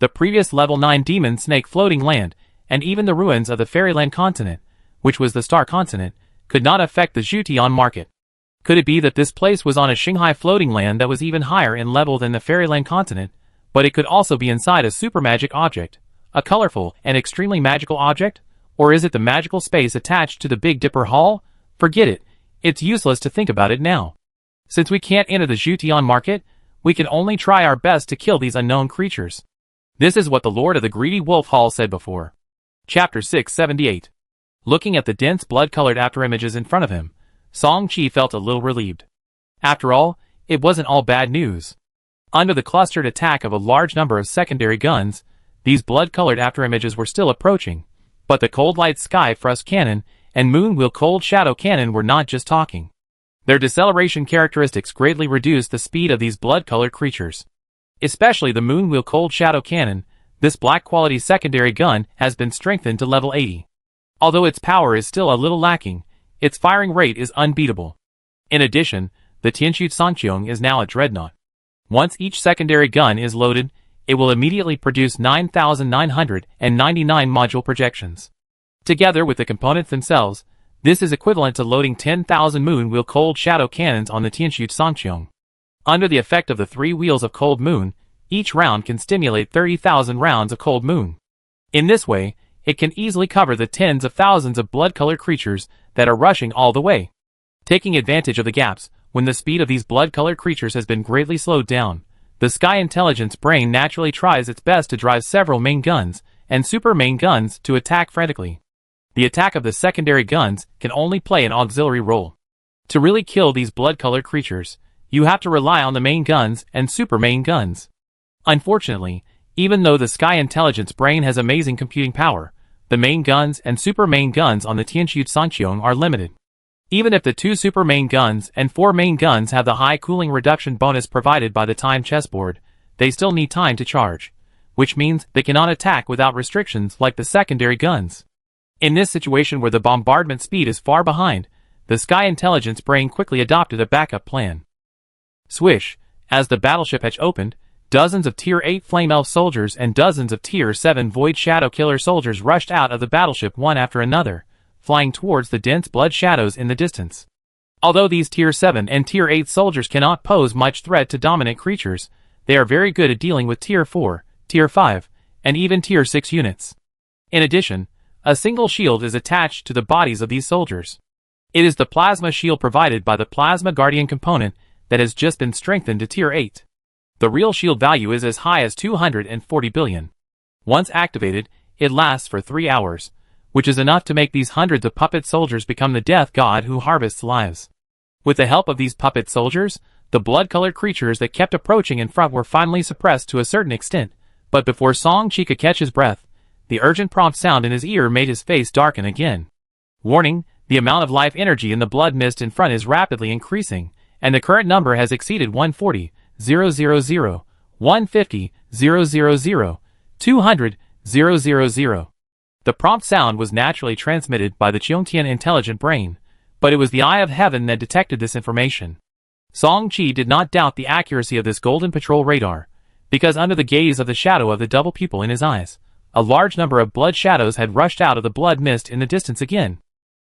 A: The previous level 9 demon snake floating land, and even the ruins of the Fairyland continent, which was the Star continent, could not affect the Zutian market. Could it be that this place was on a Xinghai floating land that was even higher in level than the Fairyland continent, but it could also be inside a super magic object, a colorful and extremely magical object? Or is it the magical space attached to the Big Dipper Hall? Forget it, it's useless to think about it now. Since we can't enter the Zutian market, we can only try our best to kill these unknown creatures. This is what the Lord of the Greedy Wolf Hall said before. Chapter 678. Looking at the dense blood-colored afterimages in front of him, Song Qi felt a little relieved. After all, it wasn't all bad news. Under the clustered attack of a large number of secondary guns, these blood-colored afterimages were still approaching, but the Cold Light Sky Thrust Cannon and Moonwheel Cold Shadow Cannon were not just talking. Their deceleration characteristics greatly reduced the speed of these blood-colored creatures. Especially the Moonwheel Cold Shadow Cannon, this black-quality secondary gun has been strengthened to level 80. Although its power is still a little lacking, its firing rate is unbeatable. In addition, the Tianxu Sanqiong is now a dreadnought. Once each secondary gun is loaded, it will immediately produce 9,999 module projections. Together with the components themselves, this is equivalent to loading 10,000 Moonwheel Cold Shadow Cannons on the Tianxu Sanqiong. Under the effect of the 3 wheels of Cold Moon, each round can stimulate 30,000 rounds of Cold Moon. In this way, it can easily cover the tens of thousands of blood-colored creatures that are rushing all the way. Taking advantage of the gaps, when the speed of these blood-colored creatures has been greatly slowed down, the Sky Intelligence Brain naturally tries its best to drive several main guns and super main guns to attack frantically. The attack of the secondary guns can only play an auxiliary role. To really kill these blood-colored creatures, you have to rely on the main guns and super main guns. Unfortunately, Even though the Sky Intelligence Brain has amazing computing power, the main guns and super main guns on the Tianqiu Sangqiong are limited. Even if the 2 super main guns and 4 main guns have the high cooling reduction bonus provided by the time chessboard, they still need time to charge, which means they cannot attack without restrictions like the secondary guns. In this situation where the bombardment speed is far behind, the Sky Intelligence Brain quickly adopted a backup plan. Swish, as the battleship hatch opened, dozens of Tier 8 Flame Elf soldiers and dozens of Tier 7 Void Shadow Killer soldiers rushed out of the battleship one after another, flying towards the dense blood shadows in the distance. Although these Tier 7 and Tier 8 soldiers cannot pose much threat to dominant creatures, they are very good at dealing with Tier 4, Tier 5, and even Tier 6 units. In addition, a single shield is attached to the bodies of these soldiers. It is the plasma shield provided by the Plasma Guardian component that has just been strengthened to Tier 8. The real shield value is as high as 240 billion. Once activated, it lasts for 3 hours, which is enough to make these hundreds of puppet soldiers become the death god who harvests lives. With the help of these puppet soldiers, the blood-colored creatures that kept approaching in front were finally suppressed to a certain extent, but before Song Chi could catch his breath, the urgent prompt sound in his ear made his face darken again. Warning, the amount of life energy in the blood mist in front is rapidly increasing, and the current number has exceeded 140, 000, 150, 000, 200, 000. The prompt sound was naturally transmitted by the Qiongtian intelligent brain, but it was the eye of heaven that detected this information. Song Chi did not doubt the accuracy of this golden patrol radar, because under the gaze of the shadow of the double pupil in his eyes, a large number of blood shadows had rushed out of the blood mist in the distance again.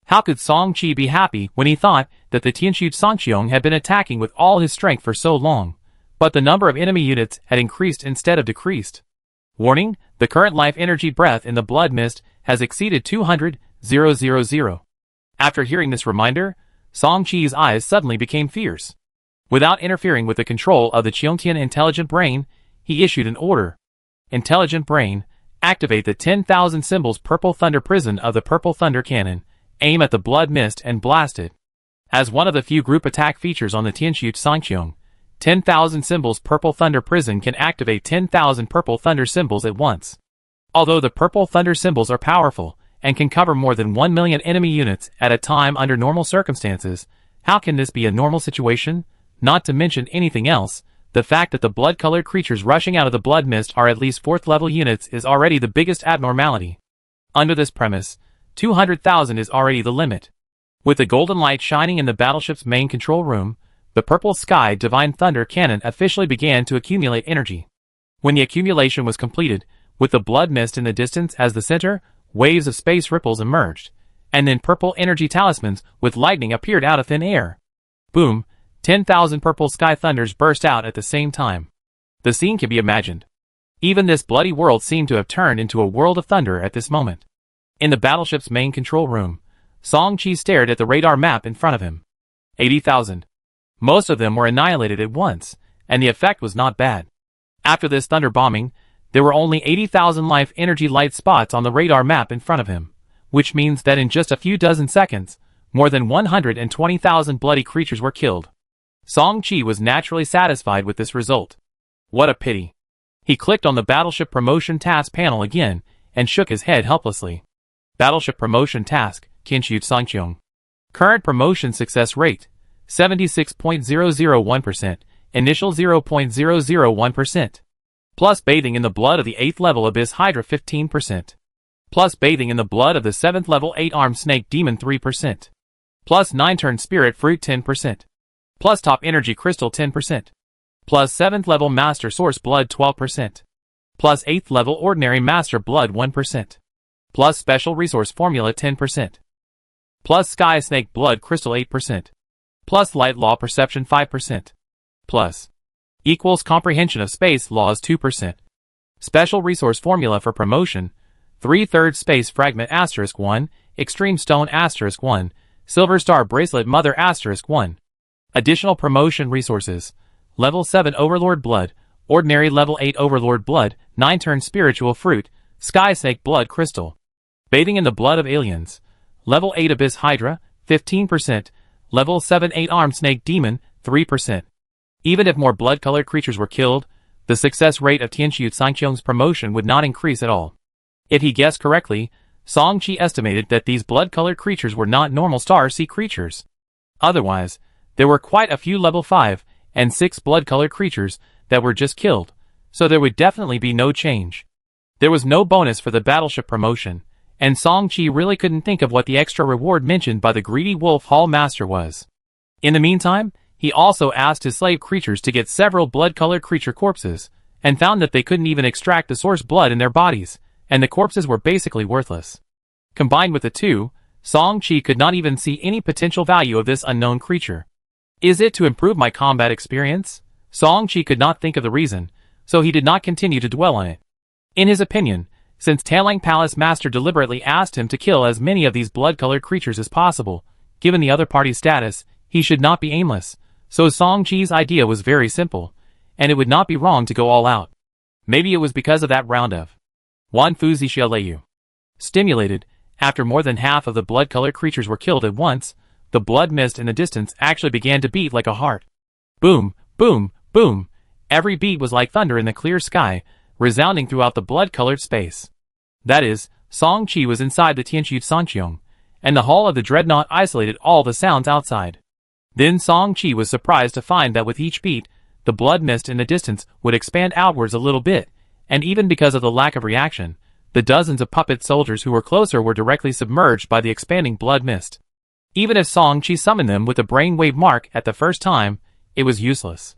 A: How could Song Chi be happy when he thought that the Tianqiu Sangqiong had been attacking with all his strength for so long, but the number of enemy units had increased instead of decreased? Warning, the current life energy breath in the blood mist has exceeded 200, 000. After hearing this reminder, Song Chi's eyes suddenly became fierce. Without interfering with the control of the Qiongtian intelligent brain, he issued an order. Intelligent brain, activate the 10,000 symbols Purple Thunder Prison of the Purple Thunder Cannon, aim at the blood mist and blast it. As one of the few group attack features on the Tianqiu Sangqiong, 10,000 symbols Purple Thunder Prison can activate 10,000 Purple Thunder symbols at once. Although the Purple Thunder symbols are powerful and can cover more than 1 million enemy units at a time under normal circumstances, how can this be a normal situation? Not to mention anything else, the fact that the blood-colored creatures rushing out of the blood mist are at least 4th level units is already the biggest abnormality. Under this premise, 200,000 is already the limit. With the golden light shining in the battleship's main control room, the Purple Sky Divine Thunder Cannon officially began to accumulate energy. When the accumulation was completed, with the blood mist in the distance as the center, waves of space ripples emerged, and then purple energy talismans with lightning appeared out of thin air. Boom, 10,000 purple sky thunders burst out at the same time. The scene can be imagined. Even this bloody world seemed to have turned into a world of thunder at this moment. In the battleship's main control room, Song Chi stared at the radar map in front of him. 80,000. Most of them were annihilated at once, and the effect was not bad. After this thunder bombing, there were only 80,000 life energy light spots on the radar map in front of him, which means that in just a few dozen seconds, more than 120,000 bloody creatures were killed. Song Chi was naturally satisfied with this result. What a pity. He clicked on the Battleship Promotion Task panel again, and shook his head helplessly. Battleship Promotion Task, Tianqiu Sangqiong. Current promotion success rate, 76.001%, initial 0.001%. Plus bathing in the blood of the 8th level Abyss Hydra 15%. Plus bathing in the blood of the 7th level 8-armed Snake Demon 3%. Plus 9-turn Spirit Fruit 10%. Plus top energy crystal 10%. Plus 7th level Master Source Blood 12%. Plus 8th level Ordinary Master Blood 1%. Plus Special Resource Formula 10%. Plus Sky Snake Blood Crystal 8%. Plus Light Law Perception 5%. Plus equals Comprehension of Space Laws 2%. Special Resource Formula for Promotion 3/3 Space Fragment *1, Extreme Stone *1, Silver Star Bracelet Mother *1. Additional promotion resources: Level 7 Overlord Blood, Ordinary Level 8 Overlord Blood, 9-turn Spiritual Fruit, Sky Snake Blood Crystal. Bathing in the Blood of Aliens. Level 8 Abyss Hydra, 15%, Level 7 8-armed Snake Demon, 3%. Even if more blood-colored creatures were killed, the success rate of Tianqiu Sangqiong's promotion would not increase at all. If he guessed correctly, Song Qi estimated that these blood-colored creatures were not normal star sea creatures. Otherwise, there were quite a few level 5 and 6 blood-colored creatures that were just killed, so there would definitely be no change. There was no bonus for the battleship promotion, and Song Qi really couldn't think of what the extra reward mentioned by the greedy wolf hall master was. In the meantime, he also asked his slave creatures to get several blood-colored creature corpses, and found that they couldn't even extract the source blood in their bodies, and the corpses were basically worthless. Combined with the two, Song Qi could not even see any potential value of this unknown creature. Is it to improve my combat experience? Song Qi could not think of the reason, so he did not continue to dwell on it. In his opinion, since Tanlang Palace Master deliberately asked him to kill as many of these blood-colored creatures as possible, given the other party's status, he should not be aimless, so Song Qi's idea was very simple, and it would not be wrong to go all out. Maybe it was because of that round of Wan Fu Zixia Leiyu. Stimulated, after more than half of the blood-colored creatures were killed at once, the blood mist in the distance actually began to beat like a heart. Boom, boom, boom. Every beat was like thunder in the clear sky, resounding throughout the blood-colored space. That is, Song Qi was inside the Tianqiu Sangqiong, and the hull of the dreadnought isolated all the sounds outside. Then Song Qi was surprised to find that with each beat, the blood mist in the distance would expand outwards a little bit, and even because of the lack of reaction, the dozens of puppet soldiers who were closer were directly submerged by the expanding blood mist. Even if Song Qi summoned them with the brainwave mark at the first time, it was useless.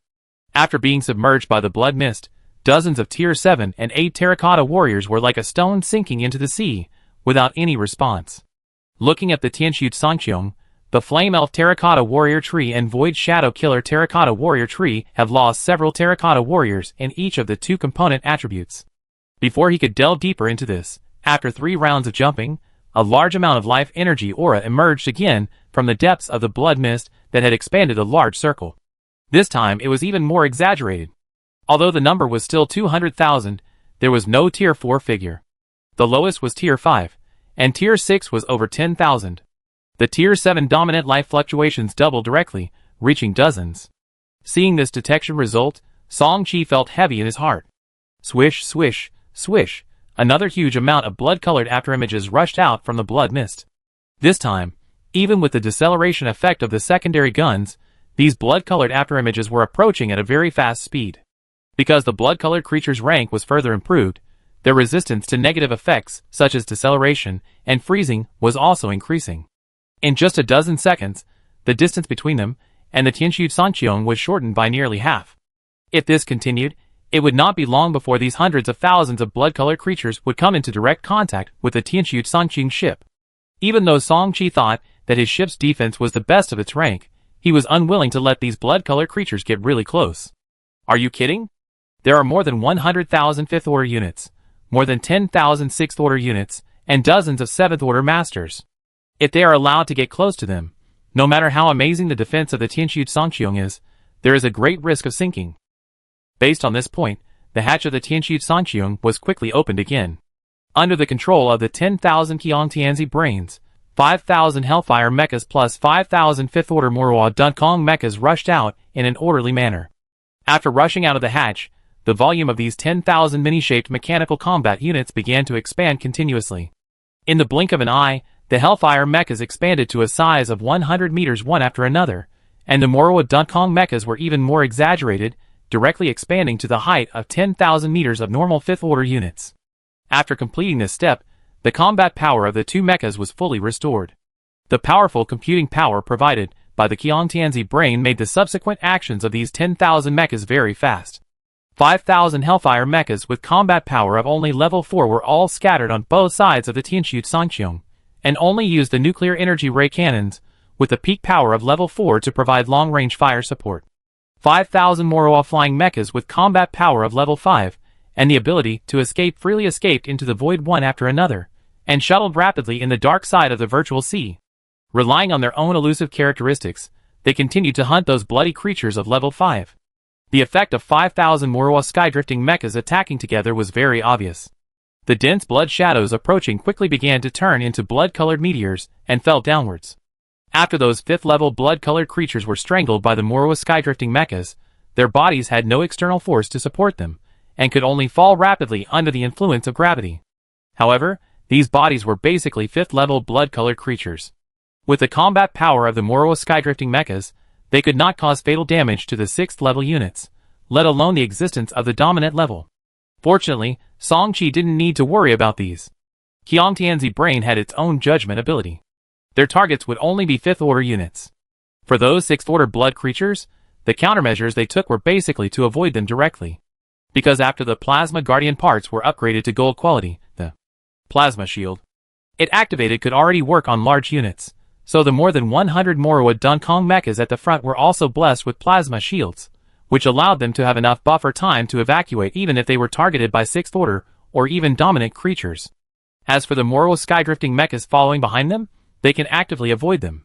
A: After being submerged by the blood mist, dozens of Tier 7 and 8 terracotta warriors were like a stone sinking into the sea, without any response. Looking at the Tianqiu Sangqiong, the Flame Elf Terracotta Warrior Tree and Void Shadow Killer Terracotta Warrior Tree have lost several terracotta warriors in each of the two component attributes. Before he could delve deeper into this, after 3 rounds of jumping, a large amount of life energy aura emerged again from the depths of the blood mist that had expanded a large circle. This time it was even more exaggerated. Although the number was still 200,000, there was no Tier 4 figure. The lowest was Tier 5, and Tier 6 was over 10,000. The Tier 7 dominant life fluctuations doubled directly, reaching dozens. Seeing this detection result, Song Qi felt heavy in his heart. Swish, swish, swish, another huge amount of blood-colored afterimages rushed out from the blood mist. This time, even with the deceleration effect of the secondary guns, these blood-colored afterimages were approaching at a very fast speed. Because the blood-colored creature's rank was further improved, their resistance to negative effects such as deceleration and freezing was also increasing. In just a dozen seconds, the distance between them and the Tianqiu Sangqiong was shortened by nearly half. If this continued, it would not be long before these hundreds of thousands of blood-colored creatures would come into direct contact with the Tianqiu Sangqiong ship. Even though Song Qi thought that his ship's defense was the best of its rank, he was unwilling to let these blood-colored creatures get really close. Are you kidding? There are more than 100,000 5th-order units, more than 10,000 6th-order units, and dozens of 7th-order masters. If they are allowed to get close to them, no matter how amazing the defense of the Tianqiu Sangqiong is, there is a great risk of sinking. Based on this point, the hatch of the Tianqiu Sangqiong was quickly opened again. Under the control of the 10,000 Qiang Tianzi brains, 5,000 Hellfire mechas plus 5,000 5th-order Morua Dunkong mechas rushed out in an orderly manner. After rushing out of the hatch, the volume of these 10,000 mini-shaped mechanical combat units began to expand continuously. In the blink of an eye, the Hellfire mechas expanded to a size of 100 meters one after another, and the Morua Dunkong mechas were even more exaggerated, directly expanding to the height of 10,000 meters of normal 5th-order units. After completing this step, the combat power of the two mechas was fully restored. The powerful computing power provided by the Qiang Tianzi brain made the subsequent actions of these 10,000 mechas very fast. 5,000 Hellfire mechas with combat power of only level 4 were all scattered on both sides of the Tianqiu Sangqiong, and only used the nuclear energy ray cannons, with a peak power of level 4 to provide long-range fire support. 5,000 Morua flying mechas with combat power of level 5, and the ability to escape freely escaped into the void one after another, and shuttled rapidly in the dark side of the virtual sea. Relying on their own elusive characteristics, they continued to hunt those bloody creatures of level 5. The effect of 5,000 Morua skydrifting mechas attacking together was very obvious. The dense blood shadows approaching quickly began to turn into blood-colored meteors and fell downwards. After those 5th-level blood-colored creatures were strangled by the Morua skydrifting mechas, their bodies had no external force to support them, and could only fall rapidly under the influence of gravity. However, these bodies were basically 5th-level blood-colored creatures. With the combat power of the Moroa skydrifting mechas, they could not cause fatal damage to the 6th-level units, let alone the existence of the dominant level. Fortunately, Song-Chi didn't need to worry about these. Qiangtianzi brain had its own judgment ability. Their targets would only be 5th-order units. For those 6th-order blood creatures, the countermeasures they took were basically to avoid them directly. Because after the Plasma Guardian parts were upgraded to gold quality, the Plasma Shield it activated could already work on large units, so the more than 100 Moroa Dunkong mechas at the front were also blessed with Plasma Shields, which allowed them to have enough buffer time to evacuate even if they were targeted by 6th order or even dominant creatures. As for the Moroa skydrifting mechas following behind them, they can actively avoid them.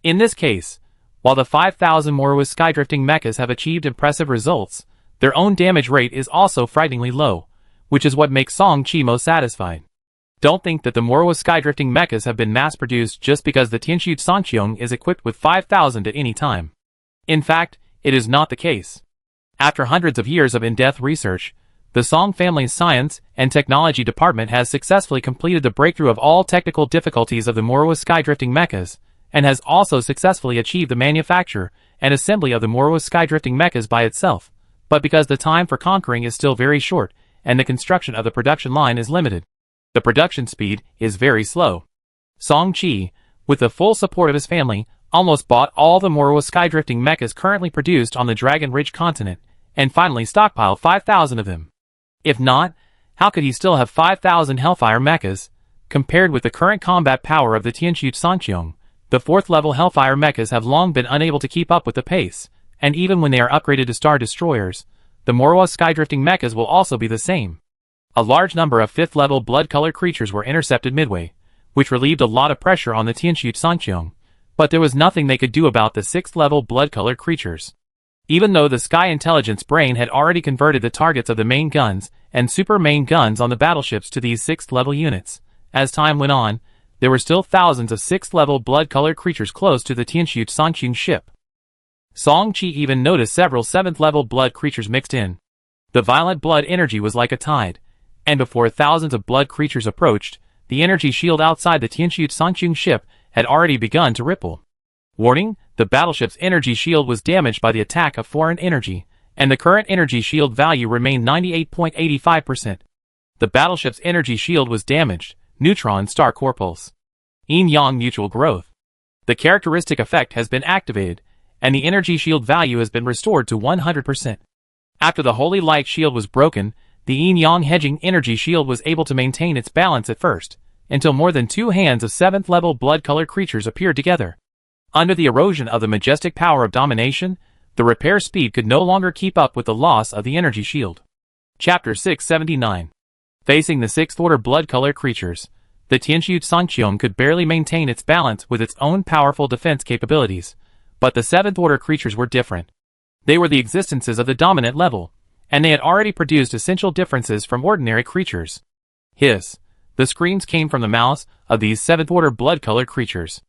A: In this case, while the 5,000 Moroa skydrifting mechas have achieved impressive results, their own damage rate is also frighteningly low, which is what makes Song-Chi most satisfied. Don't think that the Moroa skydrifting mechas have been mass-produced just because the Tianxu Sanqiong is equipped with 5,000 at any time. In fact, it is not the case. After hundreds of years of in-depth research, the Song family's science and technology department has successfully completed the breakthrough of all technical difficulties of the Moroa skydrifting mechas, and has also successfully achieved the manufacture and assembly of the Moroa skydrifting mechas by itself, but because the time for conquering is still very short, and the construction of the production line is limited, the production speed is very slow. Song-Chi, with the full support of his family, almost bought all the Moroa skydrifting mechas currently produced on the Dragon Ridge continent, and finally stockpiled 5,000 of them. If not, how could he still have 5,000 Hellfire mechas? Compared with the current combat power of the Tianxu Sanqiong, the 4th-level Hellfire mechas have long been unable to keep up with the pace, and even when they are upgraded to Star Destroyers, the Moroa skydrifting mechas will also be the same. A large number of 5th-level blood-colored creatures were intercepted midway, which relieved a lot of pressure on the Tianxu Sanqiong, but there was nothing they could do about the 6th-level blood-colored creatures. Even though the Sky Intelligence Brain had already converted the targets of the main guns and super main guns on the battleships to these 6th-level units, as time went on, there were still thousands of 6th-level blood-colored creatures close to the Tianxu Sanqiong ship. Song-Chi even noticed several 7th-level blood creatures mixed in. The violent blood energy was like a tide, and before thousands of blood creatures approached, the energy shield outside the Tianxu Sanqiong ship had already begun to ripple. Warning, the battleship's energy shield was damaged by the attack of foreign energy, and the current energy shield value remained 98.85%. The battleship's energy shield was damaged, neutron star core pulse. Yin-yang mutual growth. The characteristic effect has been activated, and the energy shield value has been restored to 100%. After the holy light shield was broken, the yin-yang hedging energy shield was able to maintain its balance at first, until more than 2 hands of 7th-level blood-colored creatures appeared together. Under the erosion of the majestic power of domination, the repair speed could no longer keep up with the loss of the energy shield. Chapter 679. Facing the 6th-order blood-colored creatures, the Tianxu Sanqiong could barely maintain its balance with its own powerful defense capabilities, but the 7th-order creatures were different. They were the existences of the dominant level, and they had already produced essential differences from ordinary creatures. Hiss. The screams came from the mouths of these 7th-order blood-colored creatures.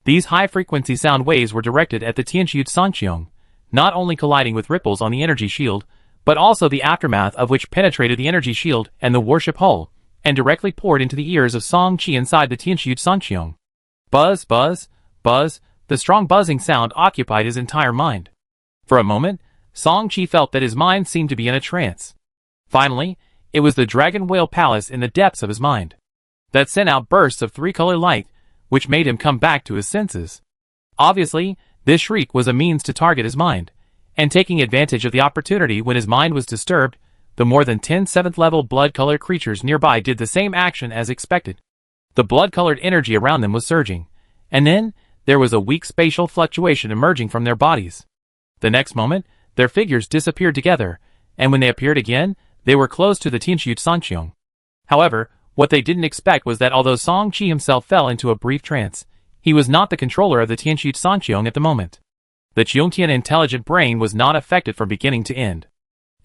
A: These high-frequency sound waves were directed at the Tianxu Sanqiong, not only colliding with ripples on the energy shield, but also the aftermath of which penetrated the energy shield and the warship hull, and directly poured into the ears of Song-Chi inside the Tianxu Sanqiong. Buzz, buzz, buzz, the strong buzzing sound occupied his entire mind. For a moment, Song-Chi felt that his mind seemed to be in a trance. Finally, it was the Dragon Whale Palace in the depths of his mind that sent out bursts of 3-color light, which made him come back to his senses. Obviously, this shriek was a means to target his mind, and taking advantage of the opportunity when his mind was disturbed, the more than 10 7th-level blood-colored creatures nearby did the same action as expected. The blood-colored energy around them was surging, and then, there was a weak spatial fluctuation emerging from their bodies. The next moment, their figures disappeared together, and when they appeared again, they were close to the Tianxu Sanqiong. However, what they didn't expect was that although Song-Chi himself fell into a brief trance, he was not the controller of the Tianxu Sanqiong at the moment. The Qiongtian intelligent brain was not affected from beginning to end.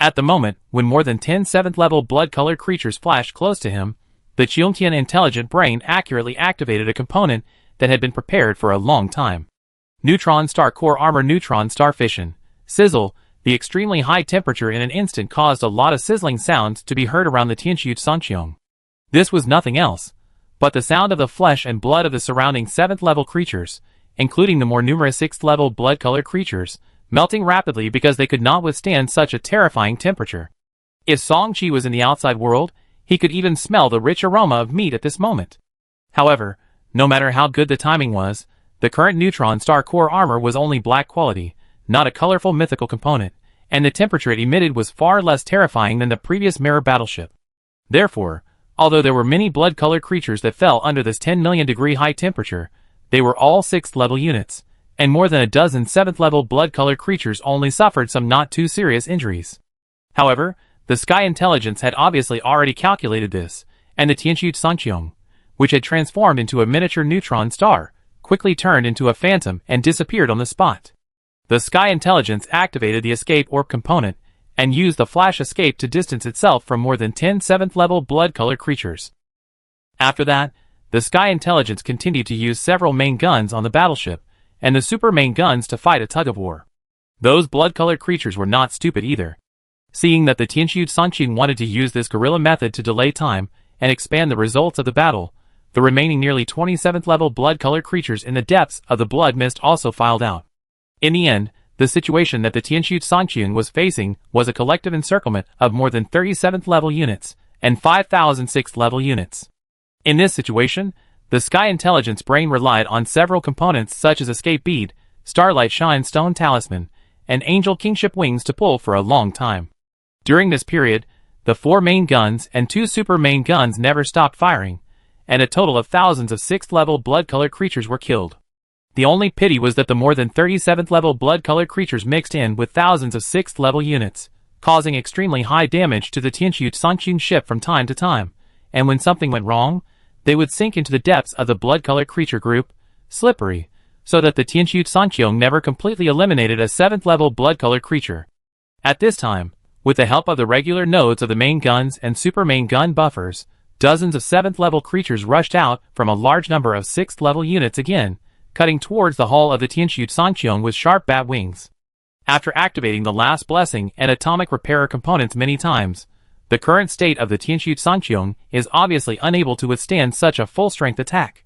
A: At the moment, when more than 10 7th-level blood-colored creatures flashed close to him, the Qiongtian intelligent brain accurately activated a component that had been prepared for a long time. Neutron Star Core Armor Neutron Star Fission. Sizzle, The extremely high temperature in an instant caused a lot of sizzling sounds to be heard around the Tianxu Songqiong. This was nothing else but the sound of the flesh and blood of the surrounding 7th level creatures, including the more numerous 6th level blood-colored creatures, melting rapidly because they could not withstand such a terrifying temperature. If Song-Chi was in the outside world, he could even smell the rich aroma of meat at this moment. However, no matter how good the timing was, the current neutron star core armor was only black quality, not a colorful mythical component, and the temperature it emitted was far less terrifying than the previous mirror battleship. Therefore, although there were many blood-colored creatures that fell under this 10 million degree high temperature, they were all 6th level units, and more than a dozen 7th level blood-colored creatures only suffered some not too serious injuries. However, the Sky Intelligence had obviously already calculated this, and the Tianxu Songqiong, which had transformed into a miniature neutron star, quickly turned into a phantom and disappeared on the spot. The Sky Intelligence activated the escape orb component, and used the flash escape to distance itself from more than 10 7th level blood-colored creatures. After that, the Sky Intelligence continued to use several main guns on the battleship, and the super main guns to fight a tug-of-war. Those blood-colored creatures were not stupid either. Seeing that the Tianxu Songqiong wanted to use this guerrilla method to delay time and expand the results of the battle, the remaining nearly 27th level blood-colored creatures in the depths of the blood mist also filed out. In the end, the situation that the Tianxu Songqiong was facing was a collective encirclement of more than 37th level units and 5,000 6th level units. In this situation, the Sky Intelligence brain relied on several components such as Escape Bead, Starlight Shine Stone Talisman, and Angel Kingship Wings to pull for a long time. During this period, the 4 main guns and 2 super main guns never stopped firing, and a total of thousands of 6th level blood-colored creatures were killed. The only pity was that the more than 37th level blood-colored creatures mixed in with thousands of 6th level units, causing extremely high damage to the Tianxu Songqiong ship from time to time, and when something went wrong, they would sink into the depths of the blood-colored creature group, Slippery, so that the Tianxu Songqiong never completely eliminated a 7th level blood-colored creature. At this time, with the help of the regular nodes of the main guns and super main gun buffers, dozens of 7th level creatures rushed out from a large number of 6th level units again, cutting towards the hull of the Tianxu Songqiong with sharp bat wings. After activating the last blessing and atomic repairer components many times, the current state of the Tianxu Songqiong is obviously unable to withstand such a full-strength attack.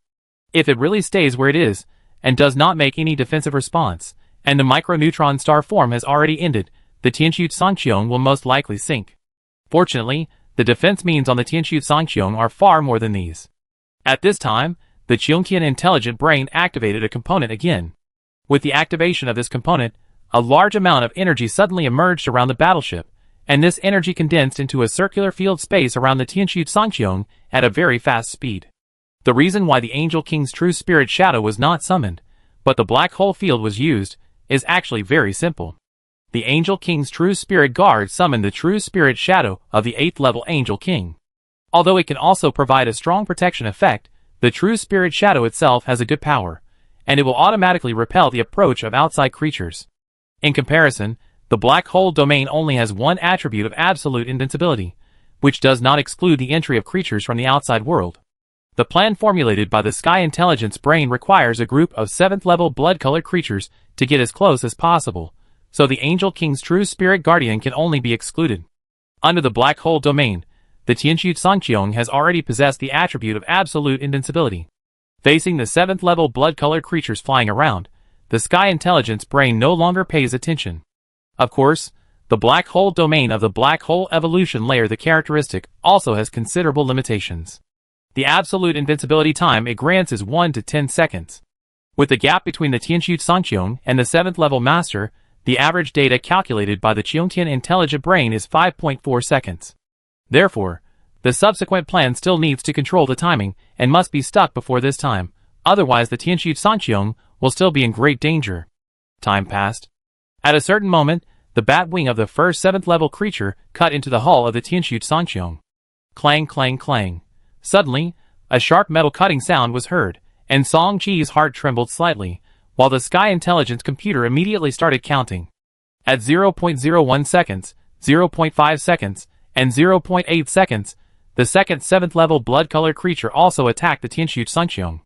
A: If it really stays where it is, and does not make any defensive response, and the microneutron star form has already ended, the Tianxu Songqiong will most likely sink. Fortunately, the defense means on the Tianxu Songqiong are far more than these. At this time, the Qiongtian intelligent brain activated a component again. With the activation of this component, a large amount of energy suddenly emerged around the battleship, and this energy condensed into a circular field space around the Tianxu Songqiong at a very fast speed. The reason why the Angel King's true spirit shadow was not summoned, but the black hole field was used, is actually very simple. The Angel King's true spirit guard summoned the true spirit shadow of the 8th level Angel King. Although it can also provide a strong protection effect, the true spirit shadow itself has a good power, and it will automatically repel the approach of outside creatures. In comparison, the black hole domain only has one attribute of absolute invincibility, which does not exclude the entry of creatures from the outside world. The plan formulated by the Sky Intelligence brain requires a group of 7th level blood-colored creatures to get as close as possible, so the Angel King's true spirit guardian can only be excluded. Under the black hole domain, the Tianxu Songqiong has already possessed the attribute of absolute invincibility. Facing the 7th level blood-colored creatures flying around, the Sky Intelligence brain no longer pays attention. Of course, the black hole domain of the black hole evolution layer, the characteristic, also has considerable limitations. The absolute invincibility time it grants is 1 to 10 seconds. With the gap between the Tianxu Songqiong and the 7th level master, the average data calculated by the Qiongtian intelligent brain is 5.4 seconds. Therefore, the subsequent plan still needs to control the timing and must be stuck before this time, otherwise the Tianxu Songqiong will still be in great danger. Time passed. At a certain moment, the bat wing of the first 7th level creature cut into the hull of the Tianxu Songqiong. Clang, clang, clang. Suddenly, a sharp metal cutting sound was heard, and Song Chi's heart trembled slightly, while the Sky Intelligence computer immediately started counting. At 0.01 seconds, 0.5 seconds, and 0.8 seconds, the second 7th level blood-colored creature also attacked the Tianxu Songqiong.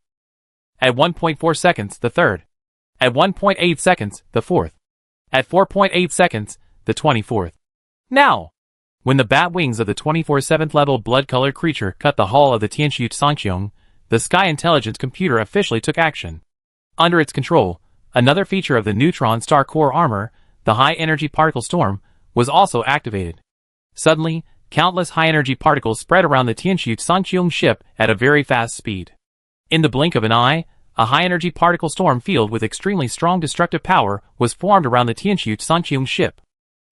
A: At 1.4 seconds, the third. At 1.8 seconds, the fourth. At 4.8 seconds, the 24th. Now! When the bat wings of the 24th 7th level blood-colored creature cut the hull of the Tianxu Sangqiong, the Sky Intelligence computer officially took action. Under its control, another feature of the neutron star core armor, the high-energy particle storm, was also activated. Suddenly, countless high-energy particles spread around the Tianxu Sangqiong ship at a very fast speed. In the blink of an eye, a high-energy particle storm field with extremely strong destructive power was formed around the Tianxu Sangqiong ship.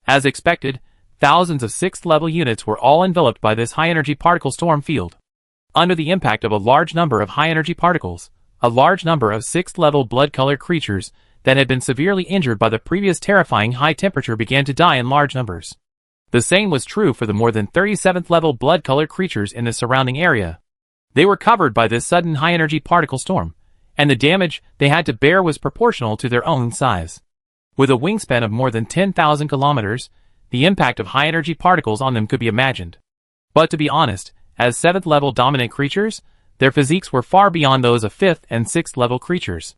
A: As expected, thousands of 6th-level units were all enveloped by this high-energy particle storm field. Under the impact of a large number of high-energy particles, a large number of 6th-level blood-colored creatures that had been severely injured by the previous terrifying high temperature began to die in large numbers. The same was true for the more than 37th-level blood-colored creatures in the surrounding area. They were covered by this sudden high-energy particle storm, and the damage they had to bear was proportional to their own size. With a wingspan of more than 10,000 kilometers, the impact of high-energy particles on them could be imagined. But to be honest, as 7th-level dominant creatures, their physiques were far beyond those of 5th and 6th-level creatures.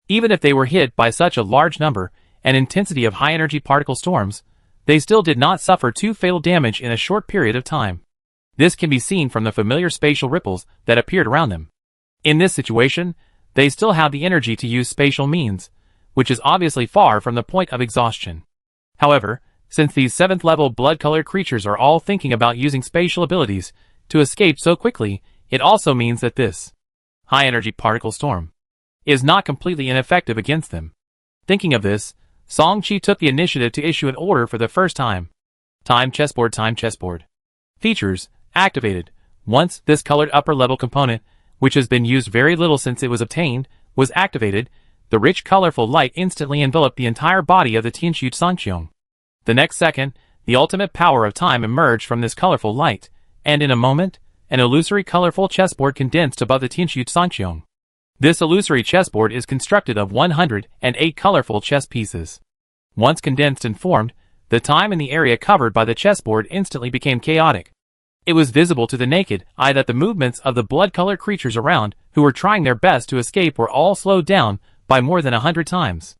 A: Even if they were hit by such a large number and intensity of high-energy particle storms, they still did not suffer too fatal damage in a short period of time. This can be seen from the familiar spatial ripples that appeared around them. In this situation, they still have the energy to use spatial means, which is obviously far from the point of exhaustion. However, since these 7th-level blood-colored creatures are all thinking about using spatial abilities to escape so quickly, it also means that this high-energy particle storm is not completely ineffective against them. Thinking of this, Song-Chi took the initiative to issue an order for the first time. Time chessboard. Features activated. Once this colored upper-level component, which has been used very little since it was obtained, was activated, the rich colorful light instantly enveloped the entire body of the Tianxu Sangqiong. The next second, the ultimate power of time emerged from this colorful light, and in a moment, an illusory colorful chessboard condensed above the Tianxu Sangqiong. This illusory chessboard is constructed of 108 colorful chess pieces. Once condensed and formed, the time in the area covered by the chessboard instantly became chaotic. It was visible to the naked eye that the movements of the blood-colored creatures around, who were trying their best to escape, were all slowed down by more than 100 times.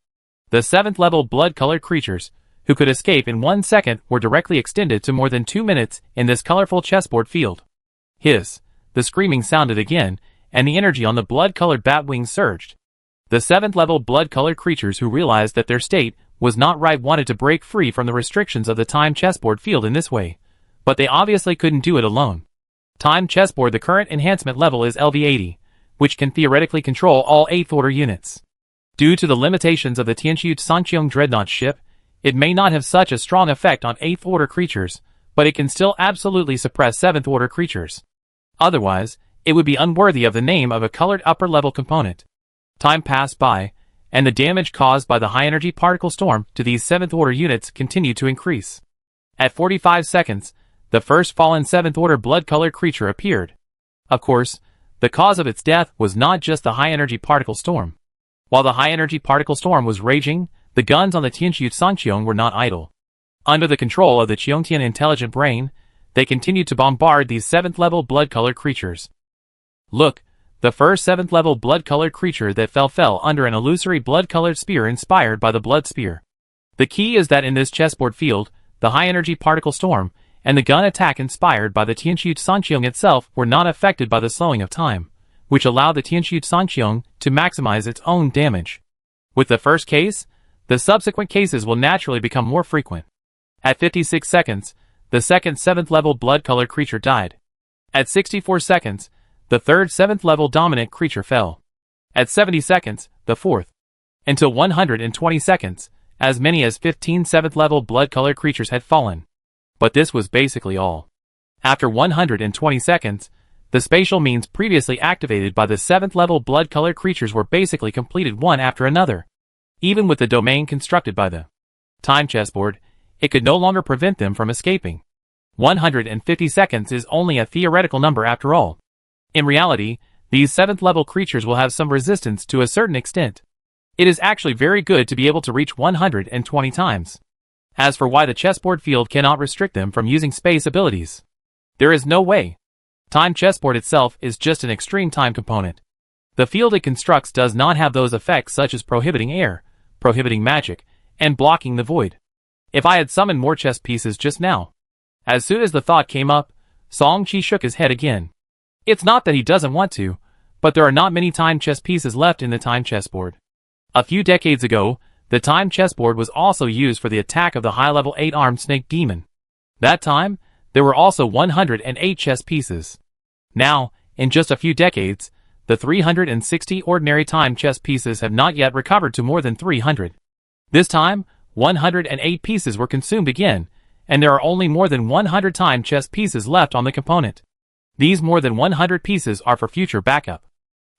A: The 7th-level blood-colored creatures, who could escape in 1 second, were directly extended to more than 2 minutes in this colorful chessboard field. Hiss! The screaming sounded again, and the energy on the blood-colored bat wings surged. The 7th-level blood-colored creatures who realized that their state was not right wanted to break free from the restrictions of the time chessboard field in this way, but they obviously couldn't do it alone. Time chessboard. The current enhancement level is LV80, which can theoretically control all 8th-order units. Due to the limitations of the Tianxu Sangqiong Dreadnought ship, it may not have such a strong effect on 8th-order creatures, but it can still absolutely suppress 7th-order creatures. Otherwise, it would be unworthy of the name of a colored upper-level component. Time passed by, and the damage caused by the high-energy particle storm to these 7th-order units continued to increase. At 45 seconds, the first fallen 7th-order blood-colored creature appeared. Of course, the cause of its death was not just the high-energy particle storm. While the high-energy particle storm was raging, the guns on the Tianxu Sangqiong were not idle. Under the control of the Qiongtian intelligent brain, they continued to bombard these 7th-level blood-colored creatures. Look, the first 7th-level blood-colored creature that fell under an illusory blood-colored spear inspired by the blood spear. The key is that in this chessboard field, the high-energy particle storm and the gun attack inspired by the Tianxu Sangqiong itself were not affected by the slowing of time, which allowed the Tianxu Sangqiong to maximize its own damage. With the first case, the subsequent cases will naturally become more frequent. At 56 seconds, the second 7th-level blood-colored creature died. At 64 seconds, the third 7th-level dominant creature fell. At 70 seconds, the fourth. Until 120 seconds, as many as 15 7th-level blood-colored creatures had fallen. But this was basically all. After 120 seconds, the spatial means previously activated by the 7th-level blood-colored creatures were basically completed one after another. Even with the domain constructed by the time chessboard, it could no longer prevent them from escaping. 150 seconds is only a theoretical number after all. In reality, these 7th-level creatures will have some resistance to a certain extent. It is actually very good to be able to reach 120 times. As for why the chessboard field cannot restrict them from using space abilities, there is no way. Time chessboard itself is just an extreme time component. The field it constructs does not have those effects such as prohibiting air, prohibiting magic, and blocking the void. If I had summoned more chess pieces just now. As soon as the thought came up, Song Qi shook his head again. It's not that he doesn't want to, but there are not many time chess pieces left in the time chessboard. A few decades ago, the time chessboard was also used for the attack of the high-level 8-armed snake demon. That time, there were also 108 chess pieces. Now, in just a few decades, the 360 ordinary time chess pieces have not yet recovered to more than 300. This time, 108 pieces were consumed again, and there are only more than 100 time chess pieces left on the component. These more than 100 pieces are for future backup.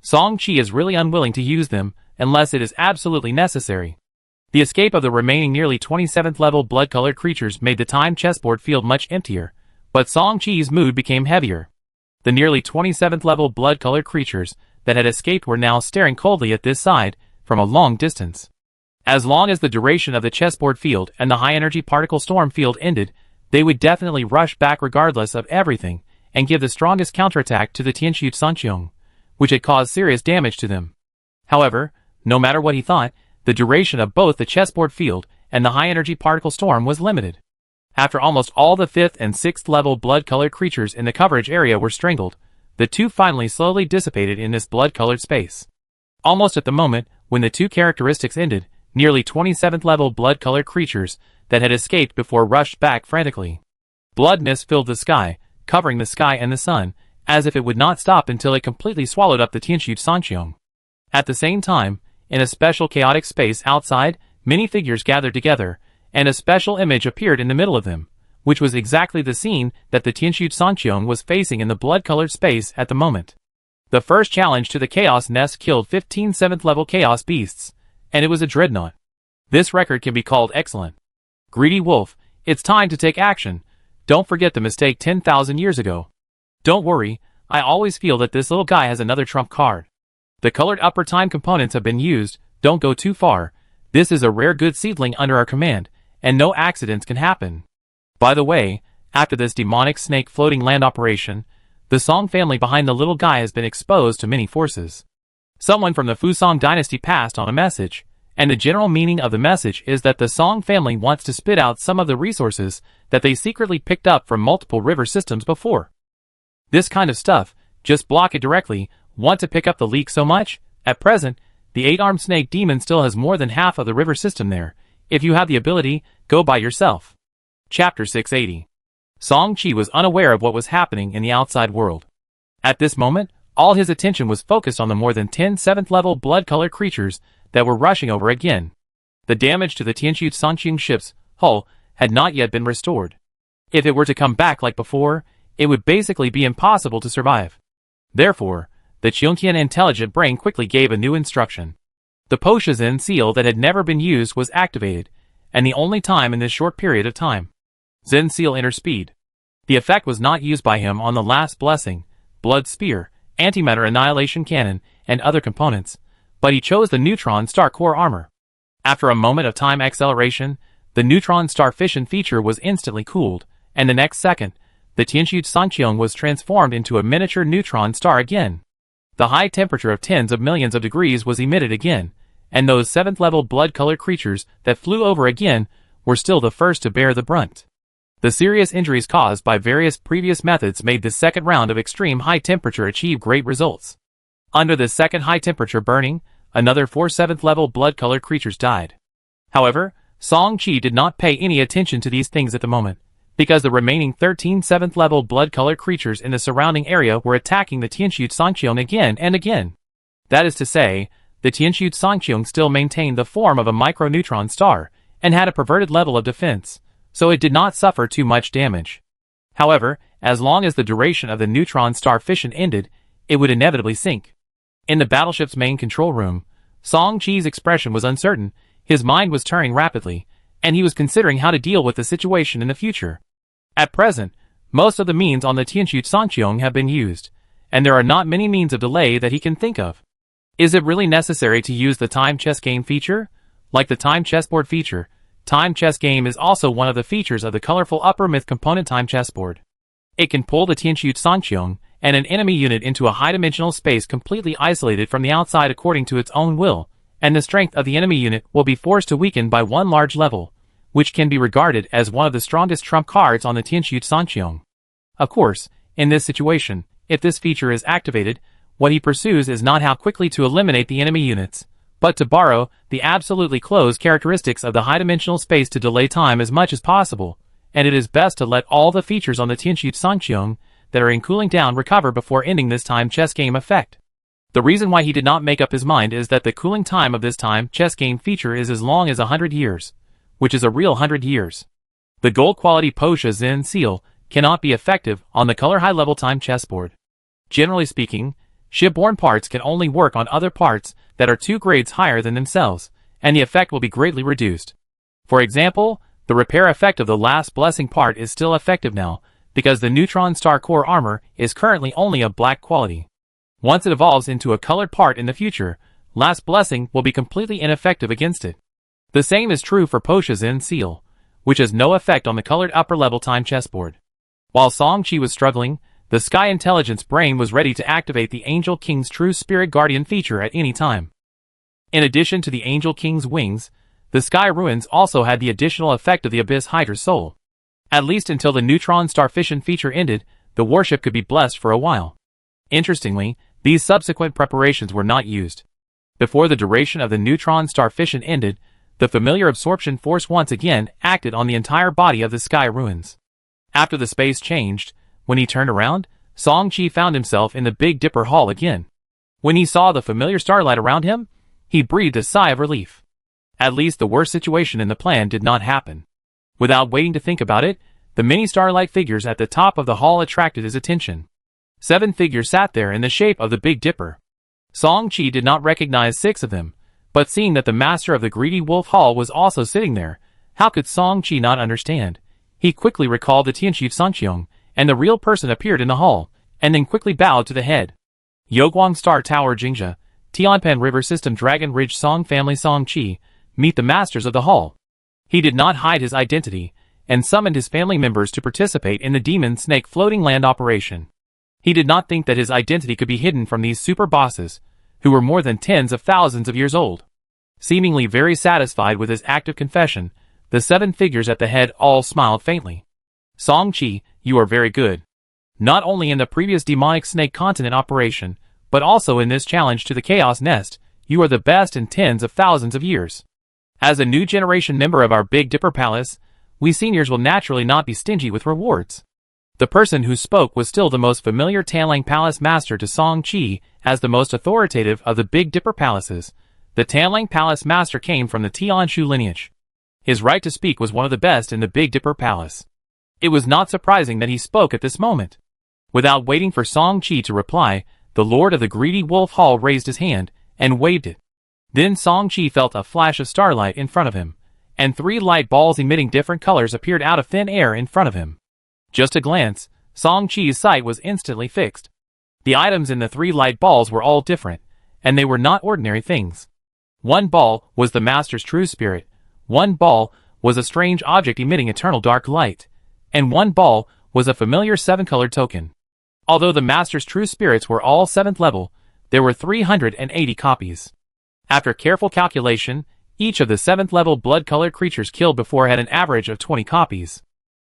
A: Song Qi is really unwilling to use them unless it is absolutely necessary. The escape of the remaining nearly 27th level blood-colored creatures made the time chessboard feel much emptier, but Song Qi's mood became heavier. The nearly 27th level blood-colored creatures that had escaped were now staring coldly at this side from a long distance. As long as the duration of the chessboard field and the high-energy particle storm field ended, they would definitely rush back regardless of everything and give the strongest counterattack to the Tianxu Sanqiong, which had caused serious damage to them. However, no matter what he thought, the duration of both the chessboard field and the high-energy particle storm was limited. After almost all the 5th and 6th level blood-colored creatures in the coverage area were strangled, the two finally slowly dissipated in this blood-colored space. Almost at the moment when the two characteristics ended, nearly 27th level blood-colored creatures that had escaped before rushed back frantically. Blood mist filled the sky, covering the sky and the sun, as if it would not stop until it completely swallowed up the Tianxu Sanqiong. At the same time, in a special chaotic space outside, many figures gathered together, and a special image appeared in the middle of them, which was exactly the scene that the Tianxu Sanqiong was facing in the blood-colored space at the moment. The first challenge to the Chaos Nest killed 15 7th-level Chaos Beasts, and it was a dreadnought. This record can be called excellent. Greedy Wolf, it's time to take action. Don't forget the mistake 10,000 years ago. Don't worry, I always feel that this little guy has another trump card. The colored upper time components have been used, don't go too far. This is a rare good seedling under our command, and no accidents can happen. By the way, after this demonic snake floating land operation, the Song family behind the little guy has been exposed to many forces. Someone from the Fusong dynasty passed on a message, and the general meaning of the message is that the Song family wants to spit out some of the resources that they secretly picked up from multiple river systems before. This kind of stuff, just block it directly. Want to pick up the leak so much? At present, the 8-armed snake demon still has more than half of the river system there. If you have the ability, go by yourself. Chapter 680. Song Qi was unaware of what was happening in the outside world. At this moment, all his attention was focused on the more than 10 7th-level blood-colored creatures that were rushing over again. The damage to the Tianxu Sanqiong ship's hull had not yet been restored. If it were to come back like before, it would basically be impossible to survive. Therefore, the Qiongtian intelligent brain quickly gave a new instruction. The Poshazin seal that had never been used was activated, and the only time in this short period of time. Zen seal inner speed. The effect was not used by him on the last blessing, blood spear, antimatter annihilation cannon, and other components, but he chose the neutron star core armor. After a moment of time acceleration, the neutron star fission feature was instantly cooled, and the next second, the Tianxu Sanqiong was transformed into a miniature neutron star again. The high temperature of tens of millions of degrees was emitted again, and those 7th-level blood-colored creatures that flew over again were still the first to bear the brunt. The serious injuries caused by various previous methods made this second round of extreme high temperature achieve great results. Under this second high temperature burning, another 4 7th-level blood-colored creatures died. However, Song Qi did not pay any attention to these things at the moment, because the remaining 13 7th-level blood-colored creatures in the surrounding area were attacking the Tianxu Sanqiong again and again. That is to say, the Tianxu Sanqiong still maintained the form of a microneutron star, and had a perverted level of defense, so it did not suffer too much damage. However, as long as the duration of the neutron star fission ended, it would inevitably sink. In the battleship's main control room, Song Qi's expression was uncertain, his mind was turning rapidly, and he was considering how to deal with the situation in the future. At present, most of the means on the Tianxu Sanqiong have been used, and there are not many means of delay that he can think of. Is it really necessary to use the time chess game feature? Like the time chessboard feature, time chess game is also one of the features of the colorful upper myth component time chessboard. It can pull the Tianxu Sanqiong and an enemy unit into a high-dimensional space completely isolated from the outside according to its own will, and the strength of the enemy unit will be forced to weaken by one large level, which can be regarded as one of the strongest trump cards on the Tianshu Sanqiong. Of course, in this situation, if this feature is activated, what he pursues is not how quickly to eliminate the enemy units, but to borrow the absolutely closed characteristics of the high-dimensional space to delay time as much as possible, and it is best to let all the features on the Tianshu Sanqiong that are in cooling down recover before ending this time chess game effect. The reason why he did not make up his mind is that the cooling time of this time chess game feature is as long as 100 years, which is a real 100 years. The gold quality Posha Zen seal cannot be effective on the color high-level time chessboard. Generally speaking, shipborne parts can only work on other parts that are 2 grades higher than themselves, and the effect will be greatly reduced. For example, the repair effect of the last blessing part is still effective now, because the neutron star core armor is currently only of black quality. Once it evolves into a colored part in the future, last blessing will be completely ineffective against it. The same is true for Posha Zen seal, which has no effect on the colored upper-level time chessboard. While Song Qi was struggling, the Sky Intelligence Brain was ready to activate the Angel King's True Spirit Guardian feature at any time. In addition to the Angel King's wings, the Sky Ruins also had the additional effect of the Abyss Hydra's soul. At least until the Neutron Star Fission feature ended, the warship could be blessed for a while. Interestingly, these subsequent preparations were not used. Before the duration of the Neutron Star Fission ended, the familiar absorption force once again acted on the entire body of the Sky Ruins. After the space changed, when he turned around, Song Qi found himself in the Big Dipper Hall again. When he saw the familiar starlight around him, he breathed a sigh of relief. At least the worst situation in the plan did not happen. Without waiting to think about it, the many starlight figures at the top of the hall attracted his attention. 7 figures sat there in the shape of the Big Dipper. Song Qi did not recognize 6 of them, but seeing that the master of the Greedy Wolf Hall was also sitting there, how could Song Qi not understand? He quickly recalled the Tianshu Sanqiong, and the real person appeared in the hall, and then quickly bowed to the head. Yoguang Star Tower Jingzha, Tianpan River System Dragon Ridge Song Family Song Qi, meet the masters of the hall. He did not hide his identity, and summoned his family members to participate in the Demon Snake Floating Land operation. He did not think that his identity could be hidden from these super bosses, who were more than tens of thousands of years old. Seemingly very satisfied with his act of confession, the 7 figures at the head all smiled faintly. Song Qi, you are very good. Not only in the previous demonic snake continent operation, but also in this challenge to the Chaos Nest, you are the best in tens of thousands of years. As a new generation member of our Big Dipper Palace, we seniors will naturally not be stingy with rewards. The person who spoke was still the most familiar Tanlang Palace Master to Song Qi as the most authoritative of the Big Dipper Palaces. The Tanlang Palace Master came from the Tianshu lineage. His right to speak was one of the best in the Big Dipper Palace. It was not surprising that he spoke at this moment. Without waiting for Song Qi to reply, the Lord of the Greedy Wolf Hall raised his hand and waved it. Then Song Qi felt a flash of starlight in front of him, and 3 light balls emitting different colors appeared out of thin air in front of him. Just a glance, Song Qi's sight was instantly fixed. The items in the 3 light balls were all different, and they were not ordinary things. 1 ball was the Master's true spirit, 1 ball was a strange object emitting eternal dark light, and 1 ball was a familiar 7-colored token. Although the Master's true spirits were all 7th level, there were 380 copies. After careful calculation, each of the 7th level blood-colored creatures killed before had an average of 20 copies.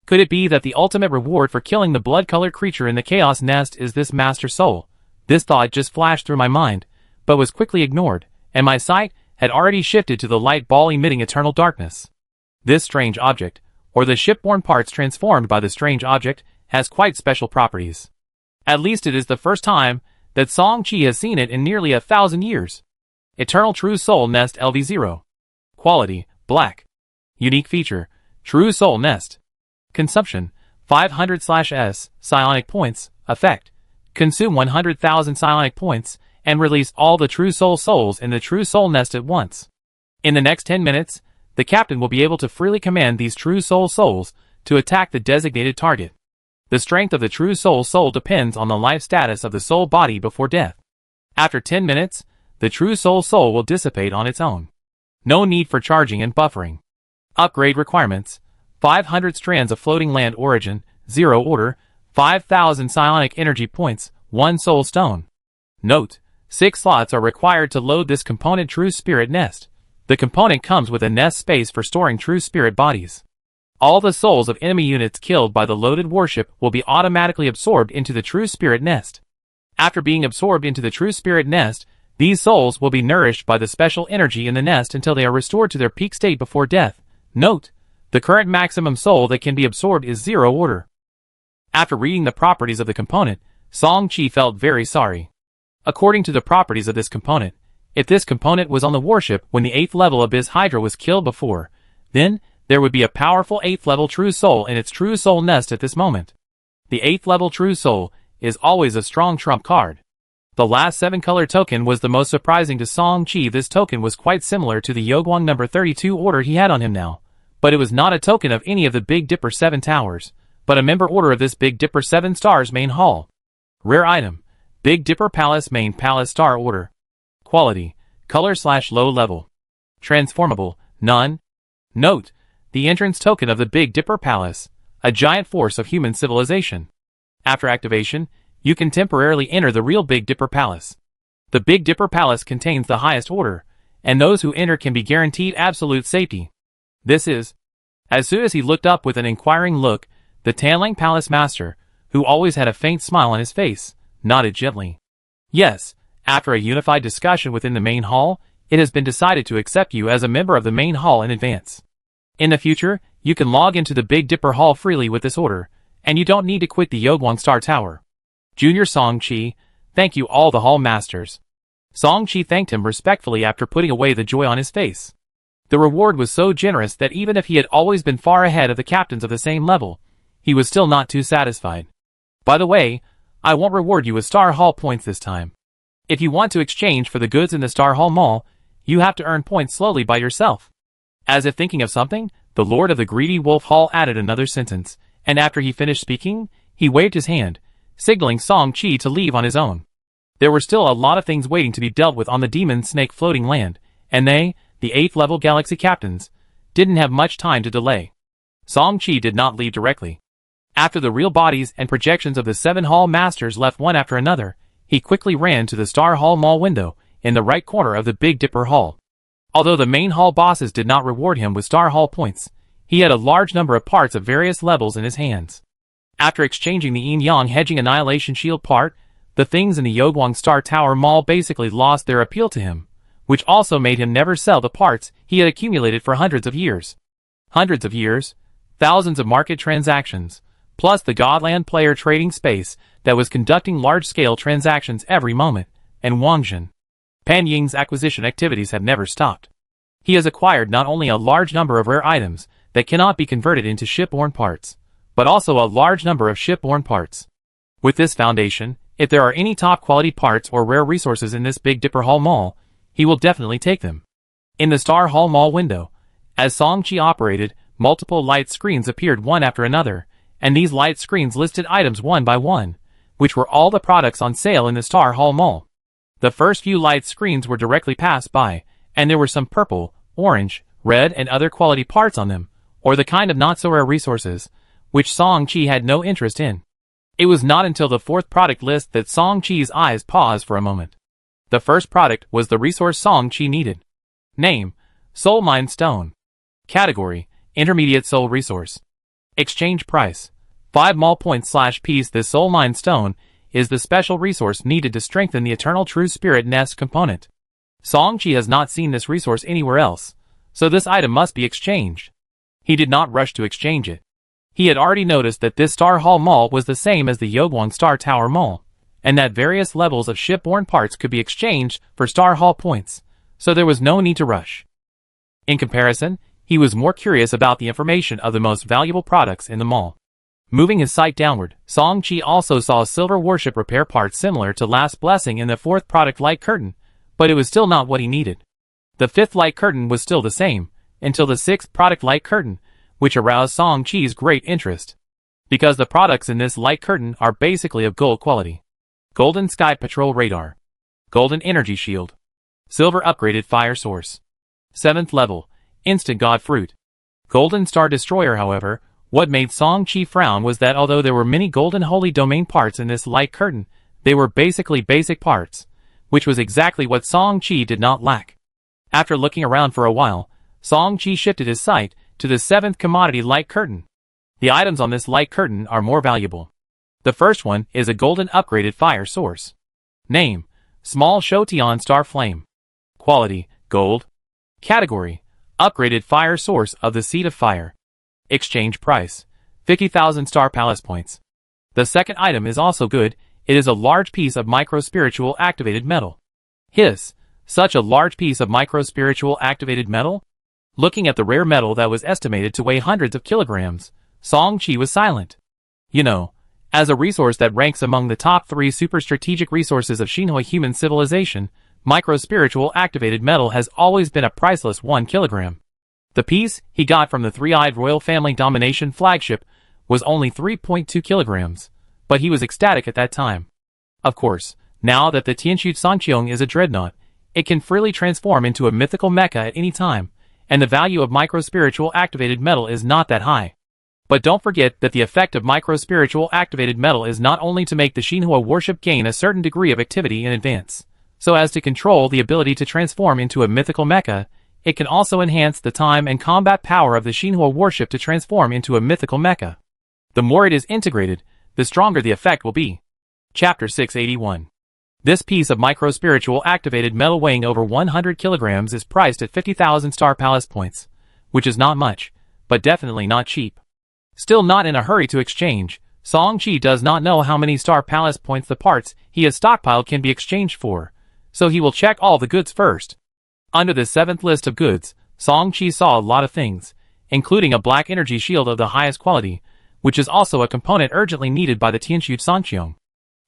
A: Could it be that the ultimate reward for killing the blood-colored creature in the Chaos Nest is this Master Soul? This thought just flashed through my mind, but was quickly ignored, and my sight had already shifted to the light ball emitting eternal darkness. This strange object, or the shipborne parts transformed by the strange object, has quite special properties. At least it is the first time that Song Qi has seen it in nearly 1,000 years. Eternal True Soul Nest LV0. Quality, Black. Unique feature, True Soul Nest. Consumption, 500/S, psionic points. Effect, consume 100,000 psionic points, and release all the True Soul souls in the True Soul Nest at once. In the next 10 minutes, the captain will be able to freely command these True Soul souls to attack the designated target. The strength of the True Soul soul depends on the life status of the soul body before death. After 10 minutes, the True Soul soul will dissipate on its own. No need for charging and buffering. Upgrade requirements: 500 strands of floating land origin, 0 order, 5,000 psionic energy points, 1 soul stone. Note: 6 slots are required to load this component True Spirit Nest. The component comes with a nest space for storing true spirit bodies. All the souls of enemy units killed by the loaded warship will be automatically absorbed into the true spirit nest. After being absorbed into the true spirit nest, these souls will be nourished by the special energy in the nest until they are restored to their peak state before death. Note, the current maximum soul that can be absorbed is 0 order. After reading the properties of the component, Song-Chi felt very sorry. According to the properties of this component, if this component was on the warship when the 8th level Abyss Hydra was killed before, then there would be a powerful 8th level True Soul in its True Soul nest at this moment. The 8th level True Soul is always a strong trump card. The last 7-color token was the most surprising to Song-Chi. This token was quite similar to the Yogwang number 32 order he had on him now, but it was not a token of any of the Big Dipper 7 towers, but a member order of this Big Dipper 7 stars main hall. Rare item, Big Dipper Palace main palace star order. Quality, color/low level. Transformable, none. Note, the entrance token of the Big Dipper Palace, a giant force of human civilization. After activation, you can temporarily enter the real Big Dipper Palace. The Big Dipper Palace contains the highest order, and those who enter can be guaranteed absolute safety. This is. As soon as he looked up with an inquiring look, the Tanling Palace Master, who always had a faint smile on his face, nodded gently. Yes, after a unified discussion within the main hall, it has been decided to accept you as a member of the main hall in advance. In the future, you can log into the Big Dipper Hall freely with this order, and you don't need to quit the Yogwang Star Tower. Junior Song-Chi, thank you all the hall masters. Song-Chi thanked him respectfully after putting away the joy on his face. The reward was so generous that even if he had always been far ahead of the captains of the same level, he was still not too satisfied. By the way, I won't reward you with Star Hall points this time. If you want to exchange for the goods in the Star Hall Mall, you have to earn points slowly by yourself. As if thinking of something, the Lord of the Greedy Wolf Hall added another sentence, and after he finished speaking, he waved his hand, signaling Song-Chi to leave on his own. There were still a lot of things waiting to be dealt with on the Demon Snake floating land, and they, the 8th level galaxy captains, didn't have much time to delay. Song-Chi did not leave directly. After the real bodies and projections of the 7 hall masters left one after another, he quickly ran to the Star Hall Mall window in the right corner of the Big Dipper Hall. Although the main hall bosses did not reward him with Star Hall points, he had a large number of parts of various levels in his hands. After exchanging the Yin-Yang Hedging Annihilation Shield part, the things in the Yogwang Star Tower Mall basically lost their appeal to him, which also made him never sell the parts he had accumulated for hundreds of years. Hundreds of years, thousands of market transactions, plus the Godland player trading space that was conducting large-scale transactions every moment, and Wangjin. Pan Ying's acquisition activities have never stopped. He has acquired not only a large number of rare items that cannot be converted into shipborne parts, but also a large number of shipborne parts. With this foundation, if there are any top-quality parts or rare resources in this Big Dipper Hall Mall, he will definitely take them. In the Star Hall Mall window, as Song-Chi operated, multiple light screens appeared one after another, and these light screens listed items one by one, which were all the products on sale in the Star Hall Mall. The first few light screens were directly passed by, and there were some purple, orange, red and other quality parts on them, or the kind of not-so-rare resources, which Song-Chi had no interest in. It was not until the 4th product list that Song-Chi's eyes paused for a moment. The first product was the resource Song-Chi needed. Name, Soul Mind Stone. Category, Intermediate Soul Resource. Exchange price, 5 mall points/piece. This Soul Mind Stone is the special resource needed to strengthen the Eternal True Spirit Nest component. Song-Chi has not seen this resource anywhere else, so this item must be exchanged. He did not rush to exchange it. He had already noticed that this Star Hall Mall was the same as the Yogwang Star Tower Mall, and that various levels of shipborne parts could be exchanged for Star Hall points, so there was no need to rush. In comparison, he was more curious about the information of the most valuable products in the mall. Moving his sight downward, Song-Chi also saw silver warship repair parts similar to Last Blessing in the 4th product light curtain, but it was still not what he needed. The 5th light curtain was still the same, until the 6th product light curtain, which aroused Song-Chi's great interest. Because the products in this light curtain are basically of gold quality. Golden Sky Patrol Radar. Golden Energy Shield. Silver Upgraded Fire Source. 7th level, Instant God Fruit. Golden Star Destroyer. However, what made Song-Chi frown was that although there were many Golden Holy Domain parts in this light curtain, they were basically basic parts, which was exactly what Song-Chi did not lack. After looking around for a while, Song-Chi shifted his sight to the 7th commodity light curtain. The items on this light curtain are more valuable. The first one is a golden upgraded fire source. Name: Small Shotion Star Flame. Quality: Gold. Category: Upgraded fire source of the Seed of Fire. Exchange price: 50,000 Star Palace points. The second item is also good. It is a large piece of micro-spiritual activated metal. Hiss, such a large piece of micro-spiritual activated metal? Looking at the rare metal that was estimated to weigh hundreds of kilograms, Song-Chi was silent. You know, as a resource that ranks among the top 3 super strategic resources of Shinhua human civilization, micro-spiritual activated metal has always been a priceless 1 kilogram. The piece he got from the three-eyed royal family domination flagship was only 3.2 kilograms, but he was ecstatic at that time. Of course, now that the Tianxu Sangqiong is a dreadnought, it can freely transform into a mythical mecha at any time, and the value of micro-spiritual activated metal is not that high. But don't forget that the effect of micro-spiritual activated metal is not only to make the Shinhua warship gain a certain degree of activity in advance, so as to control the ability to transform into a mythical mecha, it can also enhance the time and combat power of the Shinhua warship to transform into a mythical mecha. The more it is integrated, the stronger the effect will be. Chapter 681. This piece of micro-spiritual activated metal weighing over 100 kilograms is priced at 50,000 Star Palace points, which is not much, but definitely not cheap. Still not in a hurry to exchange, Song-Chi does not know how many Star Palace points the parts he has stockpiled can be exchanged for, so he will check all the goods first. Under the 7th list of goods, Song-Chi saw a lot of things, including a black energy shield of the highest quality, which is also a component urgently needed by the Tianxu Sangqiong.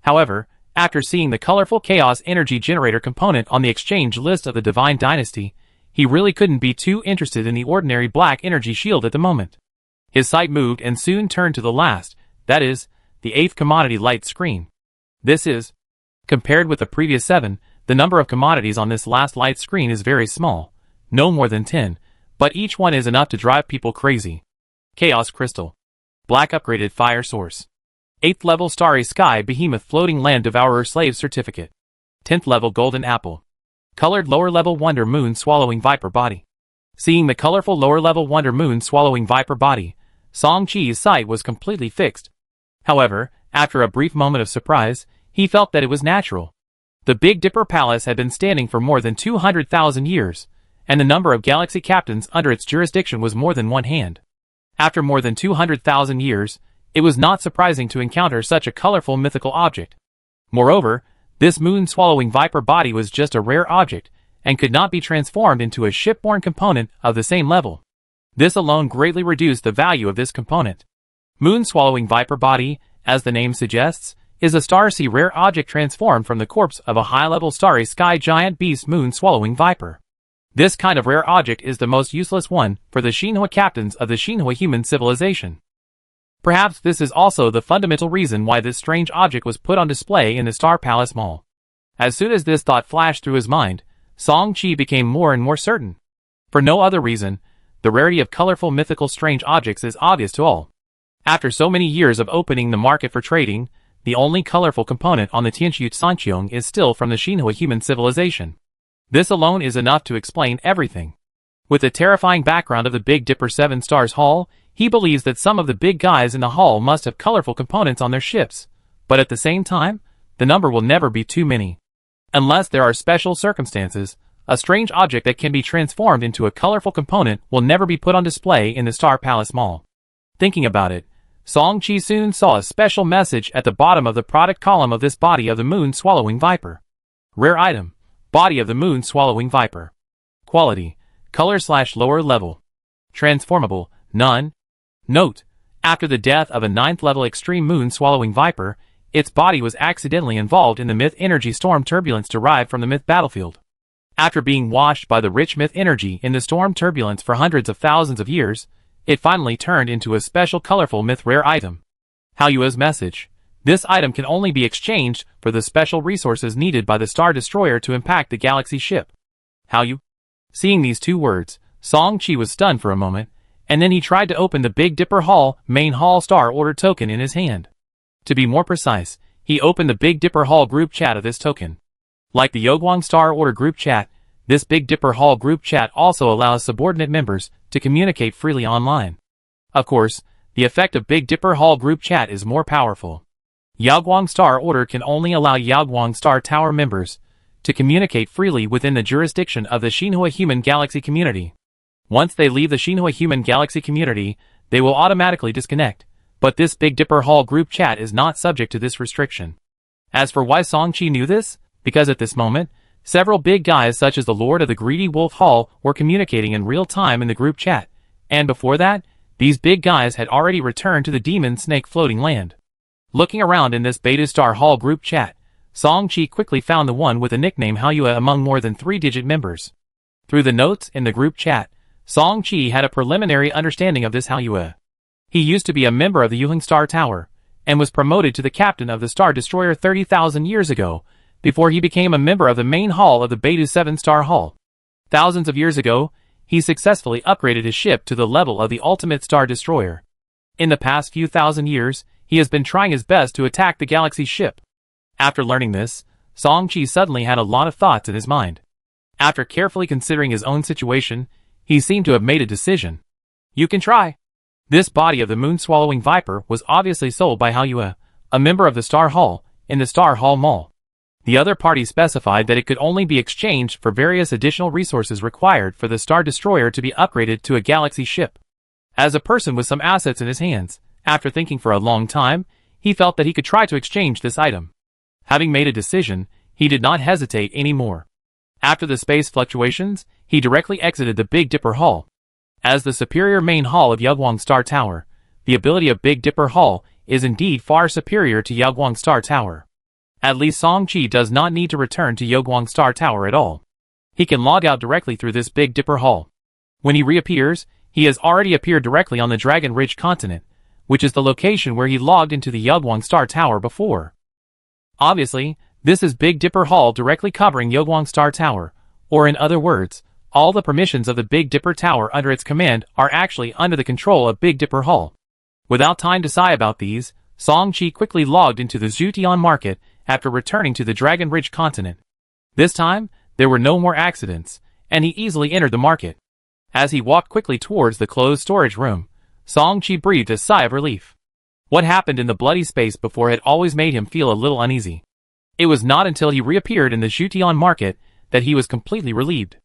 A: However, after seeing the colorful chaos energy generator component on the exchange list of the Divine Dynasty, he really couldn't be too interested in the ordinary black energy shield at the moment. His sight moved and soon turned to the last, that is, the 8th commodity light screen. This is, compared with the previous 7, the number of commodities on this last light screen is very small, no more than 10, but each one is enough to drive people crazy. Chaos Crystal. Black upgraded fire source. 8th level Starry Sky Behemoth Floating Land Devourer Slave Certificate. 10th level Golden Apple. Colored lower level Wonder Moon Swallowing Viper Body. Seeing the colorful lower level Wonder Moon Swallowing Viper Body, Song-Chi's sight was completely fixed. However, after a brief moment of surprise, he felt that it was natural. The Big Dipper Palace had been standing for more than 200,000 years, and the number of galaxy captains under its jurisdiction was more than one hand. After more than 200,000 years, it was not surprising to encounter such a colorful mythical object. Moreover, this moon-swallowing viper body was just a rare object, and could not be transformed into a shipborne component of the same level. This alone greatly reduced the value of this component. Moon-swallowing viper body, as the name suggests, is a Starsea rare object transformed from the corpse of a high-level starry sky giant beast moon-swallowing viper. This kind of rare object is the most useless one for the Shinhua captains of the Shinhua human civilization. Perhaps this is also the fundamental reason why this strange object was put on display in the Star Palace Mall. As soon as this thought flashed through his mind, Song-Chi became more and more certain. For no other reason, the rarity of colorful mythical strange objects is obvious to all. After so many years of opening the market for trading, the only colorful component on the Tianxu Sangqiong is still from the Shinhua human civilization. This alone is enough to explain everything. With the terrifying background of the Big Dipper 7 Stars Hall, he believes that some of the big guys in the hall must have colorful components on their ships, but at the same time, the number will never be too many. Unless there are special circumstances, a strange object that can be transformed into a colorful component will never be put on display in the Star Palace Mall. Thinking about it, Song-Chi soon saw a special message at the bottom of the product column of this body of the moon-swallowing viper. Rare item. Body of the moon-swallowing viper. Quality. Color/lower level. Transformable. None. Note. After the death of a 9th level extreme moon-swallowing viper, its body was accidentally involved in the myth energy storm turbulence derived from the myth battlefield. After being washed by the rich myth energy in the storm turbulence for hundreds of thousands of years, it finally turned into a special colorful myth rare item. Haoyua's message. This item can only be exchanged for the special resources needed by the Star Destroyer to impact the galaxy ship. Haoyu? Seeing these two words, Song-Chi was stunned for a moment, and then he tried to open the Big Dipper Hall main hall Star Order token in his hand. To be more precise, he opened the Big Dipper Hall group chat of this token. Like the Yoguang Star Order group chat, This Big Dipper Hall group chat also allows subordinate members to communicate freely online. Of course, the effect of Big Dipper Hall group chat is more powerful. Yaoguang Star Order can only allow Yaoguang Star Tower members to communicate freely within the jurisdiction of the Xinhua Human Galaxy community. Once they leave the Xinhua Human Galaxy community, they will automatically disconnect, but this Big Dipper Hall group chat is not subject to this restriction. As for why Song-Chi knew this, because at this moment, several big guys such as the Lord of the Greedy Wolf Hall were communicating in real time in the group chat, and before that, these big guys had already returned to the Demon Snake floating land. Looking around in this Beta Star Hall group chat, Song-Chi quickly found the one with the nickname Haoyue among more than 3-digit members. Through the notes in the group chat, Song-Chi had a preliminary understanding of this Haoyue. He used to be a member of the Yuheng Star Tower, and was promoted to the captain of the Star Destroyer 30,000 years ago, before he became a member of the main hall of the Beta 7-Star Hall. Thousands of years ago, he successfully upgraded his ship to the level of the ultimate Star Destroyer. In the past few thousand years, he has been trying his best to attack the galaxy's ship. After learning this, Song-Chi suddenly had a lot of thoughts in his mind. After carefully considering his own situation, he seemed to have made a decision. You can try. This body of the moon-swallowing viper was obviously sold by Haoyue, a member of the Star Hall, in the Star Hall Mall. The other party specified that it could only be exchanged for various additional resources required for the Star Destroyer to be upgraded to a galaxy ship. As a person with some assets in his hands, after thinking for a long time, he felt that he could try to exchange this item. Having made a decision, he did not hesitate anymore. After the space fluctuations, he directly exited the Big Dipper Hall. As the superior main hall of Yaoguang Star Tower, the ability of Big Dipper Hall is indeed far superior to Yaoguang Star Tower. At least Song-Chi does not need to return to Yaoguang Star Tower at all. He can log out directly through this Big Dipper Hall. When he reappears, he has already appeared directly on the Dragon Ridge continent, which is the location where he logged into the Yaoguang Star Tower before. Obviously, this is Big Dipper Hall directly covering Yaoguang Star Tower, or in other words, all the permissions of the Big Dipper Tower under its command are actually under the control of Big Dipper Hall. Without time to sigh about these, Song-Chi quickly logged into the Zhutian market after returning to the Dragon Ridge continent. This time, there were no more accidents, and he easily entered the market. As he walked quickly towards the closed storage room, Song-Chi breathed a sigh of relief. What happened in the bloody space before had always made him feel a little uneasy. It was not until he reappeared in the Zhutian market that he was completely relieved.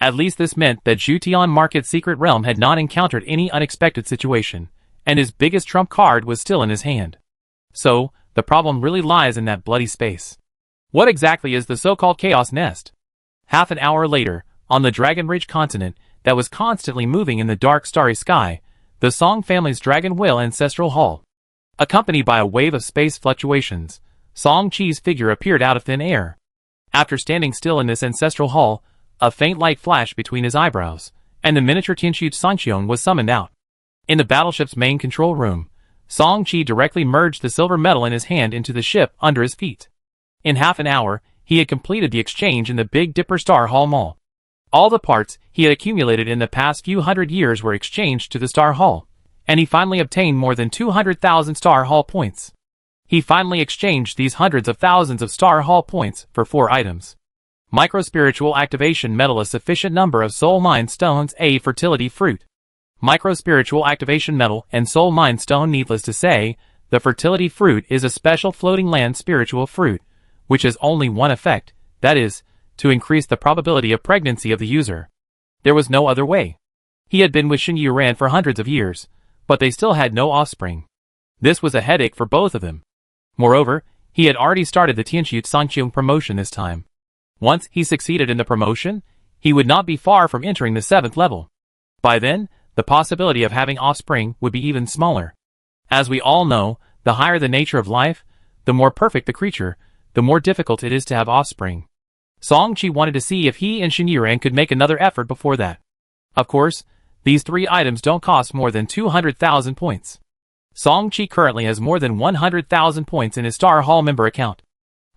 A: At least this meant that Zhutian Market's secret realm had not encountered any unexpected situation, and his biggest trump card was still in his hand. So, the problem really lies in that bloody space. What exactly is the so-called Chaos Nest? Half an hour later, on the Dragon Ridge continent that was constantly moving in the dark starry sky, the Song family's Dragon Will Ancestral Hall. Accompanied by a wave of space fluctuations, Song-Chi's figure appeared out of thin air. After standing still in this ancestral hall, a faint light flashed between his eyebrows, and the miniature Tianqiu Sanqiong was summoned out. In the battleship's main control room, Song-Chi directly merged the silver metal in his hand into the ship under his feet. In half an hour, he had completed the exchange in the Big Dipper Star Hall Mall. All the parts he had accumulated in the past few hundred years were exchanged to the Star Hall, and he finally obtained more than 200,000 Star Hall points. He finally exchanged these hundreds of thousands of Star Hall points for 4 items. Microspiritual Activation Metal, a sufficient number of Soul Mind Stones, a Fertility Fruit. Microspiritual Activation Metal and Soul Mind Stone. Needless to say, the Fertility Fruit is a special floating land spiritual fruit, which has only one effect, that is, to increase the probability of pregnancy of the user. There was no other way. He had been with Shin Yuran for hundreds of years, but they still had no offspring. This was a headache for both of them. Moreover, he had already started the Tianqiu Sanqiong promotion this time. Once he succeeded in the promotion, he would not be far from entering the 7th level. By then, the possibility of having offspring would be even smaller. As we all know, the higher the nature of life, the more perfect the creature, the more difficult it is to have offspring. Song-Chi wanted to see if he and Shin Yuran could make another effort before that. Of course, these 3 items don't cost more than 200,000 points. Song-Chi currently has more than 100,000 points in his Star Hall member account.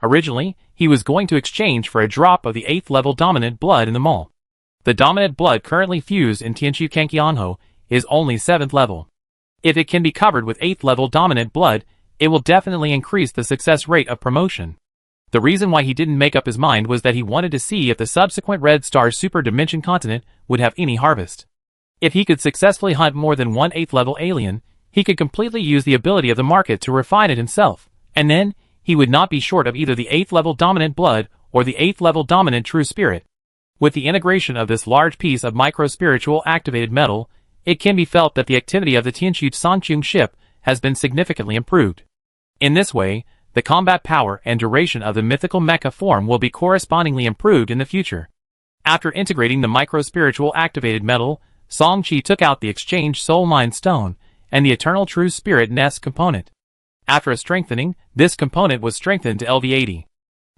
A: Originally, he was going to exchange for a drop of the 8th level dominant blood in the mall. The dominant blood currently fused in Tianqiu Kanqianho is only 7th level. If it can be covered with 8th level dominant blood, it will definitely increase the success rate of promotion. The reason why he didn't make up his mind was that he wanted to see if the subsequent Red Star Super Dimension continent would have any harvest. If he could successfully hunt more than one 8th level alien, he could completely use the ability of the market to refine it himself, and then he would not be short of either the 8th level dominant blood or the 8th level dominant true spirit. With the integration of this large piece of micro-spiritual activated metal, it can be felt that the activity of the Tianqiu Sangqing ship has been significantly improved. In this way, the combat power and duration of the mythical mecha form will be correspondingly improved in the future. After integrating the micro-spiritual activated metal, Song-Chi took out the Exchange Soul Mind Stone and the Eternal True Spirit Nest component. After a strengthening, this component was strengthened to LV80.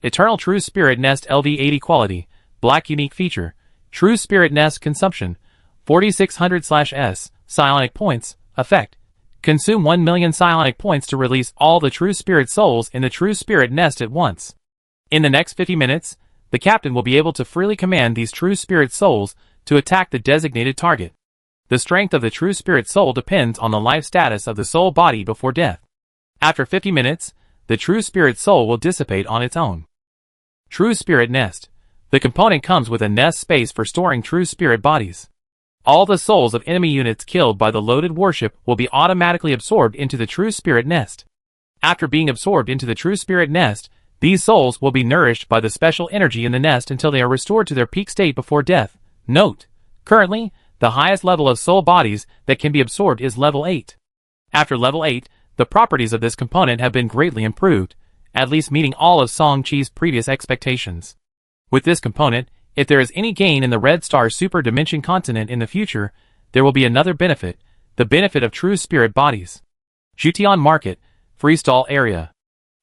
A: Eternal True Spirit Nest LV80 quality, Black Unique Feature, True Spirit Nest Consumption, 4600/S, Psionic Points, Effect. Consume 1 million psionic points to release all the True Spirit souls in the True Spirit Nest at once. In the next 50 minutes, the captain will be able to freely command these True Spirit souls to attack the designated target. The strength of the True Spirit soul depends on the life status of the soul body before death. After 50 minutes, the True Spirit soul will dissipate on its own. True Spirit Nest. The component comes with a nest space for storing True Spirit bodies. All the souls of enemy units killed by the loaded warship will be automatically absorbed into the True Spirit Nest. After being absorbed into the True Spirit Nest, these souls will be nourished by the special energy in the nest until they are restored to their peak state before death. Note: currently, the highest level of soul bodies that can be absorbed is level 8. After level 8, the properties of this component have been greatly improved, at least meeting all of Song-Chi's previous expectations. With this component, if there is any gain in the Red Star Super Dimension continent in the future, there will be another benefit, the benefit of True Spirit bodies. Jutian Market, Freestall Area.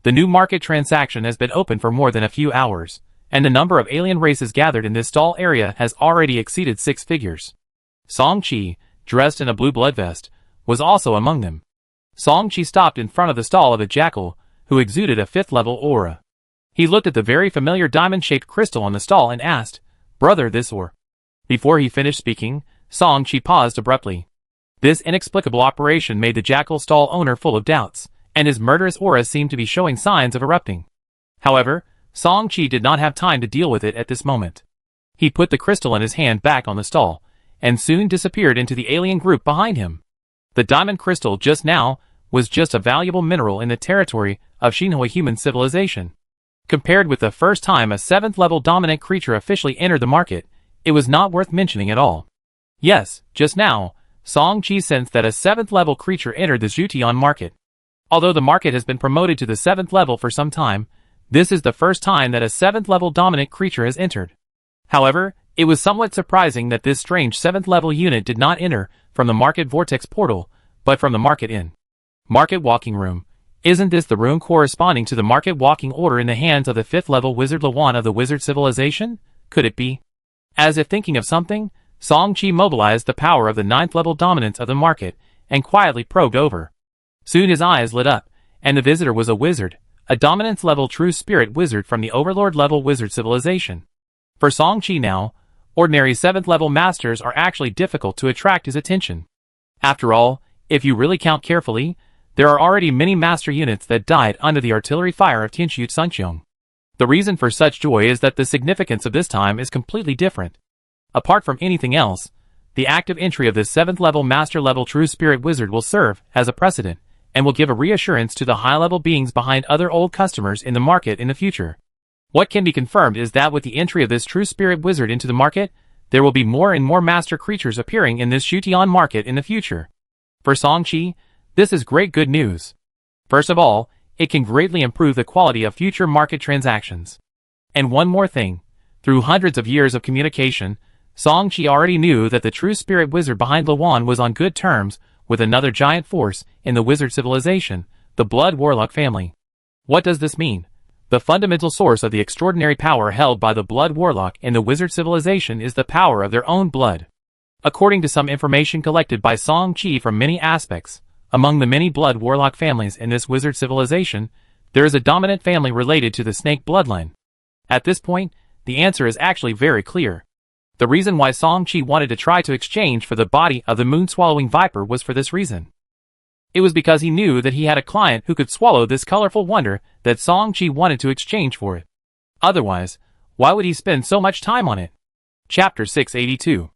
A: The new market transaction has been open for more than a few hours, and the number of alien races gathered in this stall area has already exceeded 6 figures. Song-Chi, dressed in a blue blood vest, was also among them. Song-Chi stopped in front of the stall of a jackal, who exuded a 5th level aura. He looked at the very familiar diamond-shaped crystal on the stall and asked, "Brother, this or?" Before he finished speaking, Song-Chi paused abruptly. This inexplicable operation made the jackal stall owner full of doubts, and his murderous aura seemed to be showing signs of erupting. However, Song-Chi did not have time to deal with it at this moment. He put the crystal in his hand back on the stall, and soon disappeared into the alien group behind him. The diamond crystal just now was just a valuable mineral in the territory of Xinhui human civilization. Compared with the first time a 7th level dominant creature officially entered the market, it was not worth mentioning at all. Yes, just now, Song-Chi sensed that a 7th level creature entered the Jutian market. Although the market has been promoted to the 7th level for some time, this is the first time that a 7th level dominant creature has entered. However, it was somewhat surprising that this strange 7th level unit did not enter from the market vortex portal, but from the market inn. Market walking room. Isn't this the room corresponding to the market walking order in the hands of the 5th level wizard Lawan of the wizard civilization? Could it be? As if thinking of something, Song-Chi mobilized the power of the 9th level dominance of the market, and quietly probed over. Soon his eyes lit up, and the visitor was a wizard, a dominance level true spirit wizard from the overlord level wizard civilization. For Song-Chi now, ordinary 7th level masters are actually difficult to attract his attention. After all, if you really count carefully, there are already many master units that died under the artillery fire of Tianqiu Sangqiong. The reason for such joy is that the significance of this time is completely different. Apart from anything else, the active entry of this 7th level master level true spirit wizard will serve as a precedent, and will give a reassurance to the high-level beings behind other old customers in the market in the future. What can be confirmed is that with the entry of this true spirit wizard into the market, there will be more and more master creatures appearing in this Jutian market in the future. For Song-Chi, this is great good news. First of all, it can greatly improve the quality of future market transactions. And one more thing, through hundreds of years of communication, Song-Chi already knew that the true spirit wizard behind Lawan was on good terms with another giant force in the wizard civilization, the Blood Warlock family. What does this mean? The fundamental source of the extraordinary power held by the Blood Warlock in the wizard civilization is the power of their own blood. According to some information collected by Song-Chi from many aspects, among the many Blood Warlock families in this wizard civilization, there is a dominant family related to the snake bloodline. At this point, the answer is actually very clear. The reason why Song-Chi wanted to try to exchange for the body of the moon-swallowing viper was for this reason. It was because he knew that he had a client who could swallow this colorful wonder that Song Chi wanted to exchange for it. Otherwise, why would he spend so much time on it? Chapter 682.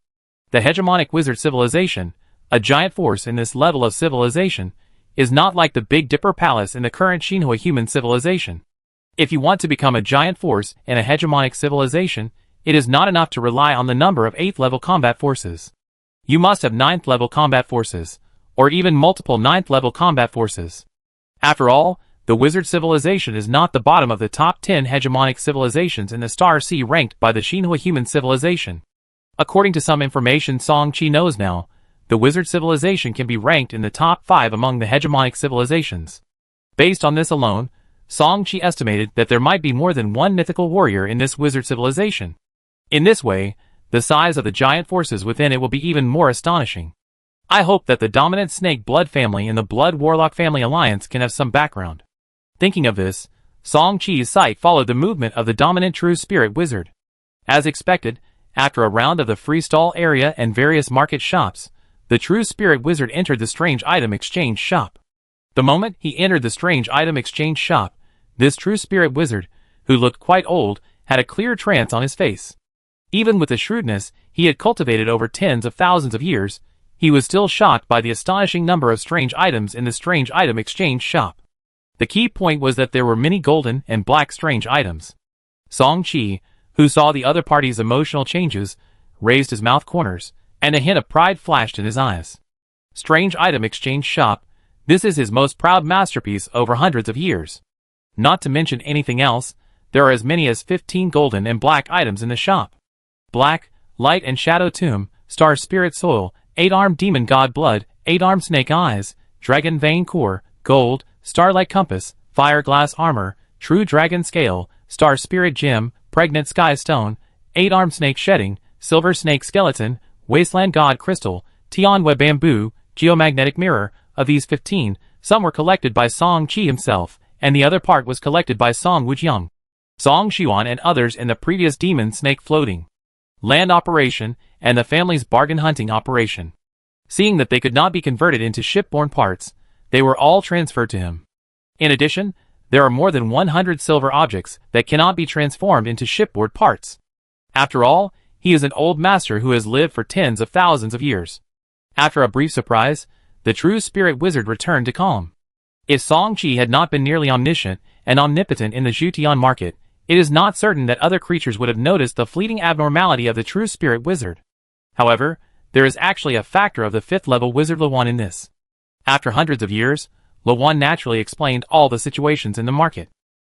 A: The hegemonic wizard civilization, a giant force in this level of civilization, is not like the Big Dipper Palace in the current Shinhua human civilization. If you want to become a giant force in a hegemonic civilization, it is not enough to rely on the number of 8th level combat forces. You must have 9th level combat forces, or even multiple 9th level combat forces. After all, the wizard civilization is not the bottom of the top 10 hegemonic civilizations in the Star Sea ranked by the Shinhua human civilization. According to some information Song Chi knows now, the wizard civilization can be ranked in the top 5 among the hegemonic civilizations. Based on this alone, Song Chi estimated that there might be more than one mythical warrior in this wizard civilization. In this way, the size of the giant forces within it will be even more astonishing. I hope that the dominant Snake Blood family and the Blood Warlock family alliance can have some background. Thinking of this, Song Chi's sight followed the movement of the dominant True Spirit Wizard. As expected, after a round of the freestall area and various market shops, the True Spirit Wizard entered the Strange Item Exchange shop. The moment he entered the Strange Item Exchange shop, this True Spirit Wizard, who looked quite old, had a clear trance on his face. Even with the shrewdness he had cultivated over tens of thousands of years, he was still shocked by the astonishing number of strange items in the Strange Item Exchange shop. The key point was that there were many golden and black strange items. Song Chi, who saw the other party's emotional changes, raised his mouth corners, and a hint of pride flashed in his eyes. Strange Item Exchange shop, this is his most proud masterpiece over hundreds of years. Not to mention anything else, there are as many as 15 golden and black items in the shop. Black, Light and Shadow Tomb, Star Spirit Soil, 8-armed Demon God Blood, 8-armed Snake Eyes, Dragon Vein Core, Gold, Starlight Compass, Fire Glass Armor, True Dragon Scale, Star Spirit Gem, Pregnant Sky Stone, 8-armed Snake Shedding, Silver Snake Skeleton, Wasteland God Crystal, Tian Web Bamboo, Geomagnetic Mirror. Of these 15, some were collected by Song Chi himself, and the other part was collected by Song Wujiang, Song Xuan and others in the previous Demon Snake Floating Land operation and the family's bargain hunting operation. Seeing that they could not be converted into shipborne parts, they were all transferred to him. In addition, there are more than 100 silver objects that cannot be transformed into shipboard parts. After all, he is an old master who has lived for tens of thousands of years. After a brief surprise, the True Spirit Wizard returned to calm. If Song Chi had not been nearly omniscient and omnipotent in the Zhutian market, it is not certain that other creatures would have noticed the fleeting abnormality of the True Spirit Wizard. However, there is actually a factor of the 5th level Wizard Luan in this. After hundreds of years, Luan naturally explained all the situations in the market.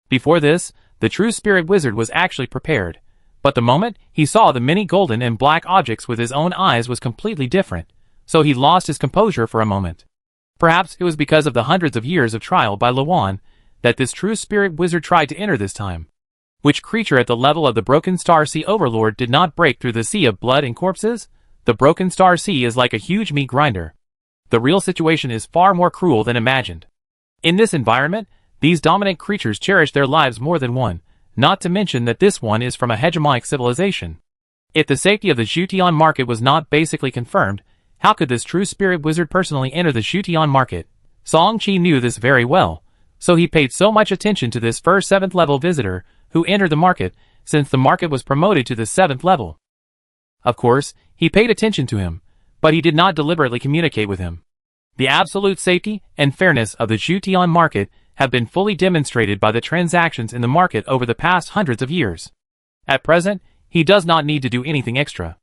A: Before this, the True Spirit Wizard was actually prepared, but the moment he saw the many golden and black objects with his own eyes was completely different, so he lost his composure for a moment. Perhaps it was because of the hundreds of years of trial by Luan that this True Spirit Wizard tried to enter this time. Which creature at the level of the Broken Star Sea Overlord did not break through the sea of blood and corpses? The Broken Star Sea is like a huge meat grinder. The real situation is far more cruel than imagined. In this environment, these dominant creatures cherish their lives more than one, not to mention that this one is from a hegemonic civilization. If the safety of the Zhutian market was not basically confirmed, how could this True Spirit Wizard personally enter the Zhutian market? Song Chi knew this very well, so he paid so much attention to this first 7th level visitor who entered the market, since the market was promoted to the 7th level. Of course, he paid attention to him, but he did not deliberately communicate with him. The absolute safety and fairness of the Zhutian market have been fully demonstrated by the transactions in the market over the past hundreds of years. At present, he does not need to do anything extra.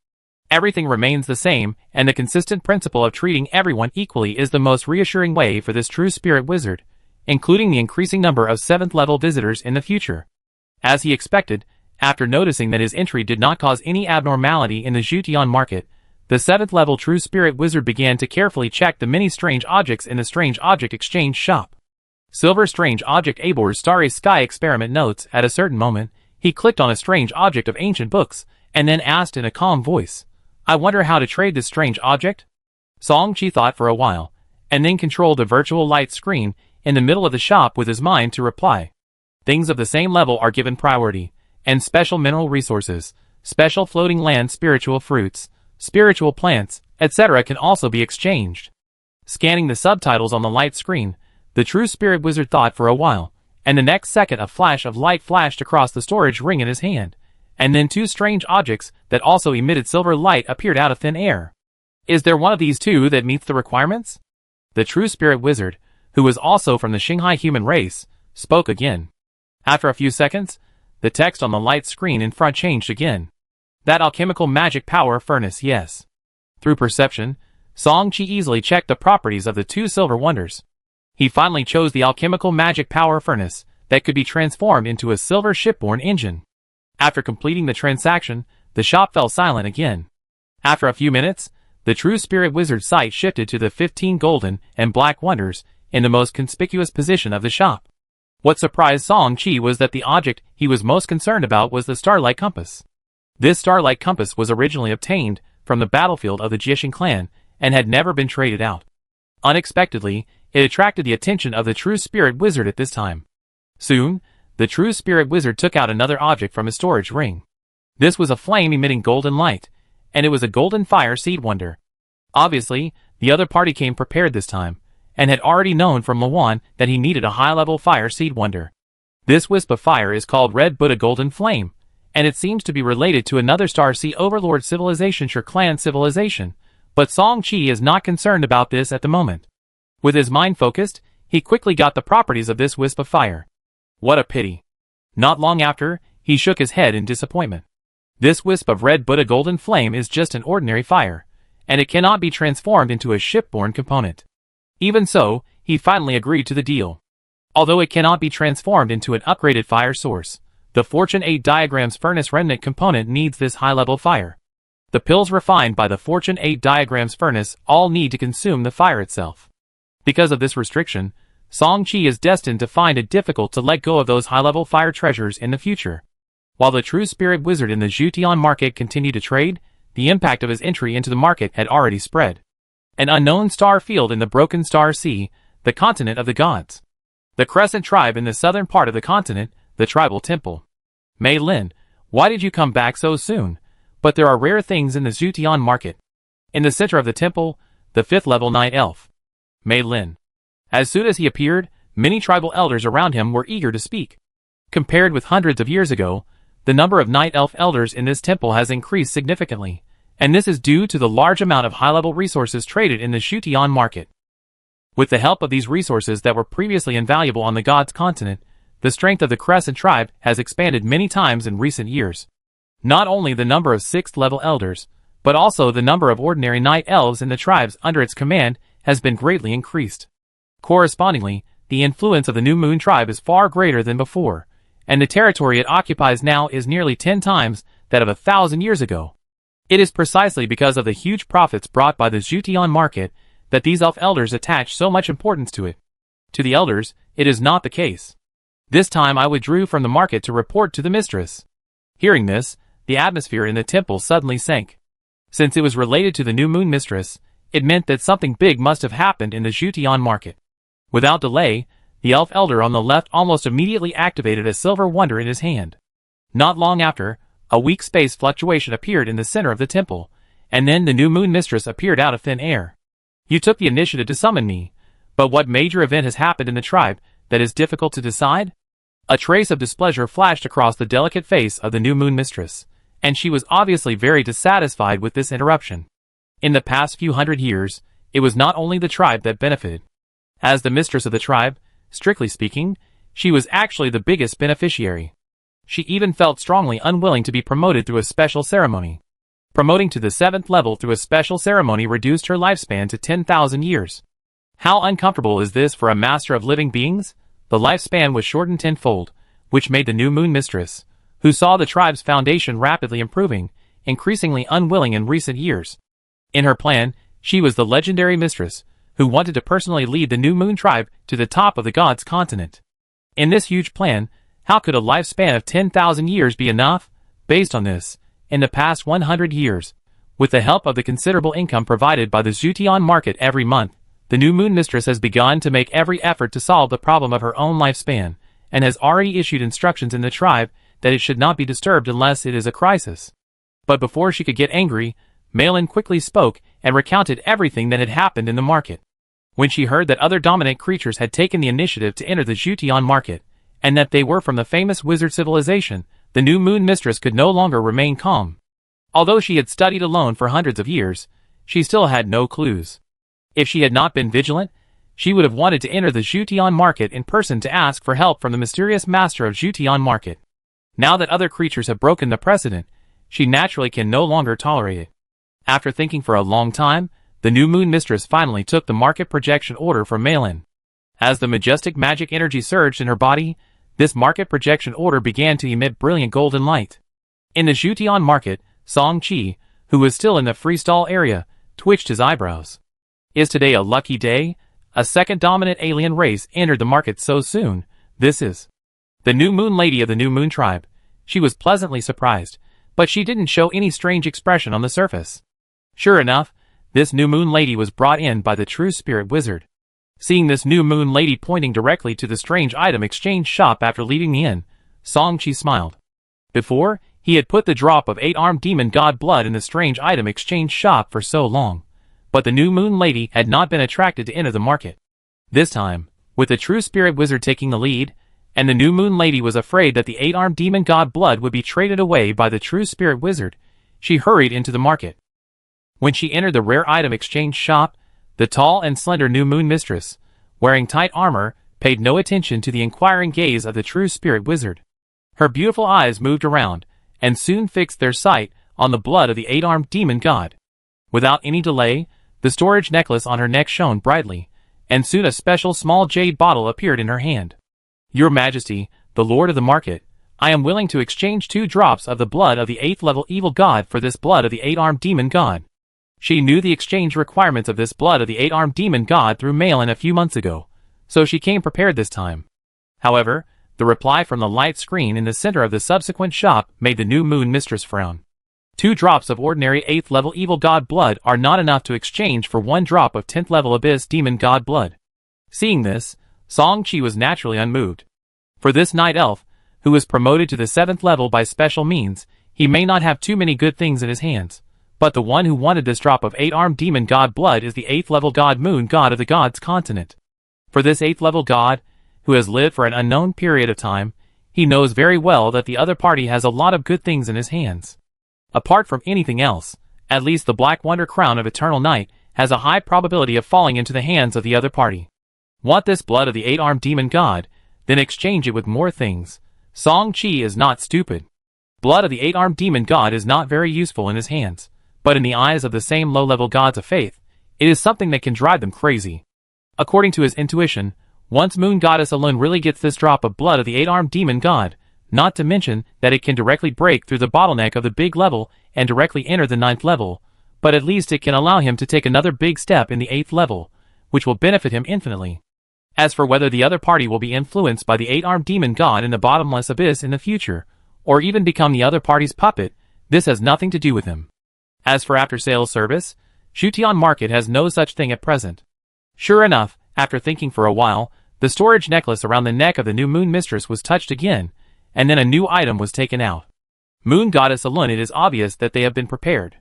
A: Everything remains the same, and the consistent principle of treating everyone equally is the most reassuring way for this True Spirit Wizard, including the increasing number of 7th level visitors in the future. As he expected, after noticing that his entry did not cause any abnormality in the Zhutian market, the 7th level True Spirit Wizard began to carefully check the many strange objects in the Strange Object Exchange shop. Silver Strange Object Abor's Starry Sky Experiment notes, at a certain moment, he clicked on a strange object of ancient books, and then asked in a calm voice, "I wonder how to trade this strange object?" Song Chi thought for a while, and then controlled the virtual light screen in the middle of the shop with his mind to reply. Things of the same level are given priority, and special mineral resources, special floating land spiritual fruits, spiritual plants, etc. can also be exchanged. Scanning the subtitles on the light screen, the true spirit wizard thought for a while, and the next second a flash of light flashed across the storage ring in his hand, and then two strange objects that also emitted silver light appeared out of thin air. Is there one of these two that meets the requirements? The true spirit wizard, who was also from the Shanghai human race, spoke again. After a few seconds, the text on the light screen in front changed again. That alchemical magic power furnace, yes. Through perception, Song Chi easily checked the properties of the two silver wonders. He finally chose the alchemical magic power furnace that could be transformed into a silver shipborne engine. After completing the transaction, the shop fell silent again. After a few minutes, the true spirit wizard's sight shifted to the 15 golden and black wonders in the most conspicuous position of the shop. What surprised Song Chi was that the object he was most concerned about was the Starlight Compass. This Starlight Compass was originally obtained from the battlefield of the Jiexing clan and had never been traded out. Unexpectedly, it attracted the attention of the true spirit wizard at this time. Soon, the true spirit wizard took out another object from his storage ring. This was a flame-emitting golden light, and it was a golden fire seed wonder. Obviously, the other party came prepared this time, and had already known from Lawan that he needed a high-level fire seed wonder. This wisp of fire is called Red Buddha Golden Flame, and it seems to be related to another Star Sea Overlord civilization, Sher Clan civilization, but Song Chi is not concerned about this at the moment. With his mind focused, he quickly got the properties of this wisp of fire. What a pity. Not long after, he shook his head in disappointment. This wisp of Red Buddha Golden Flame is just an ordinary fire, and it cannot be transformed into a shipborne component. Even so, he finally agreed to the deal. Although it cannot be transformed into an upgraded fire source, the Fortune 8 Diagram's furnace remnant component needs this high-level fire. The pills refined by the Fortune 8 Diagram's furnace all need to consume the fire itself. Because of this restriction, Song Chi is destined to find it difficult to let go of those high-level fire treasures in the future. While the true spirit wizard in the Zhutian market continued to trade, the impact of his entry into the market had already spread. An unknown star field in the Broken Star Sea, the continent of the gods. The Crescent tribe in the southern part of the continent, the tribal temple. Mei Lin, why did you come back so soon? But there are rare things in the Zhutian market. In the center of the temple, the 5th level night elf. Mei Lin. As soon as he appeared, many tribal elders around him were eager to speak. Compared with hundreds of years ago, the number of night elf elders in this temple has increased significantly, and this is due to the large amount of high-level resources traded in the Zhutian market. With the help of these resources that were previously invaluable on the gods' continent, the strength of the Crescent tribe has expanded many times in recent years. Not only the number of 6th level elders, but also the number of ordinary night elves in the tribes under its command has been greatly increased. Correspondingly, the influence of the New Moon tribe is far greater than before, and the territory it occupies now is nearly 10 times that of 1,000 years ago. It is precisely because of the huge profits brought by the Zhutian market that these elf elders attach so much importance to it. To the elders, it is not the case. This time I withdrew from the market to report to the mistress. Hearing this, the atmosphere in the temple suddenly sank. Since it was related to the New Moon mistress, it meant that something big must have happened in the Zhutian market. Without delay, the elf elder on the left almost immediately activated a silver wonder in his hand. Not long after, a weak space fluctuation appeared in the center of the temple, and then the New Moon mistress appeared out of thin air. You took the initiative to summon me, but what major event has happened in the tribe that is difficult to decide? A trace of displeasure flashed across the delicate face of the New Moon mistress, and she was obviously very dissatisfied with this interruption. In the past few hundred years, it was not only the tribe that benefited. As the mistress of the tribe, strictly speaking, she was actually the biggest beneficiary. She even felt strongly unwilling to be promoted through a special ceremony. Promoting to the 7th level through a special ceremony reduced her lifespan to 10,000 years. How uncomfortable is this for a master of living beings? The lifespan was shortened tenfold, which made the New Moon mistress, who saw the tribe's foundation rapidly improving, increasingly unwilling in recent years. In her plan, she was the legendary mistress, who wanted to personally lead the New Moon tribe to the top of the gods' continent. In this huge plan, how could a lifespan of 10,000 years be enough? Based on this, in the past 100 years, with the help of the considerable income provided by the Zhutian market every month, the New Moon mistress has begun to make every effort to solve the problem of her own lifespan, and has already issued instructions in the tribe that it should not be disturbed unless it is a crisis. But before she could get angry, Mei Lin quickly spoke and recounted everything that had happened in the market. When she heard that other dominant creatures had taken the initiative to enter the Jutian market, and that they were from the famous wizard civilization, the new moon mistress could no longer remain calm. Although she had studied alone for hundreds of years, she still had no clues. If she had not been vigilant, she would have wanted to enter the Jutian market in person to ask for help from the mysterious master of Jutian market. Now that other creatures have broken the precedent, she naturally can no longer tolerate it. After thinking for a long time, the new moon mistress finally took the market projection order from Malin. As the majestic magic energy surged in her body, this market projection order began to emit brilliant golden light. In the Jutian market, Song Qi, who was still in the freestall area, twitched his eyebrows. Is today a lucky day? A second dominant alien race entered the market so soon. This is the new moon lady of the new moon tribe. She was pleasantly surprised, but she didn't show any strange expression on the surface. Sure enough, this new moon lady was brought in by the true spirit wizard. Seeing this new moon lady pointing directly to the strange item exchange shop after leaving the inn, Song Qi smiled. Before, he had put the drop of 8-armed demon god blood in the strange item exchange shop for so long, but the new moon lady had not been attracted to enter the market. This time, with the true spirit wizard taking the lead, and the new moon lady was afraid that the 8-armed demon god blood would be traded away by the true spirit wizard, she hurried into the market. When she entered the rare item exchange shop, the tall and slender new moon mistress, wearing tight armor, paid no attention to the inquiring gaze of the true spirit wizard. Her beautiful eyes moved around, and soon fixed their sight on the blood of the 8-armed demon god. Without any delay, the storage necklace on her neck shone brightly, and soon a special small jade bottle appeared in her hand. Your Majesty, the Lord of the Market, I am willing to exchange 2 drops of the blood of the 8th level evil god for this blood of the 8-armed demon god. She knew the exchange requirements of this blood of the 8-armed demon god through mail-in a few months ago, so she came prepared this time. However, the reply from the light screen in the center of the subsequent shop made the new moon mistress frown. 2 drops of ordinary 8th level evil god blood are not enough to exchange for 1 drop of 10th level abyss demon god blood. Seeing this, Song Qi was naturally unmoved. For this night elf, who was promoted to the 7th level by special means, he may not have too many good things in his hands, but the one who wanted this drop of 8-armed demon god blood is the 8th level god moon god of the gods continent. For this 8th level god, who has lived for an unknown period of time, he knows very well that the other party has a lot of good things in his hands. Apart from anything else, at least the Black Wonder Crown of Eternal Night has a high probability of falling into the hands of the other party. Want this blood of the 8-armed demon god, then exchange it with more things. Song Qi is not stupid. Blood of the 8-armed demon god is not very useful in his hands, but in the eyes of the same low-level gods of faith, it is something that can drive them crazy. According to his intuition, once Moon Goddess alone really gets this drop of blood of the 8-armed demon god, not to mention that it can directly break through the bottleneck of the big level and directly enter the 9th level, but at least it can allow him to take another big step in the 8th level, which will benefit him infinitely. As for whether the other party will be influenced by the 8-armed demon god in the bottomless abyss in the future, or even become the other party's puppet, this has nothing to do with him. As for after-sales service, Jutian Market has no such thing at present. Sure enough, after thinking for a while, the storage necklace around the neck of the new moon mistress was touched again, and then a new item was taken out. Moon Goddess alone, it is obvious that they have been prepared.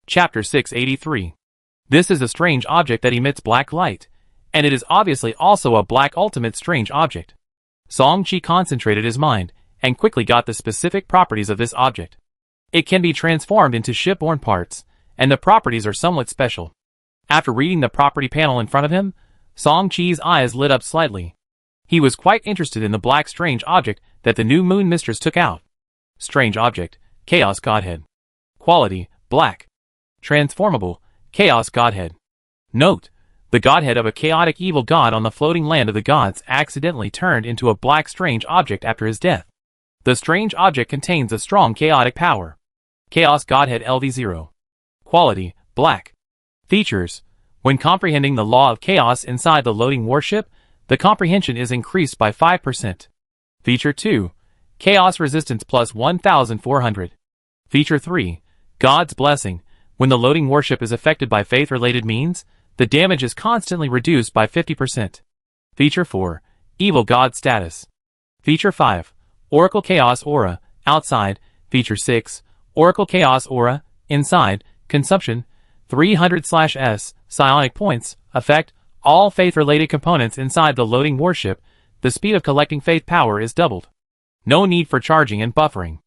A: Chapter 683. This is a strange object that emits black light, and it is obviously also a black ultimate strange object. Song Qi concentrated his mind, and quickly got the specific properties of this object. It can be transformed into shipborne parts, and the properties are somewhat special. After reading the property panel in front of him, Song Qi's eyes lit up slightly. He was quite interested in the black strange object that the new moon mistress took out. Strange object, Chaos Godhead. Quality, black. Transformable, Chaos Godhead. Note: the godhead of a chaotic evil god on the floating land of the gods accidentally turned into a black strange object after his death. The strange object contains a strong chaotic power. Chaos Godhead LV0. Quality, black. Features: when comprehending the law of chaos inside the loading warship, the comprehension is increased by 5%. Feature 2. Chaos resistance plus 1400. Feature 3. God's blessing. When the loading warship is affected by faith-related means, the damage is constantly reduced by 50%. Feature 4. Evil God status. Feature 5. Oracle Chaos Aura, outside. Feature 6. Oracle Chaos Aura, inside. Consumption, 300/S, psionic points. Effect, all faith-related components inside the loading warship, the speed of collecting faith power is doubled. No need for charging and buffering.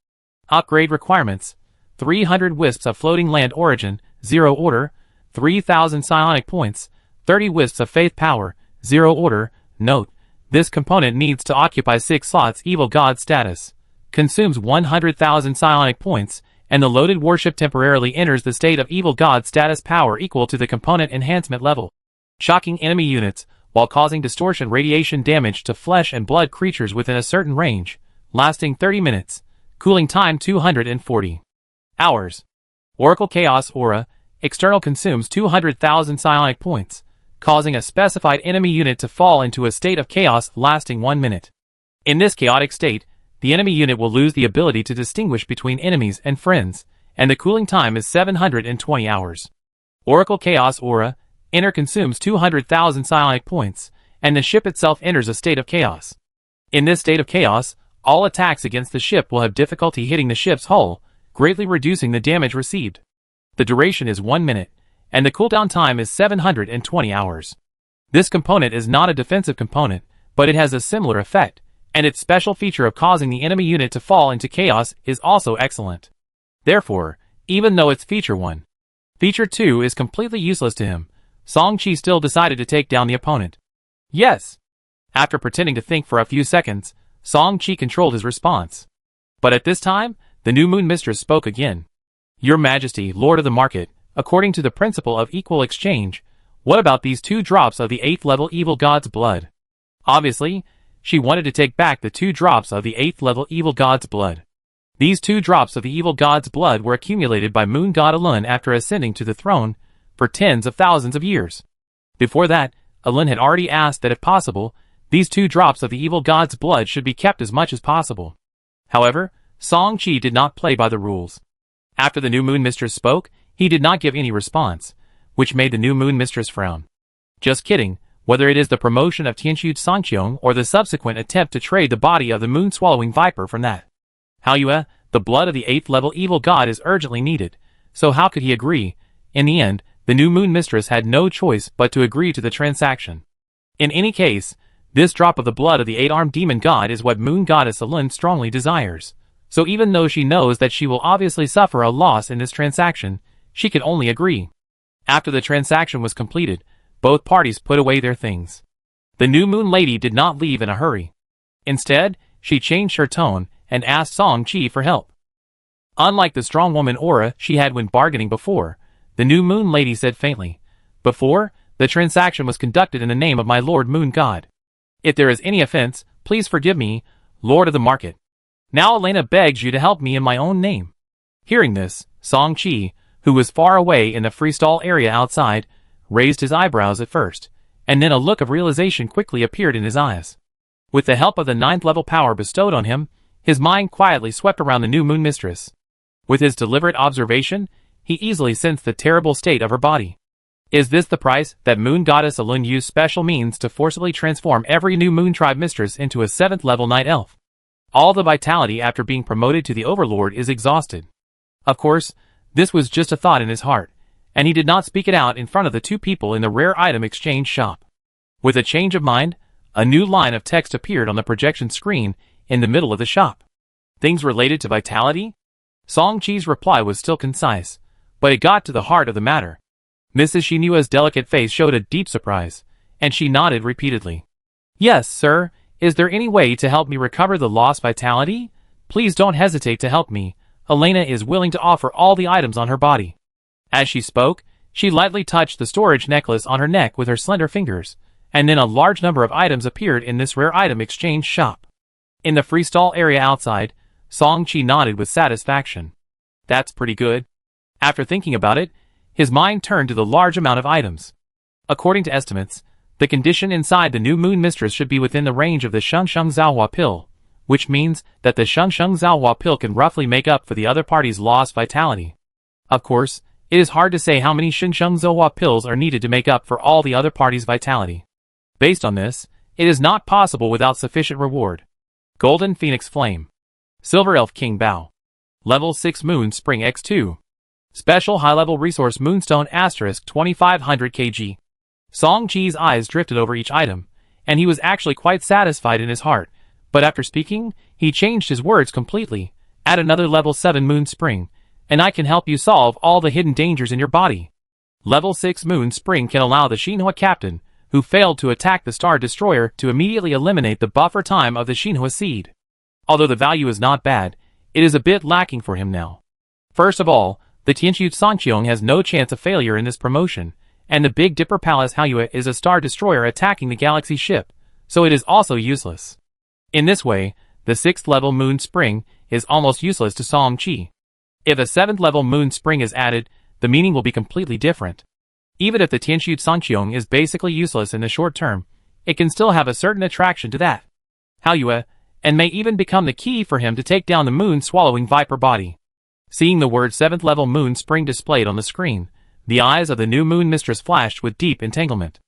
A: Upgrade requirements: 300 wisps of floating land origin, 0 order, 3000 psionic points, 30 wisps of faith power, 0 order. Note: this component needs to occupy 6 slots. Evil God status consumes 100,000 psionic points, and the loaded warship temporarily enters the state of Evil God status, power equal to the component enhancement level. Shocking enemy units, while causing distortion radiation damage to flesh and blood creatures within a certain range, lasting 30 minutes. Cooling time 240 hours. Oracle Chaos Aura, external, consumes 200,000 psionic points, causing a specified enemy unit to fall into a state of chaos lasting 1 minute. In this chaotic state, the enemy unit will lose the ability to distinguish between enemies and friends, and the cooling time is 720 hours. Oracle Chaos Aura, enter, consumes 200,000 psionic points, and the ship itself enters a state of chaos. In this state of chaos, all attacks against the ship will have difficulty hitting the ship's hull, greatly reducing the damage received. The duration is 1 minute, and the cooldown time is 720 hours. This component is not a defensive component, but it has a similar effect, and its special feature of causing the enemy unit to fall into chaos is also excellent. Therefore, even though it's Feature 1, Feature 2 is completely useless to him, Song-Chi still decided to take down the opponent. Yes! After pretending to think for a few seconds, Song-Chi controlled his response. But at this time, the new Moon Mistress spoke again. Your Majesty, Lord of the Market, according to the principle of equal exchange, what about these 2 drops of the 8th level Evil God's blood? Obviously, she wanted to take back the 2 drops of the 8th level Evil God's blood. These 2 drops of the Evil God's blood were accumulated by Moon God Alun after ascending to the throne for tens of thousands of years. Before that, Alun had already asked that if possible, these 2 drops of the Evil God's blood should be kept as much as possible. However, Song-Chi did not play by the rules. After the new Moon Mistress spoke, he did not give any response, which made the new Moon Mistress frown. Just kidding, whether it is the promotion of Tianqiu Sangqiong or the subsequent attempt to trade the body of the moon-swallowing viper from that. However, the blood of the 8th level Evil God is urgently needed, so how could he agree? In the end, the new Moon Mistress had no choice but to agree to the transaction. In any case, this drop of the blood of the 8-armed demon god is what Moon Goddess Alun strongly desires, so even though she knows that she will obviously suffer a loss in this transaction, she could only agree. After the transaction was completed, both parties put away their things. The new Moon Lady did not leave in a hurry. Instead, she changed her tone and asked Song-Chi for help. Unlike the strong woman aura she had when bargaining before, the new Moon Lady said faintly, "Before, the transaction was conducted in the name of my Lord Moon God. If there is any offense, please forgive me, Lord of the Market. Now Elena begs you to help me in my own name." Hearing this, Song-Chi, who was far away in the freestall area outside, raised his eyebrows at first, and then a look of realization quickly appeared in his eyes. With the help of the 9th level power bestowed on him, his mind quietly swept around the new Moon Mistress. With his deliberate observation, he easily sensed the terrible state of her body. Is this the price that Moon Goddess Alun used special means to forcibly transform every new Moon Tribe Mistress into a 7th level Night Elf? All the vitality after being promoted to the Overlord is exhausted. Of course, this was just a thought in his heart, and he did not speak it out in front of the 2 people in the rare item exchange shop. With a change of mind, a new line of text appeared on the projection screen in the middle of the shop. Things related to vitality? Song-Chi's reply was still concise, but it got to the heart of the matter. Mrs. Shinua's delicate face showed a deep surprise, and she nodded repeatedly. "Yes, sir. Is there any way to help me recover the lost vitality? Please don't hesitate to help me. Elena is willing to offer all the items on her body." As she spoke, she lightly touched the storage necklace on her neck with her slender fingers, and then a large number of items appeared in this rare item exchange shop. In the freestall area outside, Song-Chi nodded with satisfaction. That's pretty good. After thinking about it, his mind turned to the large amount of items. According to estimates, the condition inside the new Moon Mistress should be within the range of the Shengsheng Zaohua pill, which means that the Shengsheng Zaohua pill can roughly make up for the other party's lost vitality. Of course, it is hard to say how many Shengsheng Zaohua pills are needed to make up for all the other party's vitality. Based on this, it is not possible without sufficient reward. Golden Phoenix Flame. Silver Elf King Bao. Level 6 Moon Spring X2. Special High-Level Resource Moonstone * 2500 kg. Song Chi's eyes drifted over each item, and he was actually quite satisfied in his heart, but after speaking, he changed his words completely. Add another level 7 moon spring, and I can help you solve all the hidden dangers in your body. Level 6 moon spring can allow the Shinhua captain, who failed to attack the Star Destroyer, to immediately eliminate the buffer time of the Shinhua seed. Although the value is not bad, it is a bit lacking for him now. First of all, the Tianqiu Sanqiong has no chance of failure in this promotion, and the Big Dipper Palace Haoyue is a Star Destroyer attacking the Galaxy ship, so it is also useless. In this way, the 6th level Moon Spring is almost useless to Song Chi. If a 7th level Moon Spring is added, the meaning will be completely different. Even if the Tianqiu Sanqiong is basically useless in the short term, it can still have a certain attraction to that Haoyue, and may even become the key for him to take down the moon-swallowing viper body. Seeing the word 7th level Moon Spring displayed on the screen, the eyes of the new Moon Mistress flashed with deep entanglement.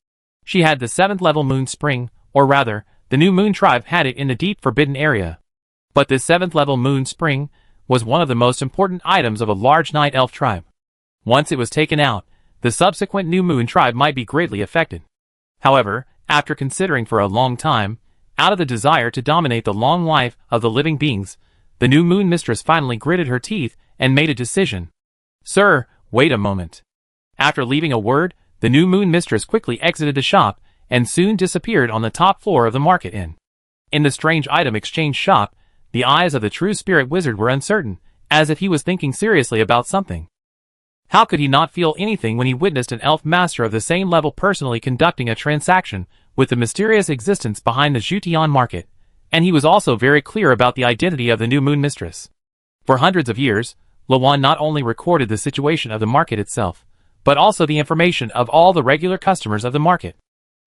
A: She had the 7th level Moon Spring, or rather, the new Moon Tribe had it in the deep forbidden area. But this 7th level Moon Spring was one of the most important items of a large Night Elf tribe. Once it was taken out, the subsequent new Moon Tribe might be greatly affected. However, after considering for a long time, out of the desire to dominate the long life of the living beings, the new Moon Mistress finally gritted her teeth and made a decision. Sir, wait a moment. After leaving a word, the new Moon Mistress quickly exited the shop and soon disappeared on the top floor of the market inn. In the strange item exchange shop, the eyes of the true spirit wizard were uncertain, as if he was thinking seriously about something. How could he not feel anything when he witnessed an elf master of the same level personally conducting a transaction with the mysterious existence behind the Zhutian market, and he was also very clear about the identity of the new Moon Mistress. For hundreds of years, Lawan not only recorded the situation of the market itself, but also the information of all the regular customers of the market.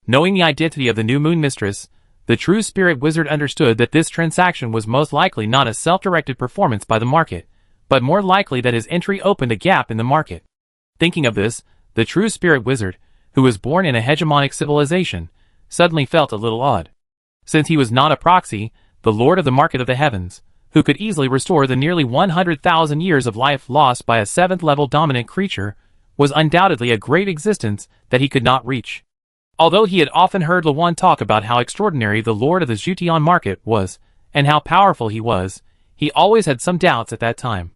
A: Knowing the identity of the new Moon Mistress, the true spirit wizard understood that this transaction was most likely not a self-directed performance by the market, but more likely that his entry opened a gap in the market. Thinking of this, the true spirit wizard, who was born in a hegemonic civilization, suddenly felt a little odd. Since he was not a proxy, the lord of the market of the heavens, who could easily restore the nearly 100,000 years of life lost by a 7th level dominant creature, was undoubtedly a great existence that he could not reach. Although he had often heard Lawan talk about how extraordinary the lord of the Zhutian market was, and how powerful he was, he always had some doubts at that time.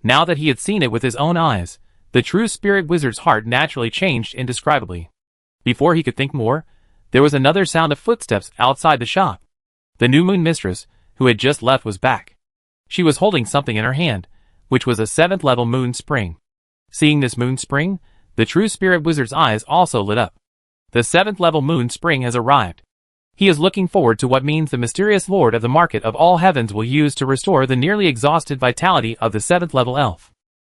A: Now that he had seen it with his own eyes, the true spirit wizard's heart naturally changed indescribably. Before he could think more, there was another sound of footsteps outside the shop. The new Moon Mistress, who had just left, was back. She was holding something in her hand, which was a 7th level Moon Spring. Seeing this Moon Spring, the true spirit wizard's eyes also lit up. The 7th level Moon Spring has arrived. He is looking forward to what means the mysterious lord of the market of all heavens will use to restore the nearly exhausted vitality of the 7th level elf.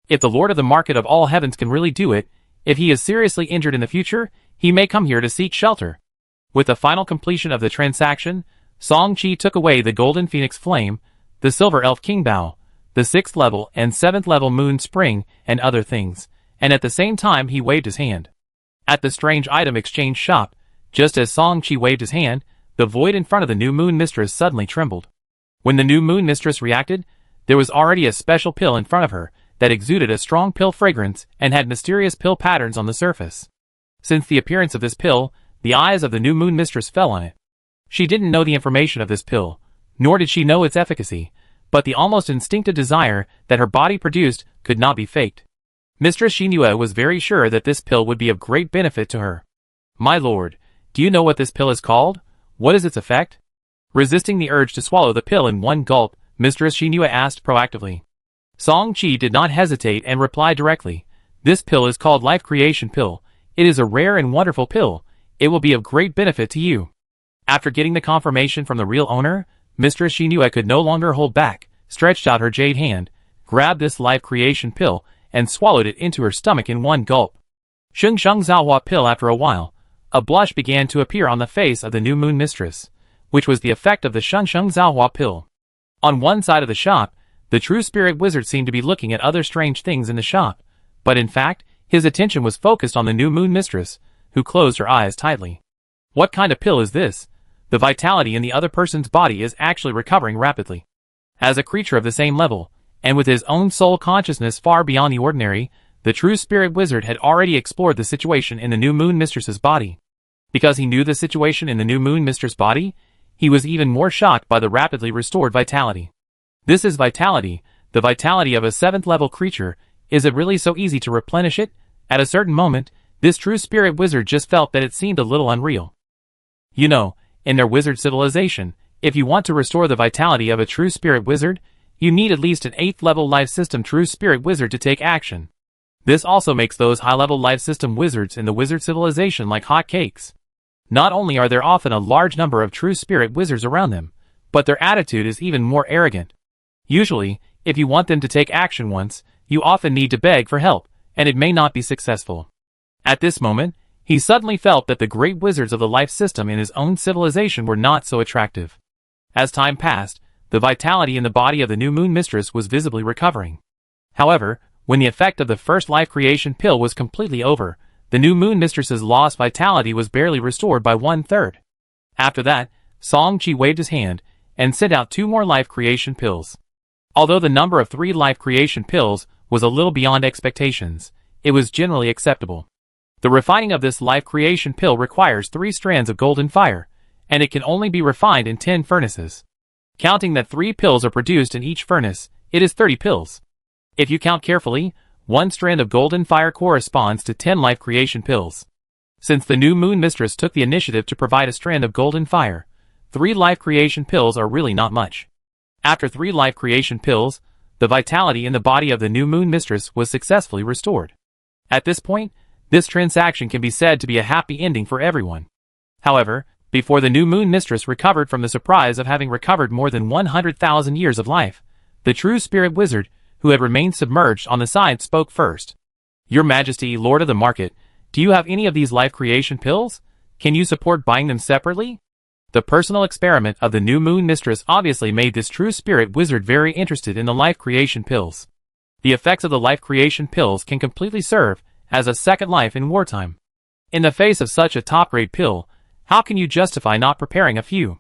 A: If the lord of the market of all heavens can really do it, if he is seriously injured in the future, he may come here to seek shelter. With the final completion of the transaction, Song Chi took away the golden phoenix flame, the silver elf king bow, the 6th level and 7th level Moon Spring, and other things, and at the same time he waved his hand. At the strange item exchange shop, just as Song Chi waved his hand, the void in front of the new Moon Mistress suddenly trembled. When the new Moon Mistress reacted, there was already a special pill in front of her that exuded a strong pill fragrance and had mysterious pill patterns on the surface. Since the appearance of this pill, the eyes of the new Moon Mistress fell on it. She didn't know the information of this pill, nor did she know its efficacy, but the almost instinctive desire that her body produced could not be faked. Mistress Shinhua was very sure that this pill would be of great benefit to her. My lord, do you know what this pill is called? What is its effect? Resisting the urge to swallow the pill in one gulp, Mistress Shinhua asked proactively. Song Chi did not hesitate and replied directly. This pill is called Life Creation Pill. It is a rare and wonderful pill. It will be of great benefit to you. After getting the confirmation from the real owner, Mistress Shinhua could no longer hold back, stretched out her jade hand, grabbed this Life Creation Pill, and swallowed it into her stomach in one gulp. Sheng Sheng Zaohua Pill. After a while, a blush began to appear on the face of the new Moon Mistress, which was the effect of the Sheng Sheng Zaohua Pill. On one side of the shop, the true spirit wizard seemed to be looking at other strange things in the shop, but in fact, his attention was focused on the new Moon Mistress, who closed her eyes tightly. What kind of pill is this? The vitality in the other person's body is actually recovering rapidly. As a creature of the same level, and with his own soul consciousness far beyond the ordinary, the true spirit wizard had already explored the situation in the new Moon Mistress's body. Because he knew the situation in the new moon mistress body, he was even more shocked by the rapidly restored vitality. This is vitality, the vitality of a 7th level creature. Is it really so easy to replenish it? At a certain moment, this true spirit wizard just felt that it seemed a little unreal. You know, in their wizard civilization, if you want to restore the vitality of a true spirit wizard, you need at least an 8th level life system true spirit wizard to take action. This also makes those high-level life system wizards in the wizard civilization like hot cakes. Not only are there often a large number of true spirit wizards around them, but their attitude is even more arrogant. Usually, if you want them to take action once, you often need to beg for help, and it may not be successful. At this moment, he suddenly felt that the great wizards of the life system in his own civilization were not so attractive. As time passed, the vitality in the body of the new moon mistress was visibly recovering. However, when the effect of the first life creation pill was completely over, the new moon mistress's lost vitality was barely restored by 1/3. After that, Song-Chi waved his hand and sent out 2 more life creation pills. Although the number of 3 life creation pills was a little beyond expectations, it was generally acceptable. The refining of this life creation pill requires 3 strands of golden fire, and it can only be refined in 10 furnaces. Counting that 3 pills are produced in each furnace, it is 30 pills. If you count carefully, 1 strand of golden fire corresponds to 10 life creation pills. Since the new moon mistress took the initiative to provide a strand of golden fire, 3 life creation pills are really not much. After 3 life creation pills, the vitality in the body of the new moon mistress was successfully restored. At this point, this transaction can be said to be a happy ending for everyone. However, before the new moon mistress recovered from the surprise of having recovered more than 100,000 years of life, the true spirit wizard, who had remained submerged on the side, spoke first. Your Majesty, Lord of the Market, do you have any of these life creation pills? Can you support buying them separately? The personal experiment of the new moon mistress obviously made this true spirit wizard very interested in the life creation pills. The effects of the life creation pills can completely serve as a second life in wartime. In the face of such a top-grade pill, how can you justify not preparing a few?